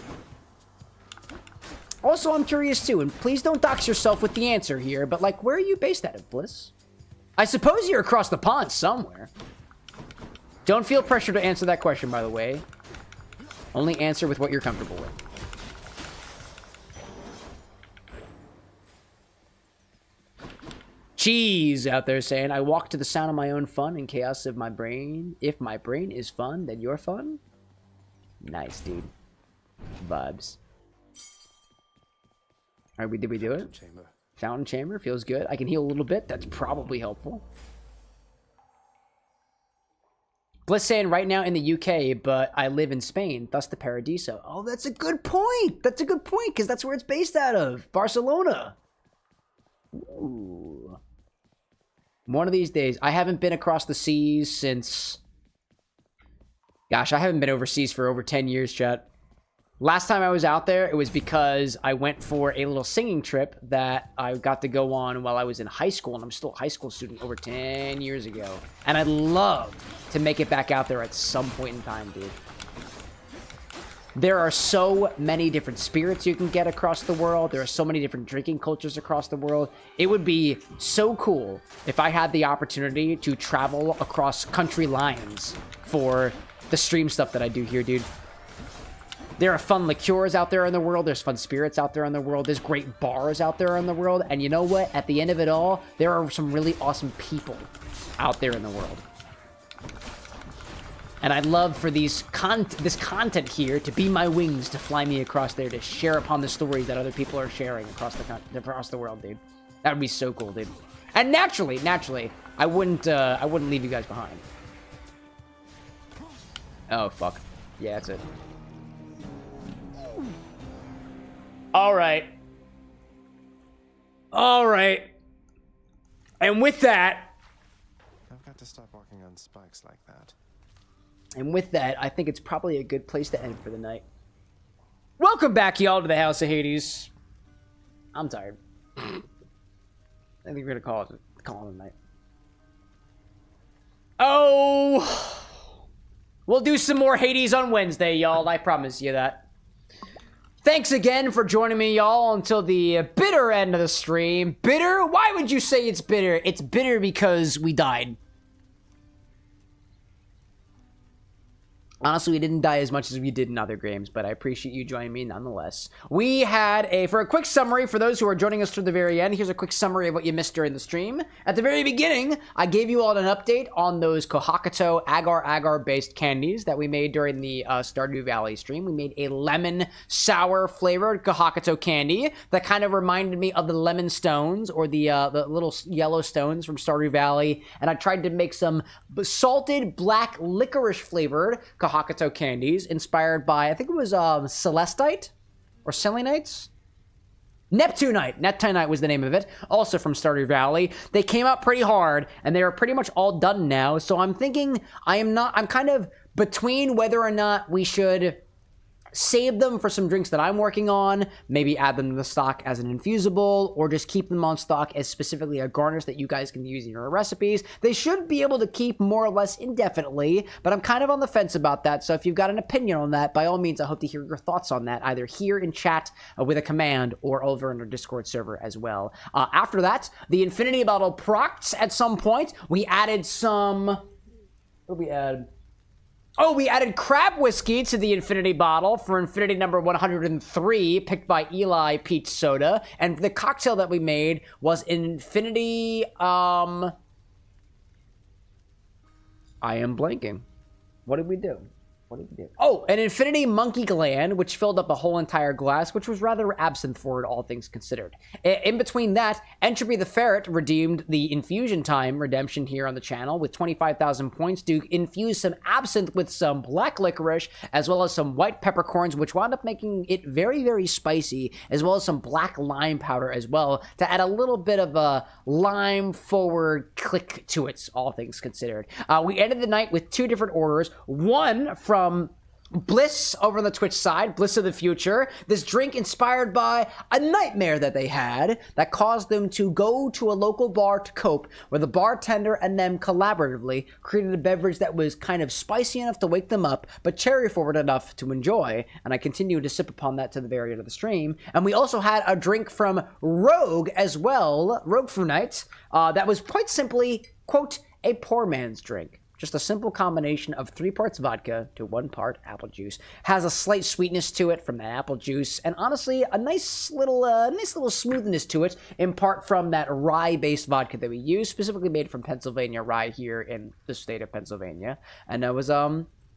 Speaker 1: Also, I'm curious too, and please don't dox yourself with the answer here, but like, where are you based out of, Bliss? I suppose you're across the pond somewhere. Don't feel pressure to answer that question, by the way. Only answer with what you're comfortable with. Cheese out there saying, I walk to the sound of my own fun and chaos of my brain. If my brain is fun, then you're fun. Nice, dude. Vibes. All right, did we do it? Fountain chamber feels good. I can heal a little bit. That's probably helpful. Bliss saying right now in the UK, but I live in Spain, thus the Paradiso. Oh, that's a good point. That's a good point, because that's where it's based out of. Barcelona. Ooh. One of these days. I haven't been across the seas since... Gosh, I haven't been overseas for over 10 years, chat. Last time I was out there, it was because I went for a little singing trip that I got to go on while I was in high school, and I'm still a high school student over 10 years ago. And I'd love to make it back out there at some point in time, dude. There are so many different spirits you can get across the world. There are so many different drinking cultures across the world. It would be so cool if I had the opportunity to travel across country lines for the stream stuff that I do here, dude. There are fun liqueurs out there in the world. There's fun spirits out there in the world. There's great bars out there in the world. And you know what? At the end of it all, there are some really awesome people out there in the world. And I'd love for this content here to be my wings to fly me across there to share upon the stories that other people are sharing across the world, dude. That would be so cool, dude. And naturally, I wouldn't leave you guys behind. Oh, fuck. Yeah, that's it. All right. All right. And with that...
Speaker 4: I've got to stop walking on spikes like that.
Speaker 1: And with that, I think it's probably a good place to end for the night. Welcome back, y'all, to the House of Hades. I'm tired. I think we're gonna call it a night. Oh, we'll do some more Hades on Wednesday, y'all. I promise you that. Thanks again for joining me, y'all, until the bitter end of the stream. Bitter? Why would you say it's bitter? It's bitter because we died. Honestly, we didn't die as much as we did in other games, but I appreciate you joining me nonetheless. We had for a quick summary, for those who are joining us to the very end, here's a quick summary of what you missed during the stream. At the very beginning, I gave you all an update on those Kohakuto agar-agar-based candies that we made during the Stardew Valley stream. We made a lemon sour flavored Kohakuto candy that kind of reminded me of the lemon stones, or the little yellow stones from Stardew Valley, and I tried to make some salted black licorice flavored Kohakuto candies inspired by, I think it was Celestite or Selenites? Neptunite was the name of it, also from Stardew Valley. They came out pretty hard and they are pretty much all done now, so I'm thinking I'm kind of between whether or not we should save them for some drinks that I'm working on, maybe add them to the stock as an infusible, or just keep them on stock as specifically a garnish that you guys can use in your recipes. They should be able to keep more or less indefinitely, but I'm kind of on the fence about that, so if you've got an opinion on that, by all means, I hope to hear your thoughts on that, either here in chat with a command or over in our Discord server as well. After that, the Infinity Bottle procs at some point. We added some... What did we add? Oh, we added crab whiskey to the Infinity bottle for Infinity number 103, picked by Eli Peach Soda. And the cocktail that we made was Infinity, I am blanking. What did we do? Oh, an Infinity Monkey Gland, which filled up a whole entire glass, which was rather absinthe forward, all things considered. In between that, Entropy the Ferret redeemed the Infusion Time redemption here on the channel with 25,000 points to infuse some absinthe with some black licorice, as well as some white peppercorns, which wound up making it very, very spicy, as well as some black lime powder as well, to add a little bit of a lime forward click to it, all things considered. We ended the night with two different orders. One from Bliss over on the Twitch side, Bliss of the Future. This drink inspired by a nightmare that they had that caused them to go to a local bar to cope, where the bartender and them collaboratively created a beverage that was kind of spicy enough to wake them up, but cherry forward enough to enjoy. And I continue to sip upon that to the very end of the stream. And we also had a drink from Rogue as well, Rogue for Night, that was quite simply, quote, a poor man's drink. Just a simple combination of 3 parts vodka to 1 part apple juice. Has a slight sweetness to it from that apple juice, and honestly, a nice little smoothness to it, in part from that rye-based vodka that we use, specifically made from Pennsylvania rye here in the state of Pennsylvania. And it was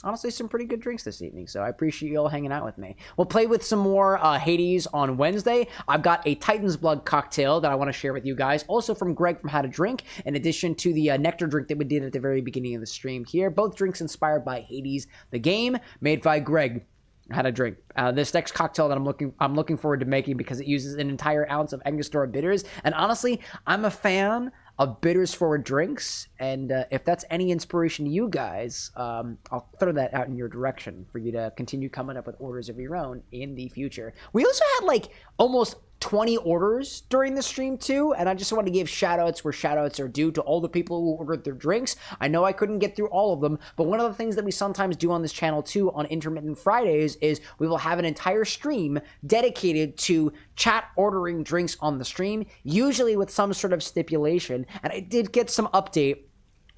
Speaker 1: honestly some pretty good drinks this evening, so I appreciate you all hanging out with me. We'll play with some more Hades on Wednesday. I've got a Titan's Blood cocktail that I want to share with you guys, also from Greg from How to Drink, in addition to the Nectar drink that we did at the very beginning of the stream here. Both drinks inspired by Hades, the game, made by Greg. How to Drink. This next cocktail that I'm looking forward to making, because it uses an entire ounce of Angostura bitters, and honestly, I'm a fan of bitters forward drinks, and if that's any inspiration to you guys, I'll throw that out in your direction for you to continue coming up with orders of your own in the future. We also had like almost 20 orders during the stream too, and I just want to give shout-outs where shout-outs are due to all the people who ordered their drinks. I know I couldn't get through all of them, but one of the things that we sometimes do on this channel too on Intermittent Fridays is we will have an entire stream dedicated to chat ordering drinks on the stream, usually with some sort of stipulation. And I did get some update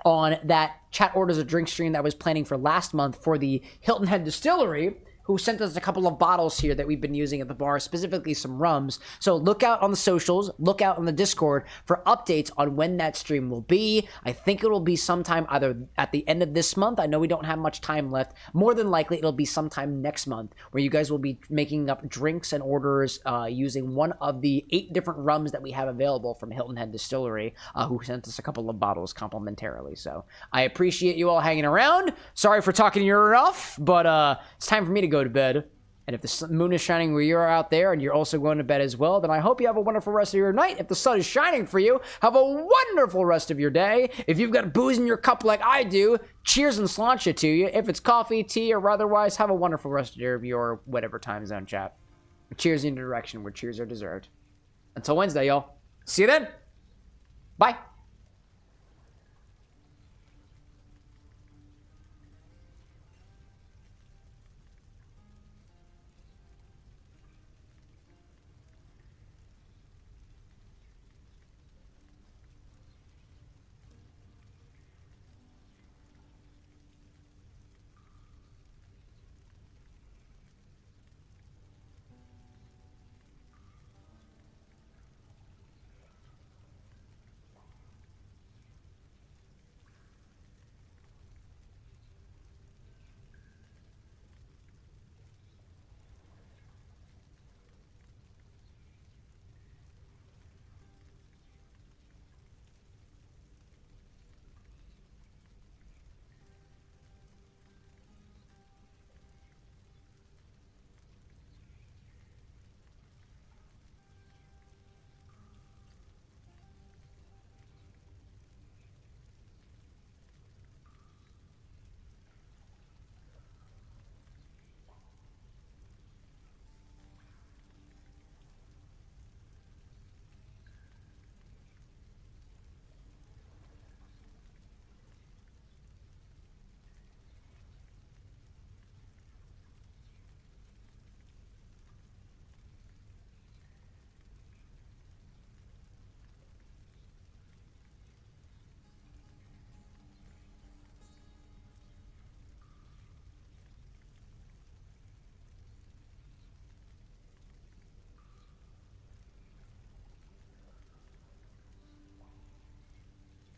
Speaker 1: on that chat orders a drink stream that I was planning for last month for the Hilton Head Distillery, who sent us a couple of bottles here that we've been using at the bar, specifically some rums. So look out on the socials, look out on the Discord for updates on when that stream will be. I think it will be sometime either at the end of this month. I know we don't have much time left. More than likely, it'll be sometime next month where you guys will be making up drinks and orders using one of the 8 different rums that we have available from Hilton Head Distillery, who sent us a couple of bottles complimentarily. So I appreciate you all hanging around. Sorry for talking your ear off, but it's time for me to go to bed. And if the moon is shining where you're out there and you're also going to bed as well, then I hope you have a wonderful rest of your night. If the sun is shining for you, have a wonderful rest of your day. If you've got booze in your cup like I do, cheers and sláinte to you. If it's coffee, tea, or otherwise, have a wonderful rest of your whatever time zone, chat. Cheers in the direction where cheers are deserved. Until Wednesday, y'all. See you then. Bye.